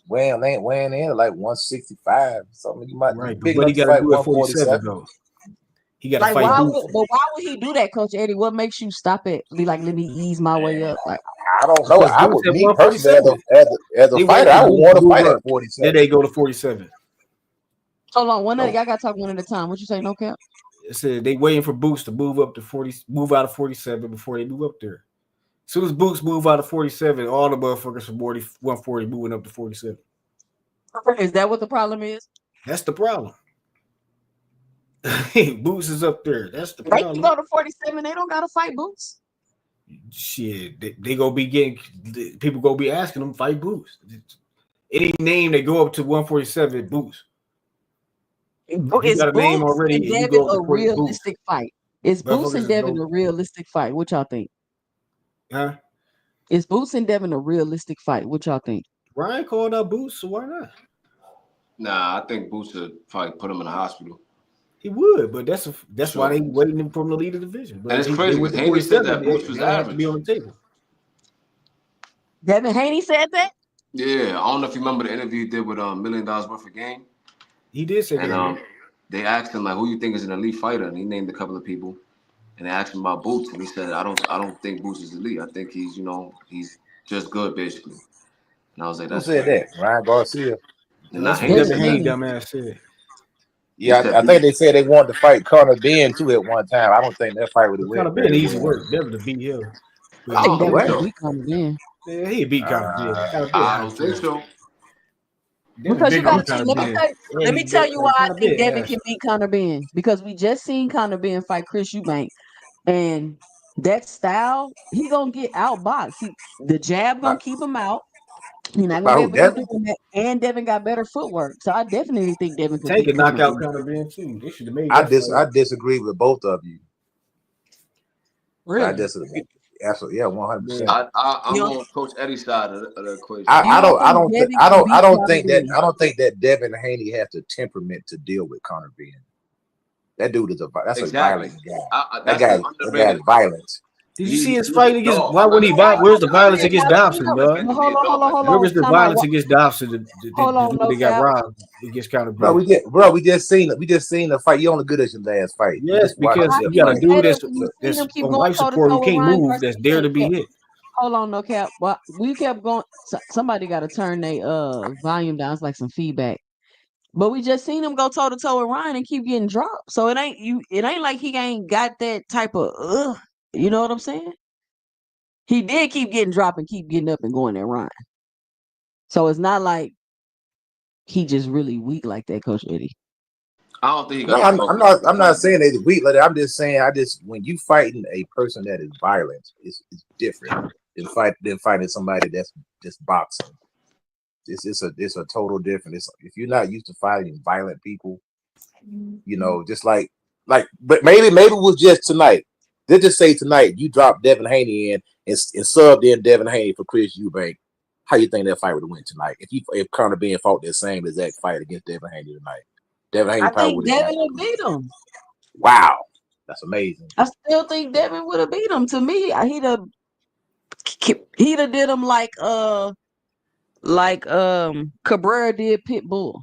Speaker 9: weighing in at like 165. Something he might
Speaker 7: be big. But he got to do 147 though. He got to fight.
Speaker 1: Why would he do that, Coach Eddie? What makes you stop it? Be like, let me ease my way up. Like,
Speaker 9: I don't know. I would me personally as a fighter, I would want to fight at 47.
Speaker 7: Then they go to 47.
Speaker 1: Hold on, y'all got to talk one at a time. What you say, no cap?
Speaker 7: It said they waiting for Boots to move up to 40, move out of 47 before they move up there. As soon as Boots move out of 47, all the motherfuckers from 140 moving up to 47.
Speaker 1: Is that what the problem is?
Speaker 7: That's the problem. Boots is up there. That's the
Speaker 1: They can
Speaker 7: problem.
Speaker 1: go to 47. They don't gotta fight Boots.
Speaker 7: Shit, they gonna be getting people gonna be asking them fight Boots. Any name that go up to 147, Boots.
Speaker 1: Is
Speaker 7: You got a name
Speaker 1: Boots
Speaker 7: already,
Speaker 1: and
Speaker 7: and you
Speaker 1: Devin
Speaker 7: go up
Speaker 1: a
Speaker 7: to Boots.
Speaker 1: realistic fight? Is Boots
Speaker 7: Motherfuckers
Speaker 1: and
Speaker 7: is
Speaker 1: Devin
Speaker 7: no,
Speaker 1: a realistic fight? What y'all think?
Speaker 7: huh?
Speaker 1: Is Boots and Devin a realistic fight? What y'all think?
Speaker 7: Ryan called out Boots, so why not?
Speaker 6: Nah, I think Boots would probably put him in the hospital.
Speaker 7: He would, but that's
Speaker 6: Sure.
Speaker 7: why they waiting for him to lead the division. But
Speaker 6: And it's
Speaker 7: they
Speaker 6: crazy
Speaker 7: went
Speaker 6: because
Speaker 7: to
Speaker 6: Haney said
Speaker 7: 47.
Speaker 6: that Boots was
Speaker 7: That has to be
Speaker 6: average.
Speaker 7: on the table.
Speaker 1: Devin Haney said that?
Speaker 6: Yeah, I don't know if you remember the interview he did with $1 million worth of game.
Speaker 7: He did say
Speaker 6: And
Speaker 7: that.
Speaker 6: they asked him like, who you think is an elite fighter, and he named a couple of people. And they asked him about Boots, and he said, I don't think Boots is elite. I think he's he's just good basically. And I was like,
Speaker 9: Who
Speaker 6: that's
Speaker 9: said
Speaker 6: crazy.
Speaker 9: that? Ryan Garcia.
Speaker 6: And
Speaker 7: That's
Speaker 6: not
Speaker 7: what
Speaker 6: Haney
Speaker 1: Devin
Speaker 7: Devin
Speaker 6: said
Speaker 7: Haney
Speaker 6: that.
Speaker 1: Haney.
Speaker 7: dumbass said.
Speaker 6: He
Speaker 9: Yeah,
Speaker 6: said
Speaker 9: I think they said they wanted to fight Conor Benn too at one time. I don't think that fight would have
Speaker 7: It's kind
Speaker 9: went
Speaker 7: of been
Speaker 9: very
Speaker 7: easy
Speaker 9: well.
Speaker 7: work, Devin to beat him. But
Speaker 1: I
Speaker 6: I
Speaker 1: think
Speaker 6: don't
Speaker 1: Devin
Speaker 6: think
Speaker 1: can
Speaker 9: What?
Speaker 6: so.
Speaker 1: beat Conor Ben.
Speaker 7: yeah, he beat Conor Ben. Conor Ben
Speaker 6: I
Speaker 7: high
Speaker 6: don't think
Speaker 7: trash.
Speaker 6: so.
Speaker 7: Devin
Speaker 1: Because you
Speaker 7: bigger
Speaker 1: gotta
Speaker 7: than
Speaker 1: see,
Speaker 7: Conor
Speaker 1: let me
Speaker 7: Ben.
Speaker 1: tell you,
Speaker 7: And
Speaker 1: let me tell you why I
Speaker 7: Conor
Speaker 1: think
Speaker 7: Ben
Speaker 1: Devin
Speaker 7: ass.
Speaker 1: can beat Conor Ben. Because we just seen Conor Ben fight Chris Eubank. And that style, he gonna get outboxed. The jab
Speaker 9: By,
Speaker 1: gonna keep him out. He's not gonna
Speaker 9: by
Speaker 1: be
Speaker 9: who?
Speaker 1: able to keep
Speaker 9: Devin?
Speaker 1: doing that. And Devin got better footwork. So I definitely think Devin could
Speaker 7: Tank
Speaker 1: beat
Speaker 7: could knock
Speaker 1: Conor
Speaker 7: out
Speaker 1: Ben.
Speaker 7: Conor Ben too. They should have made
Speaker 9: I
Speaker 7: that fight.
Speaker 9: I disagree with both of you. I
Speaker 1: Really?
Speaker 9: disagree. Absolutely, yeah, 100%.
Speaker 6: I'm
Speaker 1: You don't,
Speaker 6: on Coach Eddie's side of the equation.
Speaker 1: you don't think Devin can beat Conor Ben?
Speaker 9: I don't think that Devin Haney has the temperament to deal with Conor Ben. That dude is that's
Speaker 6: Exactly.
Speaker 9: a violent guy. That
Speaker 6: That's an
Speaker 9: guy's
Speaker 6: underrated.
Speaker 9: violent.
Speaker 7: Did you see
Speaker 6: He's
Speaker 7: his
Speaker 6: a
Speaker 7: fight against?
Speaker 6: dog.
Speaker 7: Why
Speaker 6: I'm
Speaker 7: would
Speaker 6: not
Speaker 7: he?
Speaker 6: gonna lie.
Speaker 7: Where's the violence
Speaker 1: Yeah,
Speaker 7: against
Speaker 1: why would he
Speaker 7: Dobson,
Speaker 1: not?
Speaker 7: dog?
Speaker 6: Meant to
Speaker 1: Hold
Speaker 6: be a
Speaker 1: on, hold
Speaker 6: dog
Speaker 1: on,
Speaker 6: like
Speaker 1: hold
Speaker 6: that.
Speaker 7: Where
Speaker 1: on.
Speaker 7: was the
Speaker 1: Time out.
Speaker 7: violence against Dobson?
Speaker 1: Hold on,
Speaker 7: The
Speaker 1: no
Speaker 7: dude that got
Speaker 1: cap.
Speaker 7: robbed against Conor
Speaker 9: Bro,
Speaker 7: Ben.
Speaker 9: we just seen the fight. You only good as your last fight. You
Speaker 7: Yes,
Speaker 9: just watch
Speaker 1: So
Speaker 7: because
Speaker 1: how
Speaker 9: the
Speaker 7: you
Speaker 1: can
Speaker 7: got a
Speaker 1: you
Speaker 9: fight.
Speaker 1: say
Speaker 7: dude
Speaker 1: that when you seen
Speaker 7: that's
Speaker 1: him keep
Speaker 7: on
Speaker 1: going
Speaker 7: life
Speaker 1: toe to
Speaker 7: support
Speaker 1: toe
Speaker 7: who
Speaker 1: with
Speaker 7: can't
Speaker 1: Ryan
Speaker 7: move. That's there to be
Speaker 1: Garcia?
Speaker 7: hit.
Speaker 1: Hold on, no cap. Well, we kept going. Somebody got to turn their volume down. It's like some feedback. But we just seen him go toe to toe with Ryan and keep getting dropped. So it ain't you. It ain't like he ain't got that type of. You know what I'm saying? He did keep getting dropped and keep getting up and going at Ryan. So it's not like he just really weak like that, Coach Eddie.
Speaker 6: I don't think he
Speaker 9: No,
Speaker 6: got the focus.
Speaker 9: I'm not saying that it's weak. Like I'm just saying when you fighting a person that is violent, it's different than fighting somebody that's just boxing. It's a total different. It's if you're not used to fighting violent people, just but maybe it was just tonight. They just say tonight you dropped Devin Haney in and subbed in Devin Haney for Chris Eubank. How you think that fight would have went tonight if Conor Ben fought that same exact fight against Devin Haney tonight? Devin Haney
Speaker 1: I
Speaker 9: probably
Speaker 1: think
Speaker 9: would have got
Speaker 1: Devin would beat him.
Speaker 9: wow. That's amazing.
Speaker 1: I still think Devin would have beat him. To me, he'd have did him like Cabrera did Pitbull.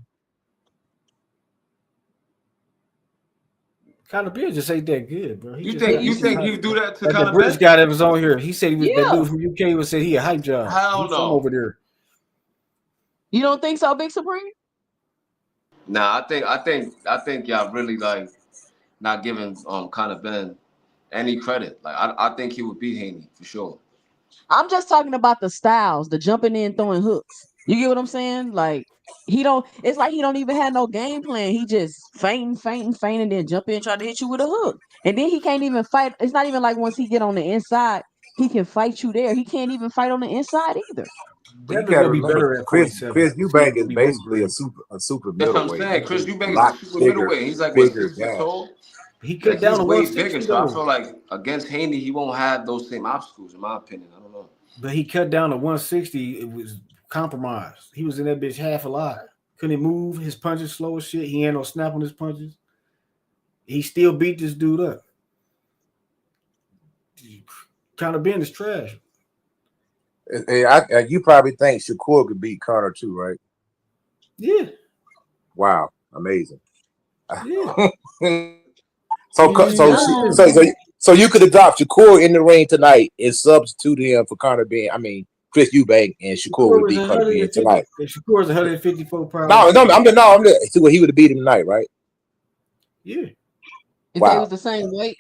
Speaker 7: Conor Ben just ain't that good, bro.
Speaker 6: You think you do that to
Speaker 7: Like the
Speaker 6: Conor
Speaker 7: British
Speaker 6: Ben?
Speaker 7: guy that was on here, he said that
Speaker 1: Yeah.
Speaker 7: dude from UK was said he a hype job.
Speaker 6: Hell
Speaker 7: He's
Speaker 6: no.
Speaker 7: from over there.
Speaker 1: You don't think so, Big Supreme?
Speaker 6: Nah, I think y'all really like not giving Conor Ben any credit. Like I think he would beat Haney for sure.
Speaker 1: I'm just talking about the styles, the jumping in, throwing hooks. You get what I'm saying? Like it's like he don't even have no game plan. He just fainting, and then jump in, try to hit you with a hook. And then he can't even fight. It's not even like once he get on the inside, he can fight you there. He can't even fight on the inside either.
Speaker 9: But you
Speaker 7: Devin
Speaker 9: got to
Speaker 7: gonna be
Speaker 9: remember,
Speaker 7: better at
Speaker 9: Chris
Speaker 7: 47.
Speaker 9: Eubank is
Speaker 7: He weight
Speaker 9: basically
Speaker 7: grade.
Speaker 9: a super
Speaker 6: That's what I'm
Speaker 9: middleweight.
Speaker 6: saying. Chris
Speaker 9: He's a
Speaker 6: Eubank is
Speaker 9: lot
Speaker 6: a super middleweight. He's like what,
Speaker 9: bigger
Speaker 6: 6 foot
Speaker 9: guy.
Speaker 6: tall?
Speaker 7: He cut
Speaker 6: Like
Speaker 7: down
Speaker 6: he's
Speaker 7: to
Speaker 6: way
Speaker 7: 160
Speaker 6: bigger. So I
Speaker 7: though.
Speaker 6: feel like against Haney, he won't have those same obstacles, in my opinion. I don't know.
Speaker 7: But he cut down to 160. It was compromised. He was in that bitch half alive. Couldn't move. His punches slow as shit. He ain't no snap on his punches. He still beat this dude up. Conor Ben is trash.
Speaker 9: And you probably think Shakur could beat Conor too, right?
Speaker 7: Yeah.
Speaker 9: Wow, amazing.
Speaker 7: Yeah.
Speaker 9: So you could have dropped Shakur in the ring tonight and substituted him for Conor Ben. I mean Chris Eubank and Shakur would beat Conor Ben tonight.
Speaker 7: Shakur's 154 pounds.
Speaker 9: No. See what he would have beat him tonight, right?
Speaker 7: Yeah.
Speaker 1: If they was the same weight.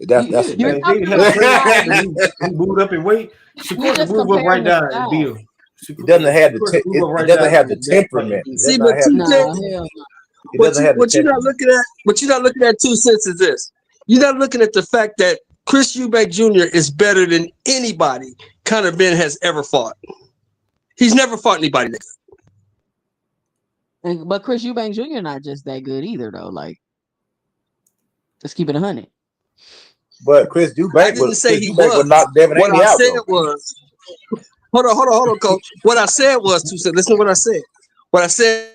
Speaker 9: That's
Speaker 1: you're
Speaker 7: he moved up in weight. Shakur could move up right down and beat him.
Speaker 9: He doesn't have the it doesn't have the temperament.
Speaker 8: See, but what you're not looking at, what you're not looking at, 2 cents is this. You're not looking at the fact that Chris Eubank Jr. is better than anybody Conor Benn has ever fought. He's never fought anybody that
Speaker 1: good. But Chris Eubank Jr. not just that good either, though. Like, let's keep it 100.
Speaker 9: But Chris Eubank would knock Devin
Speaker 8: Haney out.
Speaker 9: What I
Speaker 8: said was, hold on, coach. What I said was, 2 cents. Listen to what I said. What I said.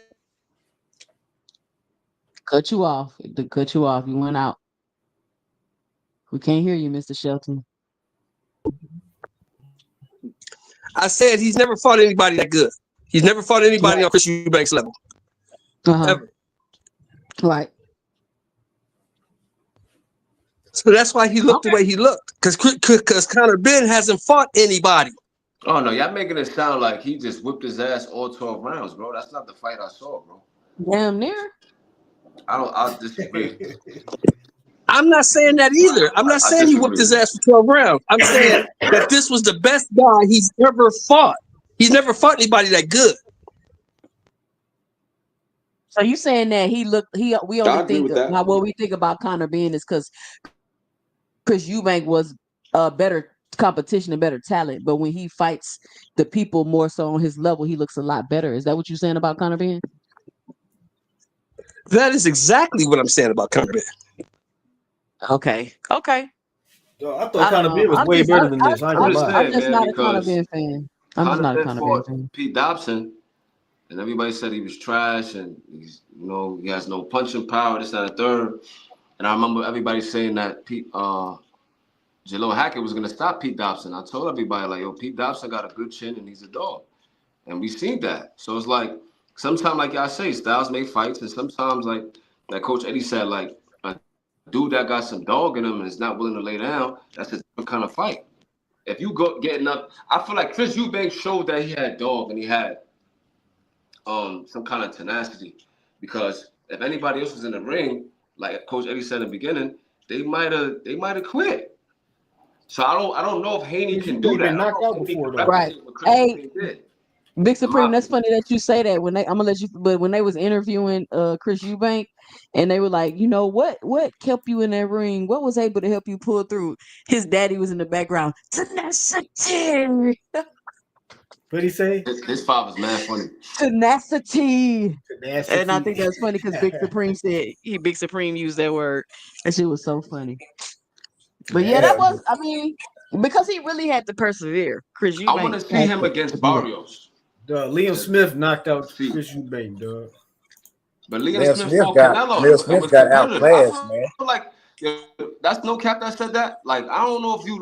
Speaker 1: Cut you off. Cut you off. You went out. We can't hear you, Mr. Shelton.
Speaker 8: I said he's never fought anybody that good. He's never fought anybody on Chris Eubank's level. Ever.
Speaker 1: Right.
Speaker 8: So that's why he looked the way he looked. Because Conor Benn hasn't fought anybody.
Speaker 6: Oh no, y'all making it sound like he just whipped his ass all 12 rounds, bro. That's not the fight I saw, bro.
Speaker 1: Damn near.
Speaker 6: I disagree.
Speaker 8: I'm not saying that either. I'm not saying he whipped his ass for 12 rounds. I'm saying that this was the best guy he's ever fought. He's never fought anybody that good.
Speaker 1: So you saying that we only think what we think about Conor Benn is because Chris Eubank was a better competition and better talent, but when he fights the people more so on his level, he looks a lot better. Is that what you're saying about Conor Benn?
Speaker 8: That is exactly what I'm saying about Conor Benn.
Speaker 1: Okay.
Speaker 7: Yo, I thought Conor Benn was way better than this.
Speaker 1: I'm just not a Conor Benn fan. I'm just not a Conor Benn fan.
Speaker 6: Pete Dobson, and everybody said he was trash, and he's, he has no punching power. This, that, and third. And I remember everybody saying that Jalil Hackett was gonna stop Pete Dobson. I told everybody like, yo, Pete Dobson got a good chin and he's a dog, and we seen that. So it's like sometimes, like y'all say, styles make fights, and sometimes like Coach Eddie said, like a dude that got some dog in him and is not willing to lay down, that's a different kind of fight. If you go getting up, I feel like Chris Eubank showed that he had dog and he had some kind of tenacity, because if anybody else was in the ring, like Coach Eddie said in the beginning, they might have quit. So I don't know if Haney can do that.
Speaker 7: Been knocked out before, though.
Speaker 1: Right. Hey, Big Supreme, that's funny that you say that. I'm gonna let you, but when they was interviewing Chris Eubank, and they were like, what kept you in that ring? What was able to help you pull through? His daddy was in the background. Tenacity.
Speaker 7: What'd he say?
Speaker 6: His father's mad funny.
Speaker 1: Tenacity. And I think that's funny because Big Supreme used that word. That shit was so funny. But yeah, that was, because he really had to persevere. Chris Eubank.
Speaker 6: I want to see him against Barrios.
Speaker 7: Liam Smith knocked out Chris Eubank, dog.
Speaker 6: But Liam Smith
Speaker 9: got outclassed, man.
Speaker 6: Like, that's no cap that said that. Like, I don't know if you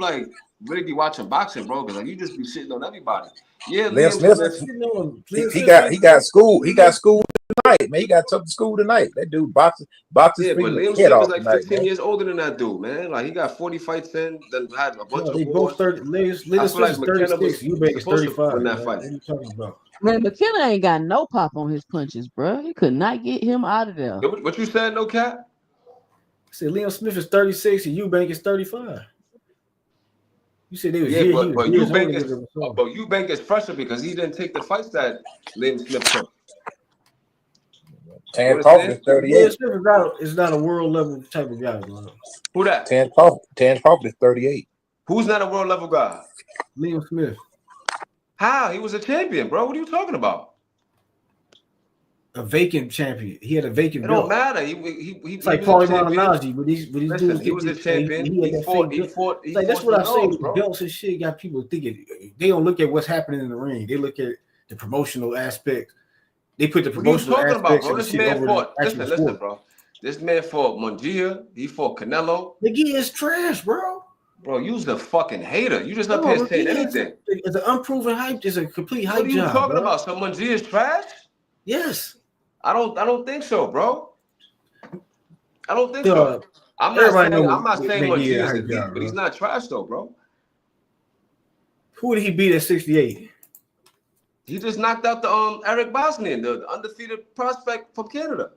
Speaker 6: really be watching boxing, bro, because you just be shitting on everybody. Yeah,
Speaker 9: Liam Smith, he got school. He got school tonight, man. He got took to school tonight. That dude boxes.
Speaker 6: Yeah, but Liam Smith is like 15 years older than that dude, man. Like, he got 40 fights in, then had a bunch of
Speaker 7: they both 30. Liam Smith is 36. Eubank is 35.
Speaker 6: That fight.
Speaker 7: What are you talking about?
Speaker 1: Man, McKenna ain't got no pop on his punches, bro. He could not get him out of there.
Speaker 6: What you said, no cap?
Speaker 7: I said Liam Smith is 36 and Eubank is 35. You said they was
Speaker 6: but Eubank is fresher because he didn't take the fights that Liam Smith took.
Speaker 9: Tan Crawford is 38.
Speaker 7: Is not a world level type of guy, bro.
Speaker 6: Who that?
Speaker 9: Tan Crawford is 38.
Speaker 6: Who's not a world level guy?
Speaker 7: Liam Smith.
Speaker 6: How? He was a champion, bro. What are you talking about?
Speaker 7: A vacant champion. He had a vacant
Speaker 6: belt.
Speaker 7: It
Speaker 6: don't matter.
Speaker 7: It's like Paulie Malignaggi, but these dudes.
Speaker 6: He was a champion. He fought.
Speaker 7: Like that's what I say with belts and shit. Got people thinking they don't look at what's happening in the ring. They look at the promotional aspect. They put the promotional aspects of the shit over the actual sport.
Speaker 6: Listen, bro. This man fought Munguia. He fought Canelo.
Speaker 7: McGee is trash, bro.
Speaker 6: Bro, you's the fucking hater. You just up here saying anything.
Speaker 7: It's an unproven hype. It's a complete hype job.
Speaker 6: What are you talking about? So Munguia is trash?
Speaker 7: Yes.
Speaker 6: I don't think so, bro. I don't think so. I'm not saying Munguia is elite, but he's not trash though, bro.
Speaker 7: Who did he beat at 68?
Speaker 6: He just knocked out the Eric Bosnian, the undefeated prospect from Canada.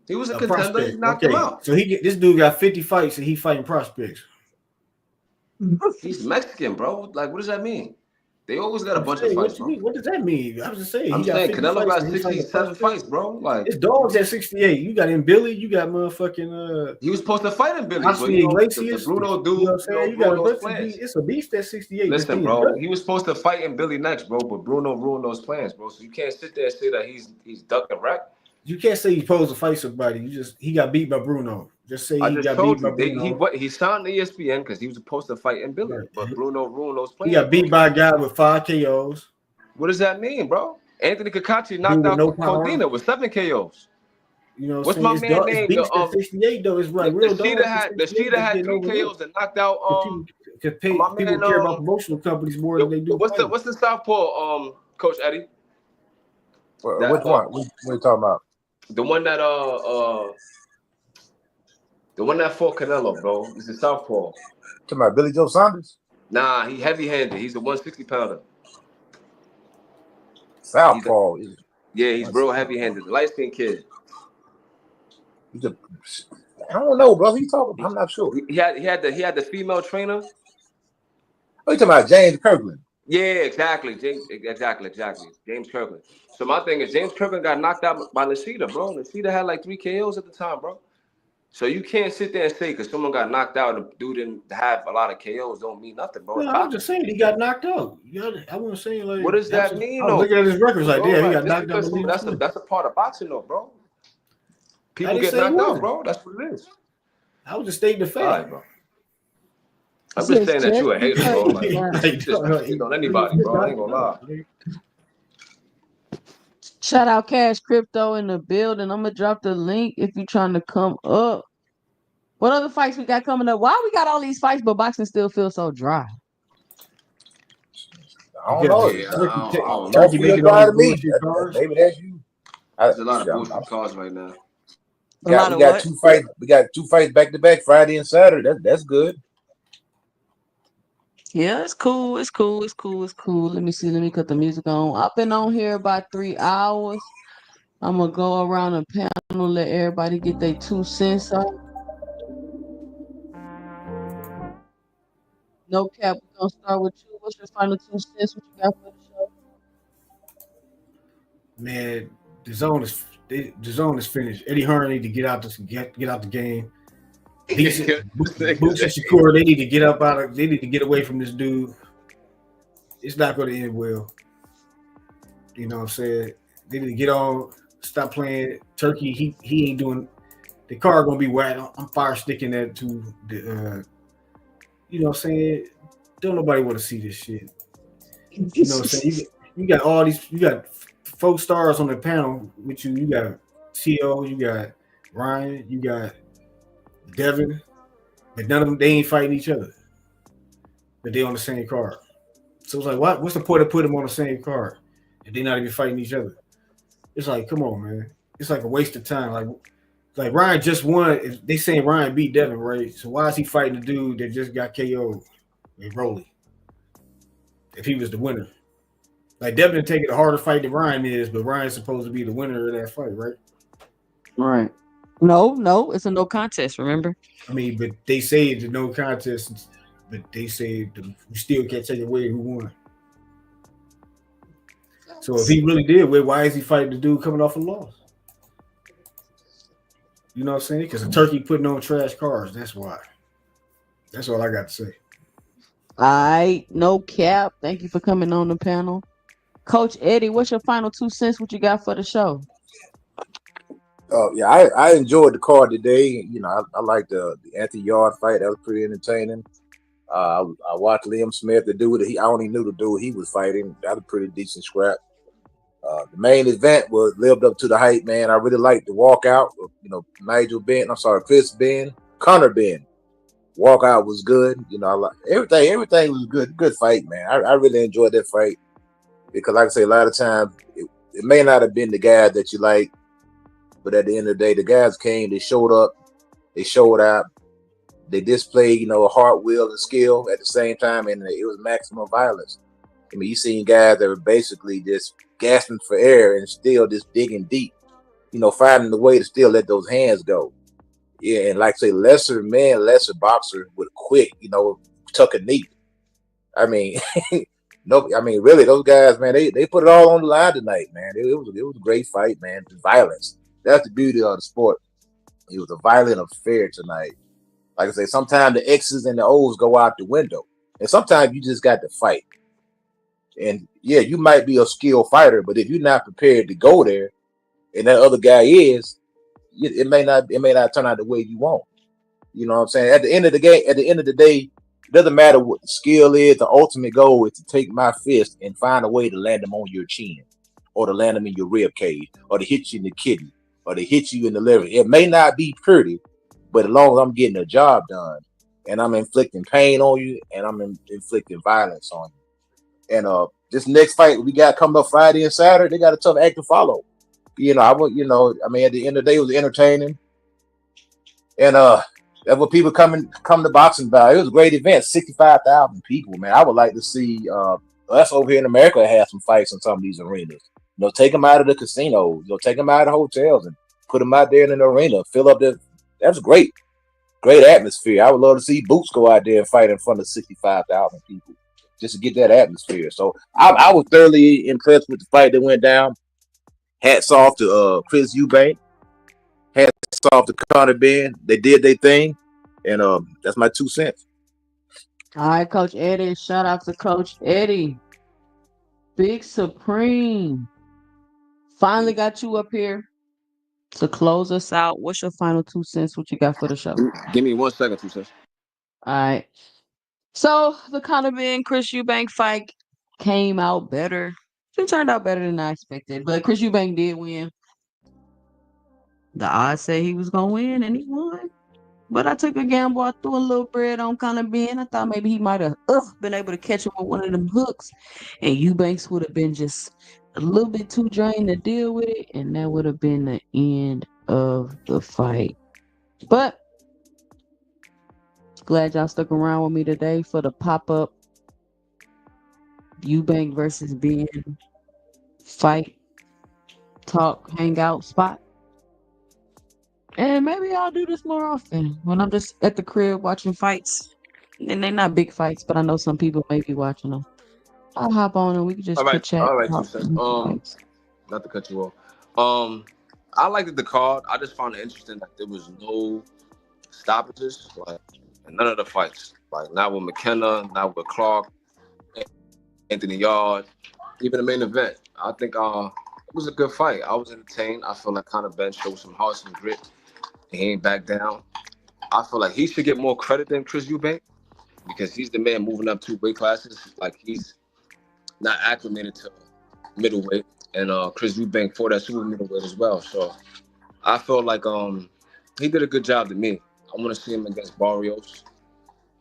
Speaker 6: He was a contender. Prospect. He knocked him out.
Speaker 7: So this dude got 50 fights and he fighting prospects.
Speaker 6: He's Mexican, bro. Like, what does that mean? They always got a bunch of fights, bro.
Speaker 7: What does that mean? I was just saying,
Speaker 6: I'm
Speaker 7: he got
Speaker 6: saying
Speaker 7: 50
Speaker 6: Canelo
Speaker 7: fights.
Speaker 6: got 67 fights, bro. Like
Speaker 7: it's dogs at 68. You got in Billy. You got motherfucking
Speaker 6: he was supposed to fight in Billy, but
Speaker 7: Oscar
Speaker 6: you know the
Speaker 7: Iglesias.
Speaker 6: Bruno dude,
Speaker 7: You know what I'm saying? You got a
Speaker 6: ruined those
Speaker 7: bunch of
Speaker 6: plans.
Speaker 7: it's a beast at 68.
Speaker 6: Listen, bro, he was supposed to fight in Billy next, bro, but Bruno ruined those plans, bro. So you can't sit there and say that he's ducking rack.
Speaker 7: You can't say he's supposed to fight somebody. He got beat by Bruno. Just say he got beat by Bruno.
Speaker 6: He signed ESPN because he was supposed to fight in Billy,
Speaker 7: Right.
Speaker 6: but Bruno ruined those plans.
Speaker 7: He got beat by a guy with 5 KOs.
Speaker 6: What does that mean, bro? Anthony Kakachi knocked out Cordina with 7 KOs.
Speaker 7: You know,
Speaker 6: what's my man name?
Speaker 7: Beast at 68 though. It's right. Real
Speaker 6: the Sheeta had 3 KOs and knocked out.
Speaker 7: People care about promotional companies more than they do.
Speaker 6: What's the southpaw, Coach Eddie?
Speaker 9: Which one? What are you talking about?
Speaker 6: The one that fought Canelo, bro. Is the southpaw.
Speaker 9: Talking about Billy Joe Saunders?
Speaker 6: Nah, he heavy-handed. He's a 160-pounder.
Speaker 9: Southpaw.
Speaker 6: He's real heavy-handed. Light-skinned kid.
Speaker 9: I don't know, bro. Who you talking about? I'm not sure.
Speaker 6: He had the female trainer.
Speaker 9: Oh, you talking about James Kirkland?
Speaker 6: Yeah, exactly. Exactly. James Kirkland. So my thing is, James Kirkland got knocked out by Nishida, bro. Nishida had like 3 KOs at the time, bro. So you can't sit there and say because someone got knocked out and the dude didn't have a lot of KOs don't mean nothing, bro.
Speaker 7: No, I'm just saying he got knocked out. I wasn't saying like.
Speaker 6: What does that mean?
Speaker 7: I was looking at his records like, yeah, he got knocked out.
Speaker 6: That's a part of boxing, though, bro. People get knocked out, bro. That's what it is.
Speaker 7: I was just stating the fact,
Speaker 6: right, bro. I'm just saying that you a hater, bro. Like, just on anybody, bro. I ain't gonna lie.
Speaker 1: Shout out Cash Crypto in the building. I'm gonna drop the link if you're trying to come up. What other fights we got coming up? Why we got all these fights, but boxing still feels so dry?
Speaker 9: I don't know.
Speaker 7: Turkey
Speaker 9: feel dry to me. Maybe that's you.
Speaker 6: There's a lot of bullshit cars right now.
Speaker 9: We got 2 fights. We got 2 fights back to back, Friday and Saturday. That's good.
Speaker 1: Yeah, it's cool. It's cool. Let me see. Let me cut the music on. I've been on here about 3 hours. I'm gonna go around the panel, let everybody get their 2 cents on. No cap. We're gonna start with you. What's your final 2 cents? What you got for the show?
Speaker 7: Man, the zone is finished. Eddie Hearn need to get out the game. Boots and Shakur, they need to get up out of. They need to get away from this dude. It's not going to end well. You know what I'm saying? They need to get on. Stop playing Turkey. He ain't doing. The car going to be wet. I'm fire sticking that to the. You know what I'm saying? Don't nobody want to see this shit. You know what I'm saying? You got all these. You got 4 stars on the panel with you. You got T.O., you got Ryan, you got Devin, but none of them, they ain't fighting each other. But they on the same card. So it's like, what's the point of putting them on the same card if they're not even fighting each other? It's like, come on, man. It's like a waste of time. Like Ryan just won. If they saying Ryan beat Devin, right? So why is he fighting the dude that just got KO'd with Rolly? If he was the winner. Like Devin taking a harder fight than Ryan is, but Ryan's supposed to be the winner of that fight, right?
Speaker 1: Right. No, it's a no contest, remember?
Speaker 7: I mean, but they say it's a no contest, but they say you still can't take away who won. So if he really did win, why is he fighting the dude coming off a loss? You know what I'm saying? Because the Turkey putting on trash cars. That's why. That's all I got to say.
Speaker 1: All right, no cap. Thank you for coming on the panel. Coach Eddie, what's your final 2 cents? What you got for the show?
Speaker 9: Yeah, I enjoyed the card today. You know, I like the Anthony Yard fight. That was pretty entertaining. I watched Liam Smith, the dude that I only knew the dude he was fighting. That was a pretty decent scrap. The main event lived up to the hype, man. I really liked the walkout. You know, Chris Benn, Connor Benn. Walkout was good. You know, I like everything was good. Good fight, man. I really enjoyed that fight because, like I say, a lot of times it may not have been the guy that you like, but at the end of the day, the guys came. They showed up. They showed out. They displayed, you know, a heart, will, and skill at the same time, and it was maximum violence. I mean, you seen guys that were basically just gasping for air and still just digging deep, you know, finding the way to still let those hands go. Yeah, and like I say, lesser boxer would quit, you know, tuck a knee. I mean, no, I mean, really, those guys, man, they put it all on the line tonight, man. It was a great fight, man. The violence. That's the beauty of the sport. It was a violent affair tonight. Like I say, sometimes the X's and the O's go out the window, and sometimes you just got to fight. And yeah, you might be a skilled fighter, but if you're not prepared to go there, and that other guy is, it may not turn out the way you want. You know what I'm saying? At the end of the game, at the end of the day, it doesn't matter what the skill is. The ultimate goal is to take my fist and find a way to land them on your chin, or to land them in your rib cage, or to hit you in the kidney, or to hit you in the liver. It may not be pretty, but as long as I'm getting the job done, and I'm inflicting pain on you, and I'm inflicting violence on you. And this next fight we got coming up Friday and Saturday, they got a tough act to follow. I mean, at the end of the day, it was entertaining. And that's what people come to boxing about. It was a great event, 65,000 people, man. I would like to see us over here in America have some fights in some of these arenas. Take them out of the casinos, take them out of the hotels and put them out there in an arena, fill up that's great atmosphere. I would love to see Boots go out there and fight in front of 65,000 people just to get that atmosphere. So I was thoroughly impressed with the fight that went down. Hats off to Chris Eubank. Hats off to Conor Benn. They did their thing, and that's my 2 cents.
Speaker 1: All right, Coach Eddie. Shout out to Coach Eddie. Big Supreme. Finally got you up here to close us out. What's your final 2 cents? What you got for the show?
Speaker 6: Give me 1 second, 2 cents.
Speaker 1: All right. So the Conor Benn Chris Eubank fight came out better. It turned out better than I expected. But Chris Eubank did win. The odds say he was gonna win, and he won. But I took a gamble. I threw a little bread on Conor Benn. I thought maybe he might have been able to catch him with one of them hooks, and Eubanks would have been just a little bit too drained to deal with it, and that would have been the end of the fight. But glad y'all stuck around with me today for the pop-up Eubank versus Benn fight talk hangout spot. And maybe I'll do this more often when I'm just at the crib watching fights. And they're not big fights, but I know some people may be watching them. I'll hop on and we can just chit chat.
Speaker 6: All right, 2 cents. Not to cut you off. I liked the card. I just found it interesting that there was no stoppages, like in none of the fights. Like not with McKenna, not with Clark, Anthony Yard, even the main event. I think it was a good fight. I was entertained. I feel like Conor Benn showed some heart, some grit. He ain't back down. I feel like he should get more credit than Chris Eubank because he's the man moving up 2 weight classes. Like he's not acclimated to middleweight, and Chris Eubank fought at super middleweight as well. So I feel like he did a good job to me. I want to see him against Barrios.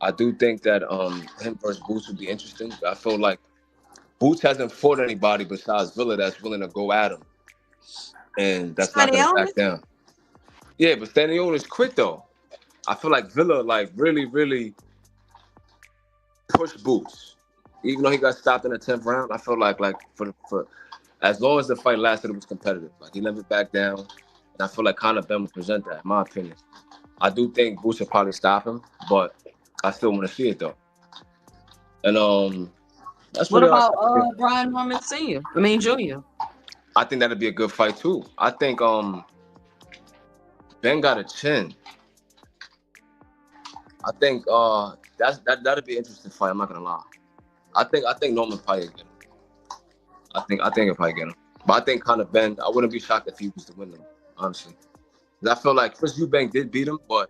Speaker 6: I do think that him versus Boots would be interesting. I feel like Boots hasn't fought anybody besides Villa that's willing to go at him, and that's not going to back down. Yeah, but Stanionis is quick though. I feel like Villa really, really pushed Boots. Even though he got stopped in the 10th round, I feel like for as long as the fight lasted, it was competitive. Like he never backed down. And I feel like Conor Benn would present that, in my opinion. I do think Boots will probably stop him, but I still want to see it though. And that's
Speaker 1: what about Brian Norman Jr.?
Speaker 6: I think that'd be a good fight too. I think Ben got a chin. I think that'd be an interesting fight. I'm not gonna lie. I think Norman probably get him. I think he'll probably get him. But I think Conor Benn, I wouldn't be shocked if he was to win them, honestly. I feel like Chris Eubank did beat him, but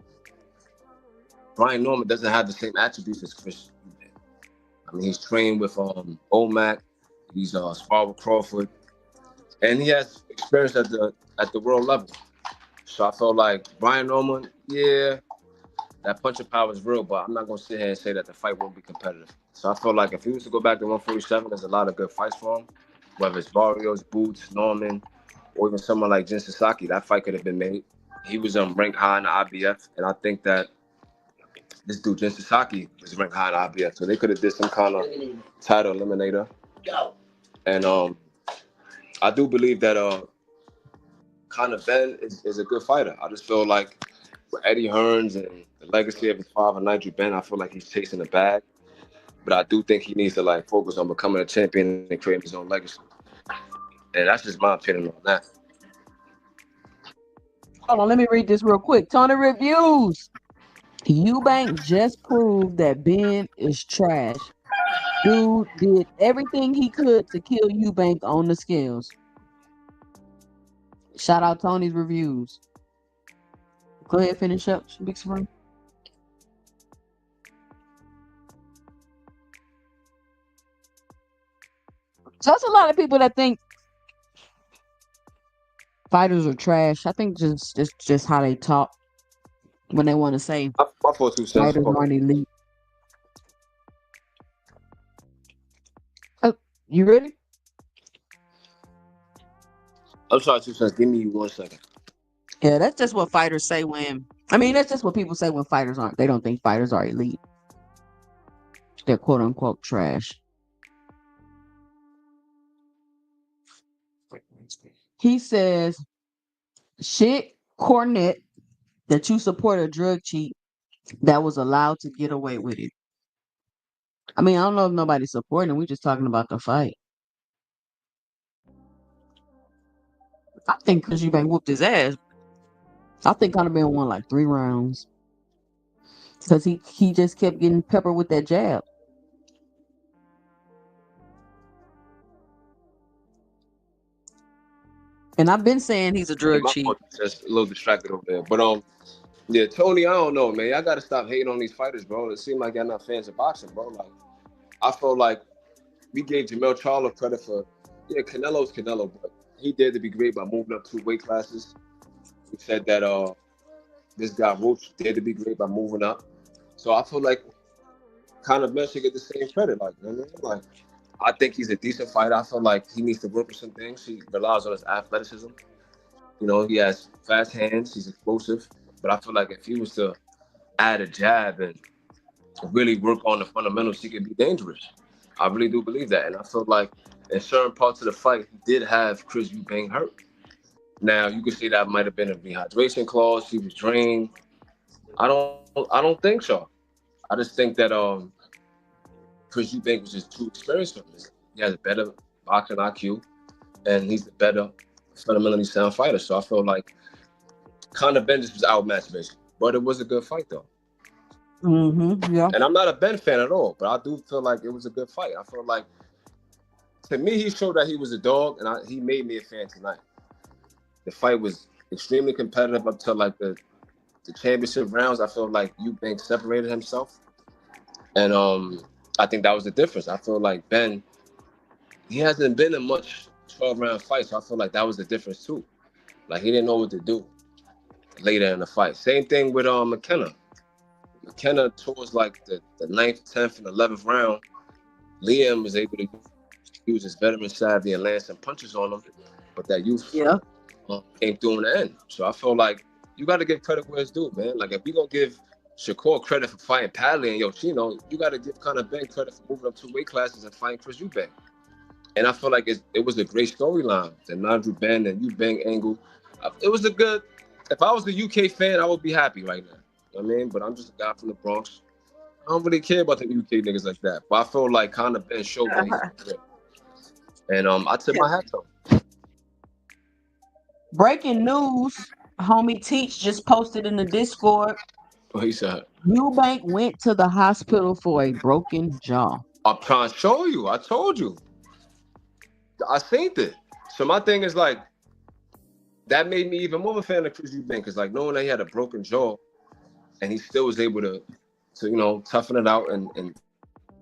Speaker 6: Brian Norman doesn't have the same attributes as Chris Eubank. I mean, he's trained with Eubank, he's sparred with Crawford, and he has experience at the world level. So I felt like Brian Norman, yeah, that punching power is real, but I'm not gonna sit here and say that the fight won't be competitive. So I feel like if he was to go back to 147, there's a lot of good fights for him. Whether it's Barrios, Boots, Norman, or even someone like Jin Sasaki, that fight could have been made. He was ranked high in the IBF, and I think that this dude Jin Sasaki was ranked high in the IBF, so they could have did some kind of title eliminator. And I do believe that Conor Benn is a good fighter. I just feel like with Eddie Hearns and the legacy of his father, Nigel Benn, I feel like he's chasing the bag. but I do think he needs to like focus on becoming a champion and creating his own legacy. And that's just my opinion on that.
Speaker 1: Hold on, let me read this real quick. Tony Reviews. Eubank just proved that Ben is trash. Dude did everything he could to kill Eubank on the scales. Shout out Tony's Reviews. Go ahead, finish up, Big Supreme. So that's a lot of people that think fighters are trash. I think just how they talk when they want to say
Speaker 6: My 4 2 cents.
Speaker 1: fighters aren't elite. Oh, you ready?
Speaker 6: I'm sorry, 2 cents. Give me 1 second.
Speaker 1: Yeah, that's just what fighters say when. I mean, that's just what people say when fighters aren't. They don't think fighters are elite. They're quote unquote trash. He says, shit, Cornette, that you support a drug cheat that was allowed to get away with it. I mean, I don't know if nobody's supporting him. We're just talking about the fight. I think Chris Eubank whooped his ass. I think Conor Ben won like 3 rounds. Because he just kept getting peppered with that jab. And I've been saying he's a drug
Speaker 6: My
Speaker 1: cheat.
Speaker 6: fault, just a little distracted over there. But yeah, Tony, I don't know, man. Y'all gotta stop hating on these fighters, bro. It seems like y'all not fans of boxing, bro. Like, I feel like we gave Jamel Charlo credit for, yeah, Canelo's Canelo, but he did to be great by moving up 2 weight classes. We said that this guy Roach did to be great by moving up. So I feel like Conor Ben should get the same credit. Like, you know what I mean? Like, I think he's a decent fighter. I feel like he needs to work with some things. He relies on his athleticism. You know, he has fast hands. He's explosive. But I feel like if he was to add a jab and really work on the fundamentals, he could be dangerous. I really do believe that. And I feel like in certain parts of the fight, he did have Chris Eubank hurt. Now, you could say that might have been a dehydration clause. He was drained. I don't think so. I just think that Chris Eubank was just too experienced for him. He has a better boxing IQ, and he's a better fundamentally sound fighter. So I feel like Conor Ben just was outmatched, basically. But it was a good fight, though.
Speaker 1: Yeah.
Speaker 6: And I'm not a Ben fan at all, but I do feel like it was a good fight. I feel like, to me, he showed that he was a dog, and he made me a fan tonight. The fight was extremely competitive up to like the championship rounds. I feel like Eubank separated himself, and I think that was the difference. I feel like Ben, he hasn't been in much 12-round fights, so I feel like that was the difference too. Like, he didn't know what to do later in the fight. Same thing with McKenna. McKenna towards like the 9th, 10th, and 11th round, Liam was able to use his veteran savvy and land some punches on him, but that youth came through in the end. So I feel like you got to give credit where it's due, man. Like, if we gonna give Shakur credit for fighting Padley and Yoshino, you got to give Conor Ben credit for moving up 2 weight classes and fighting Chris Eubank. And I feel like it was a great storyline, the Nandru Ben and Eubank angle. It was a good. If I was a UK fan, I would be happy right now. You know what I mean? But I'm just a guy from the Bronx. I don't really care about the UK niggas like that. But I feel like Conor Ben showed that he's good. And I tip my hat to him.
Speaker 1: Breaking news, homie Teach just posted in the Discord.
Speaker 6: What he said?
Speaker 1: Eubank went to the hospital for a broken jaw.
Speaker 6: I'm trying to show you. I told you. I seen it. So my thing is like, that made me even more of a fan of Chris Eubank, because like knowing that he had a broken jaw and he still was able to toughen it out and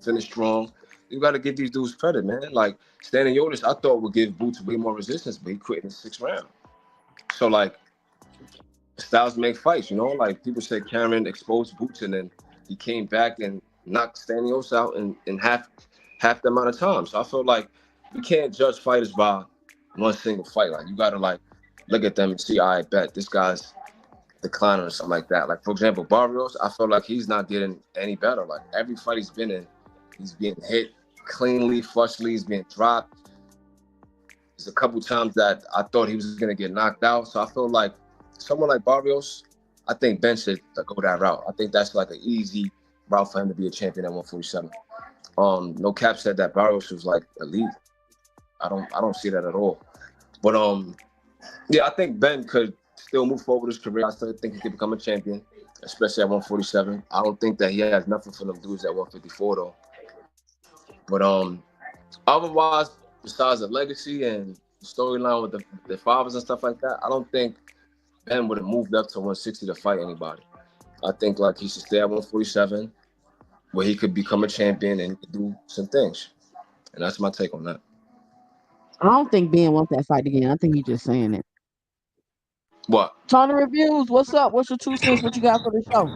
Speaker 6: finish strong. You got to give these dudes credit, man. Like Stanley Yodish, I thought would give Boots way more resistance, but he quit in the 6th round. So like, styles make fights, you know. Like people said, Cameron exposed Boots and then he came back and knocked Stanley Yodish out in half the amount of time. So I feel like you can't judge fighters by one single fight. Like you got to like look at them and see, I bet this guy's declining or something like that. Like for example, Barrios, I feel like he's not getting any better. Like every fight he's been in, he's being hit cleanly, flushly, he's being dropped. There's a couple times that I thought he was gonna get knocked out. So I feel like someone like Barrios, I think Ben should go that route. I think that's like an easy route for him to be a champion at 147. No Cap said that Barrios was like elite. I don't see that at all. But yeah, I think Ben could still move forward his career. I still think he could become a champion, especially at 147. I don't think that he has nothing for them dudes at 154 though. But otherwise, besides the legacy and the storyline with the fathers and stuff like that, I don't think Ben would have moved up to 160 to fight anybody. I think like he should stay at 147, where he could become a champion and do some things. And that's my take on that.
Speaker 1: I don't think Ben wants that fight again. I think he's just saying it.
Speaker 6: What?
Speaker 1: Tony Reviews, what's up? What's your 2 cents? What you got for the show?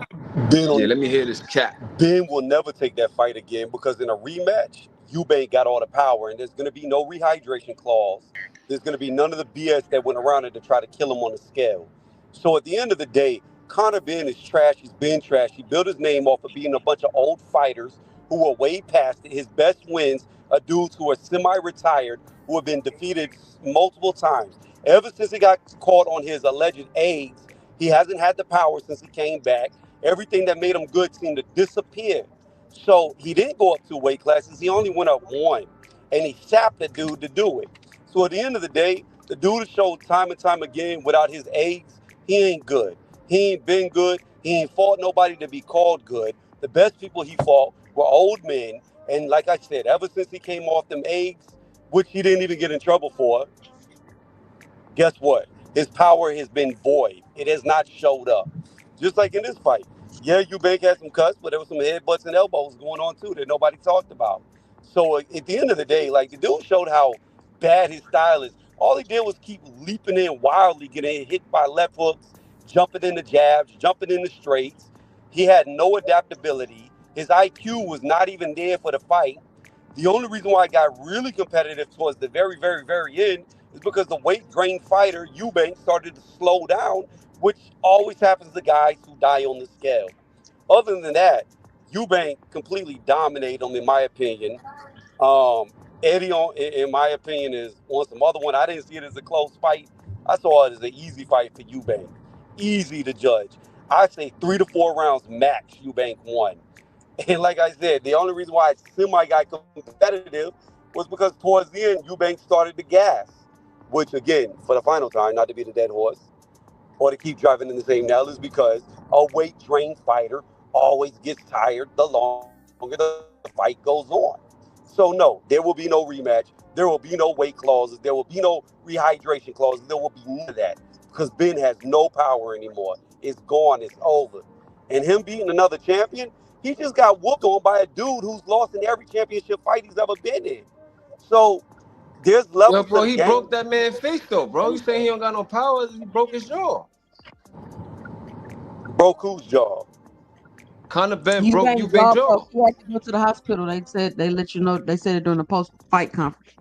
Speaker 6: Yeah, let me hear this cat.
Speaker 10: Ben will never take that fight again because in a rematch, Eubank got all the power, and there's going to be no rehydration clause. There's going to be none of the BS that went around it to try to kill him on the scale. So at the end of the day, Conor Benn is trash. He's been trash. He built his name off of beating a bunch of old fighters who are way past it. His best wins are dudes who are semi-retired, who have been defeated multiple times. Ever since he got caught on his alleged AIDS, he hasn't had the power since he came back. Everything that made him good seemed to disappear. So he didn't go up 2 weight classes. He only went up 1. And he sapped the dude to do it. So at the end of the day, the dude has showed time and time again without his AIDS, he ain't good. He ain't been good. He ain't fought nobody to be called good. The best people he fought were old men. And like I said, ever since he came off them AIDS, which he didn't even get in trouble for, guess what? His power has been void. It has not showed up. Just like in this fight. Yeah, Eubank had some cuts, but there was some headbutts and elbows going on too that nobody talked about. So at the end of the day, like the dude showed how bad his style is. All he did was keep leaping in wildly, getting hit by left hooks, jumping in the jabs, jumping in the straights. He had no adaptability. His IQ was not even there for the fight. The only reason why I got really competitive towards the very, very, very end is because the weight drained fighter, Eubank, started to slow down, which always happens to guys who die on the scale. Other than that, Eubank completely dominated him, in my opinion. Eddie, in my opinion, is on some other one. I didn't see it as a close fight. I saw it as an easy fight for Eubank. Easy to judge. I say 3 to 4 rounds max, Eubank won. And like I said, the only reason why I semi got competitive was because towards the end, Eubank started to gas. Which, again, for the final time, not to be the dead horse, or to keep driving in the same nail, is because a weight drained fighter always gets tired the longer the fight goes on. So no, there will be no rematch. There will be no weight clauses. There will be no rehydration clauses. There will be none of that because Ben has no power anymore. It's gone. It's over. And him beating another champion, he just got whooped on by a dude who's lost in every championship fight he's ever been in. So there's levels
Speaker 6: Yo, bro,
Speaker 10: to the
Speaker 6: he
Speaker 10: game.
Speaker 6: broke that man's face though, bro. You saying he don't got no power? He broke his jaw.
Speaker 10: Broke whose jaw?
Speaker 6: Conor Benn broke Eubank's jaw.
Speaker 1: He had to go to the hospital. They said they let you know. They said it during the post-fight conference.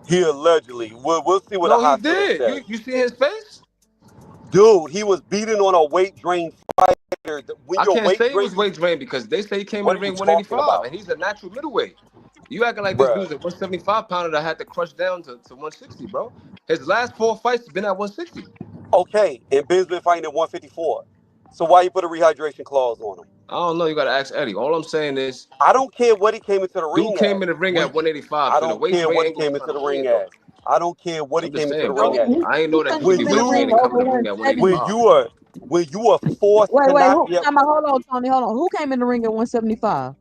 Speaker 10: He allegedly. We'll see what
Speaker 6: No,
Speaker 10: the
Speaker 6: he
Speaker 10: hospital
Speaker 6: did.
Speaker 10: says.
Speaker 6: You see his face?
Speaker 10: Dude, he was beating on a weight drain fighter. When
Speaker 6: I
Speaker 10: your
Speaker 6: can't
Speaker 10: weight
Speaker 6: say he
Speaker 10: drain,
Speaker 6: was weight drained because they say he came in
Speaker 10: what
Speaker 6: the
Speaker 10: are you
Speaker 6: ring
Speaker 10: talking
Speaker 6: 185,
Speaker 10: about,
Speaker 6: and he's a natural middleweight. You acting like this
Speaker 10: bruh?
Speaker 6: dude's a 175 pounder that had to crush down to 160, bro. His last 4 fights has been at 160.
Speaker 10: Okay, and Ben's been fighting at 154. So why you put a rehydration clause on him?
Speaker 6: I don't know. You got to ask Eddie. All I'm saying is,
Speaker 10: I don't care what he came into the
Speaker 6: dude
Speaker 10: ring
Speaker 6: came
Speaker 10: at.
Speaker 6: in the ring at 185,
Speaker 10: I
Speaker 6: so the
Speaker 10: don't
Speaker 6: weight
Speaker 10: care
Speaker 6: drain
Speaker 10: what he
Speaker 6: ain't gonna
Speaker 10: came
Speaker 6: try
Speaker 10: into
Speaker 6: to
Speaker 10: the
Speaker 6: play
Speaker 10: ring
Speaker 6: it though.
Speaker 10: at. I don't care what he
Speaker 6: I'm just
Speaker 10: came into the
Speaker 6: saying,
Speaker 10: ring
Speaker 6: bro.
Speaker 10: at.
Speaker 6: I ain't know that
Speaker 1: He
Speaker 6: you could
Speaker 10: When
Speaker 6: be
Speaker 1: came in the
Speaker 6: weight
Speaker 1: ring
Speaker 6: drained
Speaker 10: you
Speaker 6: and come in
Speaker 1: over
Speaker 6: the ring at
Speaker 1: 170.
Speaker 6: 185.
Speaker 10: when you are forced
Speaker 1: Wait,
Speaker 10: to
Speaker 1: wait.
Speaker 10: not be able,
Speaker 1: Hold on, Tony. Hold on. Who came in the ring at 175?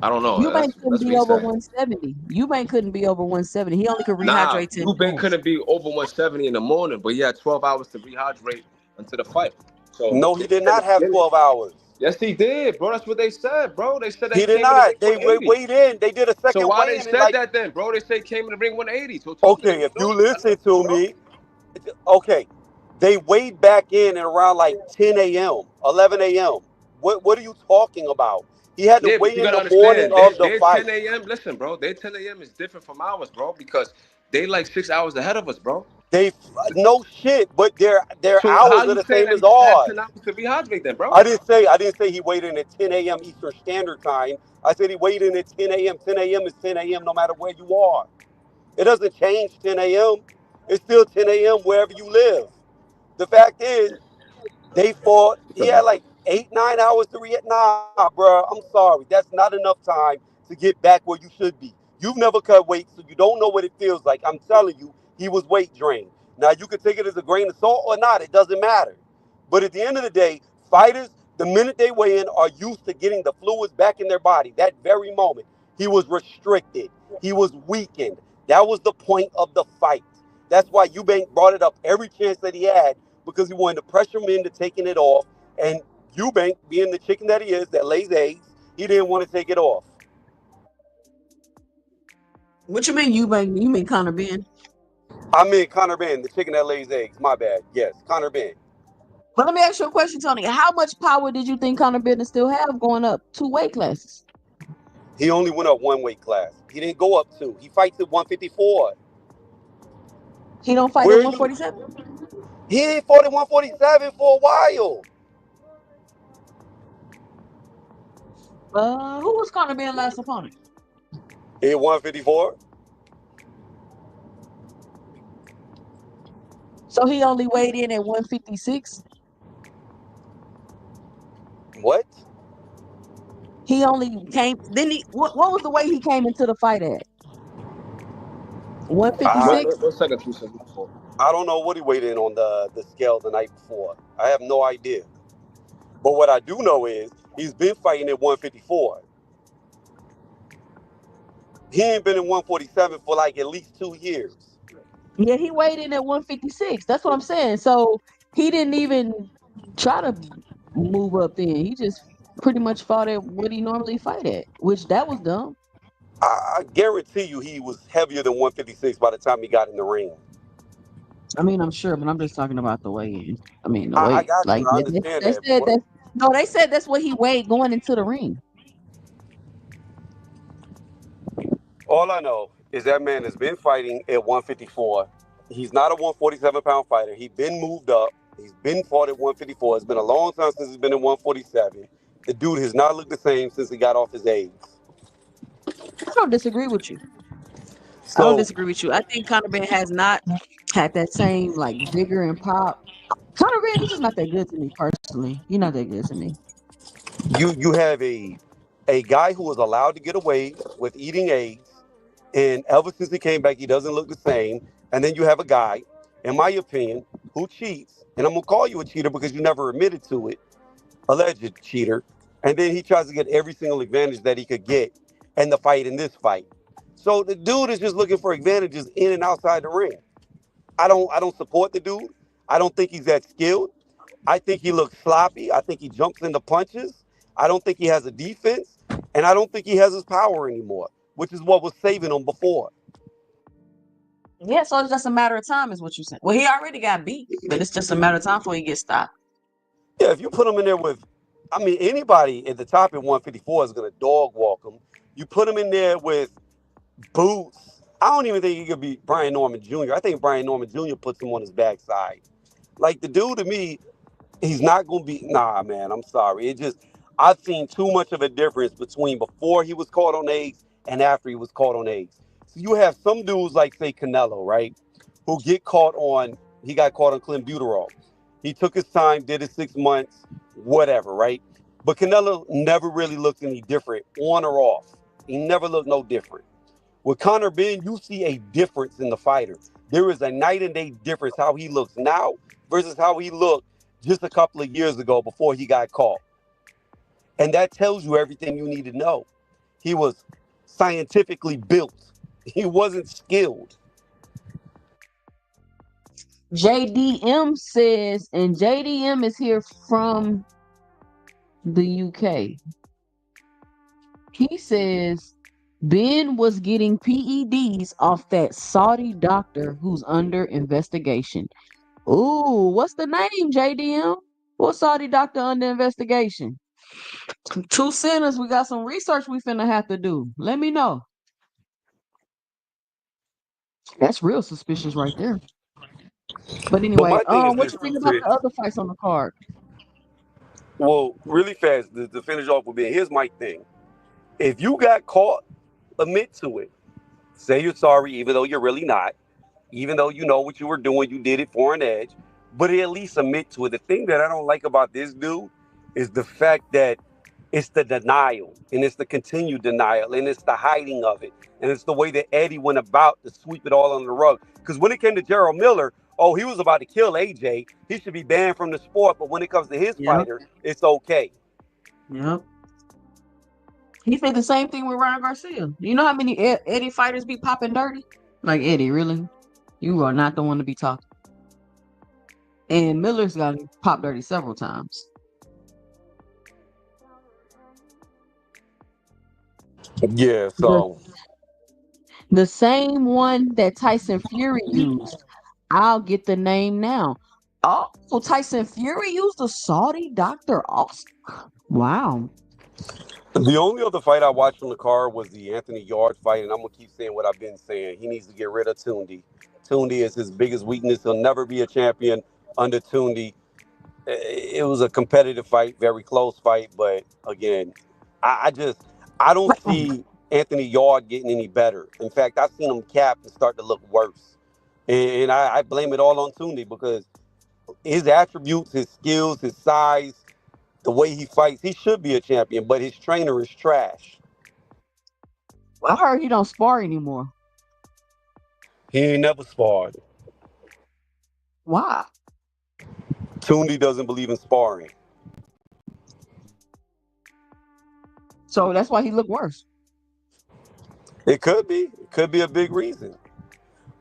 Speaker 6: I don't know.
Speaker 1: Eubank couldn't
Speaker 6: That's what
Speaker 1: be
Speaker 6: he
Speaker 1: over
Speaker 6: said.
Speaker 1: 170. Eubank couldn't be over 170. He only could
Speaker 6: Nah,
Speaker 1: rehydrate 10
Speaker 6: Eubank
Speaker 1: pounds.
Speaker 6: couldn't be over 170 in the morning, but he had 12 hours to rehydrate until the fight. So
Speaker 10: no,
Speaker 6: they
Speaker 10: he did
Speaker 6: said in
Speaker 10: not
Speaker 6: the
Speaker 10: have
Speaker 6: beginning.
Speaker 10: 12 hours.
Speaker 6: Yes, he did, bro. That's what they said, bro. They said that
Speaker 10: He
Speaker 6: he
Speaker 10: did
Speaker 6: came in the ring
Speaker 10: not. They
Speaker 6: 180.
Speaker 10: weighed in. They did a
Speaker 6: So
Speaker 10: second
Speaker 6: why they
Speaker 10: weigh-in and
Speaker 6: said
Speaker 10: like,
Speaker 6: that then, bro? They say he came in the ring 180. So talk to them.
Speaker 10: okay, if
Speaker 6: You know,
Speaker 10: you
Speaker 6: you gotta
Speaker 10: listen
Speaker 6: listen,
Speaker 10: to
Speaker 6: bro.
Speaker 10: me, okay, they weighed back in at around like 10 a.m., 11 a.m. What are you talking about? He had to
Speaker 6: Yeah, but
Speaker 10: weigh
Speaker 6: you
Speaker 10: in
Speaker 6: gotta
Speaker 10: the morning
Speaker 6: understand,
Speaker 10: of the
Speaker 6: their
Speaker 10: fight.
Speaker 6: 10 a.m. Listen, bro, their 10 a.m. is different from ours, bro, because they like 6 hours ahead of us, bro.
Speaker 10: They no shit, but their
Speaker 6: So
Speaker 10: hours
Speaker 6: how
Speaker 10: are
Speaker 6: you
Speaker 10: the
Speaker 6: saying
Speaker 10: same
Speaker 6: that
Speaker 10: as
Speaker 6: he just had
Speaker 10: ours.
Speaker 6: 10 hours to rehydrate then, bro?
Speaker 10: I didn't say he weighed in at 10 a.m. Eastern Standard Time. I said he weighed in at 10 a.m. 10 a.m. is 10 a.m. no matter where you are. It doesn't change 10 a.m. It's still 10 a.m. wherever you live. The fact is, they fought. He had like 8, 9 hours to react. Nah, bro. I'm sorry. That's not enough time to get back where you should be. You've never cut weight, so you don't know what it feels like. I'm telling you, he was weight drained. Now you can take it as a grain of salt or not. It doesn't matter. But at the end of the day, fighters, the minute they weigh in, are used to getting the fluids back in their body. That very moment, he was restricted. He was weakened. That was the point of the fight. That's why Eubank brought it up every chance that he had because he wanted to pressure him into taking it off. And Eubank, being the chicken that he is, that lays eggs, he didn't want to take it off.
Speaker 1: What you mean, Eubank? You mean Conor Benn?
Speaker 10: I mean Conor Benn, the chicken that lays eggs. My bad. Yes, Conor Benn.
Speaker 1: But let me ask you a question, Tony. How much power did you think Conor Benn still have going up 2 weight classes?
Speaker 10: He only went up 1 weight class. He didn't go up 2. He fights at 154.
Speaker 1: He don't fight at
Speaker 10: Where you?
Speaker 1: 147?
Speaker 10: He ain't fought at 147 for a while.
Speaker 1: Who was Conor Benn last opponent?
Speaker 10: He at 154.
Speaker 1: So he only weighed in at 156?
Speaker 10: What?
Speaker 1: He only came, then what was the weight he came into the fight at? 156?
Speaker 6: What second 274?
Speaker 10: I don't know what he weighed in on the scale the night before. I have no idea. But what I do know is he's been fighting at 154. He ain't been in 147 for like at least 2 years.
Speaker 1: Yeah, he weighed in at 156. That's what I'm saying. So he didn't even try to move up then. He just pretty much fought at what he normally fight at, which that was dumb.
Speaker 10: I guarantee you he was heavier than 156 by the time he got in the ring.
Speaker 1: I mean, I'm sure, but I'm just talking about the weigh-in. I mean, the
Speaker 10: I
Speaker 1: weight.
Speaker 10: got you.
Speaker 1: Like
Speaker 10: I
Speaker 1: they,
Speaker 10: understand
Speaker 1: they
Speaker 10: that.
Speaker 1: said that. No, they said that's what he weighed going into the ring.
Speaker 10: All I know is that man has been fighting at 154. He's not a 147-pound fighter. He's been moved up. He's been fought at 154. It's been a long time since he's been at 147. The dude has not looked the same since he got off his eggs.
Speaker 1: I don't disagree with you. I don't
Speaker 10: So
Speaker 1: disagree with you. I think Conor Benn has not had that same like vigor and pop. Conor Benn, he's just not that good to me personally. He's not that good to me.
Speaker 10: you have a guy who was allowed to get away with eating eggs, and ever since he came back, he doesn't look the same. And then you have a guy, in my opinion, who cheats, and I'm gonna call you a cheater because you never admitted to it, alleged cheater. And then he tries to get every single advantage that he could get in the fight in this fight. So the dude is just looking for advantages in and outside the ring. I don't support the dude. I don't think he's that skilled. I think he looks sloppy. I think he jumps into punches. I don't think he has a defense, and I don't think he has his power anymore, which is what was saving him before.
Speaker 1: Yeah, so it's just a matter of time, is what you're saying. Well, he already got beat, but it's just a matter of time before he gets stopped.
Speaker 10: Yeah, if you put him in there with, I mean, anybody at the top at 154 is going to dog walk him. You put him in there with boots. I don't even think he could beat Brian Norman Jr. I think Brian Norman Jr. puts him on his backside. Like the dude to me, he's not gonna be. Nah, man. I'm sorry. It just I've seen too much of a difference between before he was caught on eggs and after he was caught on eggs. So you have some dudes like say Canelo, right, who get caught on. He got caught on clenbuterol. He took his time, did his 6 months, whatever, right. But Canelo never really looked any different on or off. He never looked no different. With Conor Benn, you see a difference in the fighter. There is a night and day difference how he looks now versus how he looked just a couple of years ago before he got caught. And that tells you everything you need to know. He was scientifically built. He wasn't skilled.
Speaker 1: JDM says, and JDM is here from the UK. He says Ben was getting PEDs off that Saudi doctor who's under investigation. Ooh, what's the name, JDM? What Saudi doctor under investigation? 2 centers. We got some research we finna have to do. Let me know. That's real suspicious right there. But
Speaker 10: But
Speaker 1: anyway,
Speaker 10: my thing is
Speaker 1: what
Speaker 10: this
Speaker 1: you
Speaker 10: too,
Speaker 1: think about the
Speaker 10: Fitz.
Speaker 1: other fights on the card?
Speaker 10: Well, really fast, to finish off with Ben, here's my thing. If you got caught, admit to it. Say you're sorry, even though you're really not. Even though you know what you were doing, you did it for an edge. But at least admit to it. The thing that I don't like about this dude is the fact that it's the denial, and it's the continued denial, and it's the hiding of it, and it's the way that Eddie went about to sweep it all under the rug. Because when it came to Gerald Miller, oh, he was about to kill AJ. He should be banned from the sport. But when it comes to his
Speaker 1: Yep.
Speaker 10: fighter, it's okay.
Speaker 1: Yep. He said the same thing with Ryan Garcia. You know how many Eddie fighters be popping dirty? Like, Eddie, really? You are not the one to be talking. And Miller's got popped dirty several times.
Speaker 10: Yeah, so
Speaker 1: The same one that Tyson Fury used. I'll get the name now. Oh, Tyson Fury used a Saudi Dr. Austin. Wow.
Speaker 10: the only other fight I watched from the card was the Anthony Yard fight, and I'm gonna keep saying what I've been saying. He needs to get rid of Tundi. Tundi is his biggest weakness. He'll never be a champion under Tundi. It was a competitive fight, very close fight, but again, I don't see Anthony Yard getting any better. In fact, I've seen him cap and start to look worse, and I blame it all on Tundi because his attributes, his skills, his size, the way he fights, he should be a champion, but his trainer is trash.
Speaker 1: I heard he don't spar anymore.
Speaker 10: He ain't never sparred.
Speaker 1: Why?
Speaker 10: Tundi doesn't believe in sparring.
Speaker 1: So that's why he looked worse.
Speaker 10: It could be. It could be a big reason.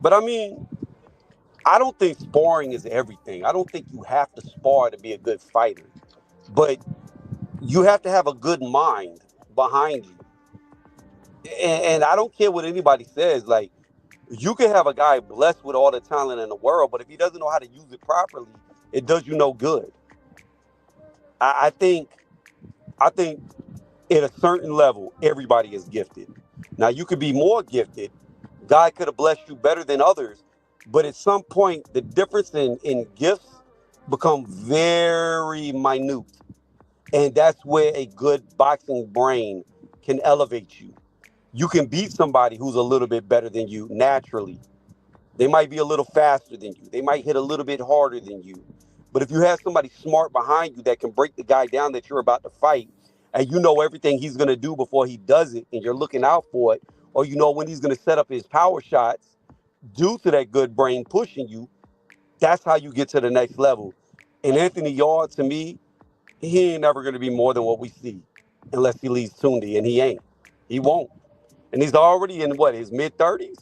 Speaker 10: But I mean, I don't think sparring is everything. I don't think you have to spar to be a good fighter. But you have to have a good mind behind you. And I don't care what anybody says. Like, you can have a guy blessed with all the talent in the world, but if he doesn't know how to use it properly, it does you no good. I think at a certain level, everybody is gifted. Now, you could be more gifted. God could have blessed you better than others. But at some point, the difference in gifts become very minute. And that's where a good boxing brain can elevate you. You can beat somebody who's a little bit better than you naturally. They might be a little faster than you. They might hit a little bit harder than you. But if you have somebody smart behind you that can break the guy down that you're about to fight, and you know everything he's going to do before he does it, and you're looking out for it, or you know when he's going to set up his power shots, due to that good brain pushing you, that's how you get to the next level. And Anthony Yard, to me, he ain't never going to be more than what we see, unless he leaves Tundi, and he ain't. He won't. And he's already in what, his mid-30s?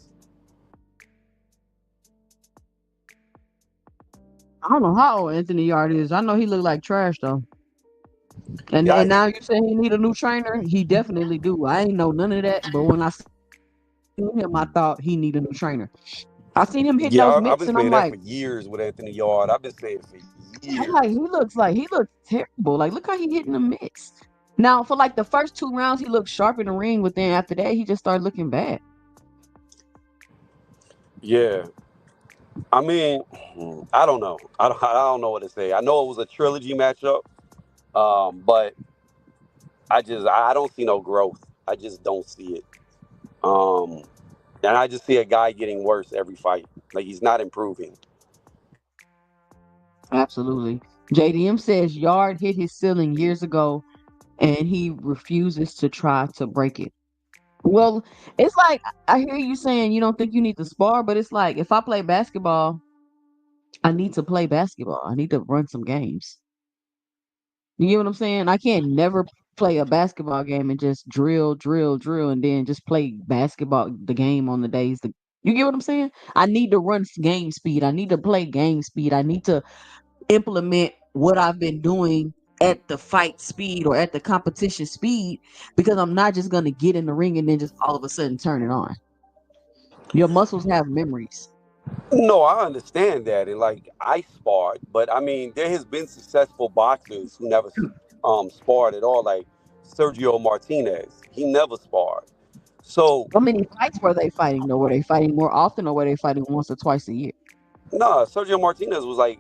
Speaker 1: I don't know how old Anthony Yard is. I know he looked like trash though. And
Speaker 10: Yeah,
Speaker 1: and now you say he need a new trainer. He definitely do. I ain't know none of that, but when I seen him, I thought he need a new trainer. I seen him hitting those
Speaker 10: I've
Speaker 1: mitts,
Speaker 10: been
Speaker 1: and I'm
Speaker 10: saying that for
Speaker 1: like,
Speaker 10: years with Anthony Yard. I've been saying it for
Speaker 1: I'm
Speaker 10: years.
Speaker 1: like, he looks terrible. Like, look how he hitting the mitts. Now, for like the first 2 rounds, he looked sharp in the ring, but then after that, he just started looking bad.
Speaker 10: Yeah. I mean, I don't know. I don't know what to say. I know it was a trilogy matchup, but I don't see no growth. I just don't see it. Um, and I just see a guy getting worse every fight. Like, he's not improving.
Speaker 1: Absolutely. JDM says Yard hit his ceiling years ago, and he refuses to try to break it. Well, it's like I hear you saying you don't think you need to spar, but it's like if I play basketball, I need to play basketball. I need to run some games. You get what I'm saying? I can't never play a basketball game and just drill, and then just play basketball the game on the days that you get what I'm saying? I need to run game speed. I need to play game speed. I need to implement what I've been doing at the fight speed or at the competition speed because I'm not just gonna get in the ring and then just all of a sudden turn it on. Your muscles have memories.
Speaker 10: No, I understand that, and like I sparred, but I mean there has been successful boxers who never sparred at all, like Sergio Martinez. He never sparred. So
Speaker 1: How many fights were they fighting though? Were they fighting more often or were they fighting once or twice a year?
Speaker 10: nah, Sergio Martinez was like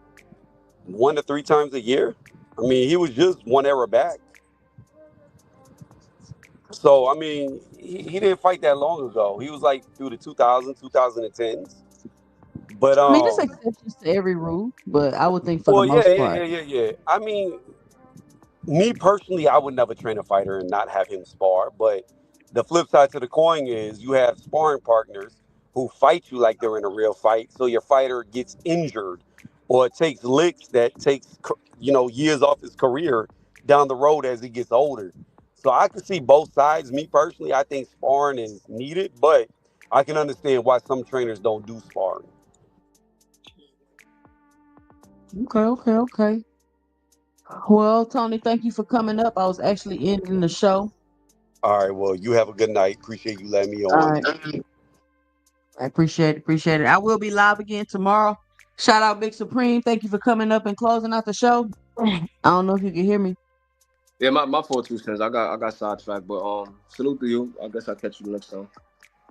Speaker 10: 1 to 3 times a year. I mean, he was just one era back. So I mean, he didn't fight that long ago. He was like through the 2000s, 2010s. But
Speaker 1: I mean, there's exceptions to every rule, but I would think for the
Speaker 10: well, yeah,
Speaker 1: most
Speaker 10: yeah,
Speaker 1: part.
Speaker 10: yeah, yeah, yeah. I mean, Me personally, I would never train a fighter and not have him spar. But the flip side to the coin is you have sparring partners who fight you like they're in a real fight. So your fighter gets injured or takes licks that takes years off his career down the road as he gets older. So I can see both sides. Me personally, I think sparring is needed, but I can understand why some trainers don't do sparring.
Speaker 1: Okay. Well, Tony, thank you for coming up. I was actually ending the show.
Speaker 10: All right, well, you have a good night. Appreciate you letting me
Speaker 1: All
Speaker 10: on.
Speaker 1: right. I appreciate it. I will be live again tomorrow. Shout out Big Supreme. Thank you for coming up and closing out the show. I don't know if you can hear me.
Speaker 6: Yeah, my 4 2 cents. I got sidetracked, but salute to you. I guess I'll catch you next time.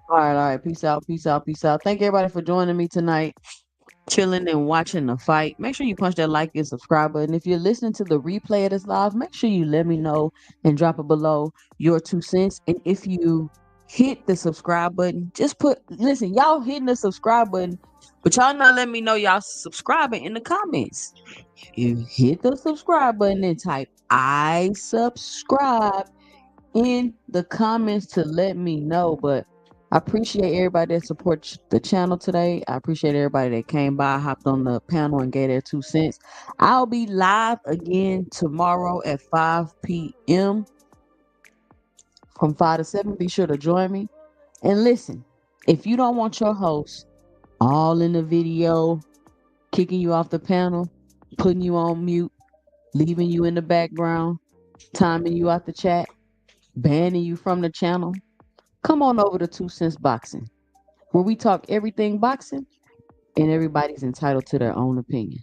Speaker 1: All right. Peace out. Thank everybody for joining me tonight. Chilling and watching the fight. Make sure you punch that like and subscribe button. If you're listening to the replay of this live, make sure you let me know and drop it below your 2 cents. And if you hit the subscribe button, listen, y'all hitting the subscribe button, but y'all not letting me know y'all subscribing in the comments. You hit the subscribe button and type I subscribe in the comments to let me know. But I appreciate everybody that supports the channel today. I appreciate everybody that came by, hopped on the panel, and gave their 2 cents. I'll be live again tomorrow at 5 p.m. from 5 to 7. Be sure to join me. And listen, if you don't want your host all in the video, kicking you off the panel, putting you on mute, leaving you in the background, timing you out the chat, banning you from the channel, come on over to 2 Cents Boxing, where we talk everything boxing and everybody's entitled to their own opinion.